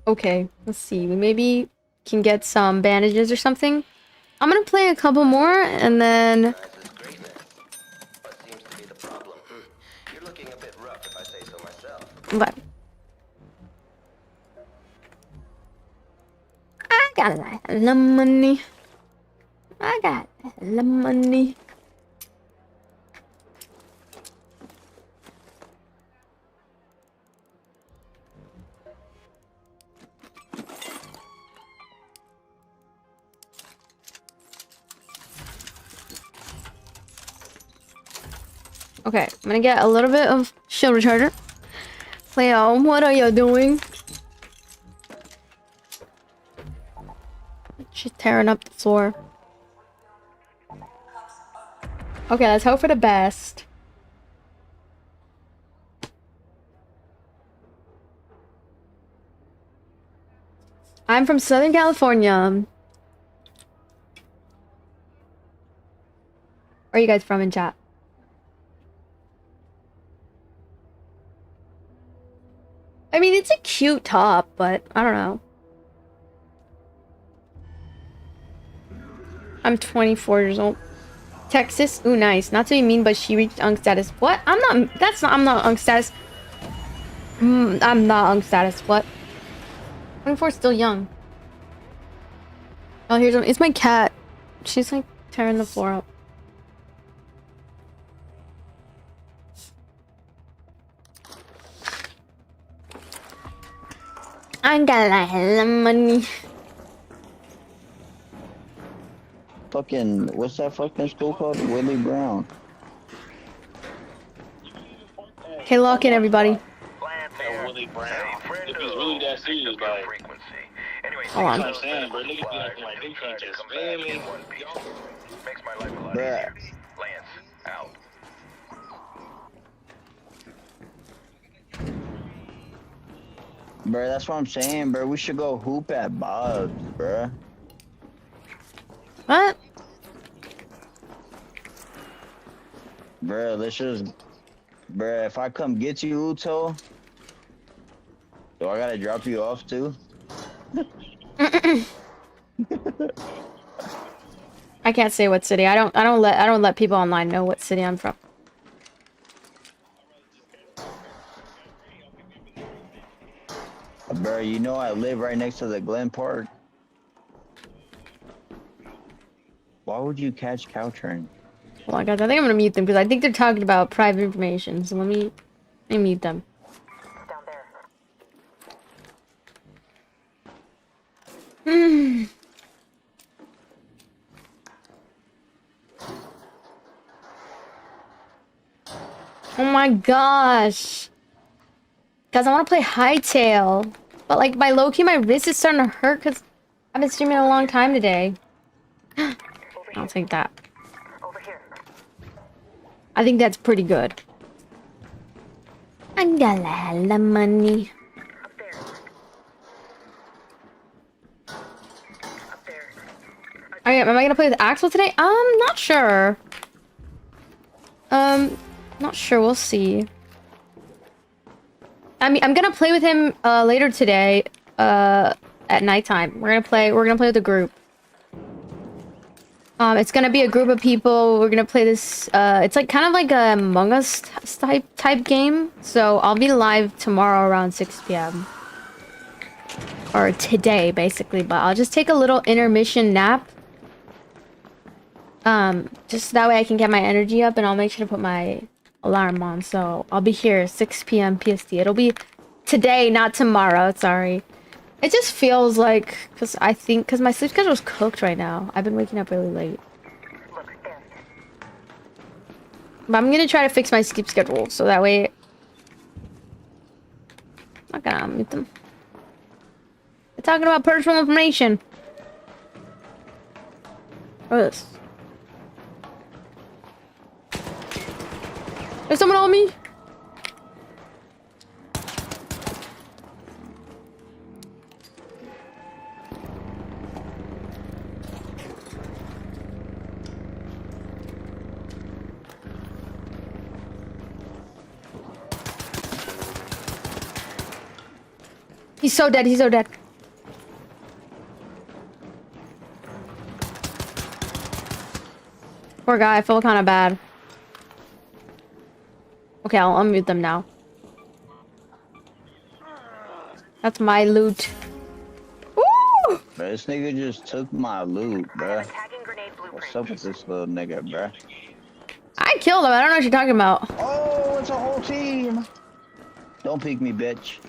A: Okay, let's see. We maybe can get some bandages or something. I'm gonna play a couple more and then. But I got a lot of money. I got a lot of money. Okay, I'm gonna get a little bit of shield recharger. Leo, what are you doing? She's tearing up the floor. Okay, let's hope for the best. I'm from Southern California. Where are you guys from in chat? I mean, it's a cute top, but I don't know. I'm 24 years old. Texas? Ooh, nice. Not to be mean, but she reached unk status. What? I'm not unk status. I'm not unk status. What? 24 is still young. Oh, here's one. It's my cat. She's like tearing the floor up. I got a lot of money.
K: Fucking, what's that fucking school called? Willie Brown.
A: Okay, lock in, everybody.
D: Willie Brown. If he's really that serious, like.
A: Hold on.
D: I'm saying, bro, niggas be acting like they can't just spam me.
F: Makes my life a lot
K: Bruh.
F: easier. Lance, out.
K: Bruh, that's what I'm saying, bruh. We should go hoop at Bob's, bruh.
A: What?
K: Bruh, let's just... Bruh, if I come get you, Uto... Do I gotta drop you off, too?
A: I can't say what city. I don't let people online know what city I'm from.
K: Bruh, you know I live right next to the Glen Park. Why would you catch Caltrain?
A: Hold on, guys. I think I'm gonna mute them because I think they're talking about private information. So let me mute them.
C: Down there.
A: Oh my gosh. Guys, I want to play Hightail. But like my low-key, my wrist is starting to hurt because I've been streaming a long time today. I'll take that.
C: Over here.
A: I think that's pretty good. I got a lot of money.
C: Up there. Up there.
A: Alright, am I gonna play with Axel today? Not sure. Not sure. We'll see. I mean, I'm gonna play with him later today. At nighttime. We're gonna play with a group. It's gonna be a group of people. We're gonna play this. It's like kind of like a Among Us type game. So I'll be live tomorrow around 6 p.m. Or today, basically. But I'll just take a little intermission nap. Just that way I can get my energy up, and I'll make sure to put my alarm on. So I'll be here 6 p.m. PST. It'll be today, not tomorrow. Sorry. It just feels like, because my sleep schedule is cooked right now. I've been waking up really late.
C: Look, there.
A: But I'm gonna try to fix my sleep schedule, so that way... I'm not gonna unmute them. They're talking about personal information. What is this? There's someone on me! He's so dead, he's so dead. Poor guy, I feel kind of bad. Okay, I'll unmute them now. That's my loot. Woo!
K: Bro, this nigga just took my loot,
C: I have
K: bruh.
C: a tagging grenade
K: What's
C: blueprint.
K: up with this little nigga, bruh?
A: I killed him. I don't know what you're talking about.
K: Oh, it's a whole team. Don't peek me, bitch.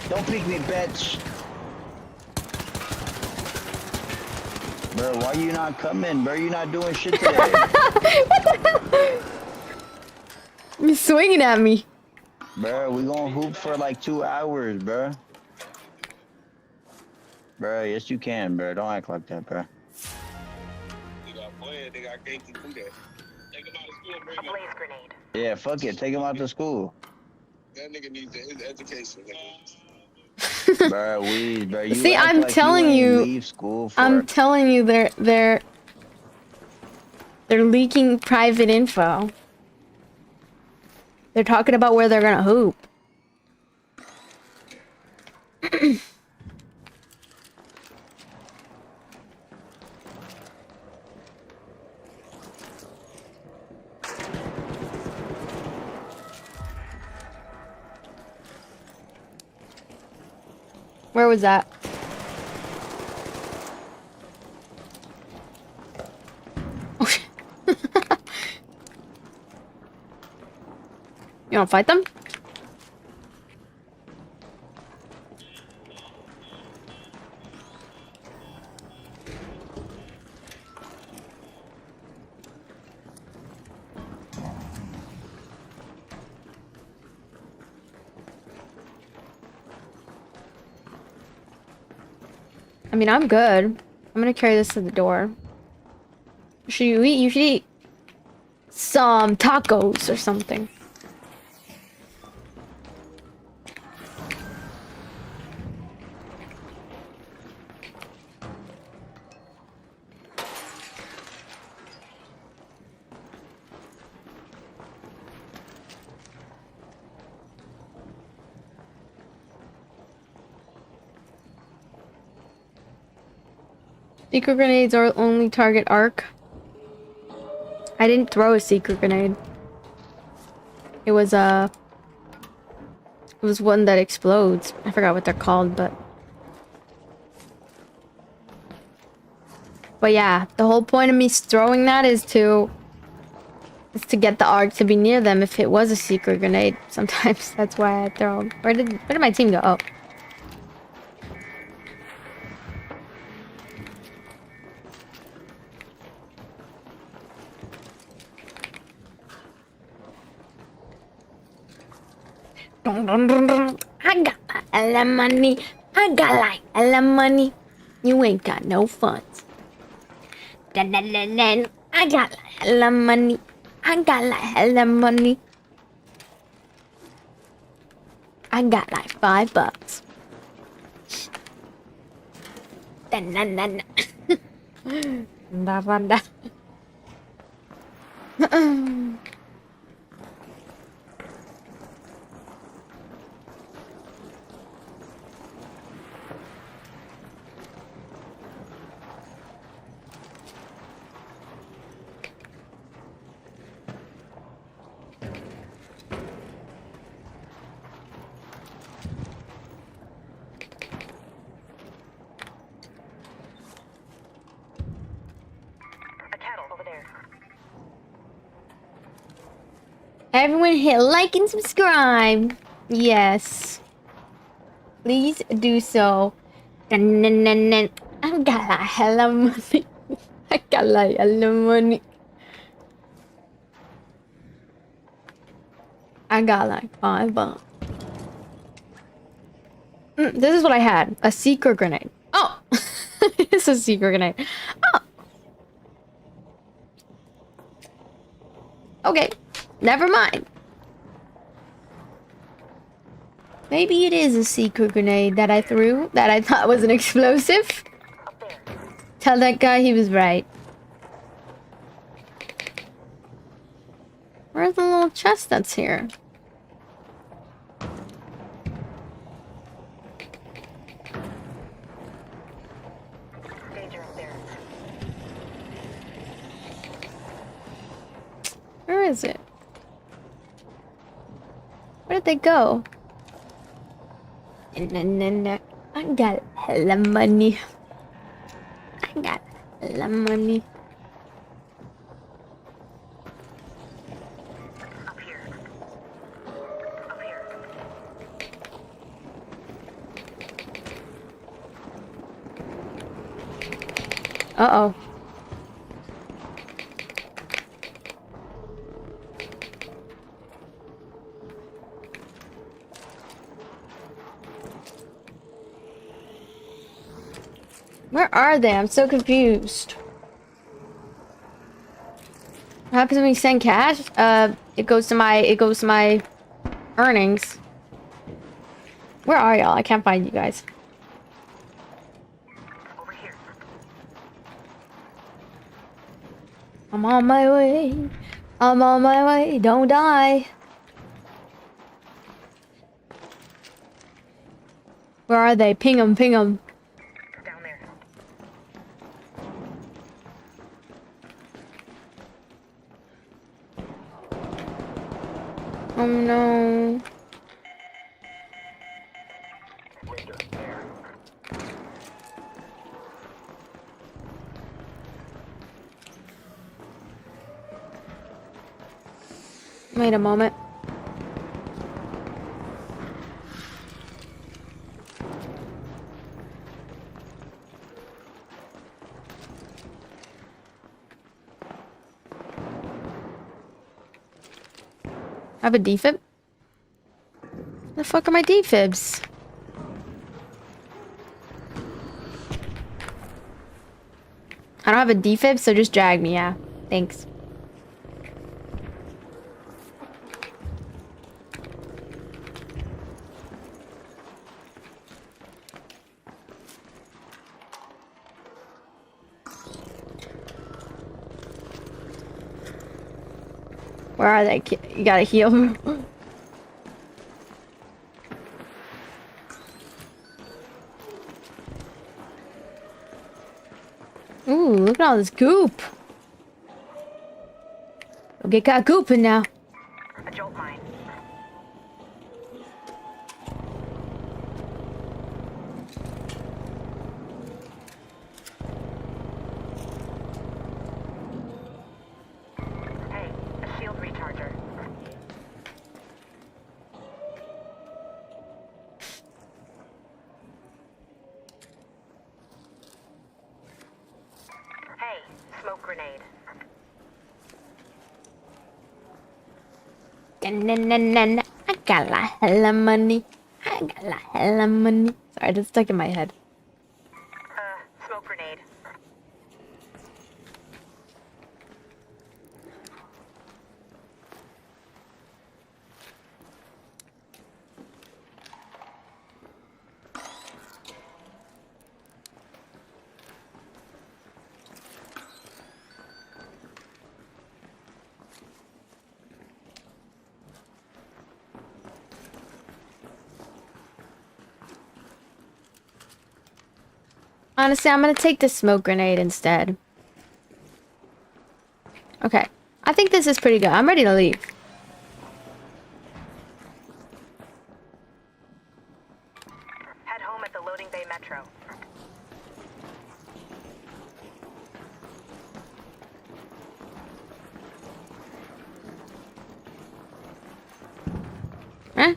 K: Don't peek me, bitch. Bro, why you not coming, bro? You not doing shit today.
A: What the hell? He's swinging at me.
K: Bro, we gonna hoop for like 2 hours, bro. Bro, yes you can, bro. Don't act like that, bro.
D: You got playing, nigga. I can't do that. Take him out of school, bring
C: A
D: him.
C: blaze grenade.
K: Yeah, fuck it. Take him out to school.
D: That nigga needs his education, nigga.
K: Bro, you
A: See,
K: act
A: I'm
K: like
A: telling
K: ain't
A: you.
K: leave school for
A: I'm telling you, they're leaking private info. They're talking about where they're gonna hoop. Where was that? Oh, shit. You wanna fight them? I mean, I'm good. I'm gonna carry this to the door. Should you eat? You should eat some tacos or something. Secret grenades are only target arc. I didn't throw a secret grenade. It was one that explodes. I forgot what they're called, but yeah, the whole point of me throwing that is to get the arc to be near them if it was a secret grenade. Sometimes that's why I throw them. Where did my team go? Oh. I got a lot of money. I got like a lot of money. You ain't got no funds. I got like a lot of money. I got like a lot of money. I got like $5.
C: A kettle over there.
A: Everyone hit like and subscribe. Yes. Please do so. I got like hella money. I got like hella money. I got like $5. This is what I had. A secret grenade. Oh! It's a secret grenade. Oh! Okay. Never mind. Maybe it is a secret grenade that I threw that I thought was an explosive.
C: Up there.
A: Tell that guy he was right. Where's the little chest that's here?
C: Danger up there.
A: Where is it? Where did they go? I got hella money. I got hella money.
C: Up here. Up here.
A: Uh-oh. Where are they? I'm so confused. What happens when we send cash? It goes to my earnings. Where are y'all? I can't find you guys.
C: Over here.
A: I'm on my way. I'm on my way. Don't die. Where are they? Ping them, ping them.
C: Down there.
A: Oh no. Wait a moment. I have a defib? The fuck are my defibs? I don't have a defib, so just drag me, yeah. Thanks. Where are they? You gotta heal. Ooh, look at all this goop. Go get that gooping now.
C: A jolt mine. Hey, a shield recharger. Hey, smoke grenade.
A: I got a hella money. I got a hella money. Sorry, that's stuck in my head.
C: Smoke grenade.
A: Honestly, I'm gonna take the smoke grenade instead. Okay. I think this is pretty good. I'm ready to leave.
C: Head home at the loading bay metro.
A: Huh?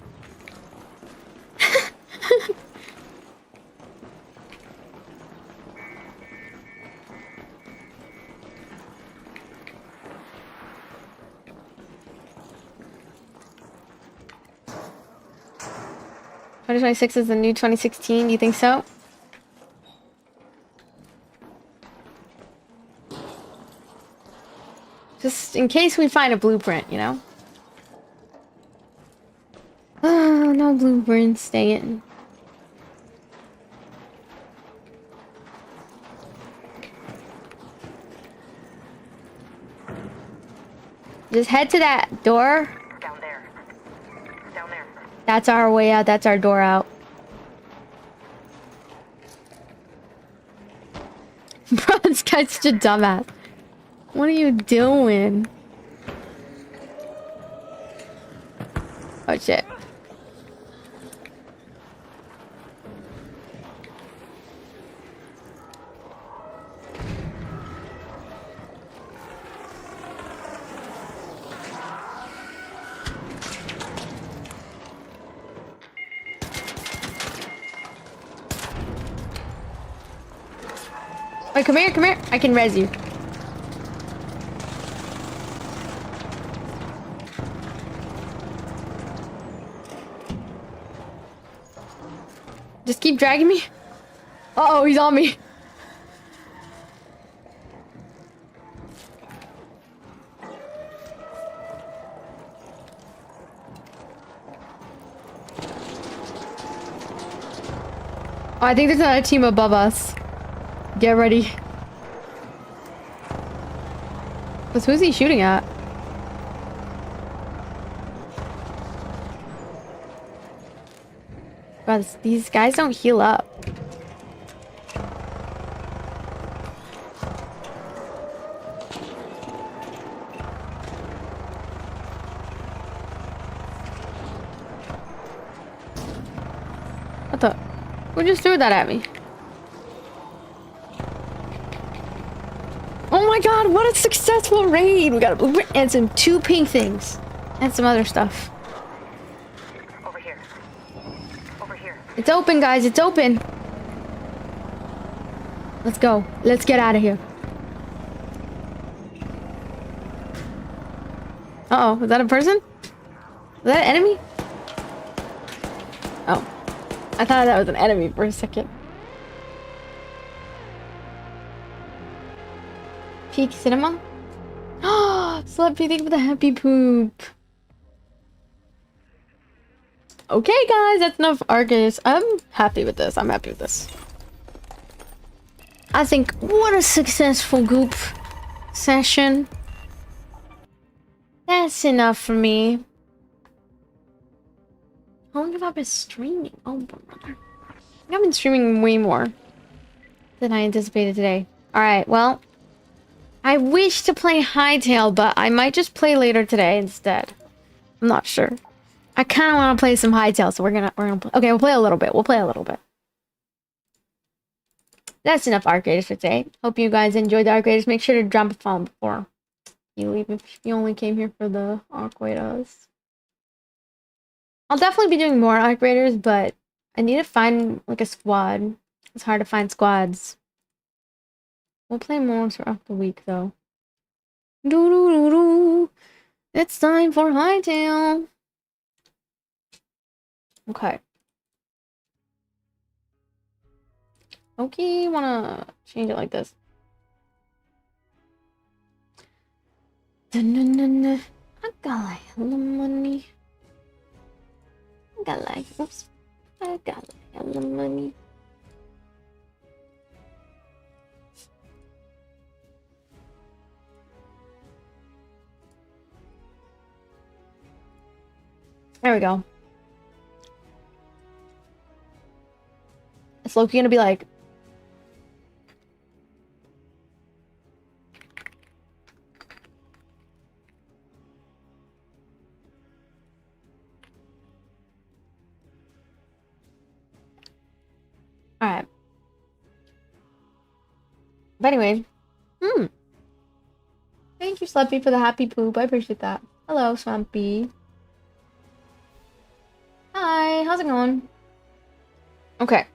A: "2026 is the new 2016, do you think so?" Just in case we find a blueprint, you know? Oh, no blueprints, stay in. Just head to that door.
C: Down there. Down there.
A: That's our way out. That's our door out. Bro, this guy's such a dumbass. What are you doing? Wait, come here, come here. I can res you. Just keep dragging me. Uh-oh, he's on me. Oh, I think there's another team above us. Get ready. Because who's he shooting at? God, these guys don't heal up. What the? Who just threw that at me? Oh my god, what a successful raid! We got a blueprint and some 2 pink things. And some other stuff.
C: Over here. Over here.
A: It's open, guys. It's open. Let's go. Let's get out of here. Uh-oh. Was that a person? Was that an enemy? Oh. I thought that was an enemy for a second. Peak cinema? Oh, Sleepy, thank you for the happy poop. Okay, guys, that's enough Argus. I'm happy with this. I'm happy with this. I think what a successful goop session. That's enough for me. How long have I been streaming? Oh, brother. I've been streaming way more than I anticipated today. Alright, well. I wish to play Hightail, but I might just play later today instead. I'm not sure. I kind of want to play some Hightail, so we're gonna play. Okay, we'll play a little bit. We'll play a little bit. That's enough Arc Raiders for today. Hope you guys enjoyed the Arc Raiders. Make sure to drop a follow before you leave if you only came here for the Arc Raiders. I'll definitely be doing more Arc Raiders, but I need to find like a squad. It's hard to find squads. We'll play more throughout the week though. Doo doo doo doo. It's time for Hightail. Okay. Okay, wanna change it like this. Dun, dun, dun, dun. I got like a little money. I got like, oops. I got like a little money. There we go. Is Loki gonna be like... Alright. But anyway. Thank you, Sleepy, for the happy poop. I appreciate that. Hello, Swampy. Hi, how's it going? Okay.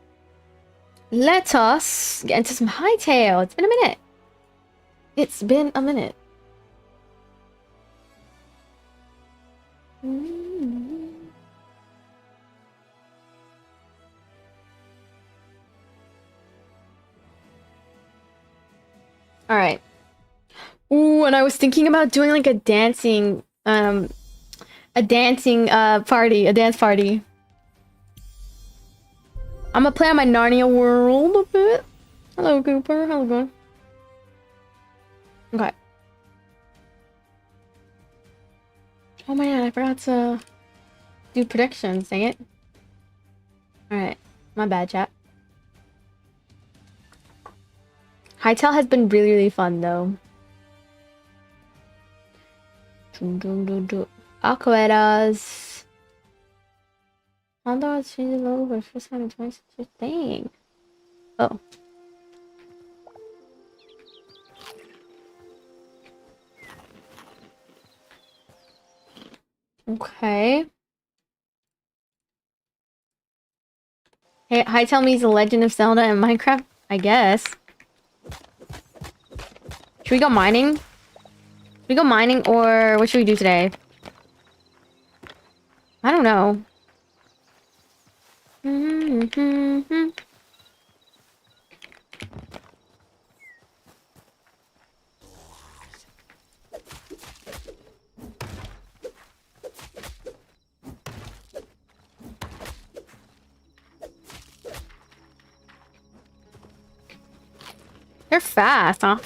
A: Let us get into some Hightail. It's been a minute. It's been a minute. Alright. Ooh, and I was thinking about doing like a dance party. I'm gonna play on my Narnia world a bit. Hello, Cooper. How's it going? Okay. Oh man, I forgot to do predictions. Dang it. Alright. My bad, chat. Hightail has been really, really fun, though. Aquadas. Although it's changing low for first time in 26 years. Dang. Oh. Okay. Hey, Hightail means The Legend of Zelda and Minecraft? I guess. Should we go mining? Should we go mining or what should we do today? I don't know. They're fast, huh?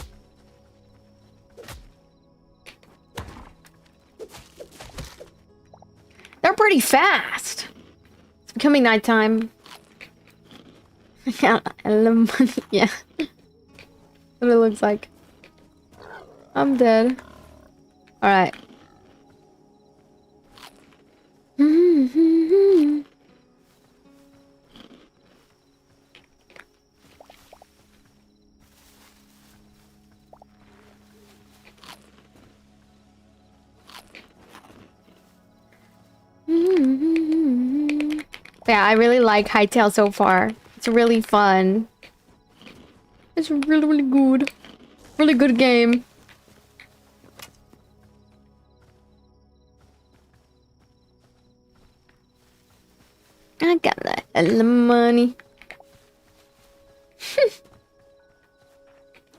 A: They're pretty fast. It's becoming nighttime. Yeah, yeah. What it looks like. I'm dead. Alright. Yeah, I really like Hytale so far. It's really fun. It's really, really good. Really good game. I got that hella money.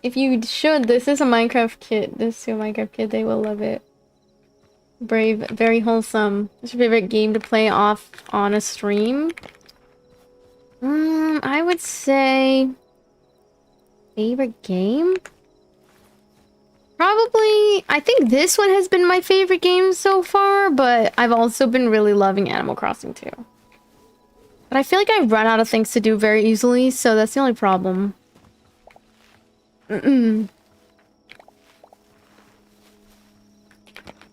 A: If you should, this is a Minecraft kit. This is a Minecraft kit. They will love it. Brave, very wholesome. What's your favorite game to play off on a stream? I would say favorite game? Probably, I think this one has been my favorite game so far, but I've also been really loving Animal Crossing too. But I feel like I run out of things to do very easily, so that's the only problem.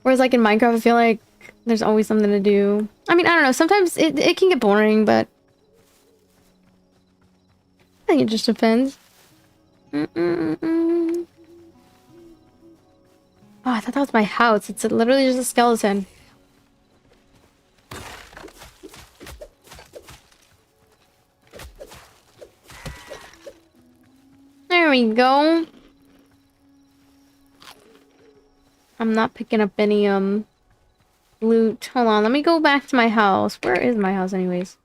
A: Whereas like in Minecraft, I feel like there's always something to do. I mean, I don't know, sometimes it can get boring, but I think it just depends. Oh, I thought that was my house. It's literally just a skeleton. There we go. I'm not picking up any, loot. Hold on, let me go back to my house. Where is my house anyways?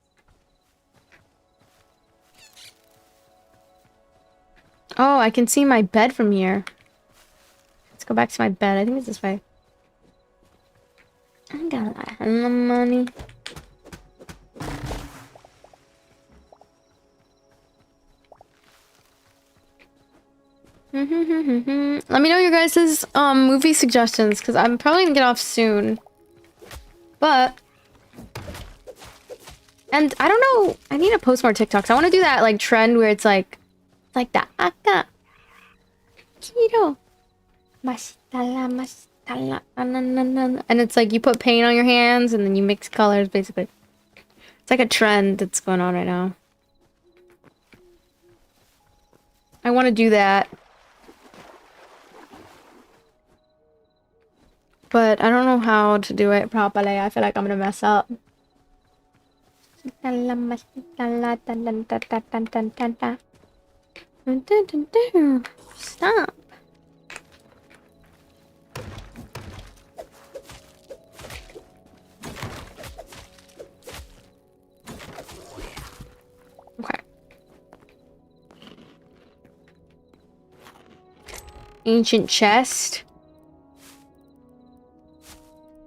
A: Oh, I can see my bed from here. Let's go back to my bed. I think it's this way. I got a lot of money. Let me know your guys' movie suggestions, because I'm probably gonna get off soon. But... And I don't know, I need to post more TikToks. I want to do that like trend where it's like that. Aka. Kiro. Mashtala. And it's like you put paint on your hands and then you mix colors basically. It's like a trend that's going on right now. I want to do that. But I don't know how to do it properly. I feel like I'm gonna mess up. Stop. Okay. Ancient chest.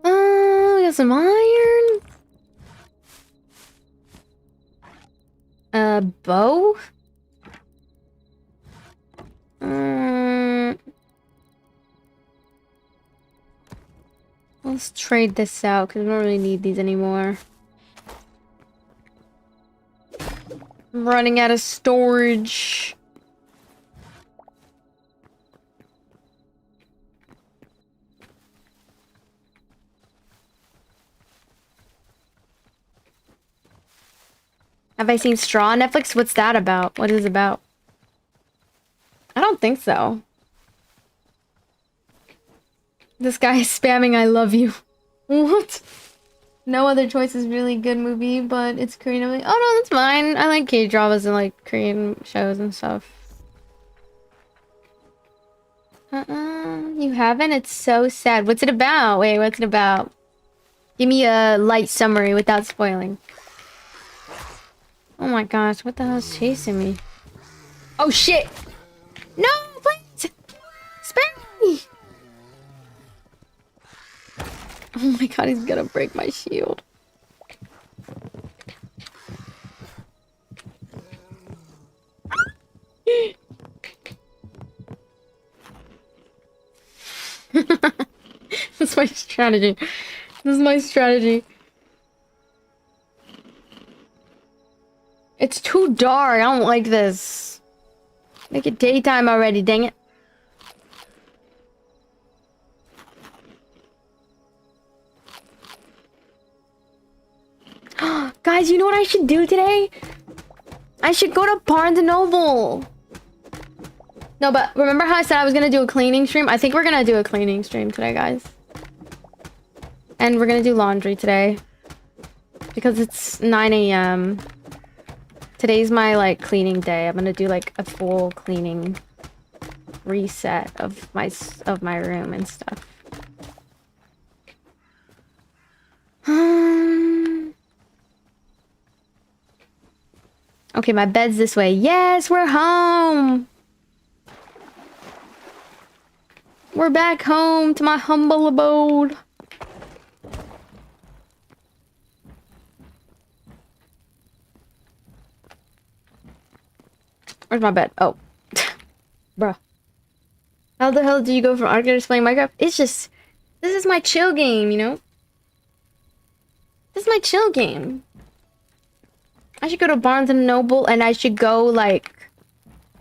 A: We got some iron. Bow? Let's trade this out because we don't really need these anymore. I'm running out of storage. Have I seen Straw on Netflix? What's that about? What is it about? I don't think so. This guy is spamming I love you. What? No Other Choice is really good movie, but it's Korean. I'm like, oh no, that's fine. I like K-dramas and like Korean shows and stuff. You haven't? It's so sad. What's it about? Wait, what's it about? Give me a light summary without spoiling. Oh my gosh, what the hell is chasing me? Oh shit! No, please! Spare me! Oh my god, he's gonna break my shield. That's my strategy. This is my strategy. It's too dark. I don't like this. Make it daytime already, dang it. Guys, you know what I should do today? I should go to Barnes& and Noble. No, but remember how I said I was gonna do a cleaning stream? I think we're gonna do a cleaning stream today, guys. And we're gonna do laundry today. Because it's 9 a.m. Today's my, like, cleaning day. I'm gonna do, like, a full cleaning reset of my room and stuff. Okay, my bed's this way. Yes, we're home! We're back home to my humble abode. Where's my bed? Oh. Bruh. How the hell do you go from Arcade to playing Minecraft? It's just... This is my chill game, you know? This is my chill game. I should go to Barnes & Noble and I should go, like...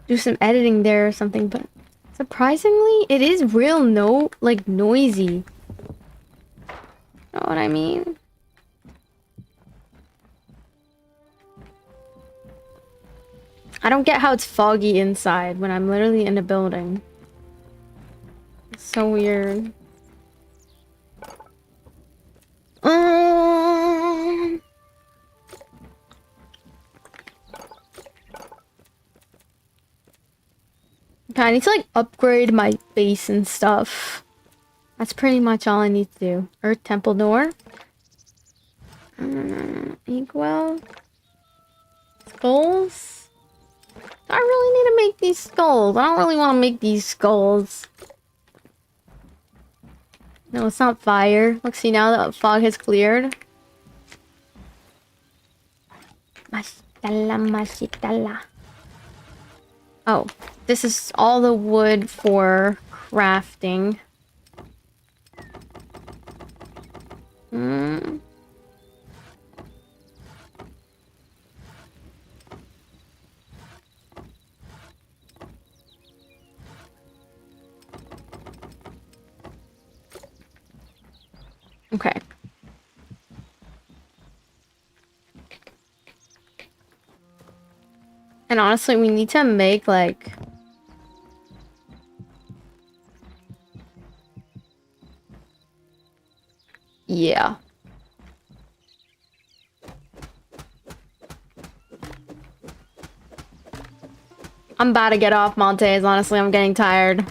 A: do some editing there or something, but... surprisingly, it is real noisy. Know what I mean? I don't get how it's foggy inside when I'm literally in a building. It's so weird. Okay, I need to like upgrade my base and stuff. That's pretty much all I need to do. Earth Temple door. Inkwell. Skulls. I really need to make these skulls. I don't really want to make these skulls. No, it's not fire. Look, see, now the fog has cleared. Mashitala. Oh, this is all the wood for crafting. Okay. And honestly, we need to make, like... yeah. I'm about to get off Montes, honestly, I'm getting tired.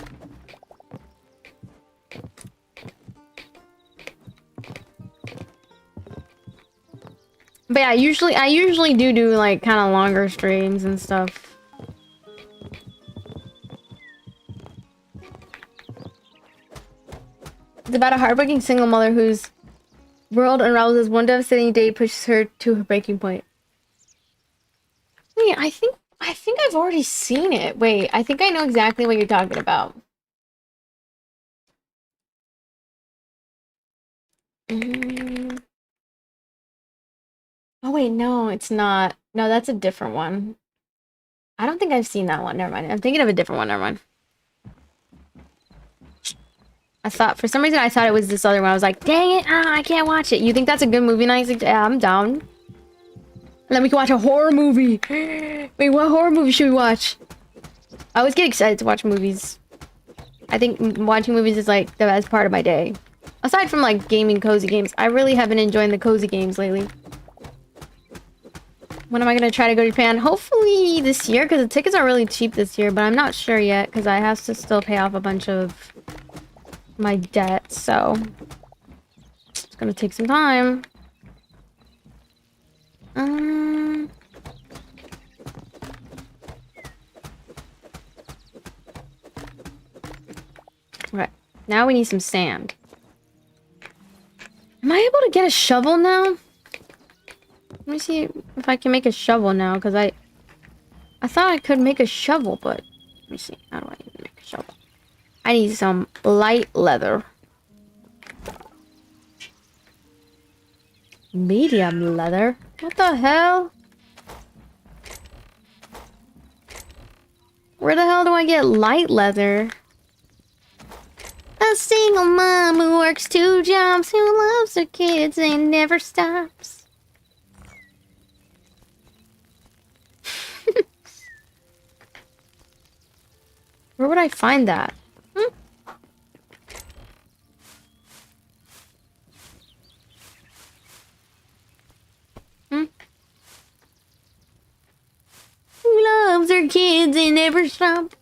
A: But yeah, I usually do like kind of longer streams and stuff. It's about a heartbreaking single mother whose world unravels as one devastating day pushes her to her breaking point. Wait, I think I've already seen it. Wait, I think I know exactly what you're talking about. Oh wait, no, it's not. No, that's a different one. I don't think I've seen that one. Never mind. I'm thinking of a different one. Never mind. I thought, for some reason, I thought it was this other one. I was like, dang it, I can't watch it. You think that's a good movie night? Yeah, I'm down. Then we can watch a horror movie. Wait, what horror movie should we watch? I always get excited to watch movies. I think watching movies is like the best part of my day. Aside from like gaming cozy games, I really have been enjoying the cozy games lately. When am I gonna try to go to Japan? Hopefully this year, because the tickets are really cheap this year, but I'm not sure yet, because I have to still pay off a bunch of my debt, so it's gonna take some time. Okay, now we need some sand. Am I able to get a shovel now? Let me see if I can make a shovel now, because I thought I could make a shovel, but let me see. How do I even make a shovel? I need some light leather. Medium leather? What the hell? Where the hell do I get light leather? A single mom who works 2 jobs, who loves her kids and never stops. Where would I find that? Who loves her kids and never stops?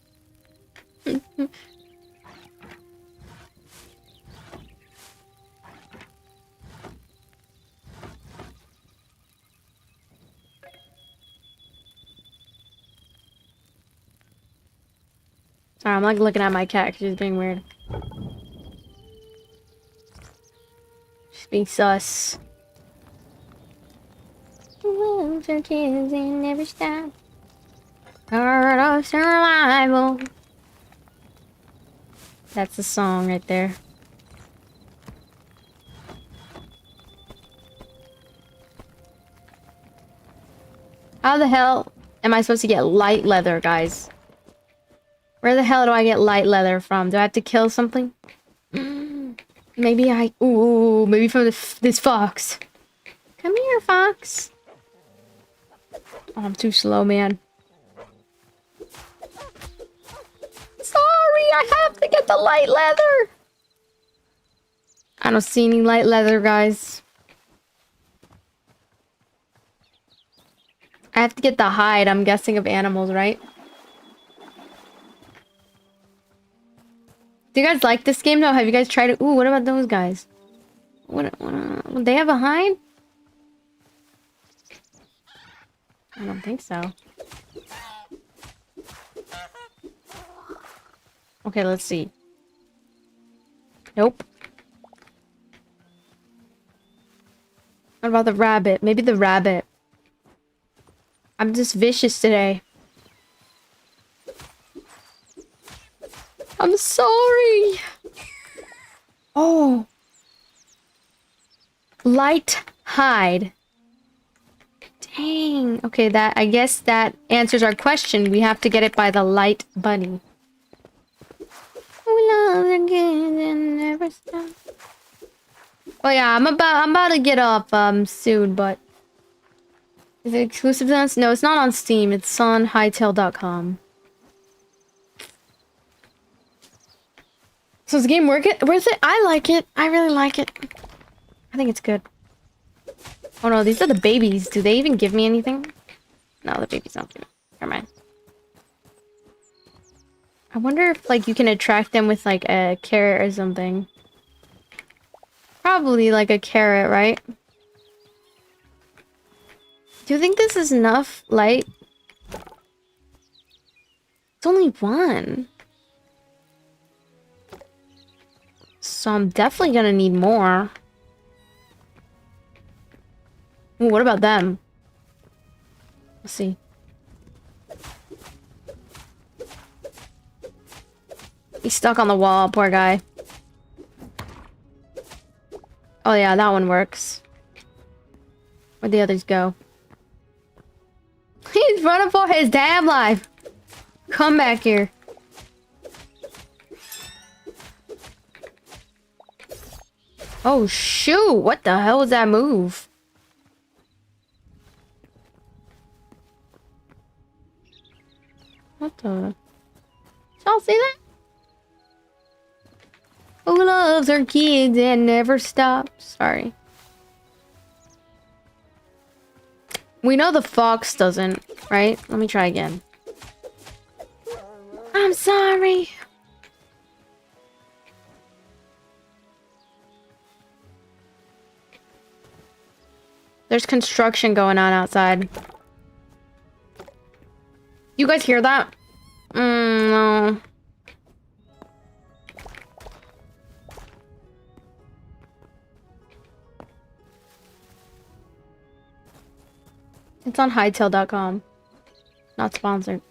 A: Sorry, I'm like looking at my cat because she's being weird. She's being sus. Who loves her kids and never stops? Part of survival. That's the song right there. How the hell am I supposed to get light leather, guys? Where the hell do I get light leather from? Do I have to kill something? Maybe I... Ooh, maybe from this fox. Come here, fox. Oh, I'm too slow, man. Sorry, I have to get the light leather. I don't see any light leather, guys. I have to get the hide, I'm guessing, of animals, right? Do you guys like this game, though? Have you guys tried it? Ooh, what about those guys? What they have a hide? I don't think so. Okay, let's see. Nope. What about the rabbit? Maybe the rabbit. I'm just vicious today. I'm sorry. Oh. Light hide. Dang. Okay, I guess that answers our question. We have to get it by the light bunny. We love the kids and never stop. Oh yeah, I'm about to get off soon, but is it exclusive to us? No, it's not on Steam. It's on hightail.com. So is the game worth it? I like it. I really like it. I think it's good. Oh no, these are the babies. Do they even give me anything? No, the babies don't give me. Never mind. I wonder if like you can attract them with like a carrot or something. Probably like a carrot, right? Do you think this is enough light? It's only one. So I'm definitely gonna need more. Ooh, what about them? Let's see. He's stuck on the wall, poor guy. Oh yeah, that one works. Where'd the others go? He's running for his damn life. Come back here. Oh shoot, what the hell was that move? What the? Y'all see that? Who loves her kids and never stops? Sorry. We know the fox doesn't, right? Let me try again. I'm sorry. There's construction going on outside. You guys hear that? No. It's on hightail.com. Not sponsored.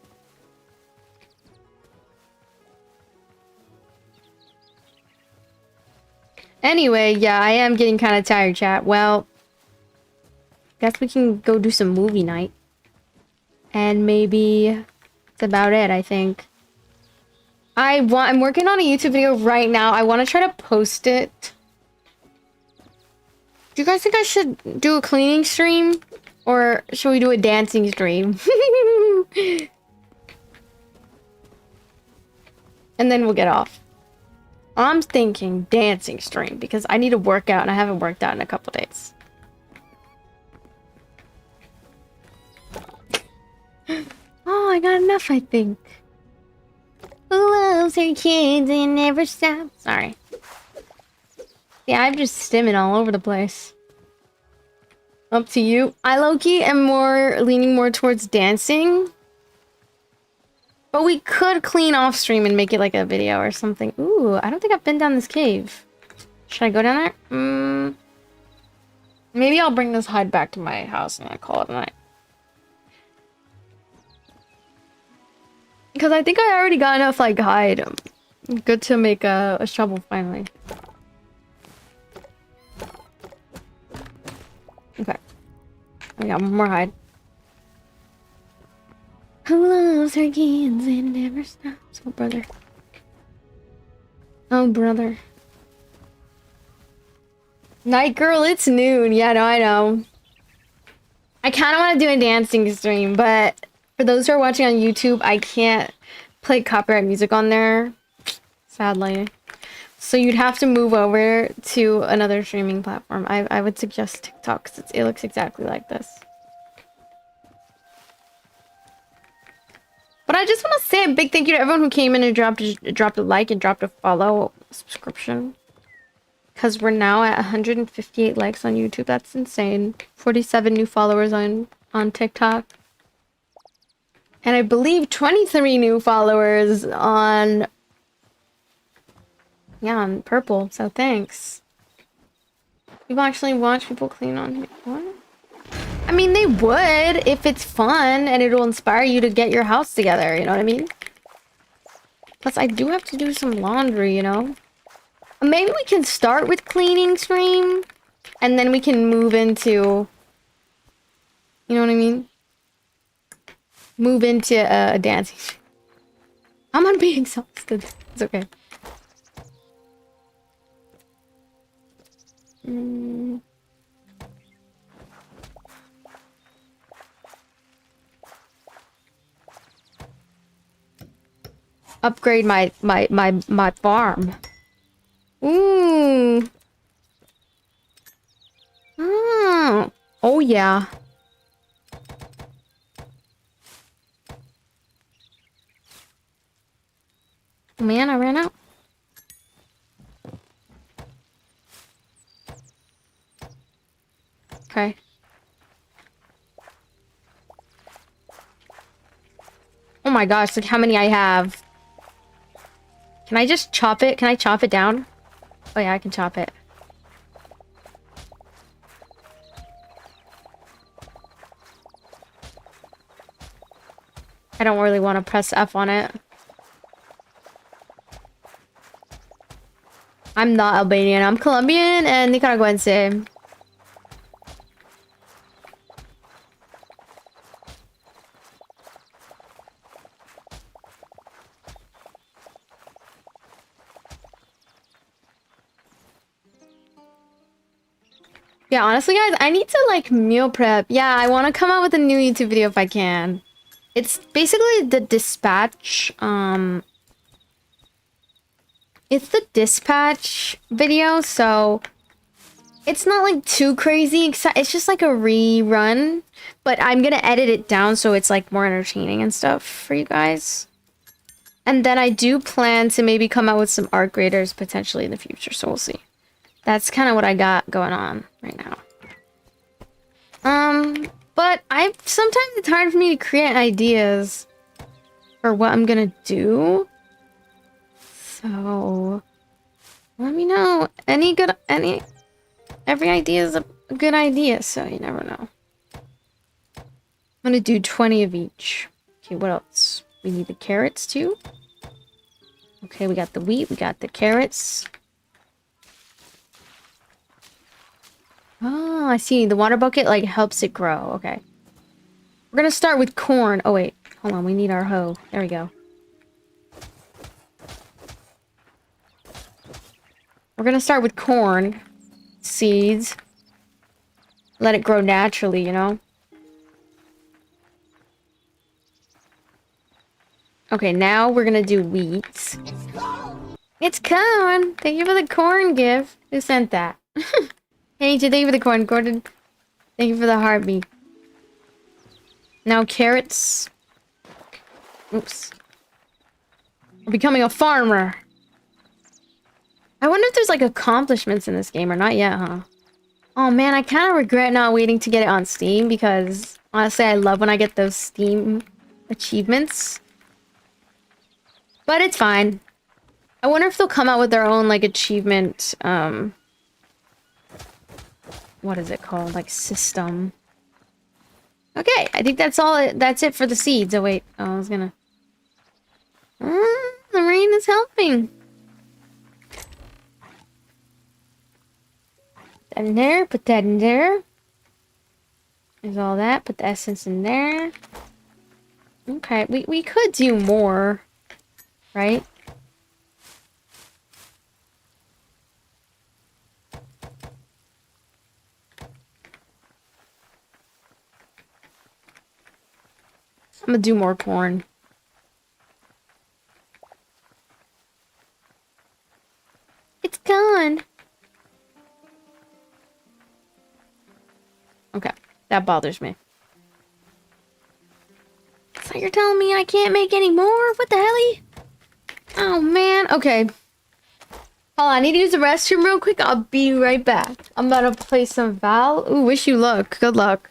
A: Anyway, yeah, I am getting kind of tired, chat. Well, guess we can go do some movie night. And maybe that's about it, I think. I'm working on a YouTube video right now. I want to try to post it. Do you guys think I should do a cleaning stream? Or should we do a dancing stream? And then we'll get off. I'm thinking dancing stream because I need to work out and I haven't worked out in a couple days. Oh, I got enough, I think. Who loves her kids and never stops? Sorry. Yeah, I'm just stimming all over the place. Up to you. I low-key am leaning more towards dancing. But we could clean off stream and make it like a video or something. Ooh, I don't think I've been down this cave. Should I go down there? Maybe I'll bring this hide back to my house and I call it a night. Because I think I already got enough like hide. Good to make a shovel finally. Okay. I got one more hide. Who loves her kids and never stops? Oh, brother. Oh, brother. Night girl, it's noon. Yeah, no, I know. I kind of want to do a dancing stream, but for those who are watching on YouTube, I can't play copyright music on there. Sadly. So you'd have to move over to another streaming platform. I would suggest TikTok because it looks exactly like this. But I just want to say a big thank you to everyone who came in and dropped a like and dropped a follow, subscription. Because we're now at 158 likes on YouTube. That's insane. 47 new followers on TikTok. And I believe 23 new followers on... Yeah, on Purple. So thanks. People actually watch people clean on here. What? I mean, they would if it's fun and it'll inspire you to get your house together, you know what I mean? Plus, I do have to do some laundry, you know? Maybe we can start with cleaning stream and then we can move into... You know what I mean? Move into a dancing stream. I'm gonna be exhausted. It's okay. Upgrade my farm. Ooh. Oh yeah. Man, I ran out. Okay. Oh my gosh, look how many I have. Can I just chop it? Can I chop it down? Oh yeah, I can chop it. I don't really want to press F on it. I'm not Albanian. I'm Colombian and Nicaraguense. Yeah, honestly, guys, I need to, like, meal prep. Yeah, I want to come out with a new YouTube video if I can. It's basically the dispatch, it's the dispatch video, so It's not like too crazy. It's just like a rerun, but I'm gonna edit it down so it's like more entertaining and stuff for you guys. And then I do plan to maybe come out with some art graders potentially in the future, so we'll see. That's kind of what I got going on right now. But sometimes it's hard for me to create ideas for what I'm gonna do. So let me know. Every idea is a good idea, so you never know. I'm gonna do 20 of each. Okay, what else? We need the carrots too. Okay, we got the wheat, we got the carrots. Oh, I see. The water bucket like helps it grow. Okay. We're gonna start with corn. Oh wait, hold on, we need our hoe. There we go. We're gonna start with corn. Seeds. Let it grow naturally, you know? Okay, now we're gonna do wheat. It's corn! Thank you for the corn gift. Who sent that? Hey, thank you for the corn, Gordon. Thank you for the heartbeat. Now carrots. Oops. We're becoming a farmer. I wonder if there's like accomplishments in this game or not yet, huh? Oh man, I kind of regret not waiting to get it on Steam because honestly, I love when I get those Steam achievements. But it's fine. I wonder if they'll come out with their own like achievement, what is it called? Like system. Okay, I think that's all. That's it for the seeds. Oh wait, I was gonna. The rain is helping. Put that in there. Put that in there. There's all that. Put the essence in there. Okay, we could do more, right? I'm gonna do more corn. It's gone. Okay, that bothers me. So you're telling me I can't make any more? What the hell? Oh man. Okay. Hold on, I need to use the restroom real quick. I'll be right back. I'm about to play some Val. Ooh, wish you luck. Good luck.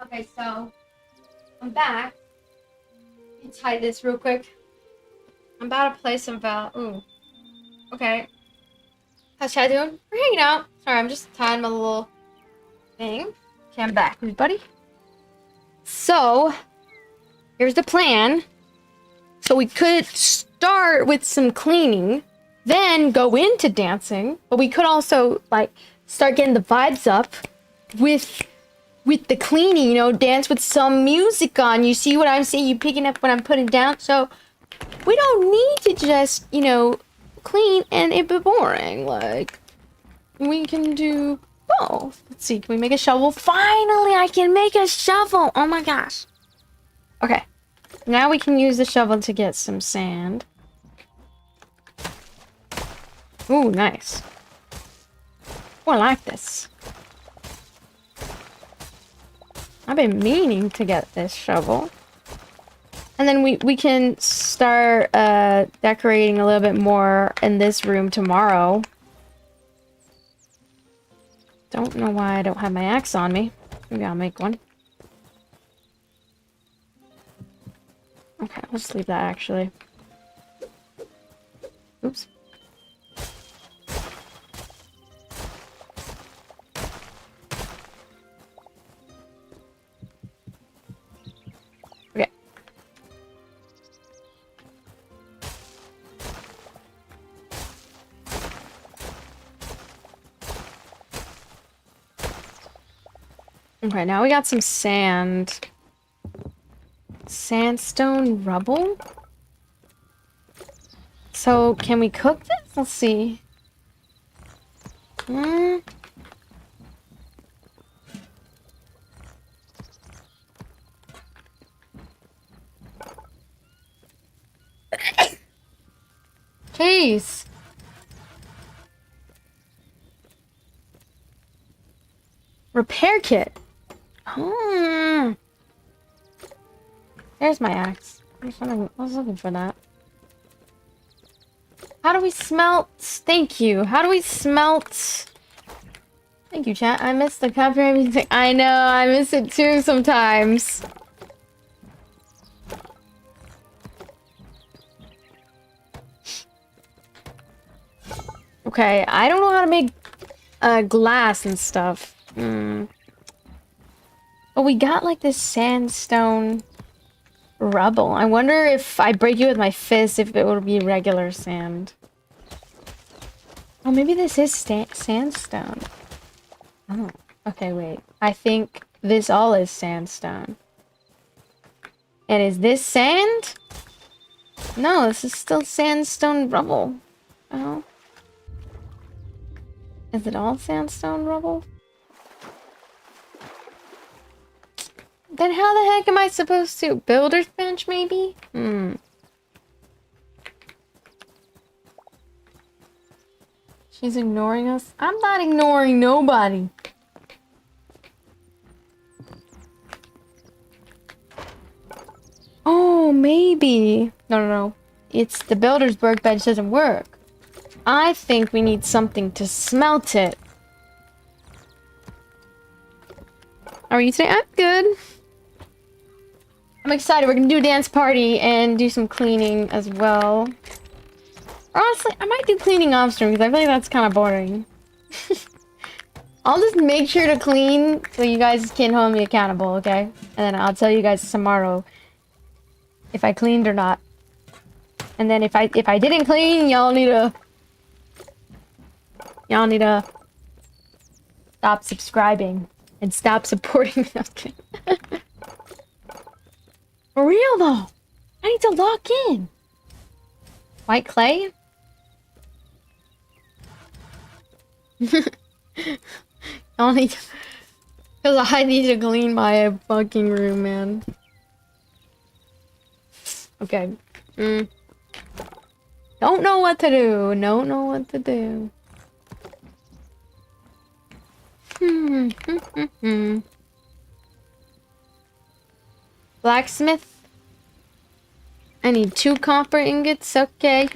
A: Okay, so I'm back. Let me tie this real quick. I'm about to play some Val. Ooh. Okay. How's Chad doing? We're hanging out. Sorry, I'm just tying my little thing. Okay, I'm back, everybody. So, here's the plan. So we could start with some cleaning, then go into dancing, but we could also like start getting the vibes up with the cleaning, you know, dance with some music on. You see what I'm saying? You picking up what I'm putting down. So we don't need to just, you know, clean and it be boring. Like, we can do both. Let's see, can we make a shovel? Finally, I can make a shovel! Oh my gosh. Okay. Now we can use the shovel to get some sand. Ooh, nice. Oh, I like this. I've been meaning to get this shovel. And then we can start decorating a little bit more in this room tomorrow. Don't know why I don't have my axe on me. Maybe I'll make one. Okay, let's leave that actually. Oops. Okay. Okay, now we got some sand. Sandstone rubble? So, can we cook this? Let's see. Jeez. Repair kit. There's my axe. I was looking for that. How do we smelt? Thank you. How do we smelt? Thank you, chat. I miss the copyright music. I know, I miss it too sometimes. Okay, I don't know how to make glass and stuff. But we got like this sandstone rubble. I wonder if I break it with my fist, if it would be regular sand. Oh, maybe this is sandstone. Oh, okay, wait. I think this all is sandstone. And is this sand? No, this is still sandstone rubble. Oh. Is it all sandstone rubble? Then how the heck am I supposed to? Builder's bench, maybe? She's ignoring us? I'm not ignoring nobody. Oh, maybe. No. It's the builder's workbench doesn't work. I think we need something to smelt it. How are you today? I'm good. I'm excited. We're gonna do a dance party and do some cleaning as well. Honestly, I might do cleaning off stream because I feel like that's kind of boring. I'll just make sure to clean so you guys can hold me accountable, okay? And then I'll tell you guys tomorrow if I cleaned or not. And then if I didn't clean, y'all need to stop subscribing and stop supporting me. For real though, I need to lock in. White clay? Y'all need to, because I need to clean my fucking room, man. Okay. Don't know what to do. Don't know what to do. Blacksmith. I need 2 copper ingots. Okay.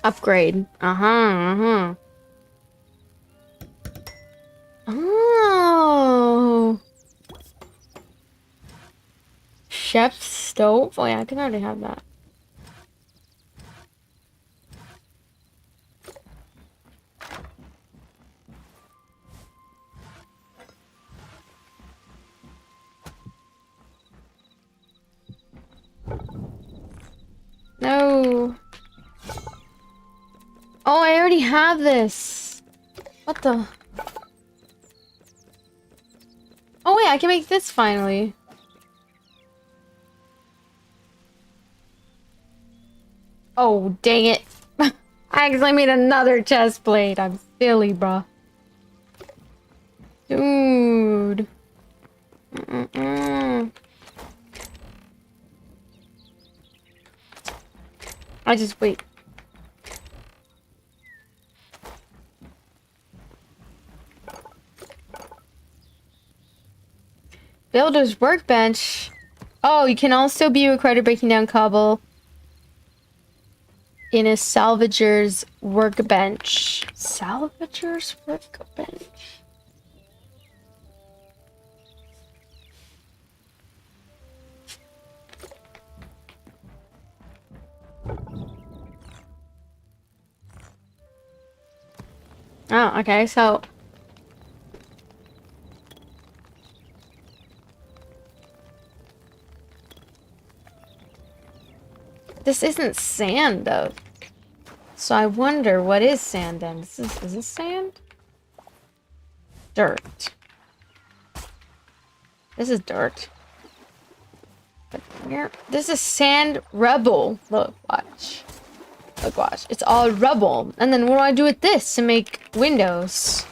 A: Upgrade. Uh-huh. Oh. Chef stove? Oh yeah, I can already have that. No. Oh, I already have this. What the? Oh wait, I can make this finally. Oh, dang it. I accidentally made another chest plate. I'm silly, bruh. Dude. I just wait. Builder's workbench. Oh, you can also be required breaking down cobble in a salvager's workbench. Salvager's workbench. Oh, okay, so this isn't sand though. So I wonder what is sand then? Is this sand? Dirt. This is dirt. But here, this is sand rubble. Look, watch. Look, watch. It's all rubble. And then what do I do with this to make windows?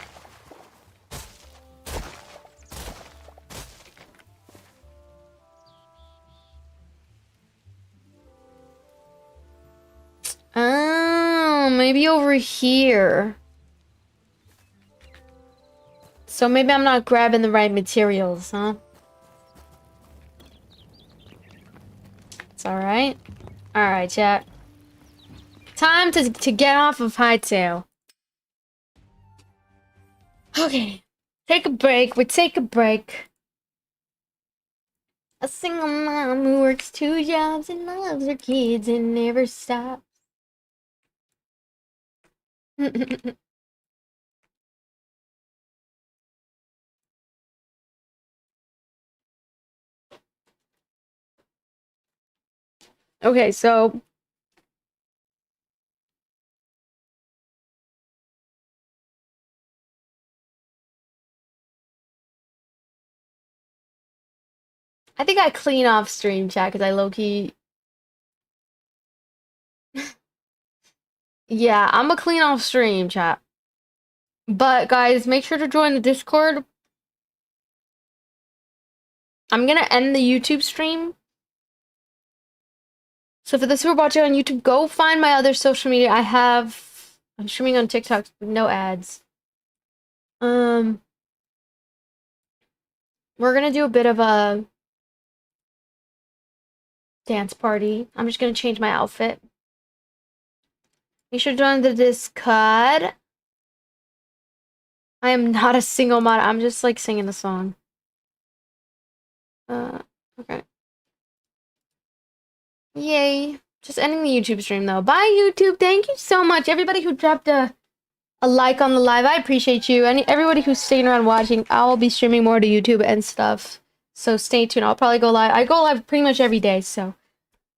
A: Oh, maybe over here. So maybe I'm not grabbing the right materials, huh? It's alright. Alright, chat. Time to get off of Hightail. Okay. Take a break. We take a break. A single mom who works 2 jobs and loves her kids and never stops. Okay, so I think I clean off stream chat because I low-key... Yeah, I'm gonna clean off stream chat. But guys, make sure to join the Discord. I'm gonna end the YouTube stream. So for those who are watching on YouTube, go find my other social media. I'm streaming on TikTok with no ads. We're gonna do a bit of a dance party. I'm just gonna change my outfit. Make sure to join the Discord. I am not a single mod. I'm just like singing the song. Okay. Yay. Just ending the YouTube stream though. Bye YouTube. Thank you so much. Everybody who dropped a like on the live. I appreciate you. And everybody who's staying around watching. I'll be streaming more to YouTube and stuff. So stay tuned. I'll probably go live. I go live pretty much every day, so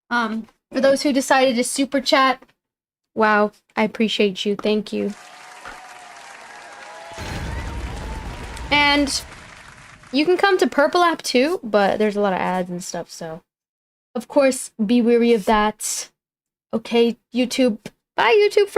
A: for those who decided to super chat, wow, I appreciate you. Thank you. And you can come to Purple App too, but there's a lot of ads and stuff, so of course be wary of that. Okay, YouTube. Bye YouTube.